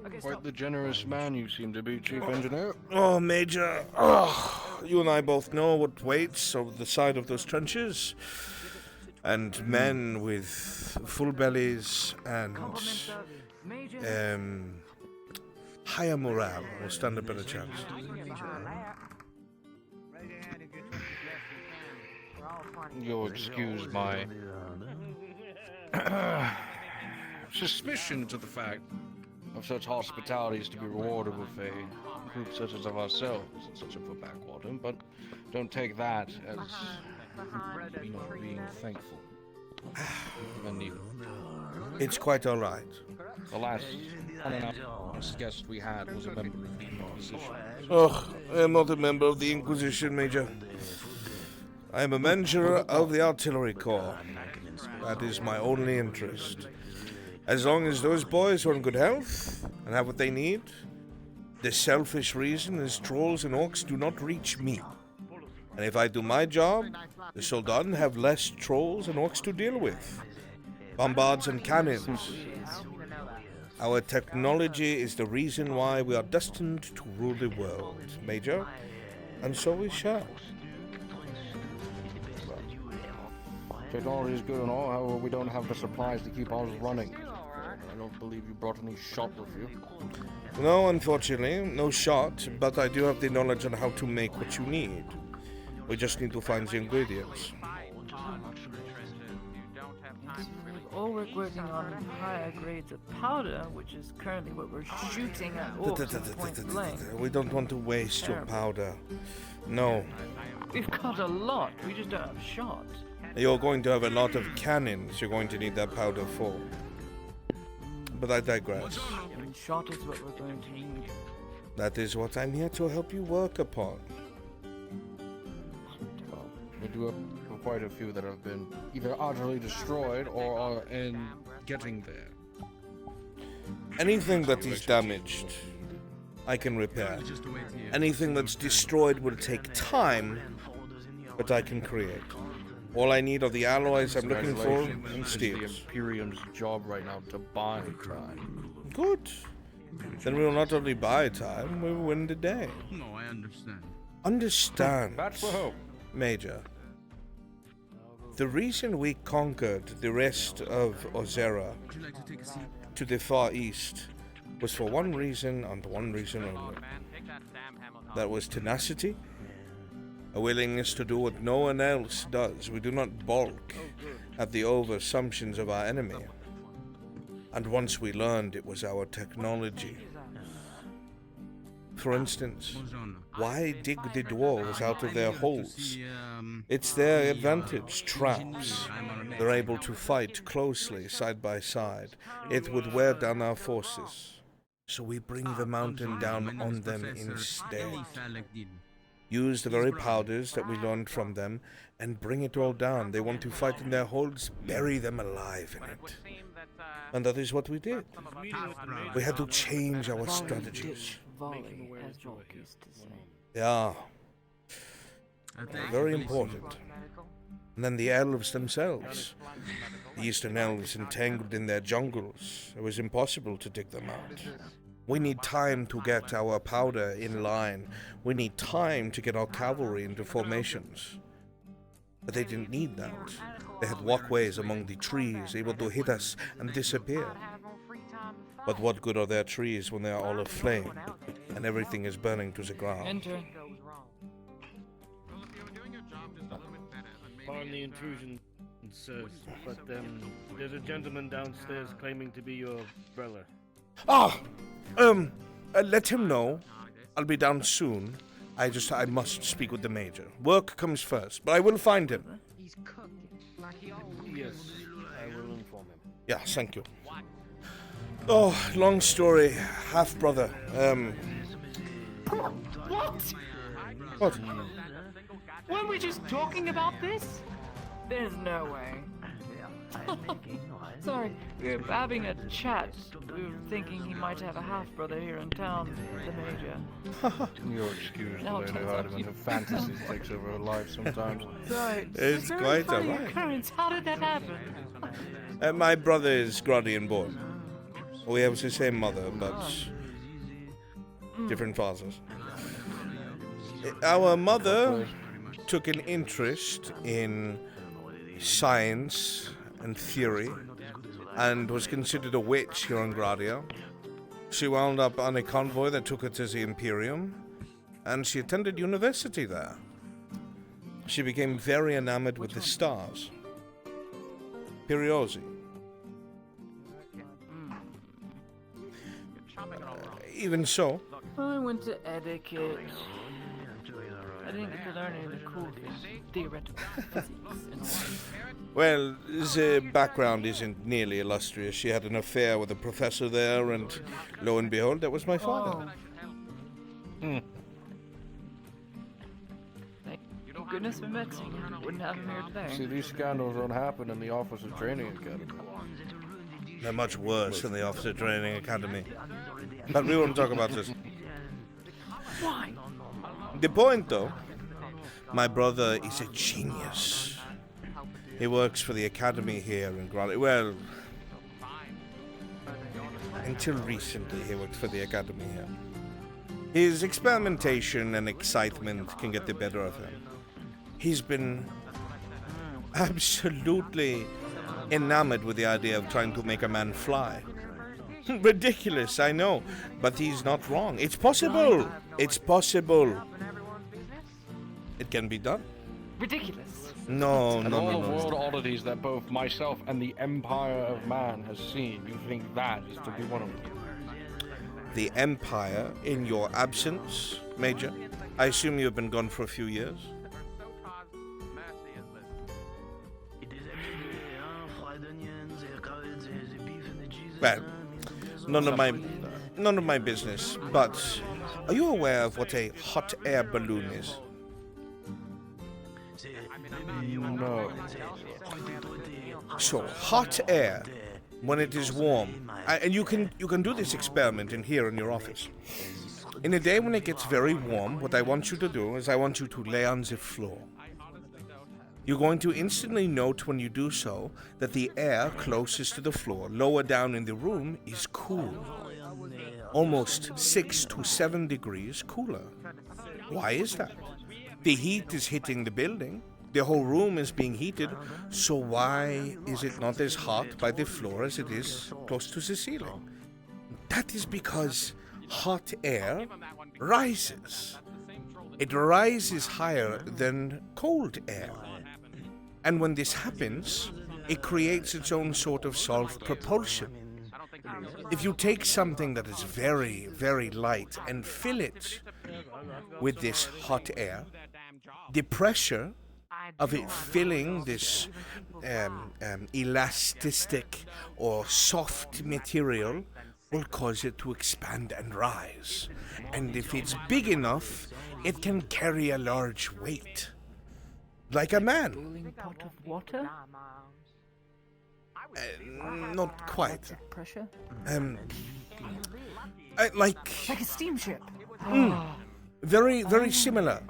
Okay, Quite the generous man you seem to be, Chief Engineer. Oh, Major. Oh, you and I both know what waits over the side of those trenches. And men with full bellies and higher morale will stand a better chance. You'll excuse my suspicion to the fact of such hospitality is to be rewarded with a group such as of ourselves in such a backwater, but don't take that as being thankful. It's quite all right. The last guest we had was a member of the Inquisition. Oh, I am not a member of the Inquisition, Major. I am a manager of the Artillery Corps. That is my only interest. As long as those boys are in good health and have what they need, the selfish reason is trolls and orcs do not reach me. And if I do my job, the Soldaten have less trolls and orcs to deal with. Bombards and cannons. Our technology is the reason why we are destined to rule the world, Major, and so we shall. Technology is good and all, however, we don't have the supplies to keep ours running. I don't believe you brought any shot with you. No, unfortunately, no shot, but I do have the knowledge on how to make what you need. We just need to find the ingredients. All we're working on higher grades of powder, which is currently what we're shooting at orcs at point blank. We don't want to waste your powder. No. We've got a lot, we just don't have shot. You're going to have a lot of cannons you're going to need that powder for. But I digress. And shot is what we're going to need. That is what I'm here to help you work upon. Well, we do have quite a few that have been either utterly destroyed or are in getting there. Anything that is damaged, I can repair. Anything that's destroyed will take time, but I can create. All I need are the alloys I'm looking for and steel. The Imperium's job right now to buy time. Good. Then we will not only buy time, we will win the day. No, I understand. Understand, That's the hope. Major. The reason we conquered the rest of Ozera to the far east was for one reason and one reason only. That was tenacity. A willingness to do what no one else does. We do not balk at the over-assumptions of our enemy. And once we learned it was our technology. For instance, why dig the dwarves out of their holes? It's their advantage, traps. They're able to fight closely, side by side. It would wear down our forces. So we bring the mountain down on them instead. Use the very powders that we learned from them and bring it all down. They want to fight in their holes, bury them alive in it. And that is what we did. We had to change our strategies. Yeah. Very important. And then the elves themselves. The eastern elves entangled in their jungles. It was impossible to dig them out. We need time to get our powder in line. We need time to get our cavalry into formations. But they didn't need that. They had walkways among the trees, able to hit us and disappear. But what good are their trees when they are all aflame, and everything is burning to the ground? Enter. Pardon the intrusion, sir, but there's a gentleman downstairs claiming to be your brother. Let him know. I'll be down soon. I must speak with the major. Work comes first, but I will find him. Yes, I will inform him. Yeah, thank you. Oh, long story. Half-brother. What? What? Weren't we just talking about this? There's no way. Sorry, we were having a chat. We were thinking he might have a half-brother here in town, the Major. You're excused, No, it Lady turns out Hardiman. you- Her fantasy takes over her life sometimes. Sorry, It's a very quite funny alright. occurrence. How did that happen? My brother is Grodian born. We have the same mother, but different fathers. Our mother took an interest in science and theory and was considered a witch here in Gradia. She wound up on a convoy that took her to the Imperium, and she attended university there. She became very enamored with the stars. Periosi. Even so, I went to etiquette. I didn't get to learn any of the cool things, theoretical physics and all. well, the background isn't nearly illustrious. She had an affair with a professor there, and lo and behold, that was my father. Thank goodness we met you. Wouldn't have him here today. See, these scandals don't happen in the Officer Training Academy. They're much worse than the Officer Training Academy. But we won't talk about this. Why? The point, though, my brother is a genius. He works for the academy here in Gradia. Well, until recently, he worked for the academy here. His experimentation and excitement can get the better of him. He's been absolutely enamored with the idea of trying to make a man fly. Ridiculous, I know, but he's not wrong. It's possible. It's possible. It can be done. Ridiculous. No, And no, all no, the world no. oddities that both myself and the Empire of Man has seen, you think that is to be one of them? The Empire, in your absence, Major. I assume you've been gone for a few years. Well, none of my business. But are you aware of what a hot air balloon is? No. So hot air, when it is warm, and you can do this experiment in here in your office. In a day when it gets very warm, what I want you to do is I want you to lay on the floor. You're going to instantly note when you do so that the air closest to the floor, lower down in the room, is cool. Almost 6 to 7 degrees cooler. Why is that? The heat is hitting the building. The whole room is being heated, so why is it not as hot by the floor as it is close to the ceiling? That is because hot air rises. It rises higher than cold air. And when this happens, it creates its own sort of self-propulsion. If you take something that is very, very light and fill it with this hot air, the pressure of it filling this elastic or soft material will cause it to expand and rise. And if it's big enough, it can carry a large weight. Like a man. Boiling pot of water? Not quite. Pressure? Like a steamship. Very, very similar.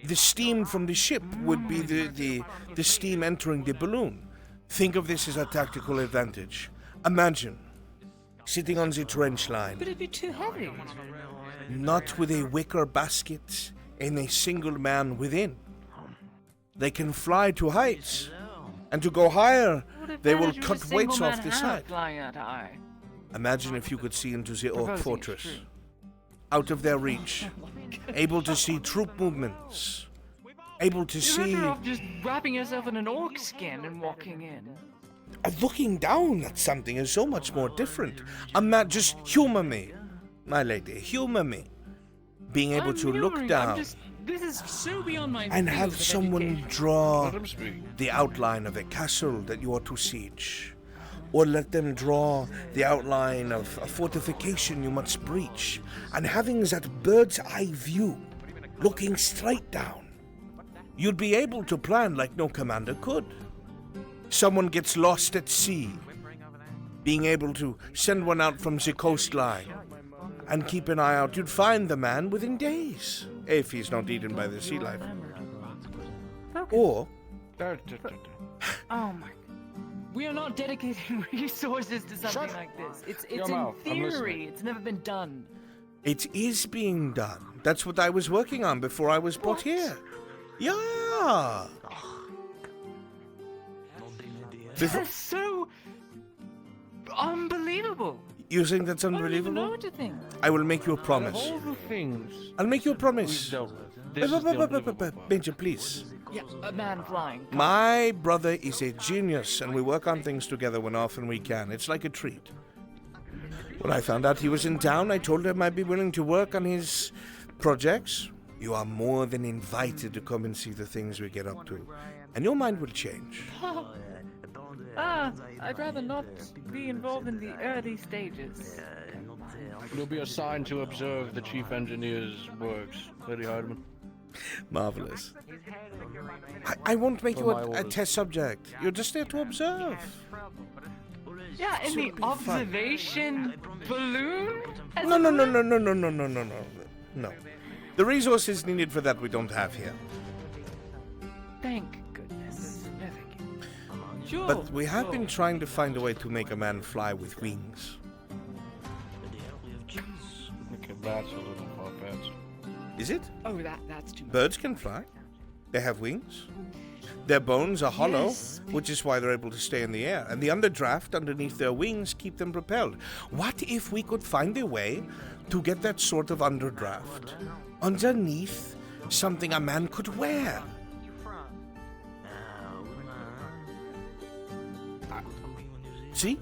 The steam from the ship would be the steam entering the balloon. Think of this as a tactical advantage. Imagine sitting on the trench line. But it'd be too heavy. Not with a wicker basket and a single man within. They can fly to heights, and to go higher, they will cut weights off the side. Flying that high. Imagine if you could see into the Orc Proposing Fortress, is true. out of their reach, able to see troop movements, able to You're see... better off just wrapping yourself in an orc skin and walking in. Looking down at something is so much more different. Just humor me, my lady, humor me. Being able to look down This is so beyond my and field have of someone education. draw the outline of a castle that you are to siege. or let them draw the outline of a fortification you must breach, and having that bird's eye view, looking straight down, you'd be able to plan like no commander could. Someone gets lost at sea, being able to send one out from the coastline and keep an eye out, you'd find the man within days, if he's not eaten by the sea life. Or... Oh my. We are not dedicating resources to something like this. It's in theory. It's never been done. It is being done. That's what I was working on before I was brought here. Yeah. That's so unbelievable. You think that's I don't even unbelievable? know what to think. I will make you a promise. All the things I'll make you a promise. this is the unbelievable. Benja, please. Yeah, a man flying. My brother is a genius, and we work on things together when often we can. It's like a treat. When I found out he was in town, I told him I'd be willing to work on his projects. You are more than invited to come and see the things we get up to, and your mind will change. I'd rather not be involved in the early stages. You'll be assigned to observe the chief engineer's works, Lady Hardeman. Marvelous. I won't make you a test subject. You're just there to observe. Yeah, in the observation balloon? No. The resources needed for that we don't have here. Thank goodness. No, thank you. Sure. But we have been trying to find a way to make a man fly with wings. Okay, that's a little far-fetched. Is it? Oh, that's too much. Birds can fly. They have wings. Their bones are hollow, Yes. which is why they're able to stay in the air. And the underdraft underneath their wings keep them propelled. What if we could find a way to get that sort of underdraft underneath something a man could wear? See?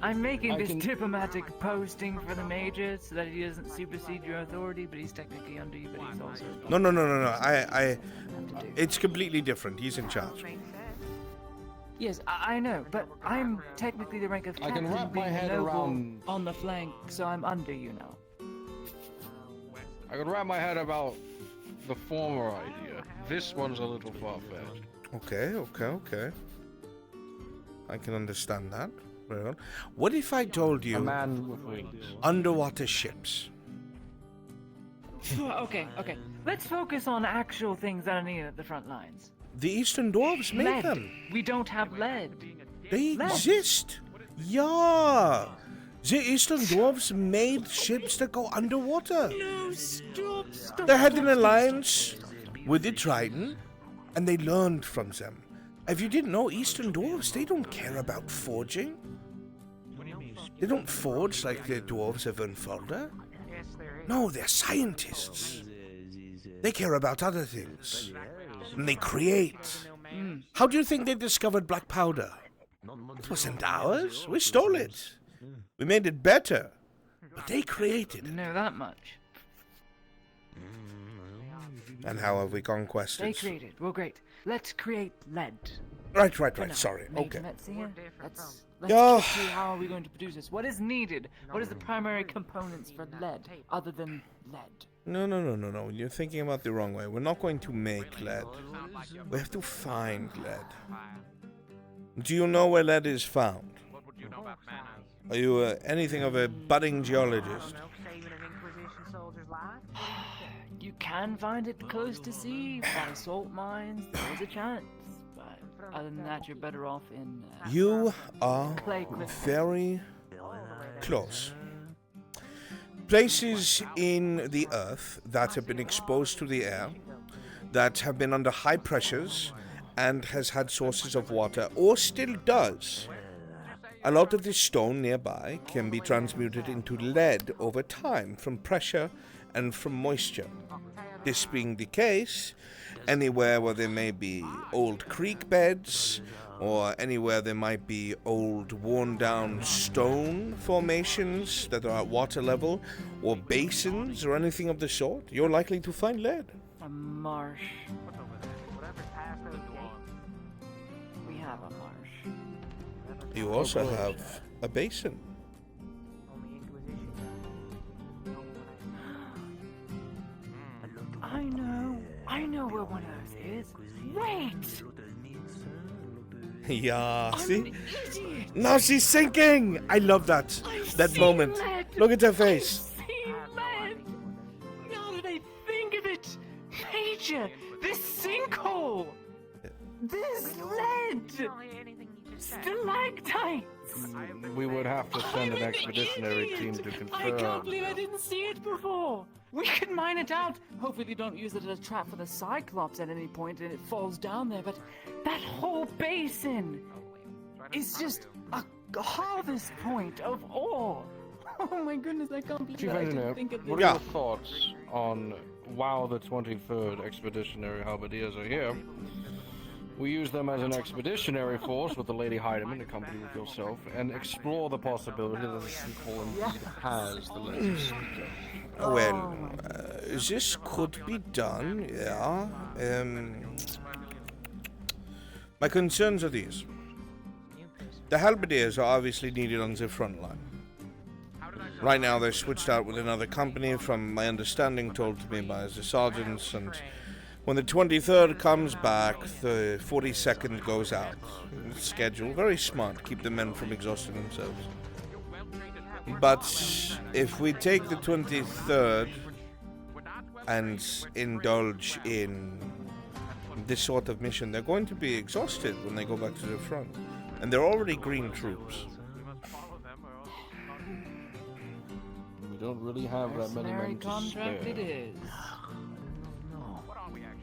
I'm making this diplomatic posting for the major so that he doesn't supersede your authority, but he's technically under you, but he's also... No. It's completely different. He's in charge. Yes, I know, but I'm technically the rank of I captain, can wrap my being head noble around- on the flank, so I'm under you now. I could wrap my head about the former idea. This one's a little far-fetched. Okay. I can understand that. Very well. What if I told you... A man with wings. Underwater ships. Okay. Let's focus on actual things that are needed at the front lines. The Eastern Dwarves made Lead. them. We don't have lead. They Lead. exist. Yeah. The Eastern Dwarves made ships that go underwater. No, stop. They had an alliance with the Triton, and they learned from them. If you didn't know, Eastern Dwarves, they don't care about forging. They don't forge like the dwarves of Unfolder. No, they're scientists. They care about other things. And they create. How do you think they discovered black powder? It wasn't ours. We stole it. We made it better. But they created it. Know that much. And how have we conquested? They created. Well, great. Let's create lead. Right. For now. Sorry. Major Okay. Metzger, let's Oh. get to how are we going to produce this? What is needed? What is the primary components for lead, other than lead? No. You're thinking about the wrong way. We're not going to make lead. We have to find lead. Do you know where lead is found? Are you anything of a budding geologist? You can find it close to sea, by salt mines, there's a chance. But other than that, you're better off in... You are clay cliff. very close. Places in the earth that have been exposed to the air, that have been under high pressures, and has had sources of water, or still does. A lot of this stone nearby can be transmuted into lead over time from pressure and from moisture. This being the case, anywhere where there may be old creek beds, or anywhere there might be old worn-down stone formations that are at water level, or basins or anything of the sort, you're likely to find lead. A marsh. We have a marsh. You also have a basin. I know where one of those is. Wait! Yeah, I'm see? an idiot. No, she's sinking! I love that. That moment. lead. Look at her face. Seen lead. Now that I think of it, Major, this sinkhole. There's lead. Stalactites. We would have to send an expeditionary team to confirm. I can't believe I didn't see it before. We can mine it out. Hopefully they don't use it as a trap for the Cyclops at any point and it falls down there, but that whole basin is just a harvest point of ore. Oh my goodness, I can't believe Chief I Engineer, didn't think of this. what are your thoughts on while the 23rd Expeditionary Halberdiers are here? We use them as an expeditionary force with the Lady Heidemann, accompanied with yourself, and explore the possibility that the sinkhole indeed has the lead. Well, this could be done, yeah. My concerns are these. The halberdiers are obviously needed on the front line. Right now they're switched out with another company, from my understanding told to me by the sergeants, and when the 23rd comes back, the 42nd goes out. Schedule, very smart, keep the men from exhausting themselves. But if we take the 23rd and indulge in this sort of mission, they're going to be exhausted when they go back to the front. And they're already green troops. We don't really have that many men to Contract spare. it is.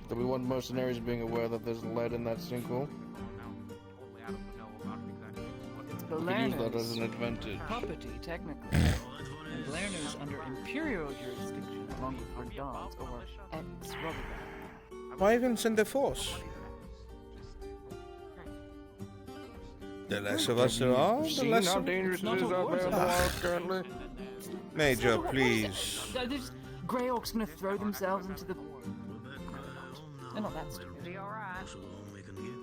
Do we want mercenaries being aware that there's lead in that sinkhole? The We can use that as Lerners' an advantage. property, technically. And Lerners under Imperial jurisdiction, along with our dogs, or ex-Roleplay. Why even send a force? The less of us there are, the Seen less how of... dangerous it is out there in the wild currently? Major, please. There's Grey Orcs gonna throw themselves into the... They're not that stupid.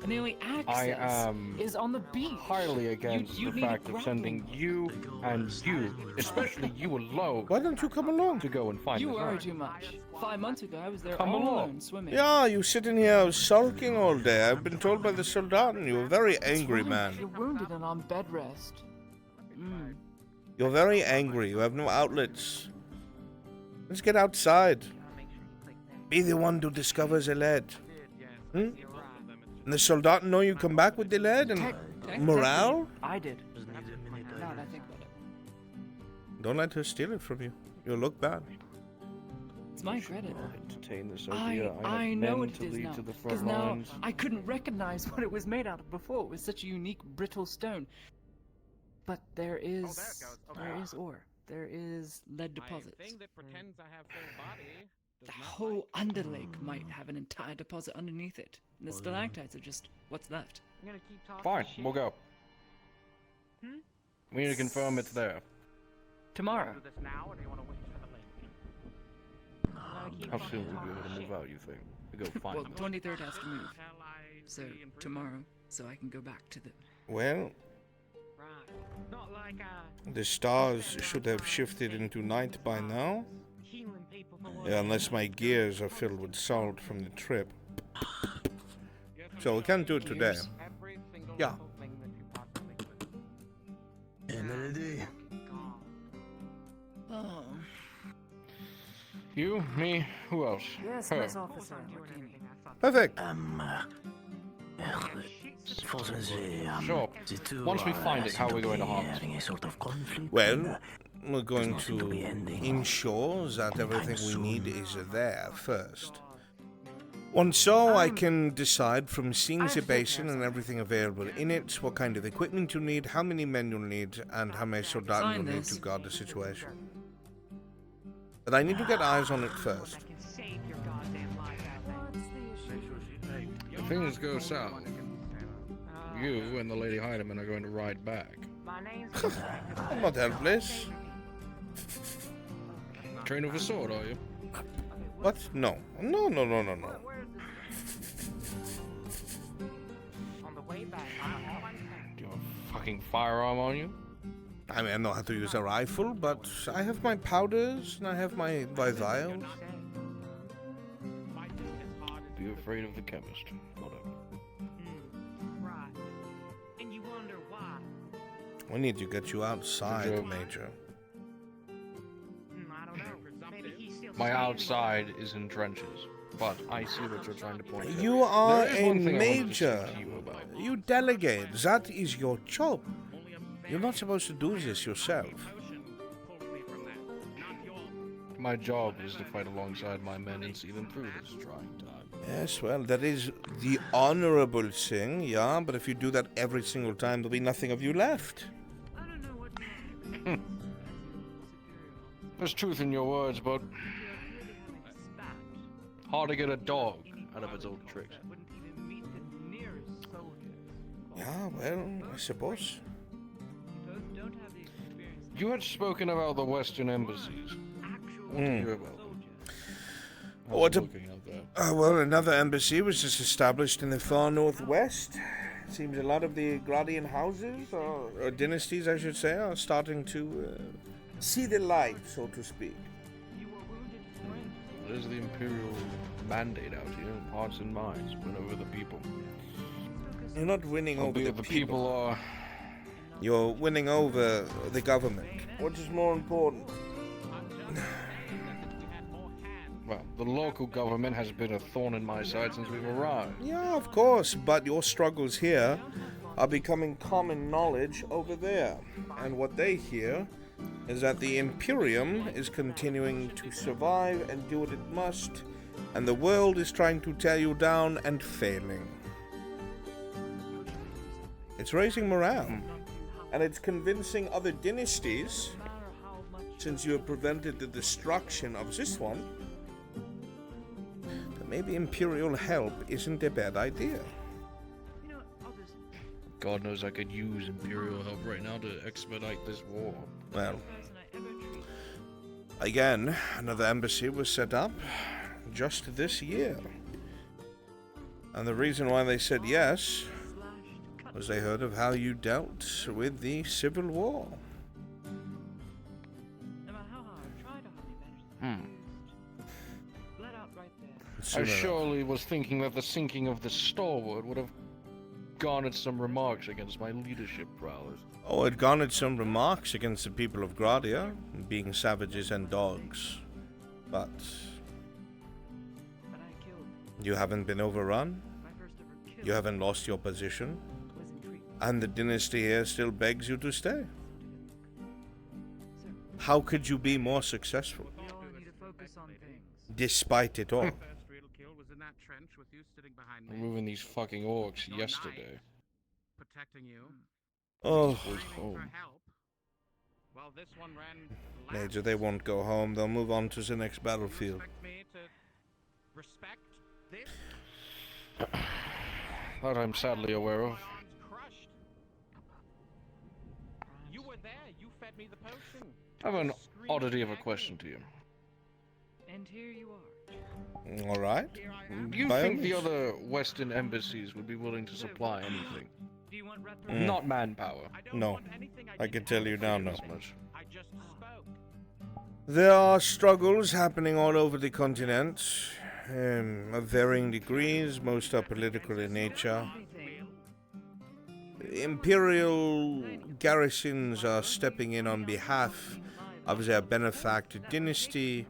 And the only I access am is on the beach. highly against you'd the need a fact of grappling sending you and you, especially you alone, why don't you come along to go and find You this worry out. too much. 5 months ago, I was there Come all along. alone swimming. Yeah, you sitting here sulking all day. I've been told by the Soldaten you're a very angry man. You're wounded and on bed rest. Mm. You're very angry. You have no outlets. Let's get outside. Be the one to discover the lead. Hmm? And the Soldaten know you come back with the lead and morale? I did. Now that I think about it. Don't let her steal it from you. You'll look bad. It's my credit. Entertain this idea. I have know men what to it is lead now. to the Because front now lines. I couldn't recognize what it was made out of before. It was such a unique, brittle stone. But there is ore. There is lead deposits. The whole Underlake might have an entire deposit underneath it. And the stalactites are just what's left. Fine, we'll go. We need to confirm it's there. Tomorrow. How soon will we be able to move out, you think? We go find Well, them. 23rd has to move. So tomorrow, so I can go back to the... Well, the stars should have shifted into night by now. Yeah, unless my gears are filled with salt from the trip. So we can't do it today. Yeah. Oh. You, me, who else? Yes, Her. Miss Officer. Martini. Perfect. Sure. Once we find it, how are we going to harvest? Well, we're going to ensure that everything we need is there first. Once so, I can decide from seeing the basin and everything available in it, what kind of equipment you need, how many men you'll need, and how many soldaten you'll need to guard the situation. But I need to get eyes on it first. If things go south, you and the Lady Heidemann are going to ride back. I'm not helpless. Trained with a sword, are you? What? No. No. You're a fucking firearm on you? I mean, I know how to use a rifle, but I have my powders and I have my vials. Be afraid of the chemist. Whatever. Right. And you wonder why? We need to get you outside, Major. I don't know. Maybe he's still My outside is in trenches, but I see what you're trying to point out. You are There is a one thing I wanted to major. speak to you about. You delegate. That is your job. You're not supposed to do this yourself. My job is to fight alongside my men and see them through this trying time. Yes, well, that is the honorable thing, yeah, but if you do that every single time, there'll be nothing of you left. There's truth in your words, but hard to get a dog out of its old tricks. Yeah, well, I suppose. You had spoken about the Western embassies. What did you hear about them? Well, another embassy was just established in the far northwest. It seems a lot of the Gradian houses, or dynasties, I should say, are starting to see the light, so to speak. What is the imperial mandate out here? Hearts and minds, win over the people. You're not winning over the people are... You're winning over the government. Which is more important? Well, the local government has been a thorn in my side since we've arrived. Yeah, of course, but your struggles here are becoming common knowledge over there. And what they hear is that the Imperium is continuing to survive and do what it must, and the world is trying to tear you down and failing. It's raising morale, and it's convincing other dynasties, since you have prevented the destruction of this one, that maybe Imperial help isn't a bad idea. God knows I could use Imperial help right now to expedite this war. Well, again, another embassy was set up just this year. And the reason why they said yes was they heard of how you dealt with the Civil War. I surely was thinking that the sinking of the Starwood would have garnered some remarks against my leadership prowess. Oh, it garnered some remarks against the people of Gradia, being savages and dogs. But you haven't been overrun. You haven't lost your position. And the dynasty here still begs you to stay. How could you be more successful? Despite it all. Removing these fucking orcs yesterday. Oh. Home. Major, they won't go home. They'll move on to the next battlefield. That I'm sadly aware of. I have an oddity of a question to you. And here you are. All right. Do you think the other Western embassies would be willing to supply anything? Not manpower. No. I can tell you now, no. Much. There are struggles happening all over the continent, of varying degrees. Most are political in nature. Imperial garrisons are stepping in on behalf of their benefactor dynasty,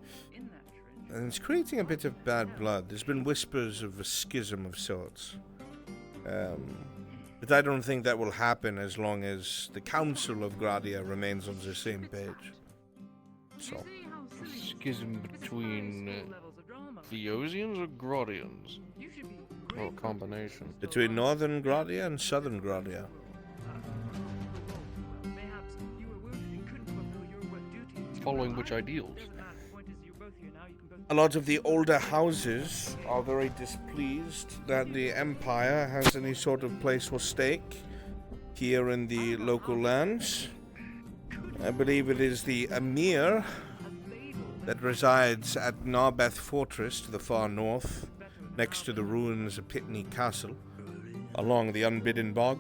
and it's creating a bit of bad blood. There's been whispers of a schism of sorts. But I don't think that will happen as long as the Council of Gradia remains on the same page. So. A schism between Theosians or Gradians? Or a combination? Between Northern Gradia and Southern Gradia. Following which ideals? A lot of the older houses are very displeased that the Empire has any sort of place or stake here in the local lands. I believe it is the Emir that resides at Narbeth Fortress to the far north, next to the ruins of Pitney Castle, along the Unbidden Bog.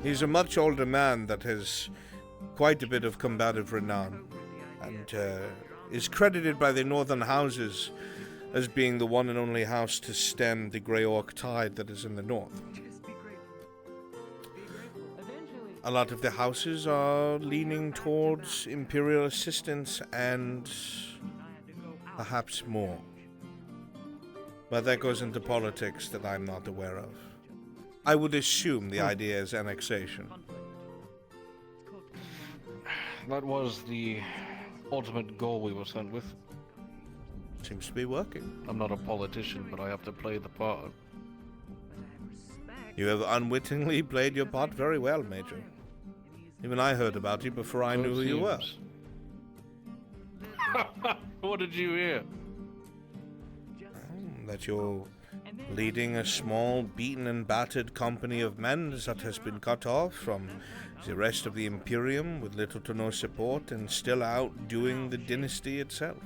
He's a much older man that has quite a bit of combative renown, and is credited by the northern houses as being the one and only house to stem the Grey Orc tide that is in the north. A lot of the houses are leaning towards imperial assistance and perhaps more. But that goes into politics that I'm not aware of. I would assume the idea is annexation. That was the ultimate goal we were sent with. Seems to be working. I'm not a politician, but I have to play the part. You have unwittingly played your part very well, Major. Even I heard about you before I knew who you were. What did you hear? That you're leading a small, beaten and battered company of men that has been cut off from the rest of the Imperium with little to no support and still out doing the dynasty itself.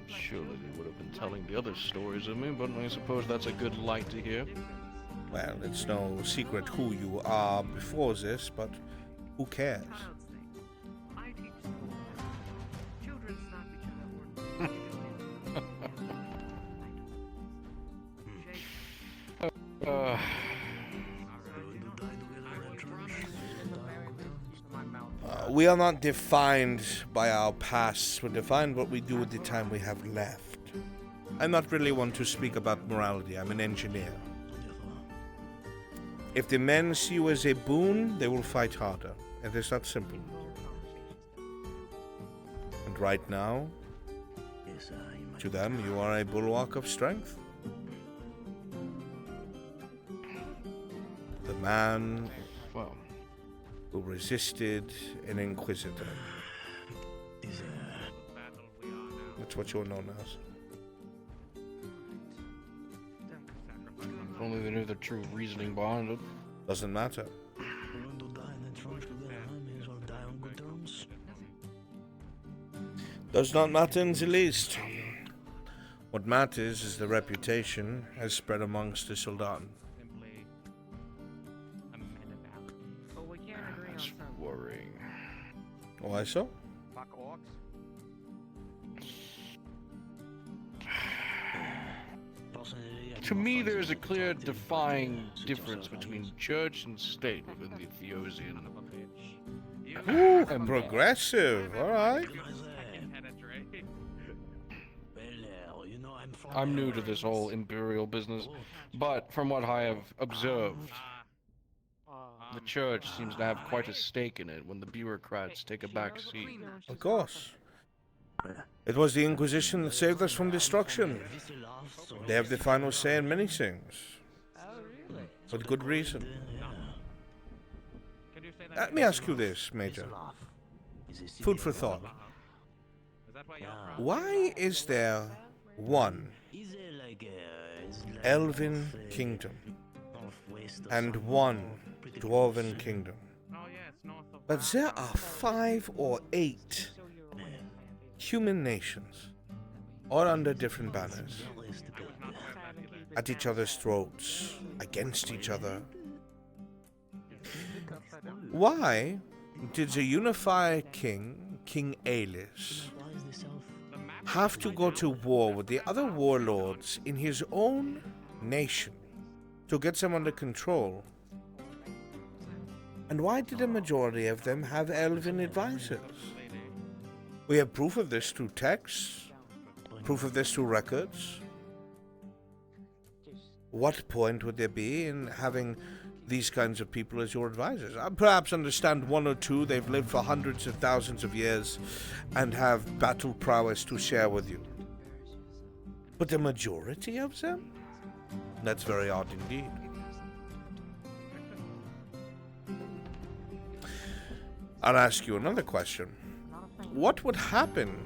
Surely they would have been telling the other stories of me, but I suppose that's a good light to hear. Well, it's no secret who you are before this, but who cares? We are not defined by our pasts. We're defined what we do with the time we have left. I'm not really one to speak about morality. I'm an engineer. If the men see you as a boon, they will fight harder. It is that simple. And right now, to them, you are a bulwark of strength. The man who resisted an inquisitor. That's what you're known as. If only they knew the true reasoning behind it. Doesn't matter. Does not matter in the least. What matters is the reputation has spread amongst the Soldaten. That's worrying. Why so? To me, there is a clear, defining difference between church and state within the Theosian. Ooh, progressive, alright. I'm new to this whole imperial business, but from what I have observed, the church seems to have quite a stake in it when the bureaucrats take a back seat. Of course. It was the Inquisition that saved us from destruction. They have the final say in many things. For good reason. Let me ask you this, Major. Food for thought. Why is there one elven kingdom and one dwarven kingdom, but there are 5 or 8 human nations, all under different banners, at each other's throats, against each other? Why did the unified king, King Aelis, have to go to war with the other warlords in his own nation to get them under control? And why did a majority of them have elven advisors? We have proof of this through texts, proof of this through records. What point would there be in having these kinds of people as your advisors? I perhaps understand 1 or 2, they've lived for hundreds of thousands of years and have battle prowess to share with you. But the majority of them? That's very odd indeed. I'll ask you another question. What would happen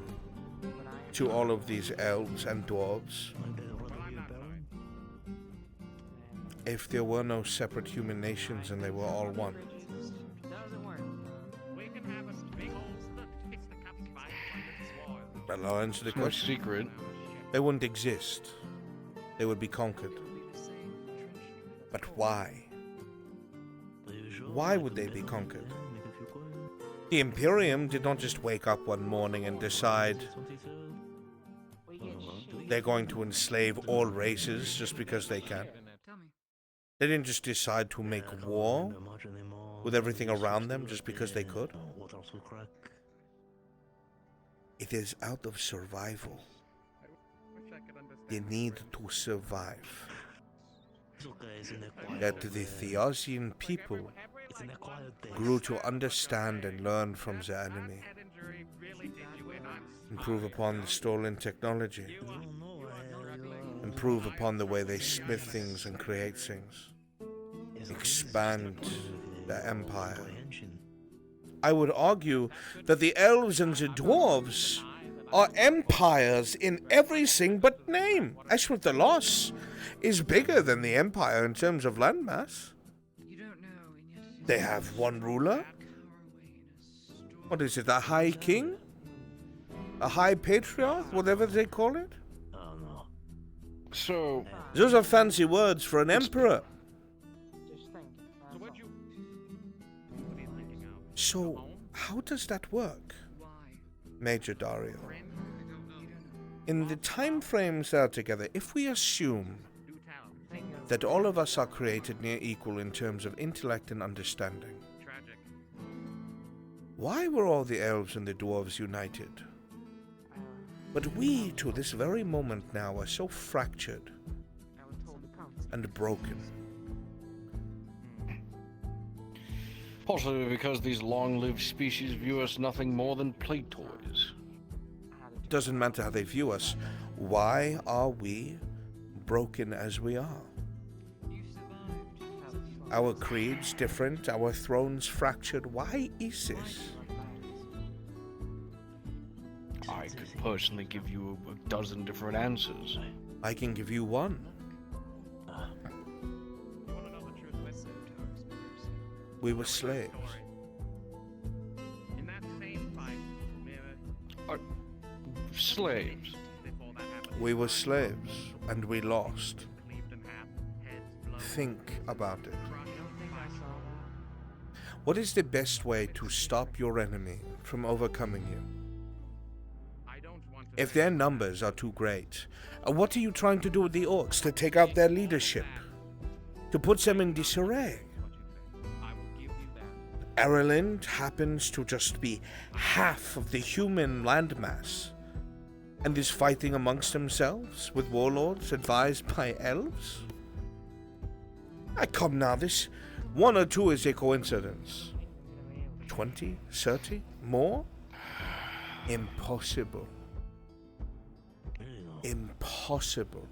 to all of these elves and dwarves if there were no separate human nations and they were all one? Well, I'll answer the question. No secret. They wouldn't exist. They would be conquered. But why? Why would they be conquered? The Imperium did not just wake up one morning and decide they're going to enslave all races just because they can. They didn't just decide to make war with everything around them just because they could. It is out of survival. They need to survive. That the Theosian people grew to understand and learn from their enemy. Improve upon the stolen technology. Improve upon the way they smith things and create things. Expand their empire. I would argue that the elves and the dwarves are empires in everything but name. Ashworth the Lost is bigger than the empire in terms of landmass. They have one ruler. What is it, a high king? A high patriarch? Whatever they call it? So... Those are fancy words for an emperor. So, how does that work, Major Dario? In the time frames that are together, if we assume that all of us are created near equal in terms of intellect and understanding, why were all the elves and the dwarves united? But we, to this very moment now, are so fractured and broken. Possibly because these long-lived species view us nothing more than play toys. Doesn't matter how they view us. Why are we broken as we are? Our creeds different, our thrones fractured. Why is this? I could personally give you a dozen different answers. I can give you one. We were slaves. Slaves? We were slaves, and we lost. Think about it. What is the best way to stop your enemy from overcoming you? If their numbers are too great, what are you trying to do with the orcs? To take out their leadership? To put them in disarray? Ireland happens to just be half of the human landmass, and is fighting amongst themselves with warlords advised by elves? Come now, this 1 or 2 is a coincidence. 20, 30, more? Impossible. Impossible.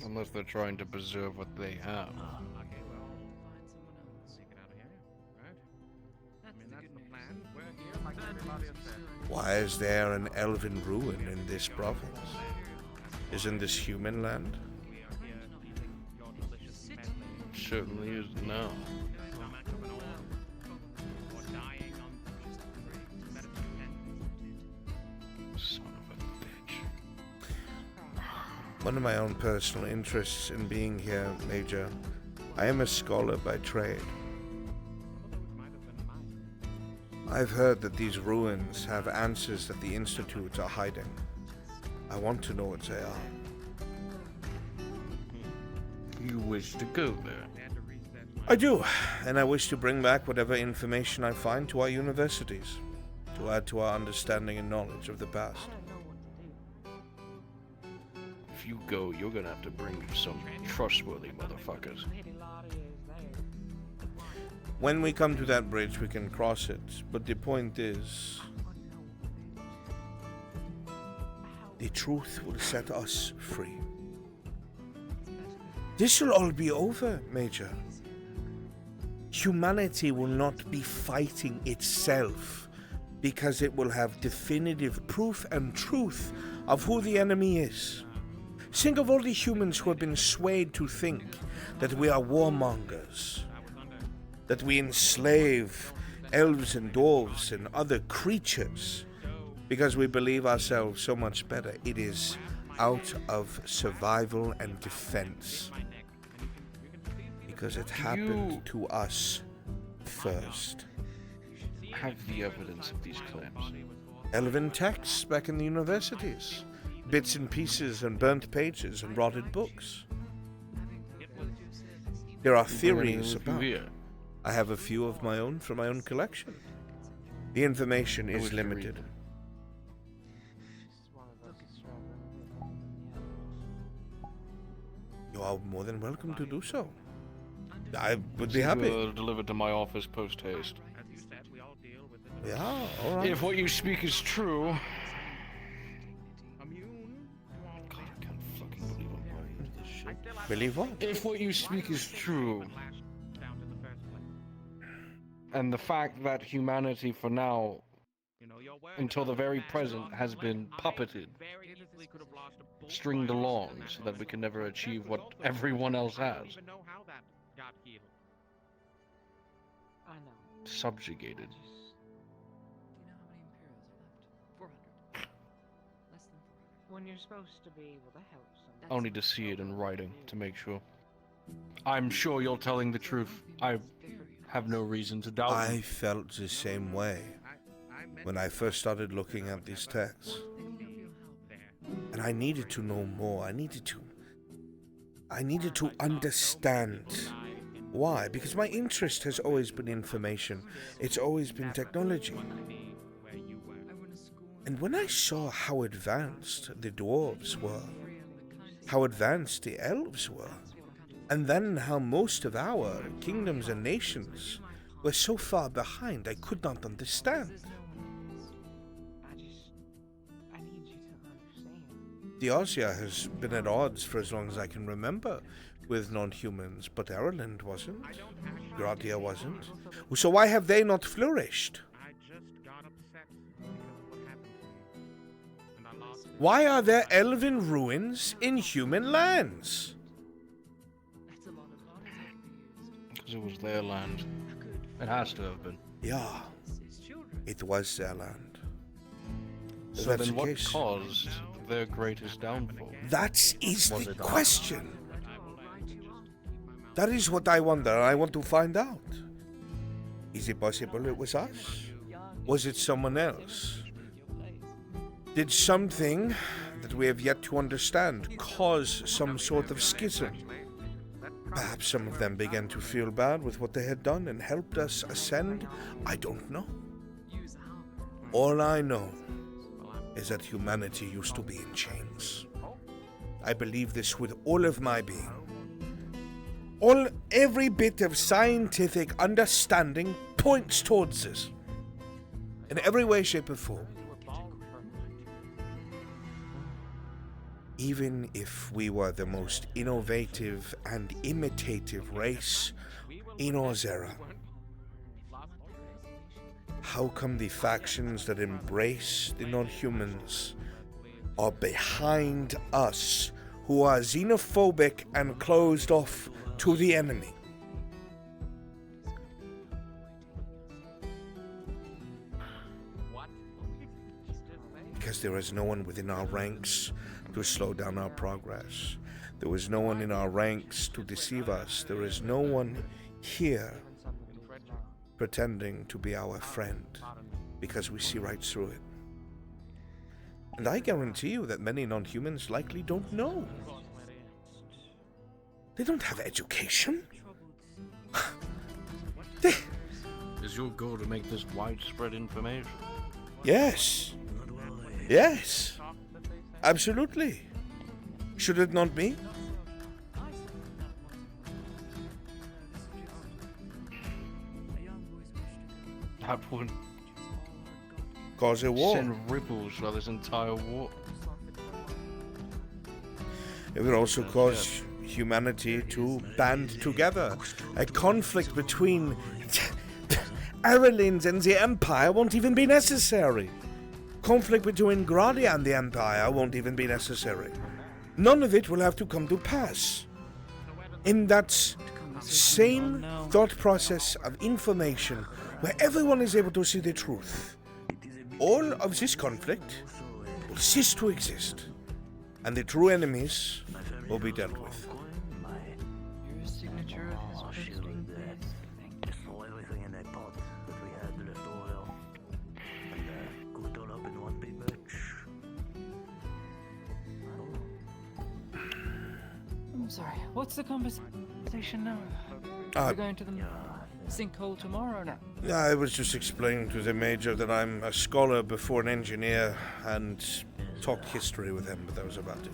Unless they're trying to preserve what they have. Why is there an elven ruin in this province? Isn't this human land? Certainly is now. Son of a bitch. One of my own personal interests in being here, Major, I am a scholar by trade. I've heard that these ruins have answers that the Institutes are hiding. I want to know what they are. You wish to go there? I do, and I wish to bring back whatever information I find to our universities, to add to our understanding and knowledge of the past. If you go, you're gonna have to bring some trustworthy motherfuckers. When we come to that bridge, we can cross it, but the point is, the truth will set us free. This will all be over, Major. Humanity will not be fighting itself because it will have definitive proof and truth of who the enemy is. Think of all the humans who have been swayed to think that we are warmongers, that we enslave elves and dwarves and other creatures because we believe ourselves so much better. It is out of survival and defense. Because it happened to us first. Have the evidence of these claims. Elven texts back in the universities. Bits and pieces and burnt pages and rotted books. There are theories about it. I have a few of my own from my own collection. The information is limited. You are more than welcome to do so. I would be happy. Delivered to my office post haste. Yeah, all right. If what you speak is true. Believe what? If what you speak is true, and the fact that humanity for now, until the very present, has been puppeted, stringed along, so that we can never achieve what everyone else has. Subjugated. When you're supposed to be able to help someone. I'll need to see it in writing to make sure. I'm sure you're telling the truth. I have no reason to doubt I you. felt the same way when I first started looking at these texts. And I needed to know more. I needed to understand. Why? Because my interest has always been information. It's always been technology. And when I saw how advanced the dwarves were, how advanced the elves were, and then how most of our kingdoms and nations were so far behind, I could not understand. Theosia has been at odds for as long as I can remember with non-humans, but Ireland wasn't. Gradia wasn't. So why have they not flourished? Why are there elven ruins in human lands? Because it was their land. It has to have been. Yeah, it was their land. So that's then the what case. caused their greatest downfall? That is Was the it question. That is what I wonder, and I want to find out. Is it possible it was us? Was it someone else? Did something that we have yet to understand cause some sort of schism? Perhaps some of them began to feel bad with what they had done and helped us ascend? I don't know. All I know is that humanity used to be in chains. I believe this with all of my being. Every bit of scientific understanding points towards this. In every way, shape, or form. Even if we were the most innovative and imitative race in Ozera, how come the factions that embrace the non-humans are behind us, who are xenophobic and closed off to the enemy? Because there is no one within our ranks to slow down our progress. There is no one in our ranks to deceive us. There is no one here pretending to be our friend, because we see right through it. And I guarantee you that many non-humans likely don't know. They don't have education. Is your goal to make this widespread information? Yes. Yes. Absolutely. Should it not be? That would cause a war. Send ripples through this entire war. It would also cause humanity to band together. A conflict between Ireland and the Empire won't even be necessary. Conflict between Gradia and the Empire won't even be necessary. None of it will have to come to pass. In that same thought process of information, where everyone is able to see the truth, all of this conflict will cease to exist. and the true enemies will be dealt with. Your signature of his posting, please. Throw everything in that pot that we had left over and cook it all up in one big batch. I'm sorry. What's the conversation now? Uh, We're going to the sinkhole tomorrow now. I was just explaining to the Major that I'm a scholar before an engineer and talked history with him, but that was about it.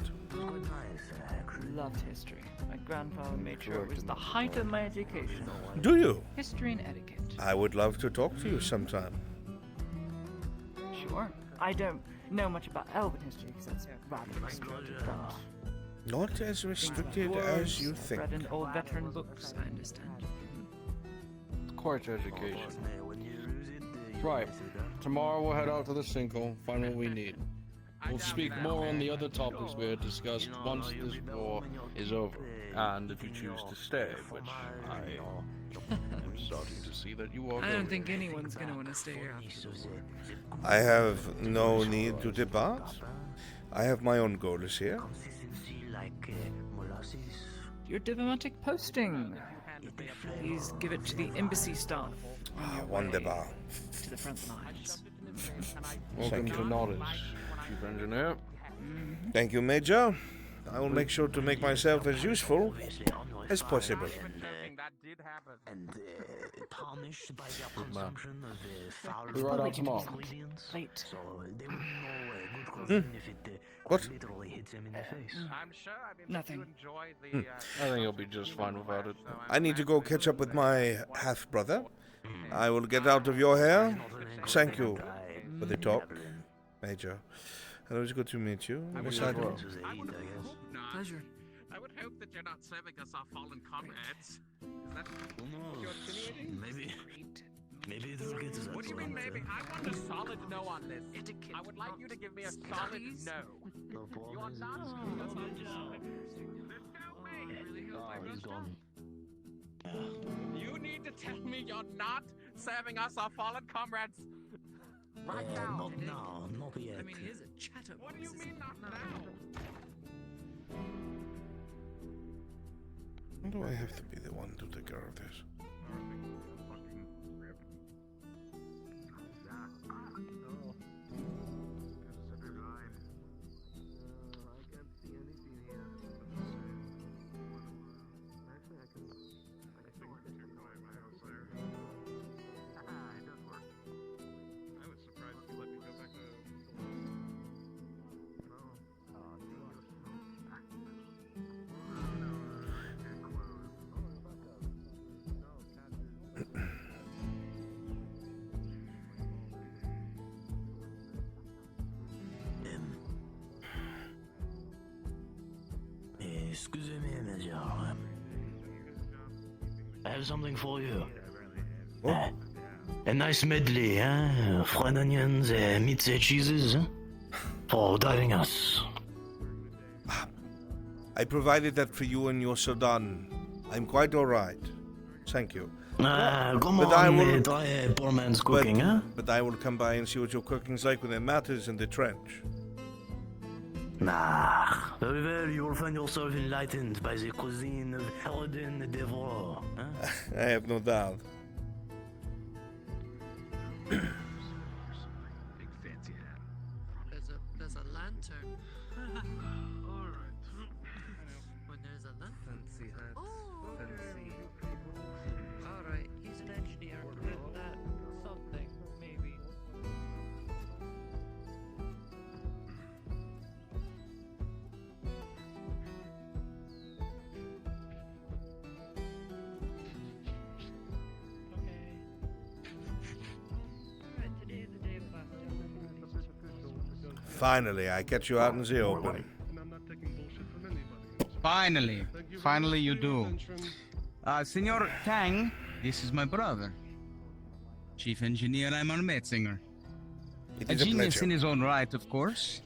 Loved history. My grandfather made sure it was the height of my education. Do you? History and etiquette. I would love to talk to you sometime. Sure. I don't know much about Elven history because that's rather restricted, but... Not as restricted as you think. Read in old veteran books, I understand. Quite education. Right. Tomorrow we'll head out to the sinkhole, find what we need. We'll speak more on the other topics we had discussed once this war is over. And if you choose to stay, which I am starting to see that you are I don't going. think anyone's gonna want to stay here after the war. I have no need to depart. I have my own goals here. Your diplomatic posting. Please give it to the embassy staff. Wunderbar. To the front lines. Welcome to Knowledge, Chief Engineer. Thank you, Major. I will make sure to make myself as useful as possible. And tarnished by their consumption of foul Be right out tomorrow. Late. So they wouldn't know good cuisine if it What? literally hits them in the face. I'm sure. I mean, Nothing. you enjoy the. I think he'll be just fine without it. I need to go catch up with my half-brother. I will get out of your hair. Thank you for the talk, Major. And it was good to meet you, Miss Idle. Pleasure. I would hope that you're not serving us our fallen comrades. Is that what you're insinuating? Maybe it will get to that. What do you mean, maybe? I want a solid no on this. I would like you to give me a solid no. You are not. He's gone. You need to tell me you're not serving us our fallen comrades. Right now. Not now, not yet. I mean, he is a chatterbox. What do you mean not now? Why do I have to be the one to take care of this? Excusez-moi, Major. I have something for you. Oh. A nice medley, huh? Fried onions, meats and cheeses, huh? For driving us. I provided that for you and your Sudan. I'm quite alright. Thank you. Come But on, I will- try a poor man's cooking, huh? But I will come by and see what your cooking's like when it matters in the trench. Nah, very well, you will find yourself enlightened by the cuisine of Herodin the Devourer, huh? I have no doubt. There's a lantern. Alright. When there's a lantern. Fancy hats. Oh, Fancy. alright. He's an engineer. That something, maybe. Alright, today is the day of last Finally, I get you out in the open. Finally you do. Senor Tang, this is my brother. Chief Engineer Raymond Metzinger. It A is a genius pleasure. in his own right, of course.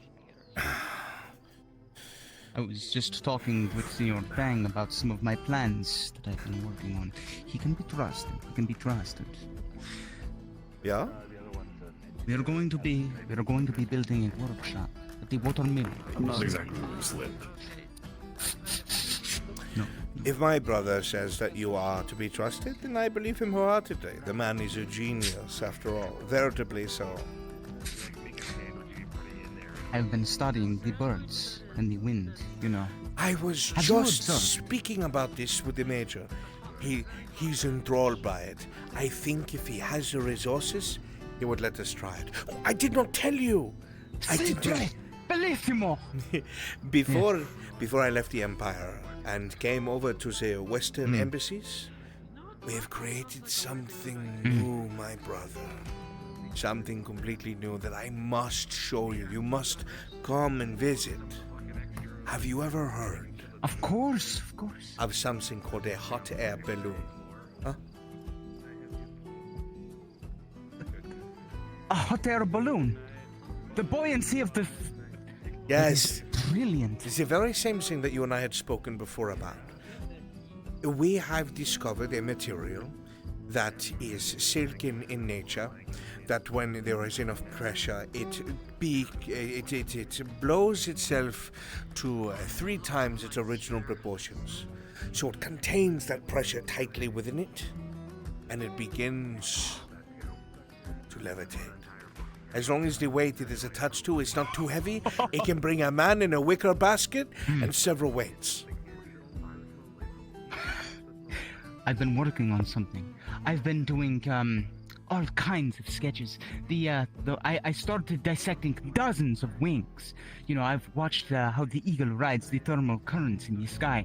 I was just talking with Senor Tang about some of my plans that I've been working on. He can be trusted. He can be trusted. Yeah? We're going to be building a workshop The watermelon. I'm not exactly slip. No. If my brother says that you are to be trusted, then I believe him wholeheartedly. The man is a genius, after all. Veritably so. I've been studying the birds and the wind, you know. I was Have you just observed? speaking about this with the Major. He's enthralled by it. I think if he has the resources, he would let us try it. Oh, I did not tell you! I did not. Bellissimo! Before I left the Empire and came over to the Western embassies, we have created something new, my brother. Something completely new that I must show you. You must come and visit. Have you ever heard? Of course. Of something called a hot air balloon? Huh? A hot air balloon. The buoyancy of the... Yes. Brilliant. It's the very same thing that you and I had spoken before about. We have discovered a material that is silken in nature, that when there is enough pressure, it blows itself to 3 times its original proportions. So it contains that pressure tightly within it, and it begins to levitate. As long as the weight it is attached to is not too heavy, it can bring a man in a wicker basket and several weights. I've been working on something. I've been doing all kinds of sketches. I started dissecting dozens of wings. You know, I've watched how the eagle rides the thermal currents in the sky.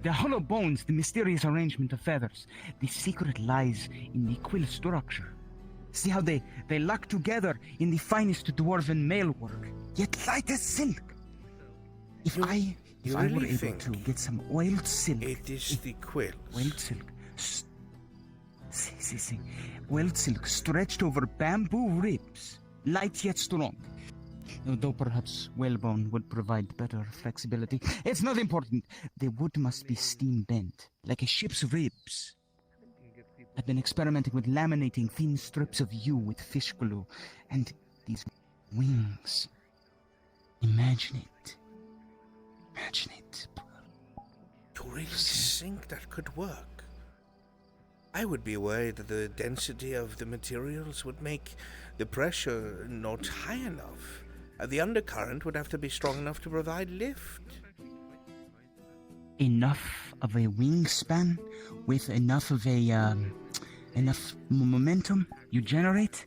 The hollow bones, the mysterious arrangement of feathers. The secret lies in the quill structure. See how they lock together in the finest dwarven mailwork, yet light as silk. If I were able to get some oiled silk... It is the quills. Oiled silk. See. Oiled silk stretched over bamboo ribs, light yet strong. Though perhaps whalebone would provide better flexibility. It's not important. The wood must be steam bent, like a ship's ribs. I've been experimenting with laminating thin strips of yew with fish glue, and these wings. Imagine it. You really think that could work? I would be worried that the density of the materials would make the pressure not high enough. The undercurrent would have to be strong enough to provide lift. Enough of a wingspan with enough of a enough momentum you generate,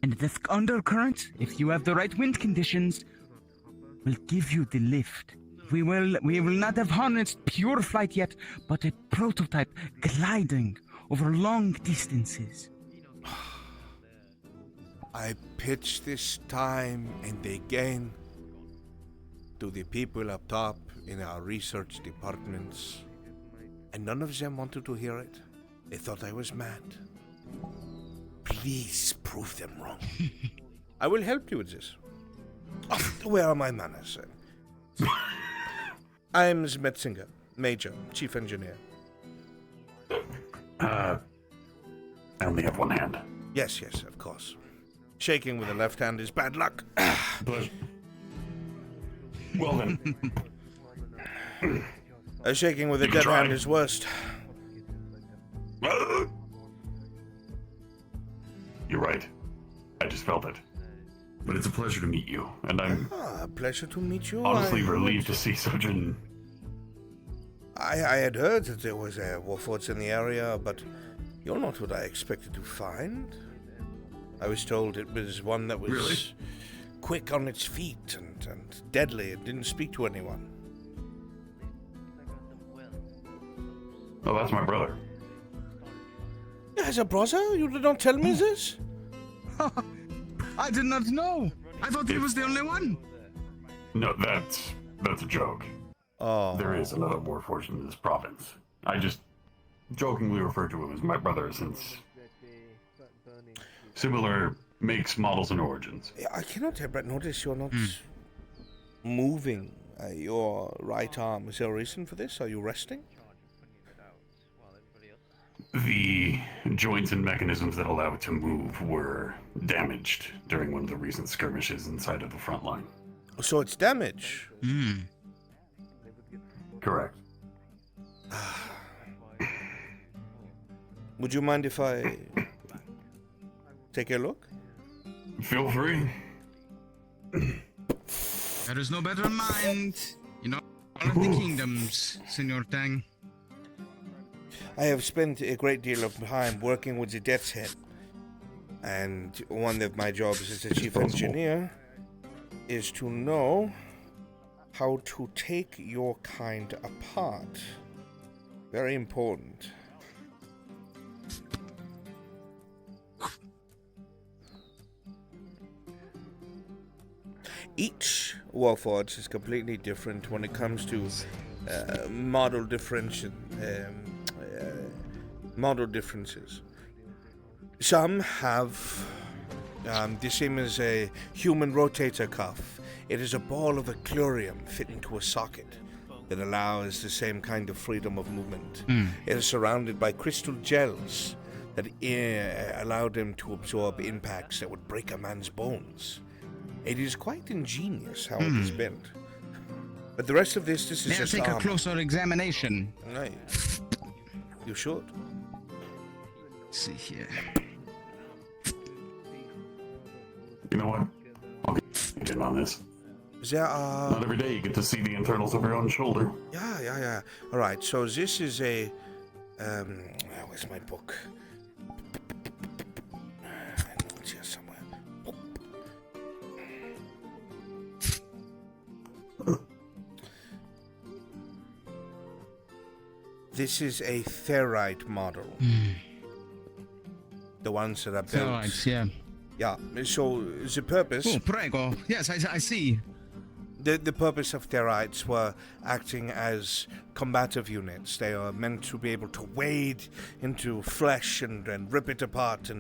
and the undercurrent, if you have the right wind conditions, will give you the lift. We will not have harnessed pure flight yet, but a prototype gliding over long distances. I pitch this time and again to the people up top in our research departments, and none of them wanted to hear it. They thought I was mad. Please prove them wrong. I will help you with this. Oh, where are my manners, sir? I'm Metzinger, Major, Chief Engineer. I only have one hand. Yes, of course. Shaking with the left hand is bad luck. But... Well then. Shaking with a dead hand is worst. You're right. I just felt it. But it's a pleasure to meet you, and I'm... A pleasure to meet you. Honestly relieved to see such an... I had heard that there was a Warforged in the area, but you're not what I expected to find. I was told it was one that was quick on its feet and deadly. It didn't speak to anyone. Oh, that's my brother. He has a brother? You did not tell me this? I did not know. I thought he was the only one. No, that's a joke. Oh. There is another Warforged in this province. I just jokingly refer to him as my brother since similar makes, models, and origins. I cannot help but notice you're not moving your right arm. Is there a reason for this? Are you resting? The joints and mechanisms that allow it to move were damaged during one of the recent skirmishes inside of the front line. So it's damage. Correct. Would you mind if I take a look? Feel free. There is no better mind. You know, all of the kingdoms, Senor Tang. I have spent a great deal of time working with the Death's Head, and one of my jobs as the chief engineer is to know how to take your kind apart. Very important. Each Warforged is completely different when it comes to model differences. Some have the same as a human rotator cuff. It is a ball of eclurium fit into a socket that allows the same kind of freedom of movement. It is surrounded by crystal gels that allow them to absorb impacts that would break a man's bones. It is quite ingenious how it is bent. But the rest of this is May I just take armor. a closer examination? Right. You should. Let's see here. You know what? I'll get in on this. There are... Not every day you get to see the internals of your own shoulder. Yeah. All right, so this is a... where's my book? I know it's here somewhere. This is a ferrite model. The ones that are built. Ferrites, yeah. Yeah, so the purpose... Oh, prego. Yes, I see. The purpose of ferrites were acting as combative units. They are meant to be able to wade into flesh and rip it apart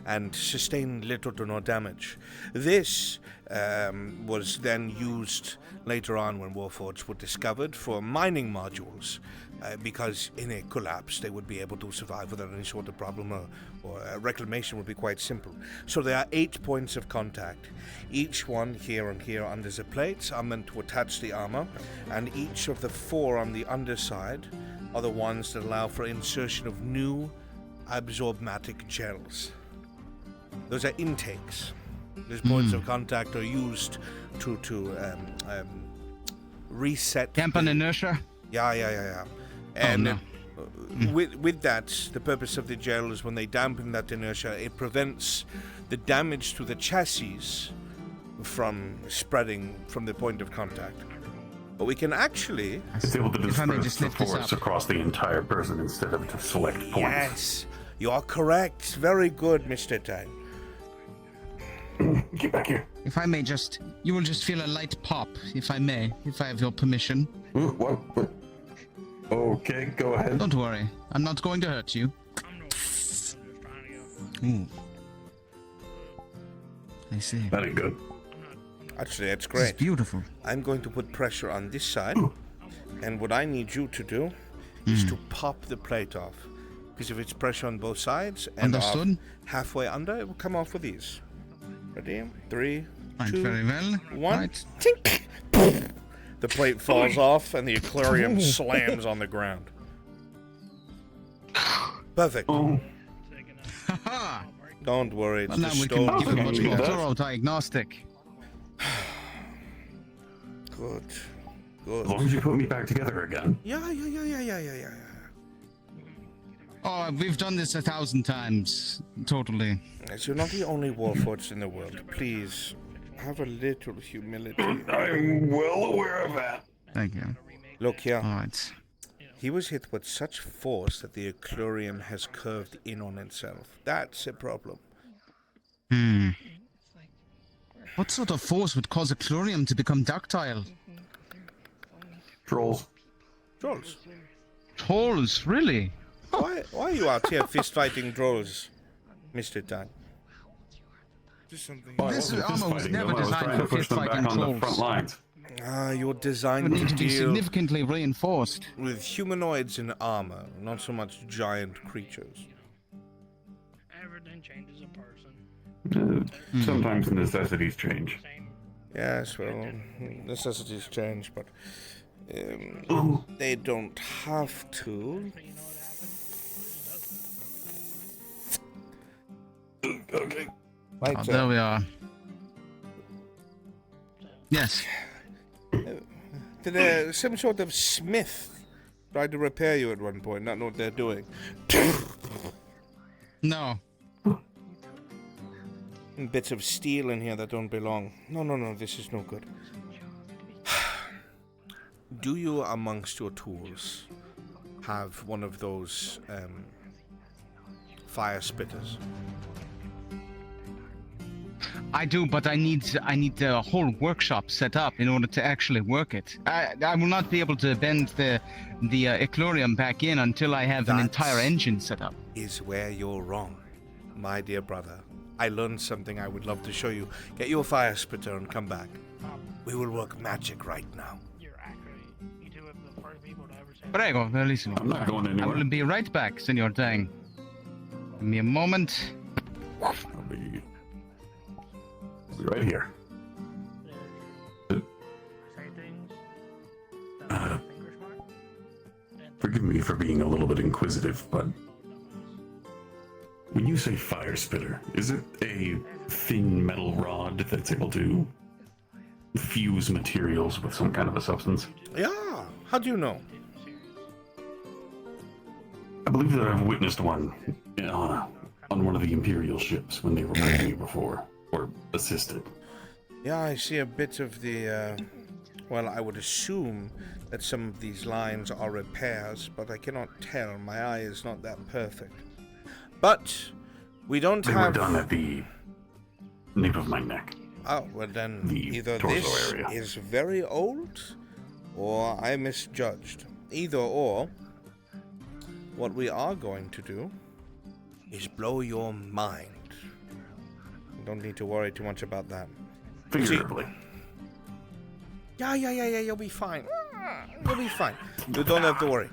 and sustain little to no damage. This was then used later on when Warforged were discovered for mining modules. Because in a collapse they would be able to survive without any sort of problem, or reclamation would be quite simple. So there are 8 points of contact. Each one here and here under the plates are meant to attach the armor, and each of the 4 on the underside are the ones that allow for insertion of new absorbatic gels. Those are intakes. These points of contact are used to reset... Dampen inertia? Yeah. And with that, the purpose of the gel is when they dampen that inertia, it prevents the damage to the chassis from spreading from the point of contact. But we can actually... It's able to disperse the force across the entire person instead of to select points. Yes, you are correct. Very good, Mr. Tang. Get back here. If I may just... You will just feel a light pop, if I may, if I have your permission. What? Okay, go ahead. Don't worry. I'm not going to hurt you. Ooh. I see. That ain't good. Actually, that's great. It's beautiful. I'm going to put pressure on this side, and what I need you to do is to pop the plate off. Because if it's pressure on both sides and off halfway under, it will come off with ease. Ready? 3, 2, very well. 1. Right. Tink! The plate falls off, and the aquarium slams on the ground. Perfect. Don't worry, it's Well, now we can give a much more thorough diagnostic. Good. As long as you put me back together again. Yeah. Oh, we've done this 1,000 times, totally. Yes, you're not the only Warforged in the world. Please, have a little humility. I'm well aware of that. Thank you. Look here. All right. He was hit with such force that the aquarium has curved in on itself. That's a problem. What sort of force would cause a chlorium to become ductile? Trolls. Trolls, really? Why are you out here fist-fighting trolls, Mr. Tan? This armor was never designed for fist-fighting trolls. You're designed It would to need to be deal significantly reinforced. with humanoids in armor, not so much giant creatures. Everything changes a person. Sometimes necessities change. Yes, well, necessities change, but they don't have to. Okay. Right, Oh, there we are. Yes. Did some sort of smith try to repair you at one point, not know what they're doing? No. Bits of steel in here that don't belong. No, this is no good. Do you, amongst your tools, have one of those fire spitters? I do, but I need the whole workshop set up in order to actually work it. I will not be able to bend the eclorium back in until I have an entire engine set up. Is where you're wrong, my dear brother. I learned something I would love to show you. Get you a fire spitter and come back. We will work magic right now. Prego, bellissimo. I'm not going anywhere. I will be right back, Senor Tang. Give me a moment. I'll be right here. Forgive me for being a little bit inquisitive, but when you say fire spitter, is it a thin metal rod that's able to fuse materials with some kind of a substance? Yeah, how do you know? I believe that I've witnessed one on one of the Imperial ships when they were with me before, or assisted. Yeah, I see a bit of the, well, I would assume that some of these lines are repairs, but I cannot tell. My eye is not that perfect. But we don't They have... were done at the nape of my neck. Oh, well then, The either torso this area. is very old, or I misjudged. Either or, what we are going to do is blow your mind. You don't need to worry too much about that. Figuratively. Yeah, you'll be fine. You'll be fine. You don't have to worry.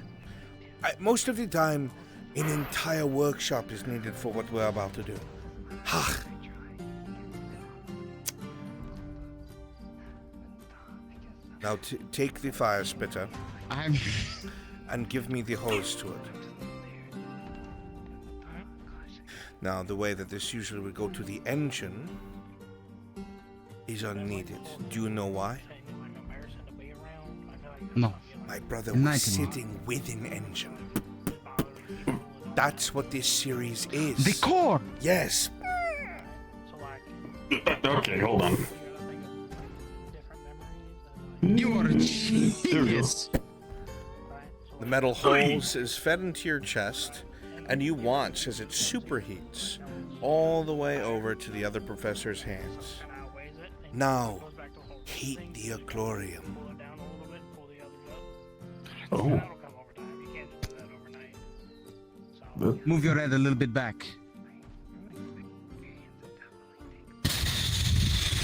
Most of the time, an entire workshop is needed for what we're about to do. Ha! Now take the fire spitter and give me the hose to it. Now, the way that this usually would go to the engine is unneeded. Do you know why? No. My brother Enlighten was me. sitting with an engine. That's what this series is. The core! Yes. Okay, hold on. You are a genius. The metal hose is fed into your chest, and you watch as it superheats all the way over to the other professor's hands. Now, heat the eclorium. Oh. Move your head a little bit back.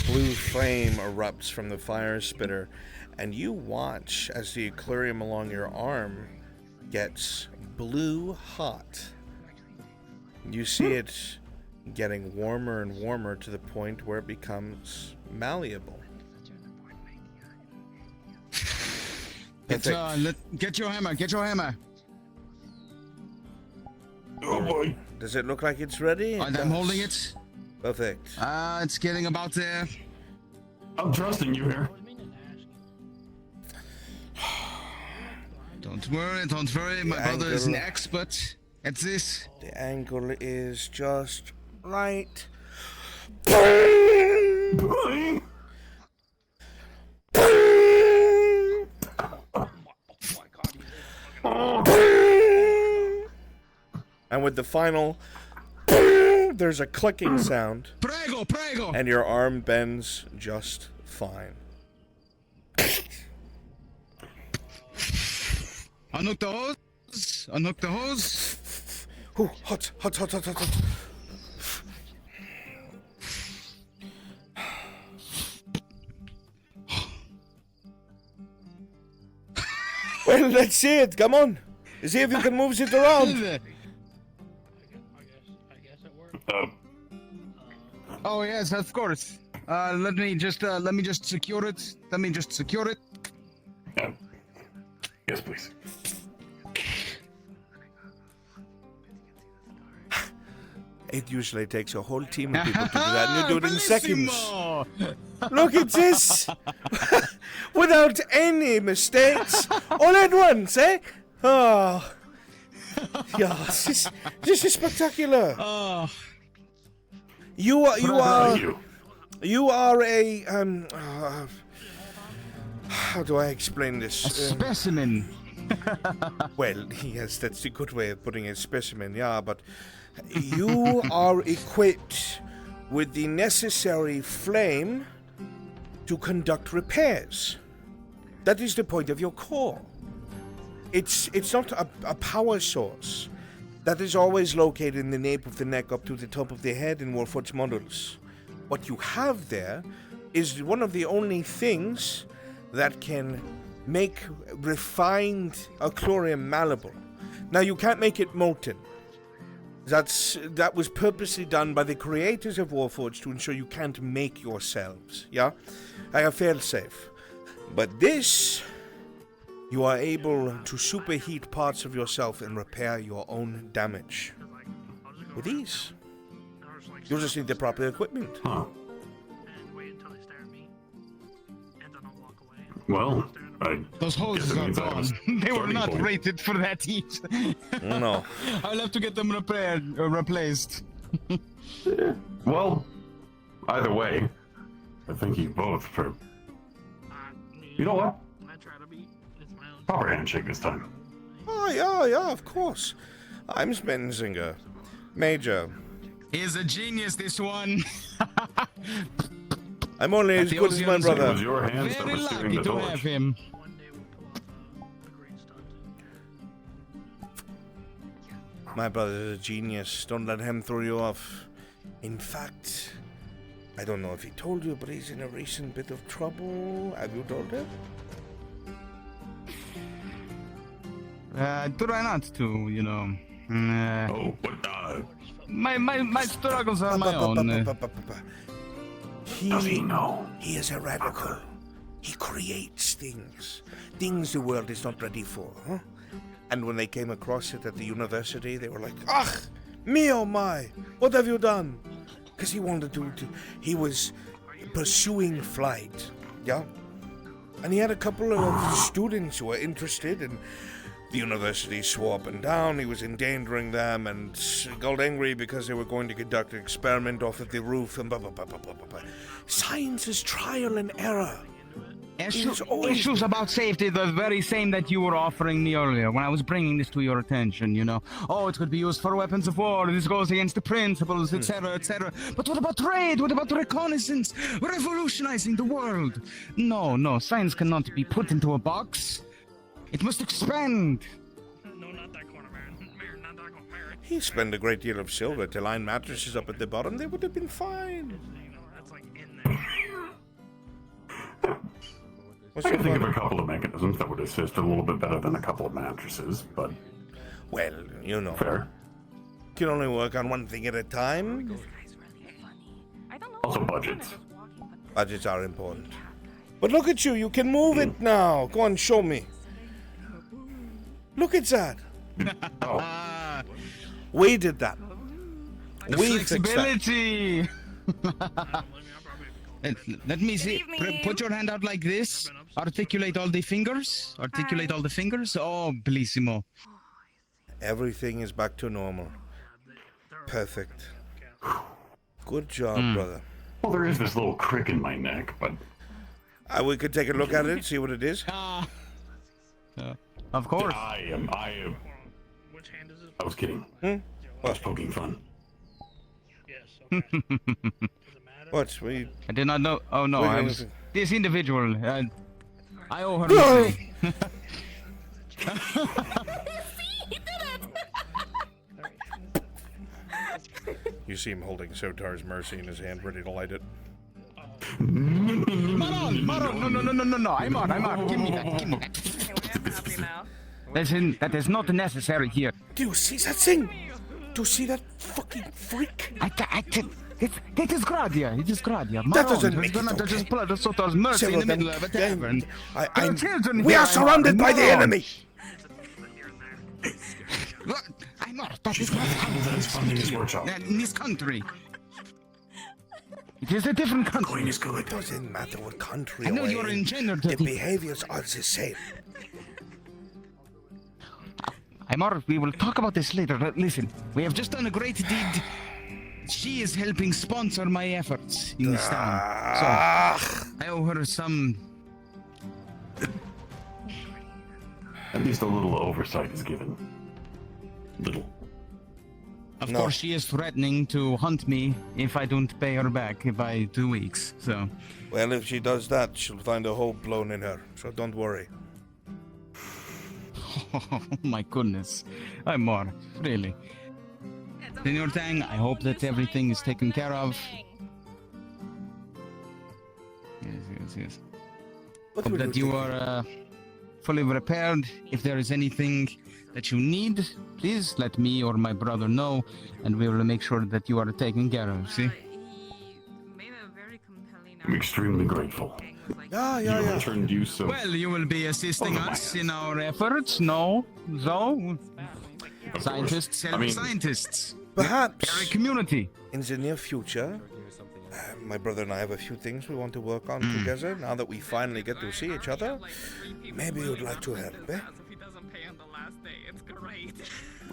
Blue flame erupts from the fire spitter, and you watch as the eclorium along your arm gets blue hot. You see it getting warmer and warmer to the point where it becomes malleable. Get your hammer, get your hammer. Oh boy. Does it look like it's ready? I'm holding it. Perfect. It's getting about there. I'm trusting you here. Don't worry, my brother is an expert at this. The angle is just right. And with the final, there's a clicking sound. Prego! And your arm bends just fine. Unhook the hose. Ooh, hot. Well, let's see it. Come on. See if you can move it around. Oh yes, of course. Let me just secure it. Let me just secure it. Yes, please. It usually takes a whole team of people to do that, and you do it in seconds. Look at this! Without any mistakes, all at once, eh? Oh, yeah, this is spectacular. Oh. You are a how do I explain this? A specimen. Well, yes, that's a good way of putting it, specimen. Yeah, but you are equipped with the necessary flame to conduct repairs. That is the point of your core. It's not a power source. That is always located in the nape of the neck up to the top of the head in Warfoot's models. What you have there is one of the only things that can make refined chlorium malleable. Now, you can't make it molten. That was purposely done by the creators of Warforged to ensure you can't make yourselves, yeah? Like a fail-safe. But this, you are able to superheat parts of yourself and repair your own damage. With ease. You'll just need the proper equipment. Huh. Well, those hoses are gone. They were not rated for that heat. No. I'll have to get them replaced. Well, either way, I thank you both for... You know what? Proper handshake this time. Oh, yeah, of course. I'm Spenzinger. Major. He's a genius, this one. I'm only as good as my brother. It was your hands that Very were steering lucky the to torch. have him. My brother's a genius. Don't let him throw you off. In fact, I don't know if he told you, but he's in a recent bit of trouble. Have you told him? Try not to, you know. My struggles are my own. Does he know? He is a radical. He creates things. Things the world is not ready for, huh? And when they came across it at the university, they were like, "Ach, me oh my, what have you done?" Because he wanted to, he was pursuing flight, yeah? And he had a couple of students who were interested, and the university swore up and down he was endangering them, and got angry because they were going to conduct an experiment off of the roof, and blah, blah, blah, blah, blah, blah. Science is trial and error. Issues about safety, the very same that you were offering me earlier when I was bringing this to your attention, you know. Oh, it could be used for weapons of war, this goes against the principles, etc., etc. But what about trade? What about reconnaissance? Revolutionizing the world? No, science cannot be put into a box. It must expand. He spent a great deal of silver to line mattresses up at the bottom. They would have been fine. I can think of a couple of mechanisms that would assist a little bit better than a couple of mattresses, but... Well, you know. Fair. Can only work on one thing at a time. Also budgets. Budgets are important. But look at you, you can move it now. Go on, show me. Look at that. We did that. The We flexibility. Let me see. Put your hand out like this. Articulate all the fingers. Articulate all the fingers. Oh, bellissimo. Everything is back to normal. Perfect. Good job, brother. Well, there is this little crick in my neck, but... We could take a look at it, see what it is. Of course. I was kidding. I was poking fun. What? I did not know. Oh no, I was this individual. I owe her. No! You see him holding Sotar's Mercy in his hand, ready to light it. Maron, no, I'm on. Give me that. That is not necessary here. Do you see that thing? Do you see that fucking freak? It is Gradia. It is Gradia. That doesn't make it okay. Just blood of Sotor's mercy in Several the them- middle of a tavern. I- Children we here, are surrounded by the Lord. enemy. Look, I'm not. That is not how that is funding his workshop. in this country. It is a different country. It doesn't matter what country I know or you're in. engendered The to behaviors are the same. Aymar, we will talk about this later. Listen, we have just done a great deed. She is helping sponsor my efforts in this town. So, I owe her some... At least a little oversight is given. Little. Of course, she is threatening to hunt me if I don't pay her back by 2 weeks, so... Well, if she does that, she'll find a hole blown in her, so don't worry. Oh my goodness. Aymar, really. Senor Tang, I hope that everything is taken care of. Yes. Hope that you are fully repaired. If there is anything that you need, please let me or my brother know, and we will make sure that you are taken care of, see? I'm extremely grateful. Yeah. Turned you so. Well, you will be assisting us in our efforts, no? So? Scientists help scientists. Perhaps Very community. in the near future, my brother and I have a few things we want to work on together. Now that we finally get to see each other, maybe you'd like to help, eh?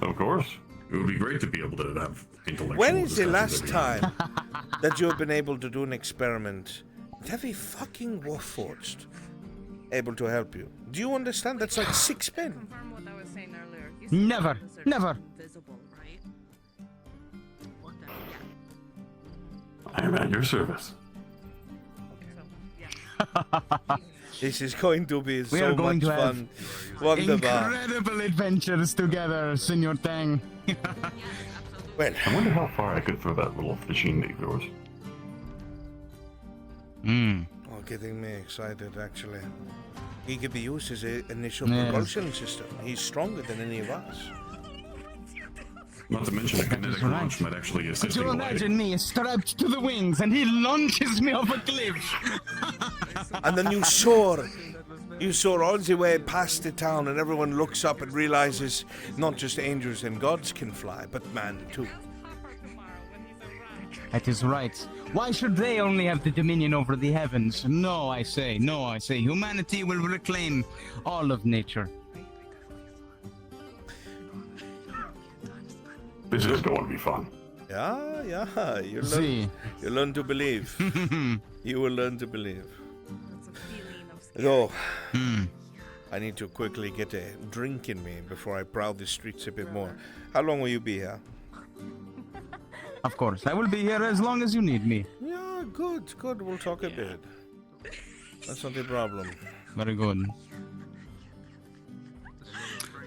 Of course. It would be great to be able to have intellectual When is the discussions last every now time that you have been able to do an experiment with heavy fucking Warforged able to help you? Do you understand? That's like 6 men. Never. I am at your service. This is going to be We so are going much to have fun. Wonderful. incredible adventures together, Senor Tang. Well, I wonder how far I could throw that little machine of yours. Oh, getting me excited, actually. He could be used as an initial Yes. propulsion system. He's stronger than any of us. Not to mention a kinetic right. launch might actually assist Could you in imagine me strapped to the wings and he launches me off a cliff? And then you soar all the way past the town, and everyone looks up and realizes not just angels and gods can fly, but man too. That is right. Why should they only have the dominion over the heavens? No, I say. Humanity will reclaim all of nature. This is going to be fun. Yeah. You See. learn to believe. You will learn to believe. Though, I need to quickly get a drink in me before I prowl the streets a bit more. How long will you be here? Of course, I will be here as long as you need me. Yeah, good. We'll talk a bit. That's not a problem. Very good.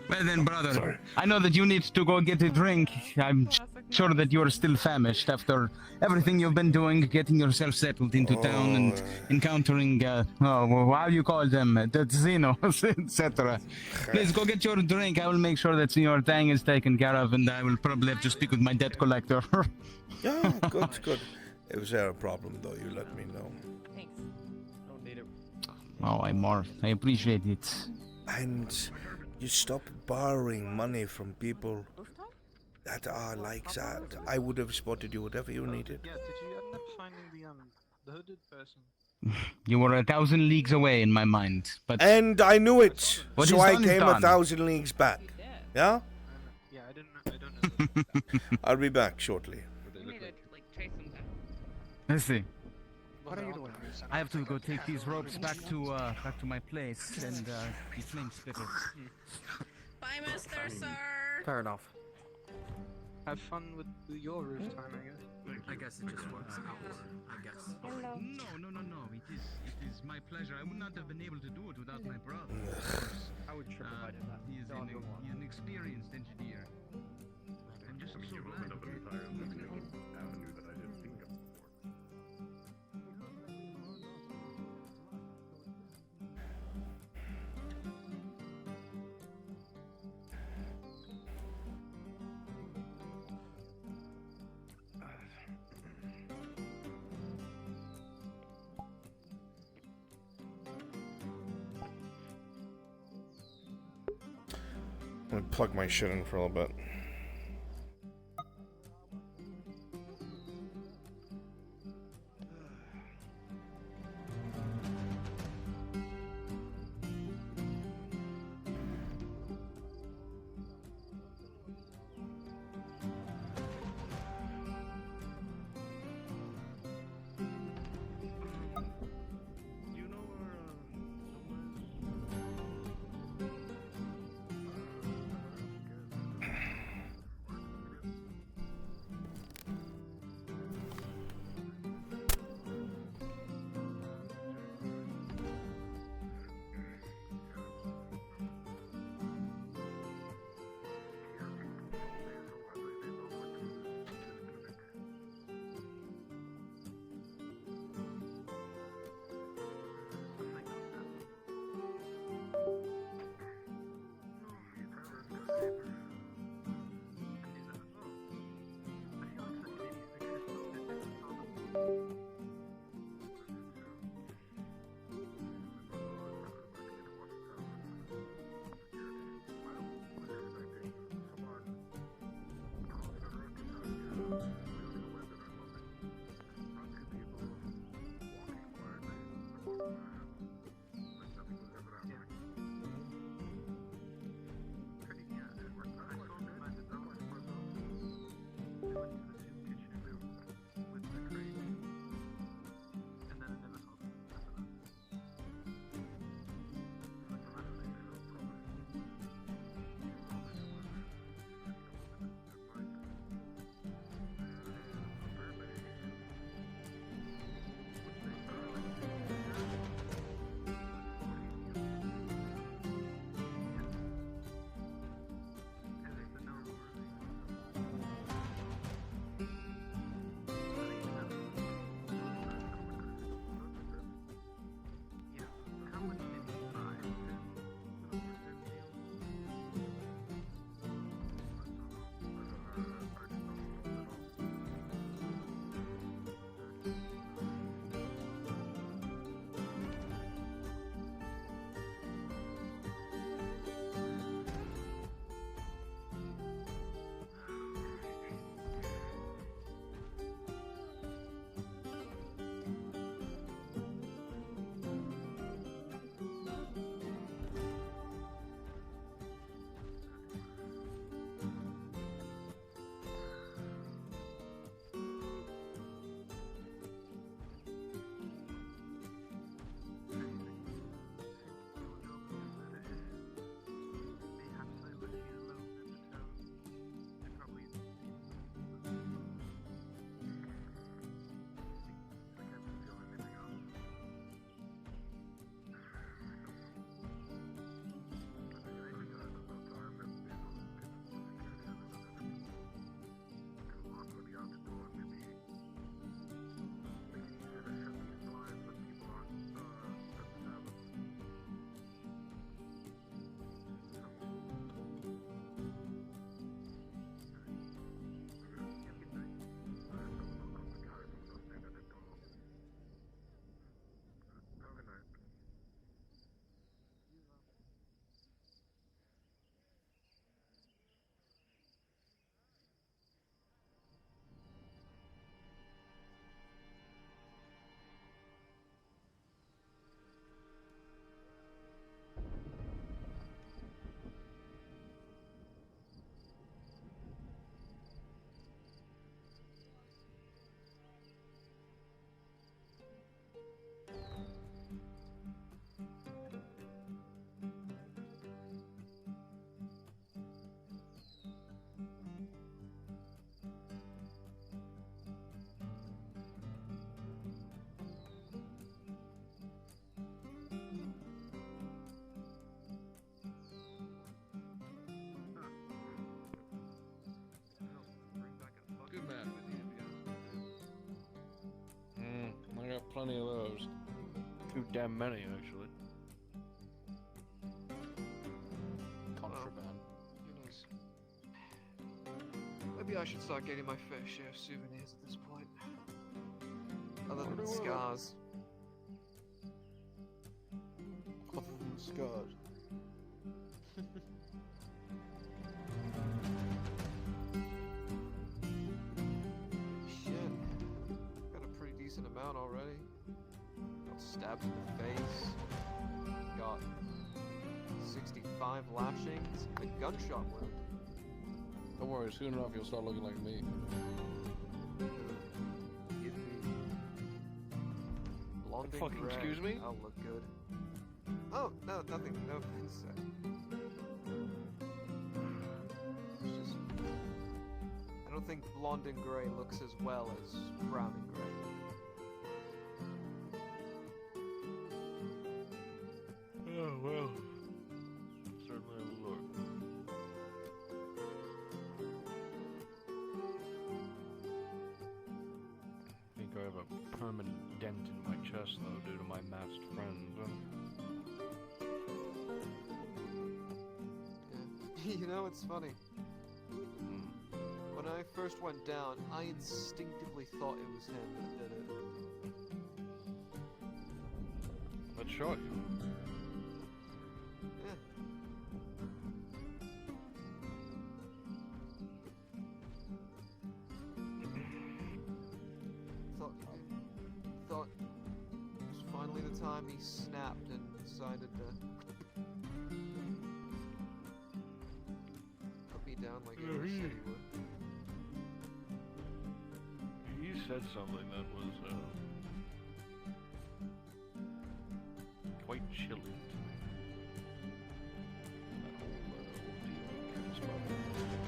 Well then, brother, Sorry. I know that you need to go get a drink. I'm sure that you are still famished after everything you've been doing, getting yourself settled into town and encountering, how do you call them, the Xenos, etc. Please go get your drink. I will make sure that Senor Tang is taken care of, and I will probably have to speak with my debt collector. Yeah, good. If there a problem, though, you let me know. Oh, Aymar, I appreciate it. And you stop borrowing money from people that are like that. I would have spotted you whatever you needed. Yeah, did you end up finding the hooded person? You were 1,000 leagues away in my mind, but... And I knew it, What so is I done is came done. 1,000 leagues back. Yeah? Yeah, I don't know. I'll be back shortly. Let's see. What are you doing? I have to go take these ropes back to my place and be flame spitters. Bye, Mister Sir. Fair enough. Have fun with your roof time, I guess. I guess it just works out. I guess. No. It is my pleasure. I would not have been able to do it without my brother. I would trip if I did that. He is an experienced engineer. I'm just so glad. I'm gonna plug my shit in for a little bit. Good man. I got plenty of those. Too damn many, actually. Contraband. Goodness. Maybe I should start getting my fair share of souvenirs at this point. Other than scars. Other than scars. decent amount already. Got stabbed in the face. Got 65 lashings and a gunshot wound. Don't worry, soon enough you'll start looking like me. Give me blonde and Fucking gray. excuse me? I'll look good. Oh, no, nothing. No offense. It's just... I don't think blonde and gray looks as well as brown and gray. Oh, well. Certainly will look. I think I have a permanent dent in my chest, though, due to my masked friends. Yeah. You know, it's funny. When I first went down, I instinctively thought it was him that did it. Let's show it. Yeah. Thought it was finally the time he snapped and decided to put me down like he said he would. He said something that was quite chilling to me. That whole ordeal.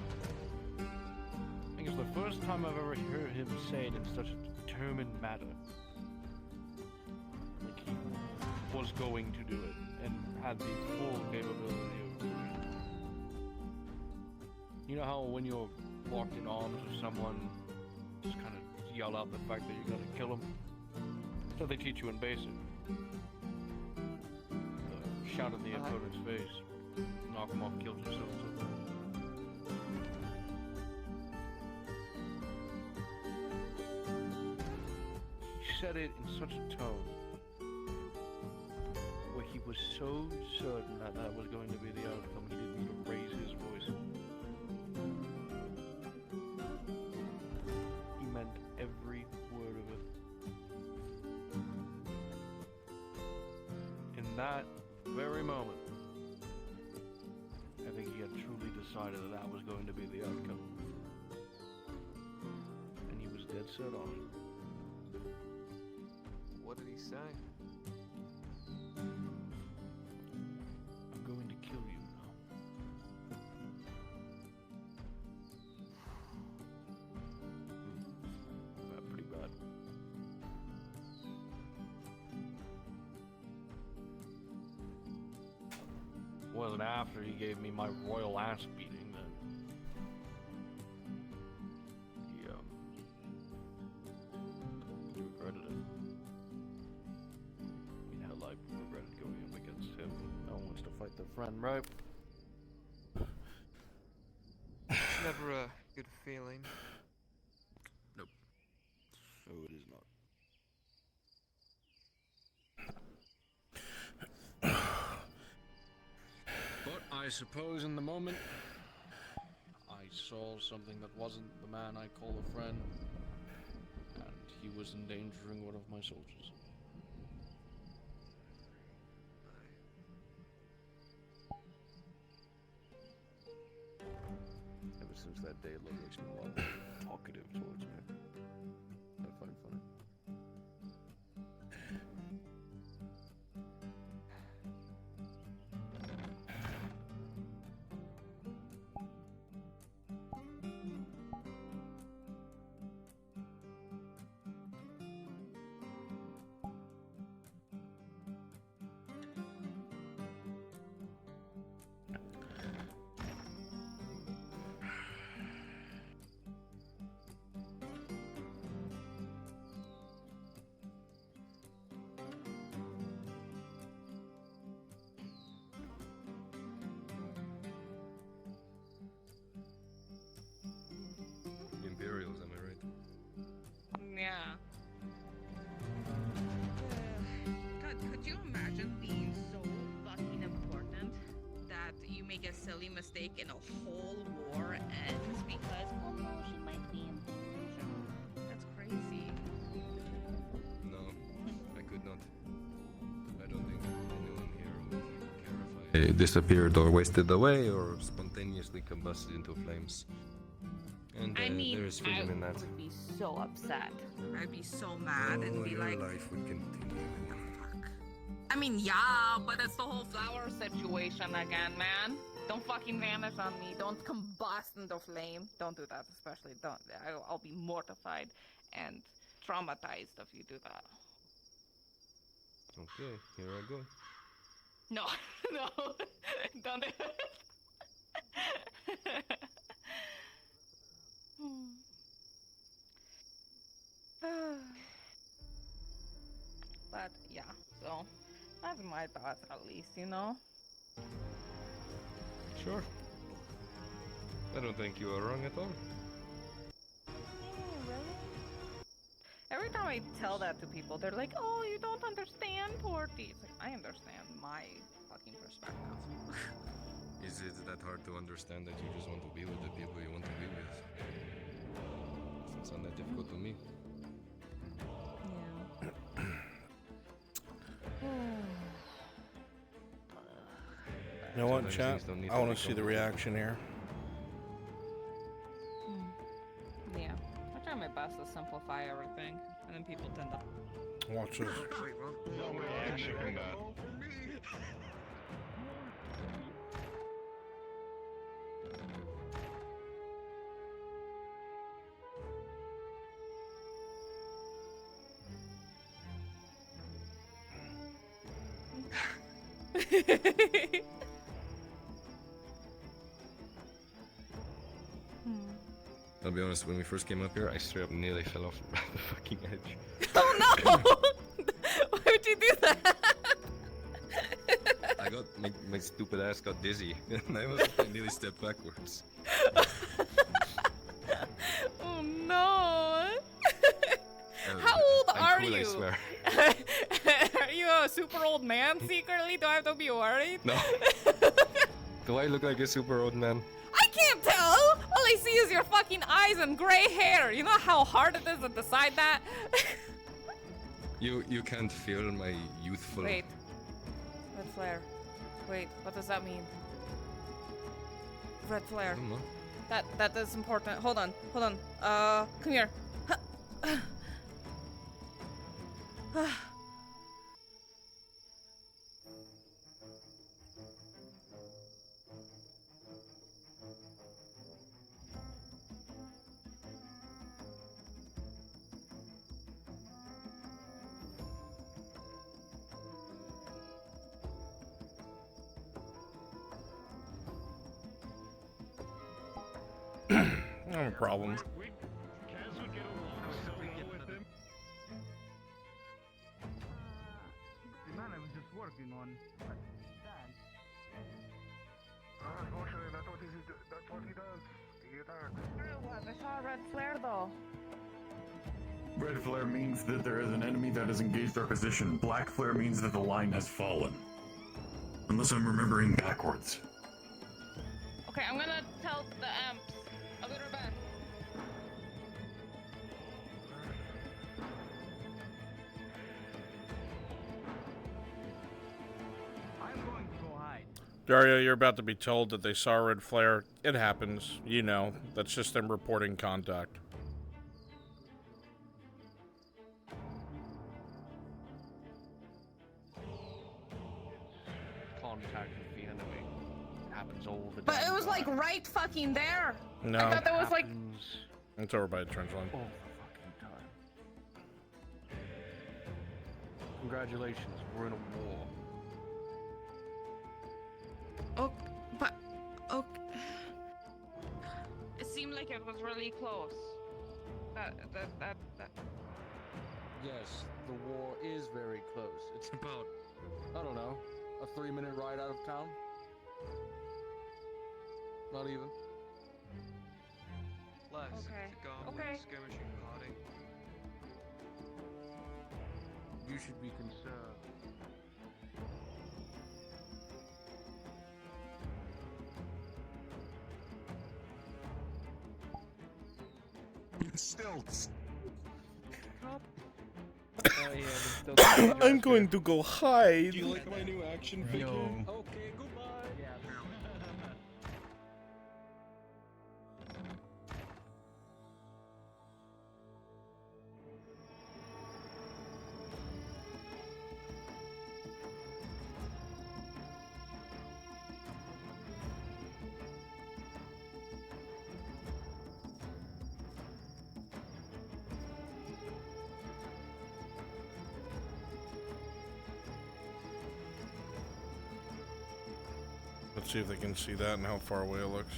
I think it's the first time I've ever heard him say it in such a determined manner. Like he was going to do it and had the full capability of doing it. You know how when you're locked in arms with someone, just kind of yell out the fact that you're gonna kill them? So they teach you in basic. Shout in the opponent's face, knock him off, kill yourself. He said it in such a tone where he was so certain that that was going to be the outcome, he didn't need to raise his voice. He meant every word of it. In that very moment, I think he had truly decided that that was going to be the outcome. And he was dead set on it. What did he say? I'm going to kill you now. Pretty bad. Wasn't after he gave me my royal ass beating then. He regretted it. I mean, hell, I regretted going up against him. No one wants to fight their friend, right? It's never a good feeling. Nope. No, it is not. But I suppose in the moment, I saw something that wasn't the man I call a friend, and he was endangering one of my soldiers. Ever since that day, Love makes me a lot more talkative towards me. I find funny. Imperials, am I right? Yeah. God, could you imagine being so fucking important that you make a silly mistake and a whole war ends because, oh no, she might be in delusion. That's crazy. disappeared or wasted away or spontaneously combusted into flames. And I mean, there is freedom in that. would be so upset. I'd be so mad and be your like, life would continue. I mean, yeah, but it's the whole flower situation again, man. Don't fucking vanish on me. Don't combust into flame. Don't do that, especially don't. I'll be mortified and traumatized if you do that. Okay, here I go. No, no, don't do it. But yeah, so that's my thoughts at least, you know? Sure. I don't think you are wrong at all. Really? Every time I tell that to people, they're like, oh, you don't understand, Porty. It's like, I understand my fucking perspective. Is it that hard to understand that you just want to be with the people you want to be with? Doesn't sound that difficult to me. You know what, chat? I want to see the reaction here. Yeah, I try my best to simplify everything, and then people tend to... Watch this. No reaction from that. I'll be honest, when we first came up here, I straight up nearly fell off the fucking edge. Oh no! Why would you do that? I got, my stupid ass got dizzy, and I nearly stepped backwards. Oh no! How old are cool, you? I swear. Are you a super old man secretly? Do I have to be worried? No. Do I look like a super old man? I can't tell! All I see is your fucking eyes and gray hair. You know how hard it is to decide that? You can't feel my youthful... Wait. Red flare. Wait, what does that mean? Red flare. I don't know. That is important. Hold on. Come here. No problem. Man, I was just working on. Unfortunately, that's what he does. He attacks. What? I saw a red flare though. Red flare means that there is an enemy that has engaged our position. Black flare means that the line has fallen. Unless I'm remembering backwards. Okay, I'm gonna tell the amps. I'll be right back. I'm going to go hide. Dario, you're about to be told that they saw a red flare. It happens. You know. That's just them reporting contact. Contact with the enemy. It happens all the But damn it was like time. right fucking there. No. I thought there was like. It's over by the trench line. All the fucking time. Congratulations, we're in a war. Oh, but. Oh. It seemed like it was really close. That. Yes, the war is very close. It's about, I don't know, a 3-minute ride out of town? Not even. Less. Okay. It's a goblin Okay. skirmishing party. You should be concerned. Stilts. I'm going to go hide. Do you like my new action figure? No. Okay, goodbye. Let's see if they can see that and how far away it looks.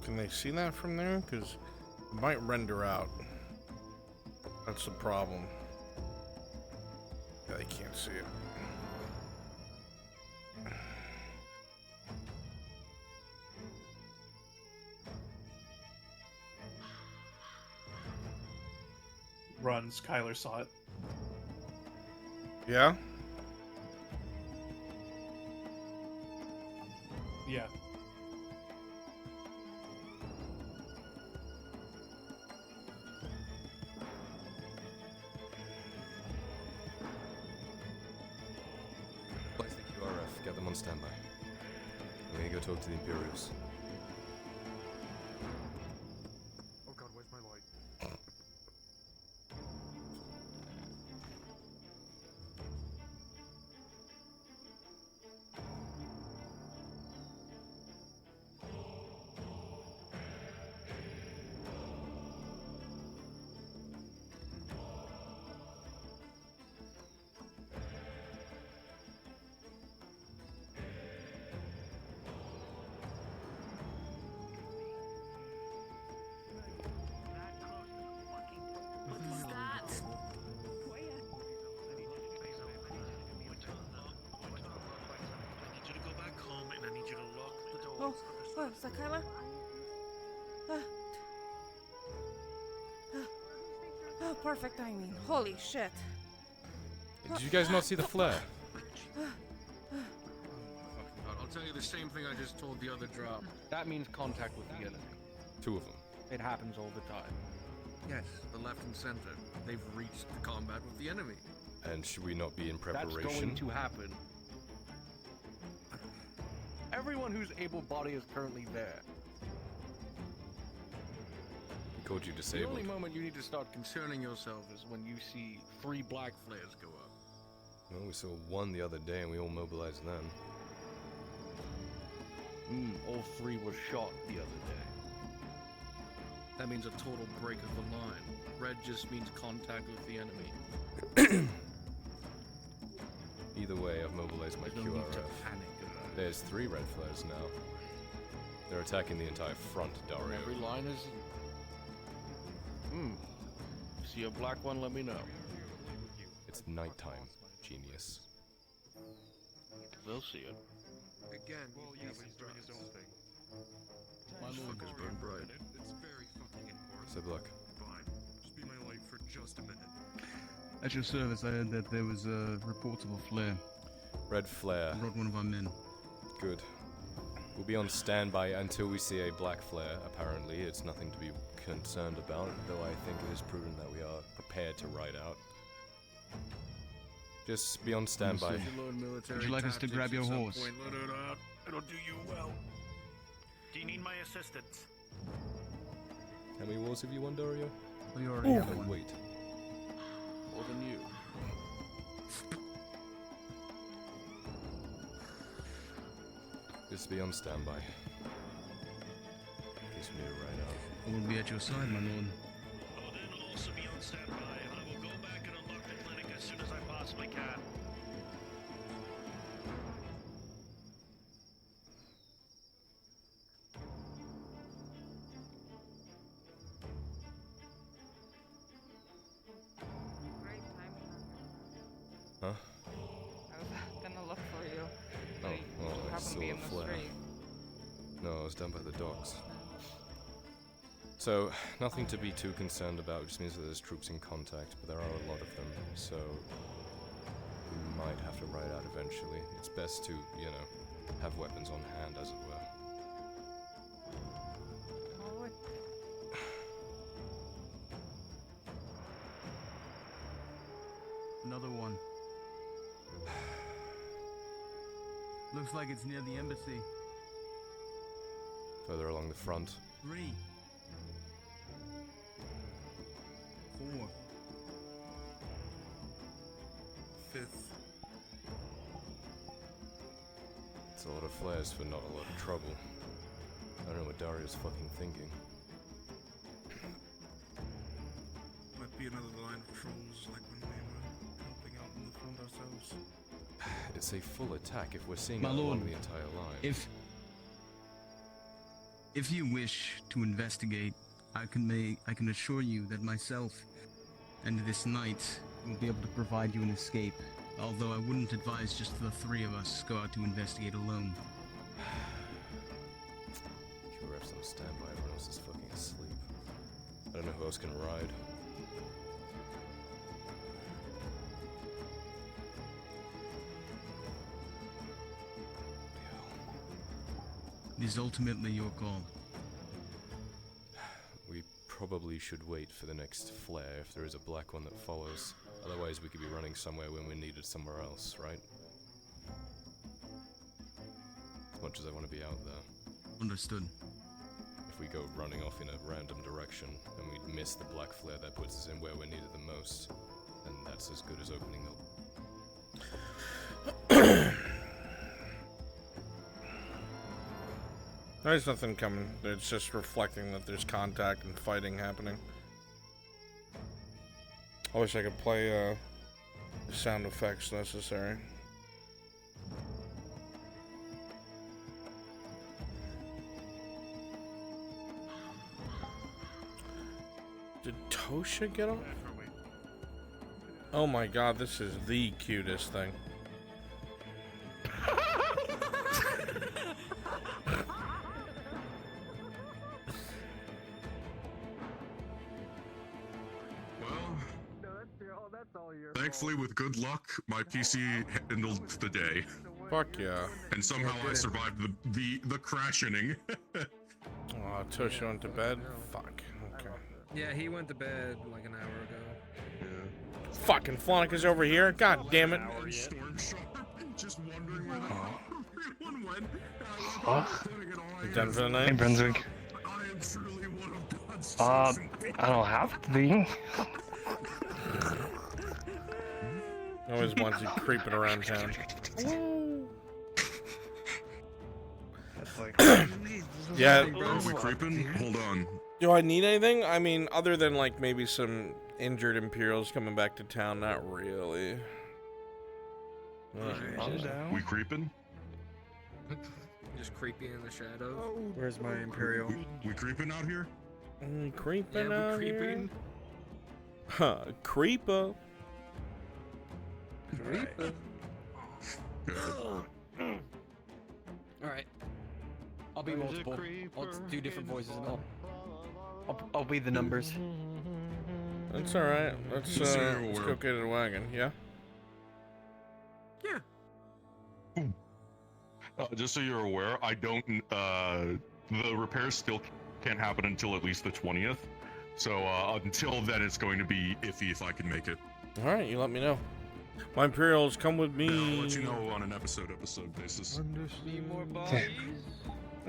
Can they see that from there? Because it might render out. That's the problem. Yeah, they can't see it. Skylar saw it. Yeah? Yeah. Place the QRF, get them on standby. I'm gonna go talk to the Imperials. Oh god, where's my light? Oh, is that Kyler? Oh, perfect timing. Holy shit. Did you guys not see the flare? I'll tell you the same thing I just told the other drop. That means contact with the enemy. 2 of them. It happens all the time. Yes, the left and center. They've reached the combat with the enemy. And should we not be in preparation? That's going to happen. Everyone who's able-bodied is currently there. We called you The disabled. only moment you need to start concerning yourself is when you see 3 black flares go up. Well, we saw 1 the other day and we all mobilized then. All 3 were shot the other day. That means a total break of the line. Red just means contact with the enemy. Either way, I've mobilized my There's no need to QRF. panic about it. There's 3 red flares now. They're attacking the entire front, Dario. Every line is... See a black one, let me know. It's nighttime, genius. They'll see it. Again, yeah, but he's doing his own thing. My fuckers burn bright. It's very fucking important. So look. Fine. Just be my light for just a minute. At your service, I heard that there was a reportable flare. Red flare. Brought one of our men. Good. We'll be on standby until we see a black flare, apparently. It's nothing to be concerned about, though I think it is prudent that we are prepared to ride out. Just be on standby. Would you like us to grab your horse? It'll do you well. Do you need my assistance? How many wars have you won, Dario? We already have one. Wait. More than you. Just be on standby. In case we need to ride out. I will be at your side, my lord. I will then also be on standby. I will go back and unlock the clinic as soon as I possibly can. Great timing. Huh? I was gonna look for you. Oh, You well, I happened to saw be a in the flare. street. No, I was down by the docks. So, nothing to be too concerned about, which means that there's troops in contact, but there are a lot of them, so we might have to ride out eventually. It's best to, you know, have weapons on hand, as it were. Forward. Another one. Looks like it's near the embassy. Further along the front. 3. 4. 5th. That's a lot of flares for not a lot of trouble. I don't know what Dario's fucking thinking. Might be another line of trolls like when we were helping out in the front ourselves. It's a full attack if we're seeing My it lord, along the entire line. If you wish to investigate, I can assure you that myself and this knight will be able to provide you an escape. Although I wouldn't advise just the three of us go out to investigate alone. QRF's on standby, everyone else is fucking asleep. I don't know who else can ride. It is ultimately your call. We probably should wait for the next flare if there is a black one that follows. Otherwise we could be running somewhere when we're needed somewhere else, right? As much as I want to be out there. Understood. If we go running off in a random direction and we miss the black flare that puts us in where we're needed the most, then that's as good as opening the... There's nothing coming. It's just reflecting that there's contact and fighting happening. I wish I could play the sound effects necessary. Did Tosha get off? Oh my god, this is the cutest thing. Thankfully, with good luck, my PC handled the day. Fuck yeah. And somehow I survived the crashing. Oh, Tosha went to bed? Fuck. Okay. Yeah, he went to bed like an hour ago. Fucking Flonica's over here. God damn it. Just wondering where everyone went. You done for the night? Hey, Brunswick. I am truly one of God's I don't have to be. Always wants you creeping around town. That's like... Yeah. Are we creeping? Hold on. Do I need anything? I mean, other than like maybe some injured Imperials coming back to town, not really. We creeping? Just creepy in the shadows. Where's my Imperial? We creeping out here? Creeping Yeah, out we're creeping. here? Huh, creeper. Alright. I'll be multiple. I'll do different voices and all. I'll be the numbers. That's alright. Let's go get a wagon, yeah? Just so you're aware, I don't, the repairs still can't happen until at least the 20th. So, until then, it's going to be iffy if I can make it. Alright, you let me know. My Imperials, come with me. Yeah, I'll let you know on an episode basis. Need more bodies?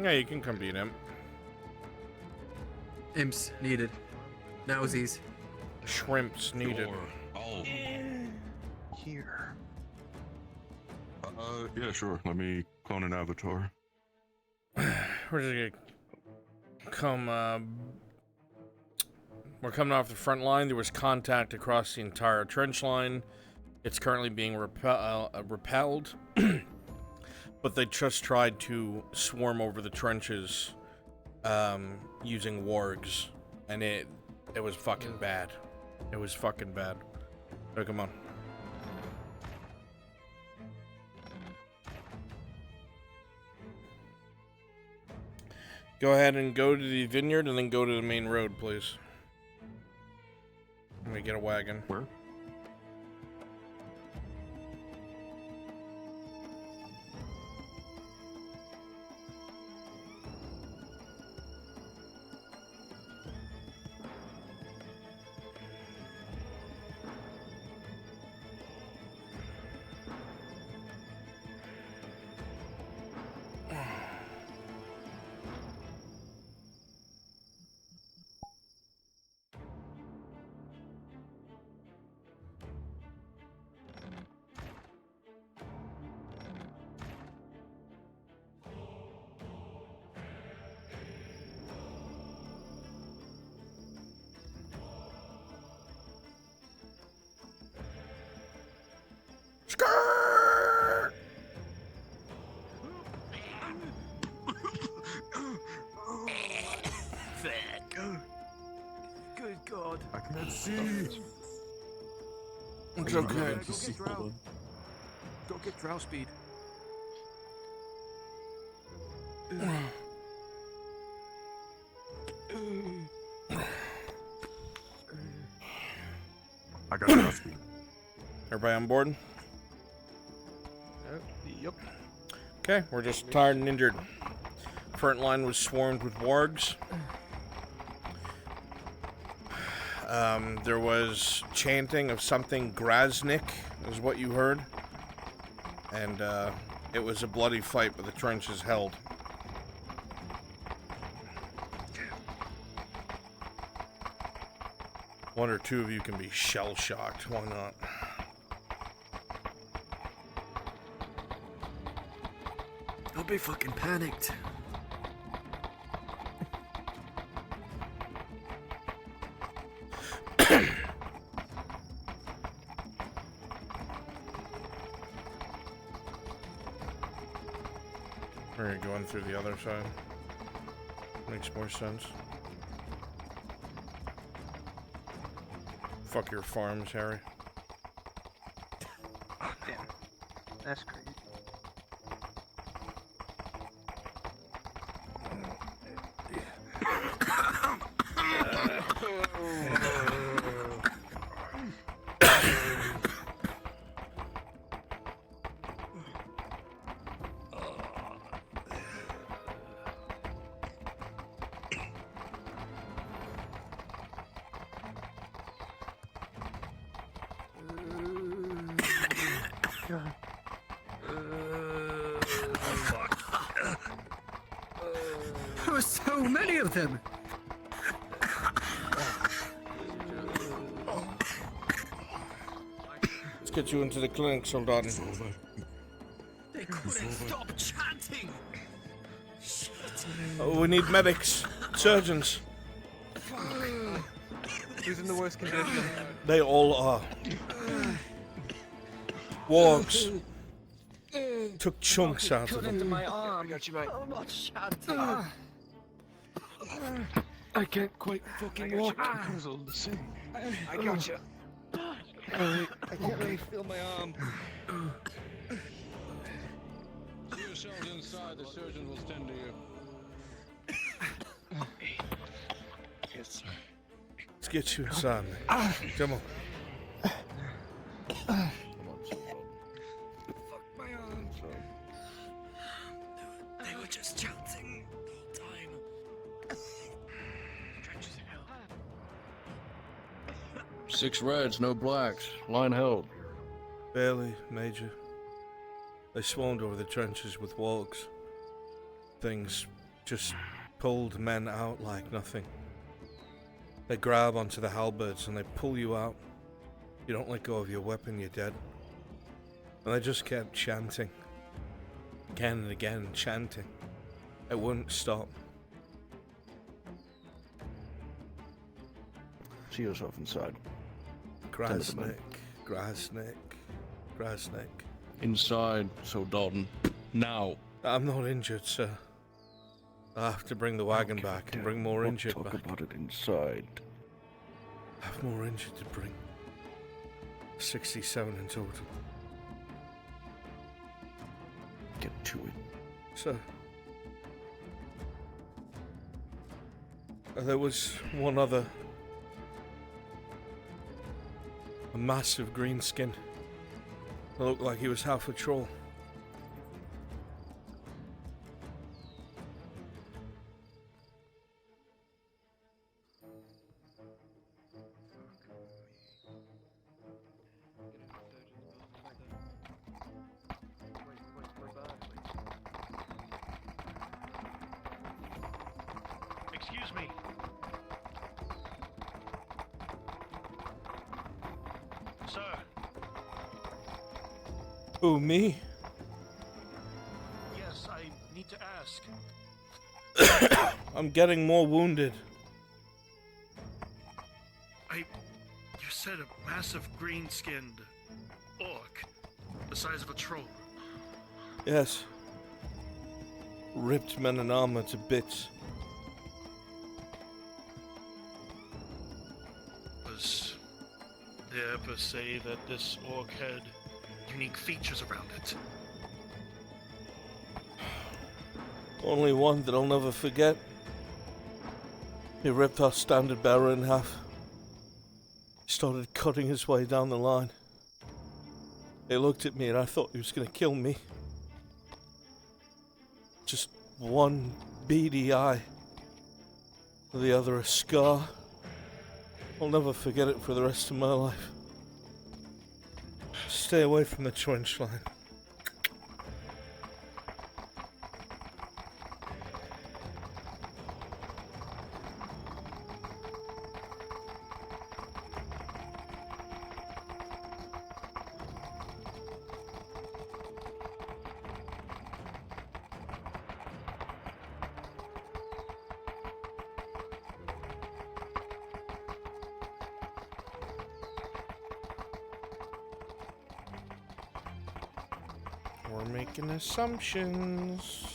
Yeah, you can come beat him. Imps needed. Nosies. Shrimps needed. Oh. Here. Yeah, sure. Let me clone an avatar. Where's it come, we're coming off the front line. There was contact across the entire trench line. It's currently being repelled. But they just tried to swarm over the trenches, using wargs. And it was fucking bad. It was fucking bad. So come on. Go ahead and go to the vineyard and then go to the main road, please. Let me get a wagon. Where? blood. I can't see. It's Go okay. get drow. Go get drow speed. I got drow speed. Everybody on board? Yep. Okay, we're just tired and injured. Front line was swarmed with wargs. There was chanting of something Grasnik, is what you heard. And it was a bloody fight, but the trenches held. One or two of you can be shell-shocked, why not? I'll be fucking panicked. We're going through the other side. Makes more sense. Fuck your farms, Harry. Damn. That's crazy. There were so many of them. Let's get you into the clinic, Soldaten. They couldn't stop chanting. Oh, we need medics, surgeons. Who's in the worst condition? They all are. Wargs took chunks out of Cut into them. my arm. I got you, mate. I'm not chanting. I can't quite fucking walk. I got you. I can't really feel my arm. See yourselves inside. The surgeon will tend to you. Yes, sir. Let's get you inside, man. Come on. Come on, son. Fuck my arm. They were just chanting the whole time. 6 reds, no blacks. Line held. Barely, Major. They swarmed over the trenches with wargs. Things just pulled men out like nothing. They grab onto the halberds and they pull you out. You don't let go of your weapon, you're dead. And they just kept chanting. Again and again, chanting. It wouldn't stop. See yourself inside. Grasnik, Grasnik, Grasnik. Inside, so Dalton. Now. I'm not injured, sir. I have to bring the wagon back and bring more injured talk back. about it inside. I have more injured to bring. 67 in total. Get to it. Sir. There was one other. A massive green skin. It looked like he was half a troll. Excuse me. Sir. Who, me? Yes, I need to ask. I'm getting more wounded. You said a massive green-skinned orc, the size of a troll. Yes. Ripped men in armor to bits. Does they ever say that this orc had unique features around it? Only one that I'll never forget. He ripped our standard bearer in half. He started cutting his way down the line. He looked at me and I thought he was going to kill me. Just one beady eye. The other a scar. I'll never forget it for the rest of my life. Stay away from the trench line. We're making assumptions.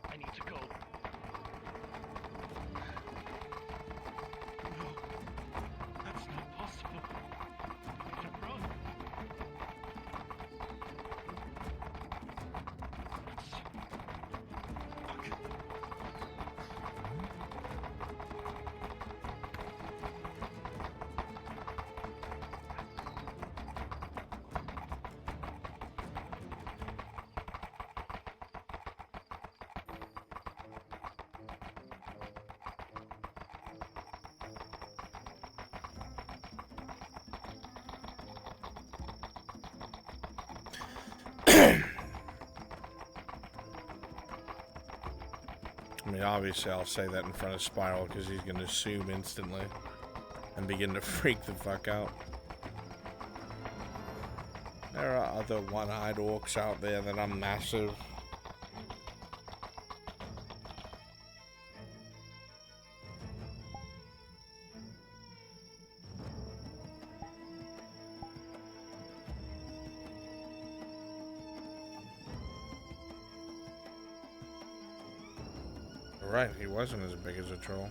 I need to go. No, that's not possible. I need to run. I mean, obviously I'll say that in front of Spiral because he's going to assume instantly and begin to freak the fuck out. There are other one-eyed orcs out there that are massive. Right, he wasn't as big as a troll.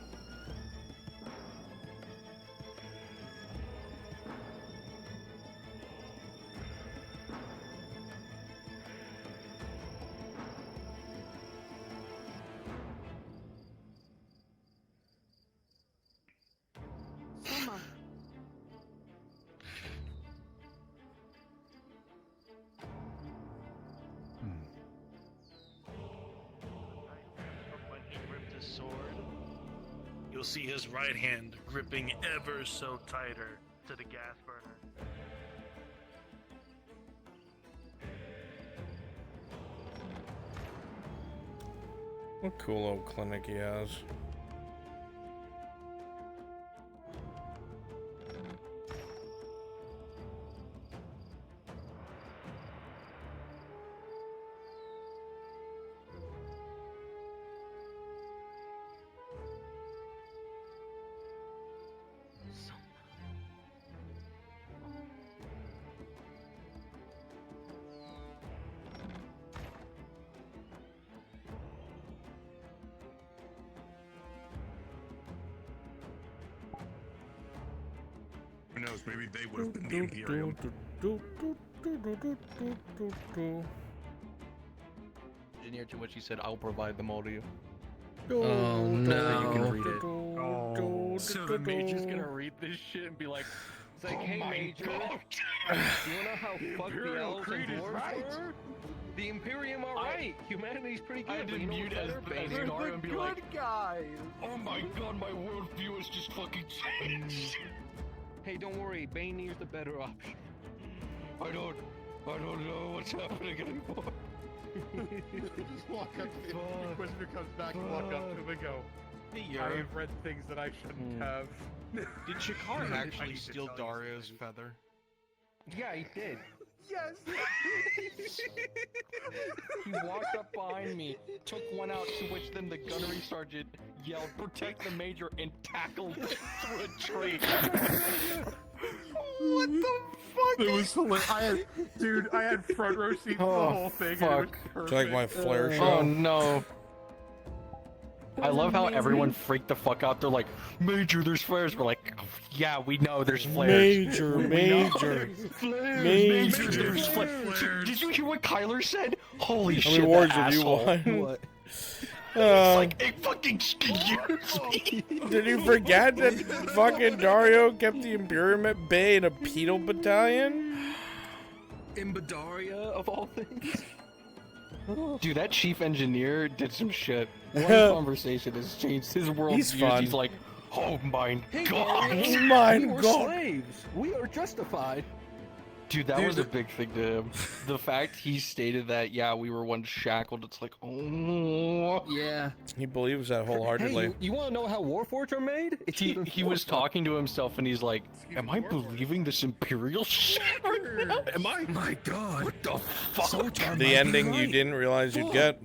Summer. When he gripped his sword, you'll see his right hand gripping ever so tighter to the gas burner. What cool old clinic he has. Who knows, maybe they would have been the Imperium. Engineer to which he said, I'll provide them all to you. Oh no. You can read it. Oh, So the Major's gonna read this shit and be like, it's like, hey Major, you wanna how fucked the elves and dwarves were? The Imperium are right. Humanity's pretty good. I had to but you know mute what's as better? Bane Scar and be like, good guys. oh my god, my worldview has just fucking changed. Hey, don't worry, Bane is the better option. I don't know what's happening anymore. Just walk up to him. The Inquisitor comes back and walk up to him and go, I have read things that I shouldn't have. Did Shikar actually steal Dario's feather? Yeah, he did. Yes! He walked up behind me, took one out, to which then the gunnery sergeant yelled, "Protect the major," and tackled through a tree. What the fuck? It was hilarious. I had front row seats to the whole thing. And it was perfect. It's like my flare show. Oh no. I love how everyone freaked the fuck out. They're like, "Major, there's flares." We're like, "Yeah, we know there's flares." Major, We know major, Major, there's flares. Did you hear what Kyler said? Holy shit, many words that have you asshole. won? What? Uh, It's like, "Hey, fucking excuse me." Did you forget that fucking Dario kept the Imperium at bay in a penal battalion? In Badaria, of all things? Dude, that chief engineer did some shit. One conversation has changed his world. He's fun. He's like, "Oh my Hey, god." Dario, Oh my we were God. slaves. We are justified. Dude, that Dude, was a big thing to him. The fact he stated that, yeah, we were once shackled, it's like, oh. Yeah. He believes that wholeheartedly. Hey, you want to know how Warforged are made? It's even He was talking to himself and he's like, "Am I believing this Imperial shit right now? Am I? My God. What the fuck?" The ending you didn't realize you'd get.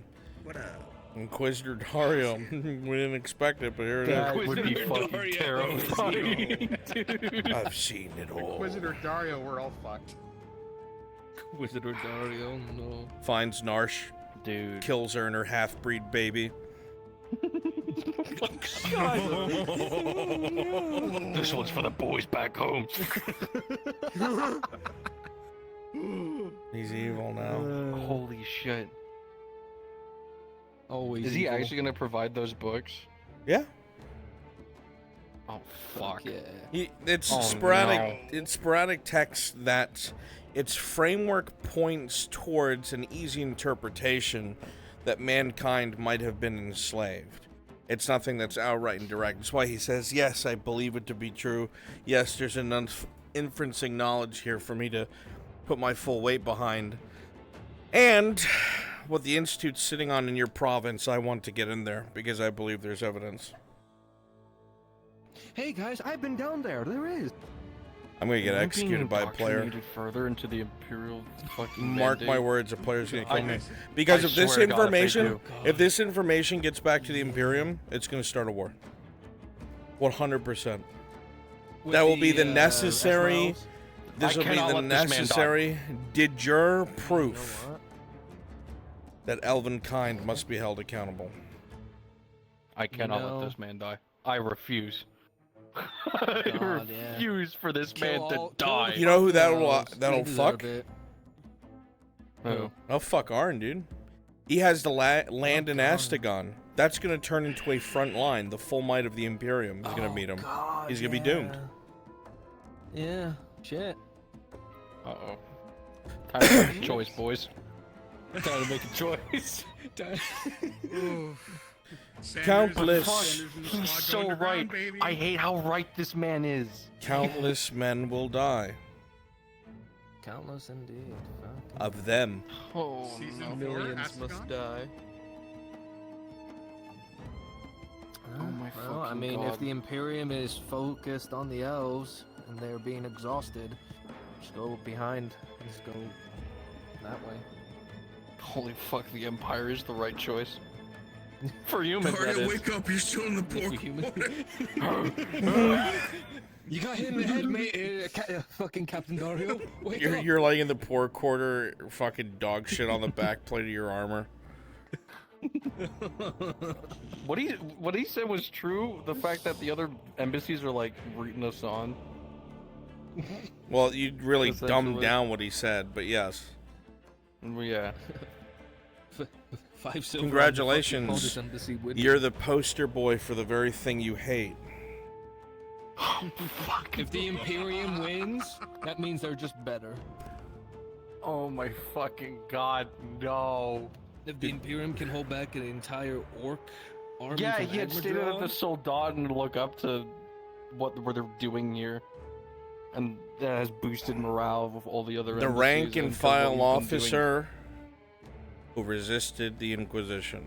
Inquisitor Dario. We didn't expect it, but here it That is. would be fucking terrifying, dude. I've seen it all. Inquisitor Dario, we're all fucked. Inquisitor Dario, no. Finds Narsh. Dude. Kills her and her half-breed baby. This one's for the boys back home. He's evil now. Holy shit. Always Is he evil. actually gonna provide those books? Yeah. Oh fuck. Yeah. It's Oh, sporadic. no. It's sporadic text that its framework points towards an easy interpretation that mankind might have been enslaved. It's nothing that's outright and direct. That's why he says, "Yes, I believe it to be true. Yes, there's enough inferencing knowledge here for me to put my full weight behind." And what the Institute's sitting on in your province, I want to get in there because I believe there's evidence. Hey guys, I've been down there. There is. I'm gonna get Am I executed being by a player. indoctrinated further into the Imperial fucking Mark my mandate? words, a player's gonna kill I- me. Because I if this swear to God, if they information, do. if this information gets back to the Imperium, it's gonna start a war. 100%. With That will be the the, necessary. SRLs? This I will be cannot the let this man die. necessary de jure proof You know what? that elven kind must be held accountable. I cannot know- let this man die. I refuse. I God, yeah. refuse for this Kill man all- to kill die. the You know who that'll fucking that'll elves. They fuck? deserve it. Who? Oh fuck Arn, dude. He has the land in Astagon. That's gonna turn into a front line. The full might of the Imperium is gonna meet him. God, He's gonna be doomed. Yeah. Shit. Uh-oh. Time to make a choice, boys. Time to make a choice. Countless, He's so right. I hate how right this man is. countless men will die. Countless indeed. Fuck. Of them. Oh, No. Millions must die. Oh my Well, I fucking mean, God. if the Imperium is focused on the elves and they're being exhausted, just go behind. Just go that way. Holy fuck, the Empire is the right choice. For humans, that Dario, is. wake up! You're still in the pork. You got hit in the head, mate. Fucking Captain Dario. Wake up. You're like in the poor quarter, fucking dog shit on the back plate of your armor. What he said was true. The fact that the other embassies are like rooting us on. Well, you really dumbed Essentially. down what he said, but yes. Yeah. 5 silver. Congratulations. You're the poster boy for the very thing you hate. If the Imperium wins, that means they're just better. Oh my fucking God, no. If the Imperium can hold back an entire orc army, Yeah, from he had stated Edwardron, that the Soldat and look up to what they're doing here. And that has boosted morale of all the other The embassies rank and for what file he's been doing. officer who resisted the Inquisition.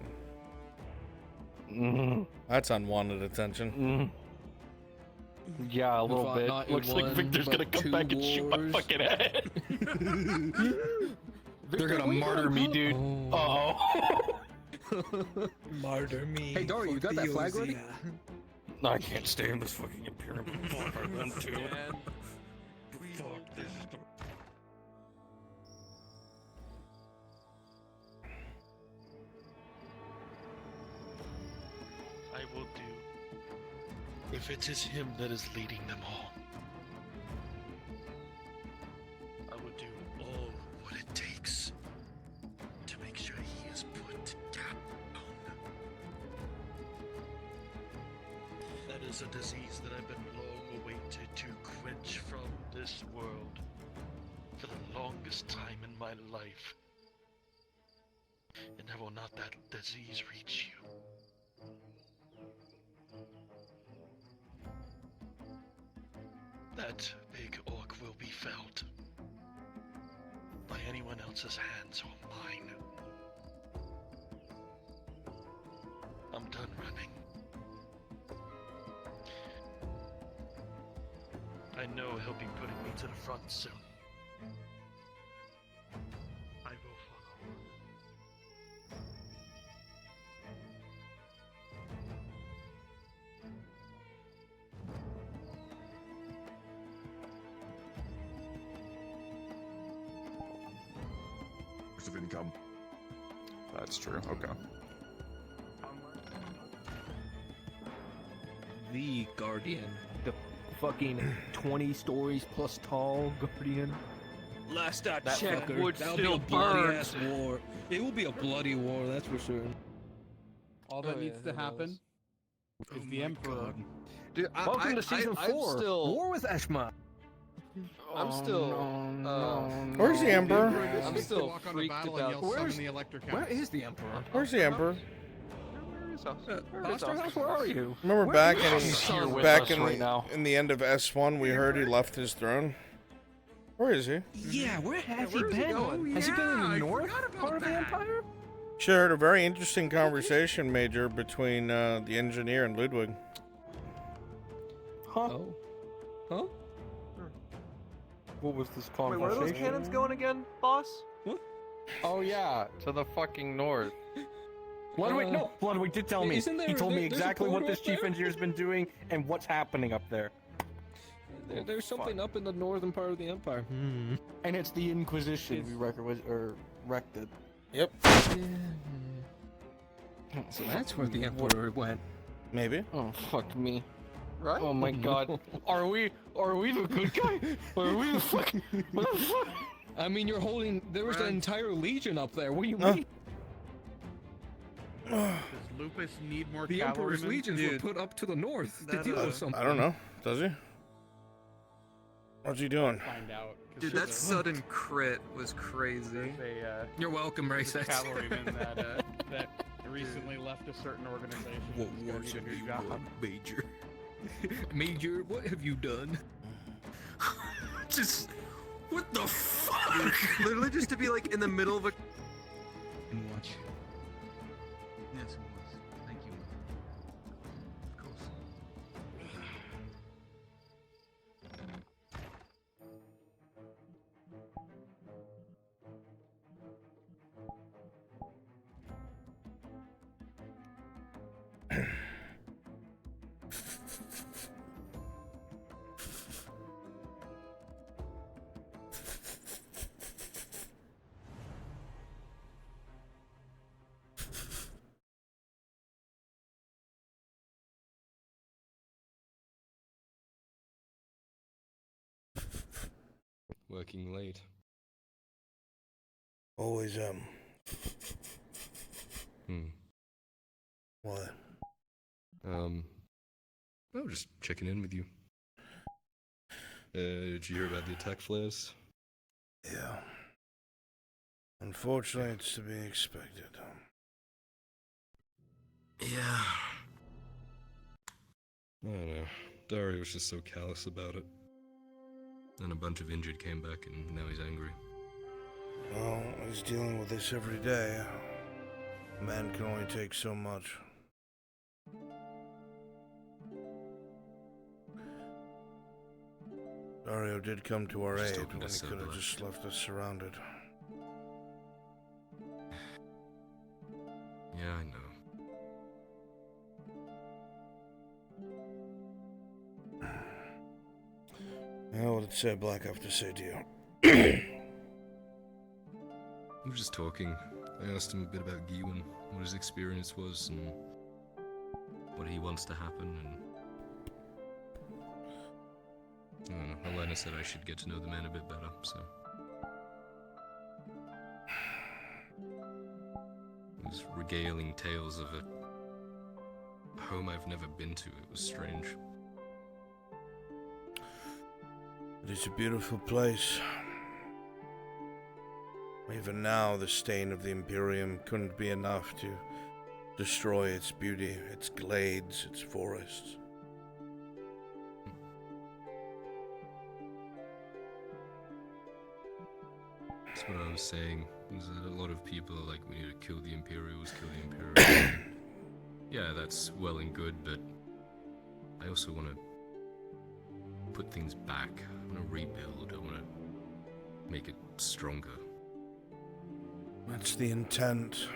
Mhm. That's unwanted attention. Yeah, a little fought bit. not in Looks like one, Victor's but gonna come 2 back and shoot my wars. fucking head. They're gonna what are you martyr gonna me, do? dude. Oh. Martyr me. Hey, Dario, you got that flag ready? No, I can't stay in this fucking Imperium. Fuck, I want to. Fuck this. I will do if it is him that is leading them all. I will do all what it takes to make sure he is put down. That is a disease that I've been long awaited to quench from this world for the longest time in my life. And I will not that disease reach you. That big orc will be felled by anyone else's hands or mine. I'm done running. I know he'll be putting me to the front soon. I will follow. Of income. That's true. Okay. The Guardian. The fucking 20 stories plus tall Guardian. Last I checked, that'll be a bloody ass war. It will be a bloody war, that's for sure. All that needs to happen is the Emperor. Dude, Welcome to season 4. still- War with Eshma. I'm still. Where's the Emperor? I'm still Walk on the freaked battle and about. yell, summon the electric Where house. is the Emperor? Where's the Emperor? Where are you? Remember Where back is in he? Here with back us in right the now. in the end of S1, we heard he left his throne. Where is he? Yeah, where has he where is he been? going? Has he been in Yeah, the I north forgot about part of the that. Empire? Should heard a very interesting conversation, Major, between the engineer and Ludwig. Huh? Huh? What was this Wait, conversation? where are those cannons going again, boss? Oh yeah, to the fucking north. Ludwig, no, Ludwig did tell me. isn't there- He told me there's a exactly what portal this up chief there? engineer's been doing and what's happening up there. There's something up in the northern part of the Empire. And it's the Inquisition we wrecked it. Yep. So that's where the Emperor went. Maybe. Oh fuck me. Right? Oh my god. Are we the good guy? Are we the fucking what the fuck? I mean, you're holding. There was an entire legion up there. What do you Huh? mean? Does Lupus need more The Emperor's cavalrymen? legions were put up to the north to That, deal with something. I don't know. Does he? What's he doing? Find out. 'cause Dude, there's that a- sudden crit was crazy. There's a, You're welcome, there's a Racist. cavalryman that recently left a certain organization. What who's gonna wars need a have new you job. won, Major? Major, what have you done? Just what the fuck? Literally just to be like in the middle of a. And watch. Yes, it was. Thank you. Of course. Working late. Always Hmm. What? Oh, just checking in with you. Did you hear about the attack flares? Yeah. Unfortunately, it's to be expected. Yeah. I don't know. Dario was just so callous about it. Then a bunch of injured came back, and now he's angry. Well, he's dealing with this every day. A man can only take so much. Dario did come to our Just aid opened when us he up could have a lot. just left us surrounded. Yeah, I know. Well, what did Sir Black have to say to you? We were just talking. I asked him a bit about Gewin, what his experience was, and what he wants to happen, and I don't know. Elena said I should get to know the man a bit better, so he was regaling tales of a home I've never been to. It was strange. It is a beautiful place. Even now, the stain of the Imperium couldn't be enough to destroy its beauty, its glades, its forests. That's what I was saying, is that a lot of people are like, we need to kill the Imperials, kill the Imperials. Yeah, that's well and good, but I also want to put things back. I want to rebuild. I want to make it stronger. That's the intent.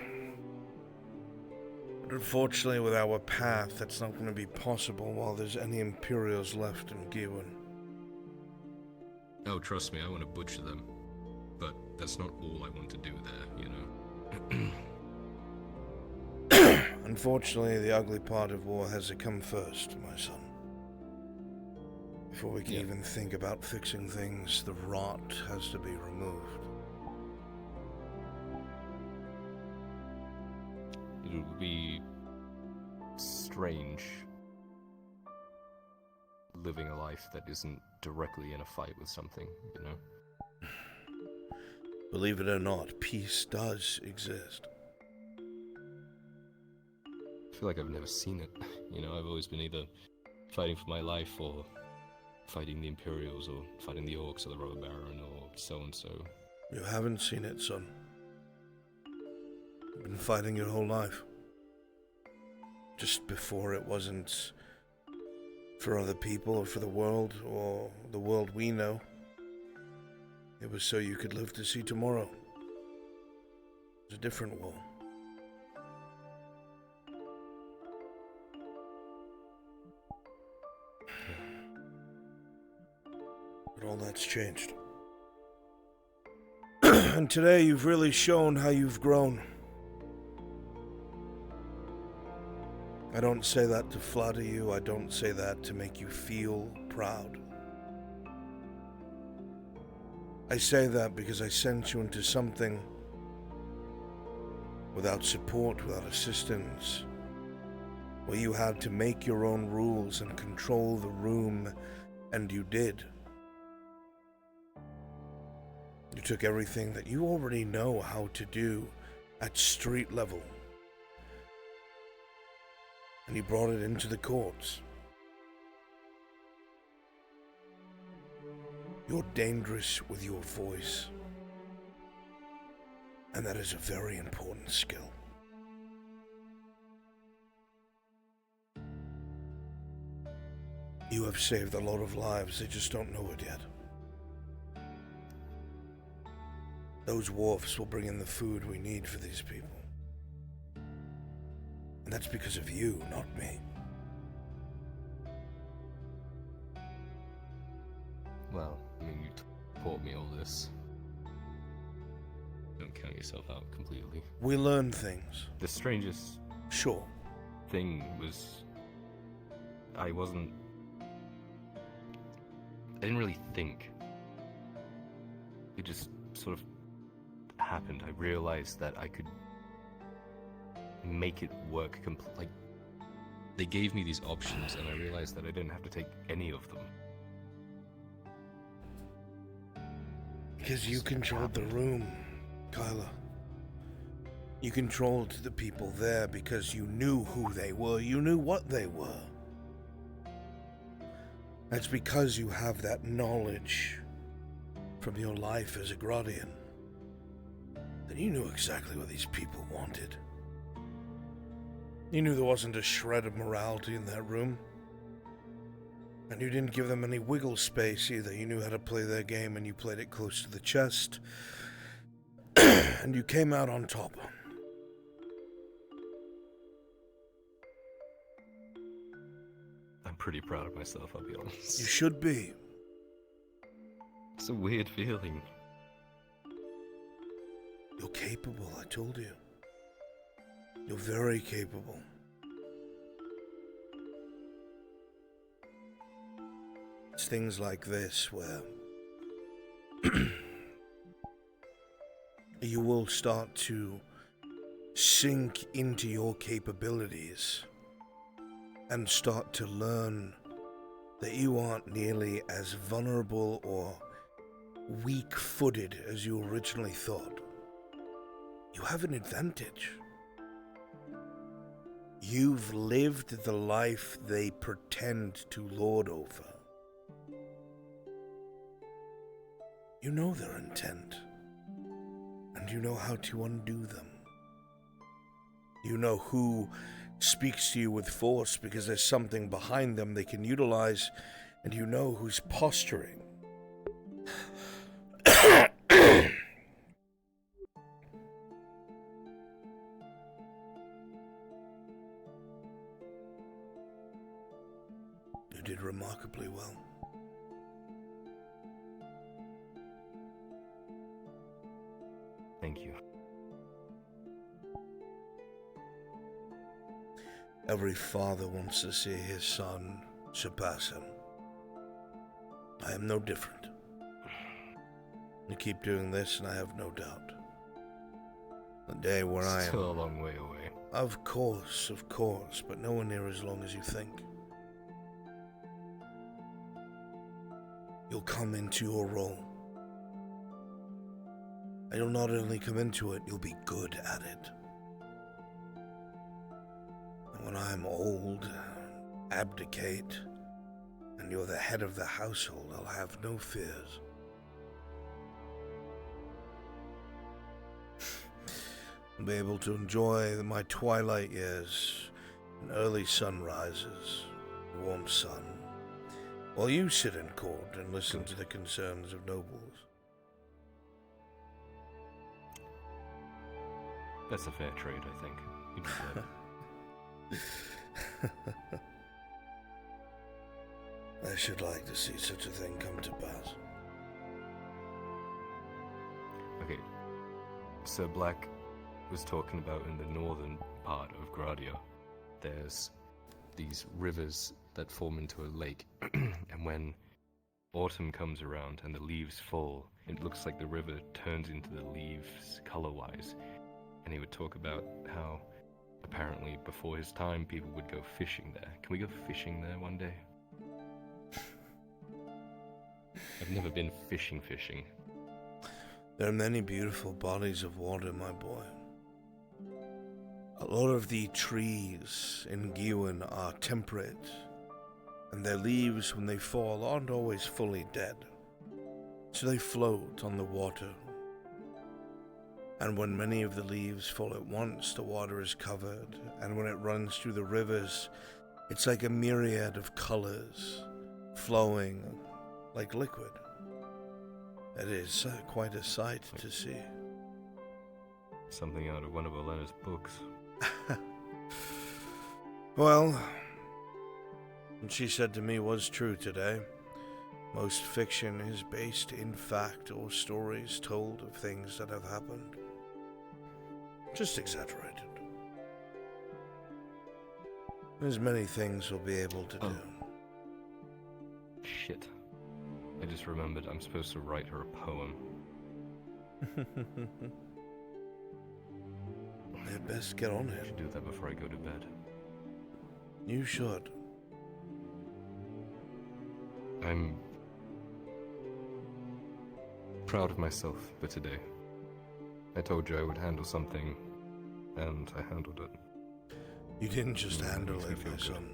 But unfortunately, with our path, that's not going to be possible while there's any Imperials left in Gewin. Oh, trust me, I want to butcher them. But that's not all I want to do there, you know? Unfortunately, the ugly part of war has to come first, my son. Before we can even think about fixing things, the rot has to be removed. It would be strange living a life that isn't directly in a fight with something, you know? Believe it or not, peace does exist. I feel like I've never seen it. You know, I've always been either fighting for my life or fighting the Imperials or fighting the Orcs or the Robber Baron or so-and-so. You haven't seen it, son. You've been fighting your whole life. Just before it wasn't for other people or for the world or the world we know. It was so you could live to see tomorrow. It was a different war. But all that's changed. And today you've really shown how you've grown. I don't say that to flatter you. I don't say that to make you feel proud. I say that because I sent you into something without support, without assistance, where you had to make your own rules and control the room, and you did. You took everything that you already know how to do at street level, and you brought it into the courts. You're dangerous with your voice, and that is a very important skill. You have saved a lot of lives, they just don't know it yet. Those wharfs will bring in the food we need for these people. And that's because of you, not me. Well, I mean, you taught me all this. Don't count yourself out completely. We learn things. The strangest thing was I didn't really think. It just sort of happened. I realized that I could make it work like, they gave me these options and I realized that I didn't have to take any of them. Because you controlled the room, Kyla. You controlled the people there because you knew who they were, you knew what they were. That's because you have that knowledge from your life as a Grodian. That you knew exactly what these people wanted. You knew there wasn't a shred of morality in that room. And you didn't give them any wiggle space either. You knew how to play their game and you played it close to the chest. And you came out on top. I'm pretty proud of myself, I'll be honest. You should be. It's a weird feeling. You're capable, I told you. You're very capable. It's things like this where you will start to sink into your capabilities and start to learn that you aren't nearly as vulnerable or weak-footed as you originally thought. You have an advantage. You've lived the life they pretend to lord over. You know their intent, and you know how to undo them. You know who speaks to you with force because there's something behind them they can utilize, and you know who's posturing. You did remarkably well. Thank you. Every father wants to see his son surpass him. I am no different. You keep doing this, and I have no doubt. The day where I am... Still a long way away. Of course, but nowhere near as long as you think. You'll come into your role. And you'll not only come into it, you'll be good at it. And when I'm old, abdicate, and you're the head of the household, I'll have no fears. I'll be able to enjoy my twilight years and early sunrises, warm sun, while you sit in court and listen to the concerns of nobles. That's a fair trade, I think. You deserve it. I should like to see such a thing come to pass. Okay, Sir Black was talking about in the northern part of Gradia, there's these rivers that form into a lake, and when autumn comes around and the leaves fall, it looks like the river turns into the leaves color-wise. And he would talk about how apparently before his time people would go fishing there. Can we go fishing there one day? I've never been fishing. There are many beautiful bodies of water, my boy. A lot of the trees in Giwan are temperate, and their leaves, when they fall, aren't always fully dead. So they float on the water. And when many of the leaves fall at once, the water is covered, and when it runs through the rivers, it's like a myriad of colors flowing like liquid. It is quite a sight to see. Something out of one of Elena's books. Well, what she said to me was true today. Most fiction is based in fact or stories told of things that have happened. Just exaggerated. There's many things we'll be able to do. Shit. I just remembered I'm supposed to write her a poem. I'd best get on it. I should do that before I go to bed. You should. I'm proud of myself for today. I told you I would handle something, and I handled it. You didn't just handle makes me it, feel my good. son.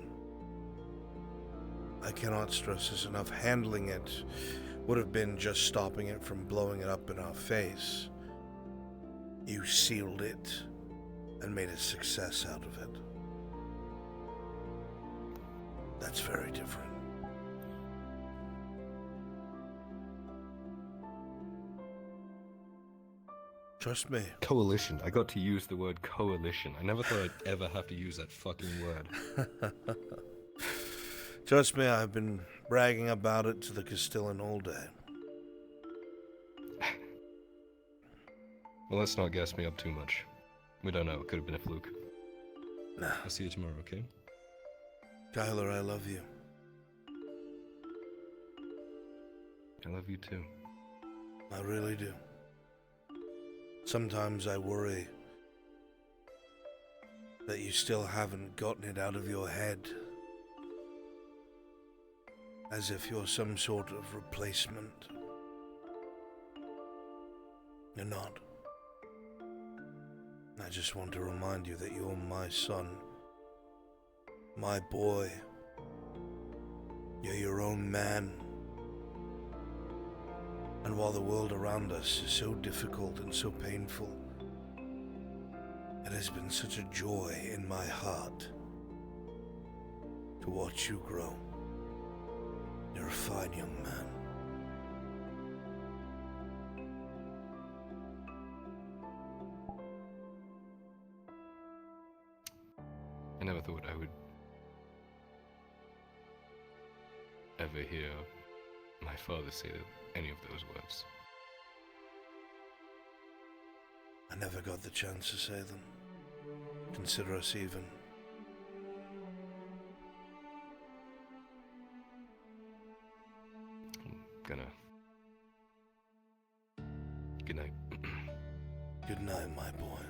I cannot stress this enough. Handling it would have been just stopping it from blowing it up in our face. You sealed it and made a success out of it. That's very different. Trust me. Coalition. I got to use the word coalition. I never thought I'd ever have to use that fucking word. Trust me, I've been bragging about it to the Castellan all day. Well, let's not gas me up too much. We don't know. It could have been a fluke. Nah. I'll see you tomorrow, okay? Tyler, I love you. I love you too. I really do. Sometimes I worry that you still haven't gotten it out of your head. As if you're some sort of replacement. You're not. I just want to remind you that you're my son. My boy. You're your own man. And while the world around us is so difficult and so painful, it has been such a joy in my heart to watch you grow. You're a fine young man. I never thought I would ever hear my father say any of those words. I never got the chance to say them. Consider us even. Gonna. Good night. Good night, my boy.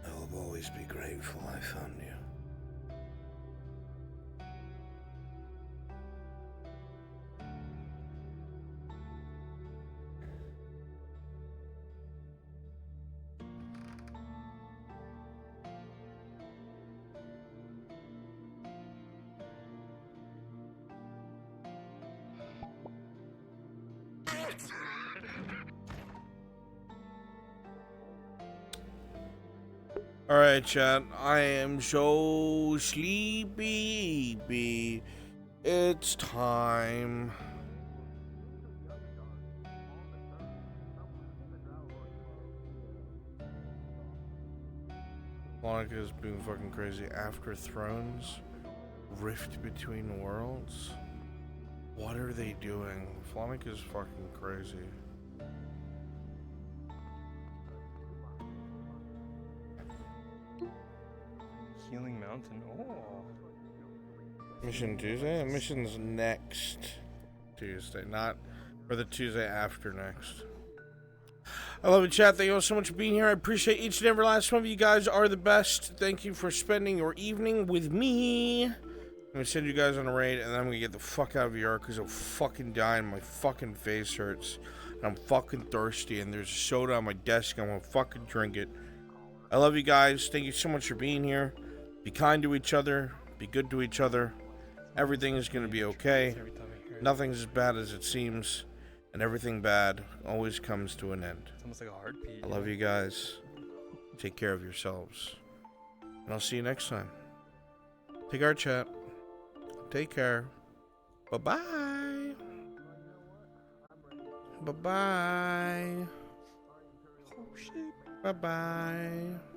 I'll always be grateful I found you. Alright, chat. I am so sleepy. It's time. Monica's being fucking crazy. After Thrones? Rift Between Worlds? What are they doing? Flonica's fucking crazy. Healing Mountain. Oh. Mission Tuesday? Mission's next Tuesday, not for the Tuesday after next. I love it, chat. Thank you all so much for being here. I appreciate each and every last one of you guys are the best. Thank you for spending your evening with me. I'm gonna send you guys on a raid, and then I'm gonna get the fuck out of VR because I'm fucking dying. My fucking face hurts. And I'm fucking thirsty, and there's a soda on my desk. I'm gonna fucking drink it. I love you guys. Thank you so much for being here. Be kind to each other. Be good to each other. Everything is gonna be okay. Nothing's as bad as it seems. And everything bad always comes to an end. It's almost like a heartbeat. I love you guys. Take care of yourselves. And I'll see you next time. Take care, chat. Take care. Bye-bye. Bye-bye. Oh, shit. Bye-bye.